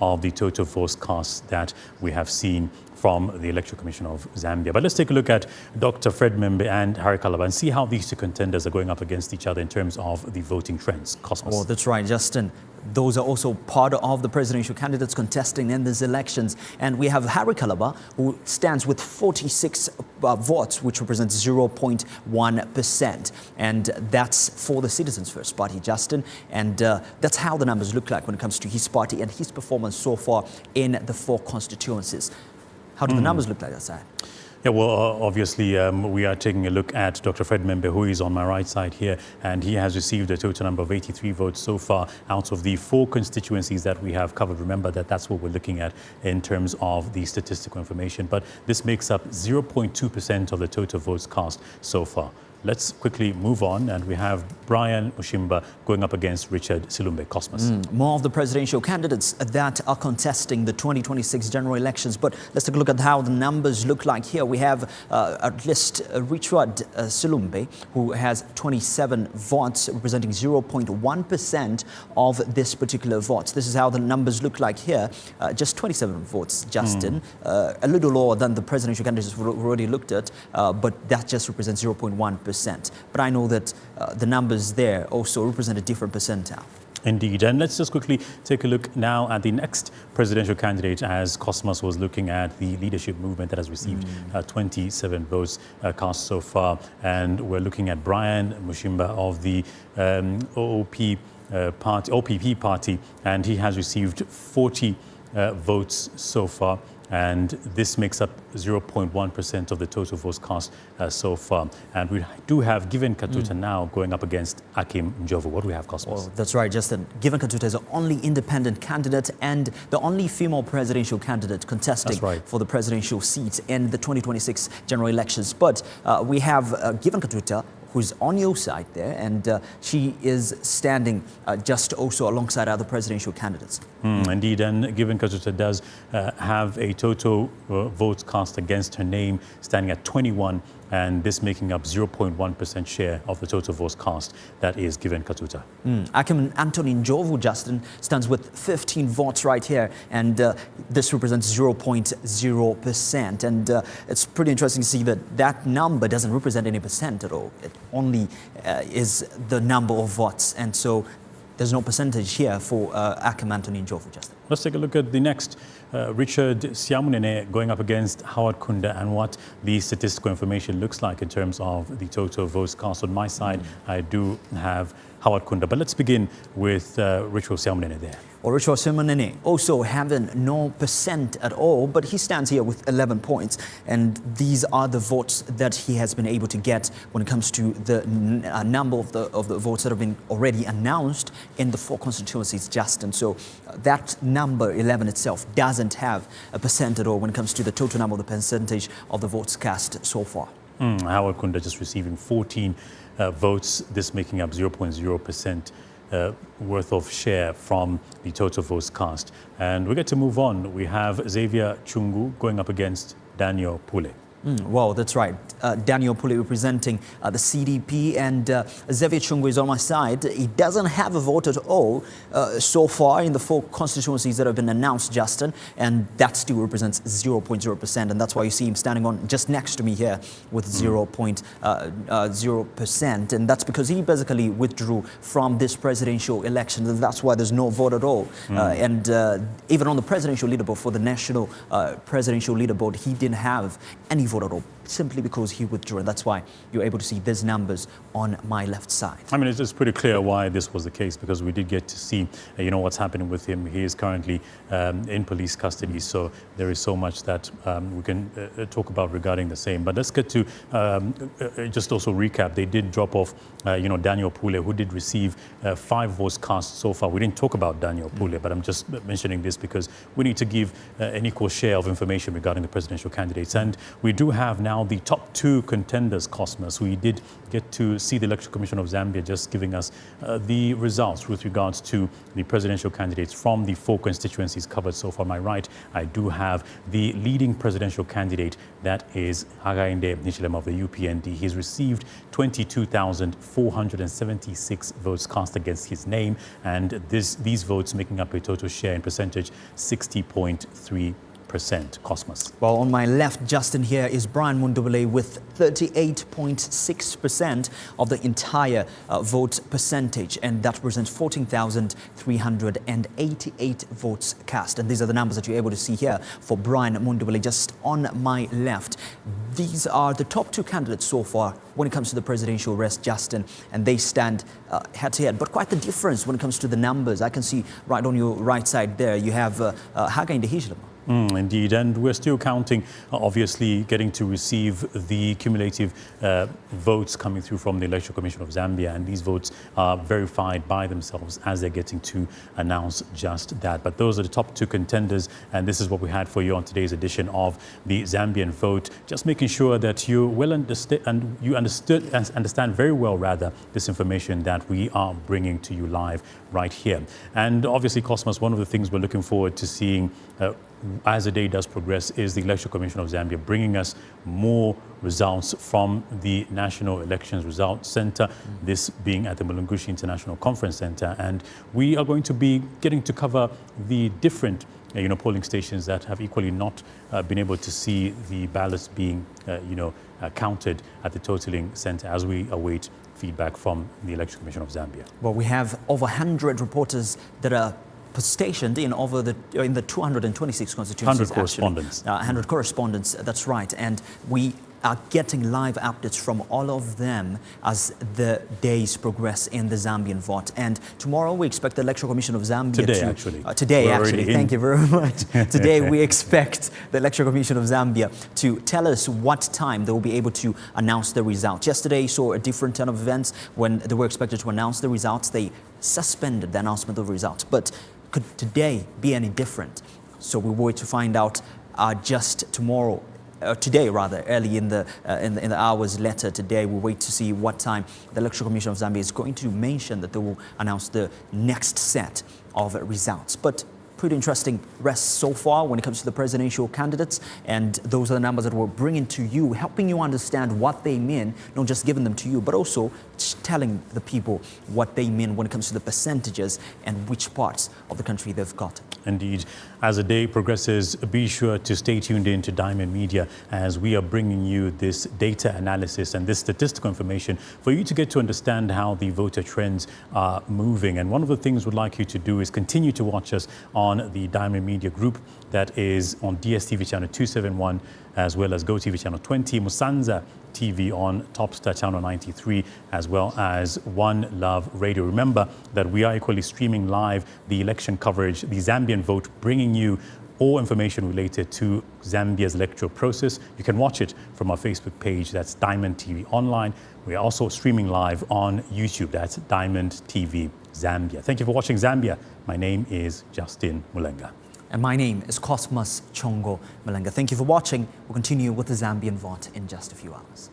of the total votes cast that we have seen from the Electoral Commission of Zambia. But let's take a look at Dr. Fred Membe and Harry Kalaba and see how these 2 contenders are going up against each other in terms of the voting trends. Cosmos. Oh, that's right, Justin. Those are also part of the presidential candidates contesting in these elections. And we have Harry Kalaba, who stands with 46 votes, which represents 0.1%. And that's for the Citizens First Party, Justin. And that's how the numbers look like when it comes to his party and his performance so far in the 4 constituencies. How do the numbers look like outside? Yeah, well, obviously, we are taking a look at Dr. Fred Membe, who is on my right side here, and he has received a total number of 83 votes so far out of the 4 constituencies that we have covered. Remember that that's what we're looking at in terms of the statistical information, but this makes up 0.2% of the total votes cast so far. Let's quickly move on, and we have Brian Mushimba going up against Richard Silumbe. Cosmos. More of the presidential candidates that are contesting the 2026 general elections, but let's take a look at how the numbers look like here. We have at least Richard Silumbe, who has 27 votes, representing 0.1% of this particular votes. This is how the numbers look like here. Just 27 votes, Justin. A little lower than the presidential candidates we've already looked at, but that just represents 0.1%. But I know that the numbers there also represent a different percentile. Indeed. And let's just quickly take a look now at the next presidential candidate, as Cosmos was looking at the leadership movement that has received 27 votes cast so far. And we're looking at Brian Mushimba of the OPP party, and he has received 40 votes so far. And this makes up 0.1% of the total votes cast so far. And we do have Given Katuta now going up against Akim Njovu. What do we have, Cosmos? Well, that's right, Justin. Given Katuta is the only independent candidate and the only female presidential candidate contesting for the presidential seat in the 2026 general elections. But we have Given Katuta, who's on your side there, and she is standing just also alongside other presidential candidates. Indeed, and Given Katuta does have a total votes cast against her name standing at 21, and this making up 0.1% share of the total votes cast. That is Given Katuta. Akim Anthony Njovu, Justin, stands with 15 votes right here, and this represents 0.0%. And it's pretty interesting to see that that number doesn't represent any percent at all. It only is the number of votes, and so there's no percentage here for Akim Anthony Njovu, Justin. Let's take a look at the next. Richard Siamunene going up against Howard Kunda, and what the statistical information looks like in terms of the total votes cast. On my side, I do have Howard Kunda. But let's begin with Richard Siamunene there. Well, Richard Siamunene also having no percent at all, but he stands here with 11 points. And these are the votes that he has been able to get when it comes to the number of the votes that have been already announced in the 4 constituencies, Justin. So that number 11 itself doesn't have a percent at all when it comes to the total number of the percentage of the votes cast so far. Howard Kunda just receiving 14 votes, this making up 0.0% worth of share from the total votes cast. And we get to move on. We have Xavier Chungu going up against Daniel Pule. Well, that's right. Daniel Pule representing the CDP, and Xavier Chungu is on my side. He doesn't have a vote at all so far in the 4 constituencies that have been announced, Justin, and that still represents 0.0%, and that's why you see him standing on just next to me here with 0.0%, and that's because he basically withdrew from this presidential election, and that's why there's no vote at all. And even on the presidential leaderboard for the national presidential leaderboard, he didn't have any vote at all, simply because he withdrew, and that's why you're able to see these numbers on my left side. I mean, it's pretty clear why this was the case, because we did get to see, what's happening with him. He is currently in police custody, so there is so much that we can talk about regarding the same. But let's get to just also recap. They did drop off, Daniel Pule, who did receive 5 votes cast so far. We didn't talk about Daniel Pule, but I'm just mentioning this because we need to give an equal share of information regarding the presidential candidates. And we do have now the top 2 contenders, Cosmos. We did get to see the Electoral Commission of Zambia just giving us the results with regards to the presidential candidates from the 4 constituencies covered so far. On my right, I do have the leading presidential candidate, that is Hakainde Hichilema of the UPND. He's received 22,476 votes cast against his name, and these votes making up a total share in percentage 60.3%. Cosmos. Well, on my left, Justin, here is Brian Mundubele with 38.6% of the entire vote percentage, and that represents 14,388 votes cast. And these are the numbers that you're able to see here for Brian Mundubele just on my left. These are the top 2 candidates so far when it comes to the presidential race, Justin, and they stand head-to-head. But quite the difference when it comes to the numbers. I can see right on your right side there, you have Hakainde Hichilema. Indeed, and we're still counting, obviously getting to receive the cumulative votes coming through from the Electoral Commission of Zambia, and these votes are verified by themselves as they're getting to announce just that. But those are the top 2 contenders, and this is what we had for you on today's edition of the Zambian Vote. Just making sure that you well understand and you understand very well, rather, this information that we are bringing to you live right here. And obviously, Cosmos, one of the things we're looking forward to seeing as the day does progress is the Electoral Commission of Zambia bringing us more results from the National Elections Results Center, this being at the Mulungushi International Conference Center. And we are going to be getting to cover the different polling stations that have equally not been able to see the ballots being counted at the totaling center as we await feedback from the Election Commission of Zambia. Well, we have over 100 reporters that are stationed in the 226 constituencies. 100 correspondents. 100 correspondents, that's right. And we are getting live updates from all of them as the days progress in the Zambian vote. And tomorrow we expect the Electoral Commission of Zambia Today, actually. Thank you very much. Today we expect the Electoral Commission of Zambia to tell us what time they will be able to announce the results. Yesterday saw a different turn of events. When they were expected to announce the results, they suspended the announcement of the results. But could today be any different? So we wait to find out just tomorrow. Today, rather, early in the hours later today, we'll wait to see what time the Electoral Commission of Zambia is going to mention that they will announce the next set of results. But pretty interesting rest so far when it comes to the presidential candidates, and those are the numbers that we're bringing to you, helping you understand what they mean, not just giving them to you, but also telling the people what they mean when it comes to the percentages and which parts of the country they've got. Indeed. As the day progresses, be sure to stay tuned in to Diamond Media as we are bringing you this data analysis and this statistical information for you to get to understand how the voter trends are moving. And one of the things we'd like you to do is continue to watch us on the Diamond Media group that is on DStv channel 271 as well as GOtv channel 20, Musanza TV on Topstar channel 93, as well as One Love Radio. Remember that we are equally streaming live the election coverage, the Zambian vote, bringing you all information related to Zambia's electoral process. You can watch it from our Facebook page, that's Diamond TV Online. We are also streaming live on YouTube, that's Diamond TV Zambia. Thank you for watching Zambia. My name is Justin Mulenga. And my name is Cosmas Chongo Malenga. Thank you for watching. We'll continue with the Zambian vote in just a few hours.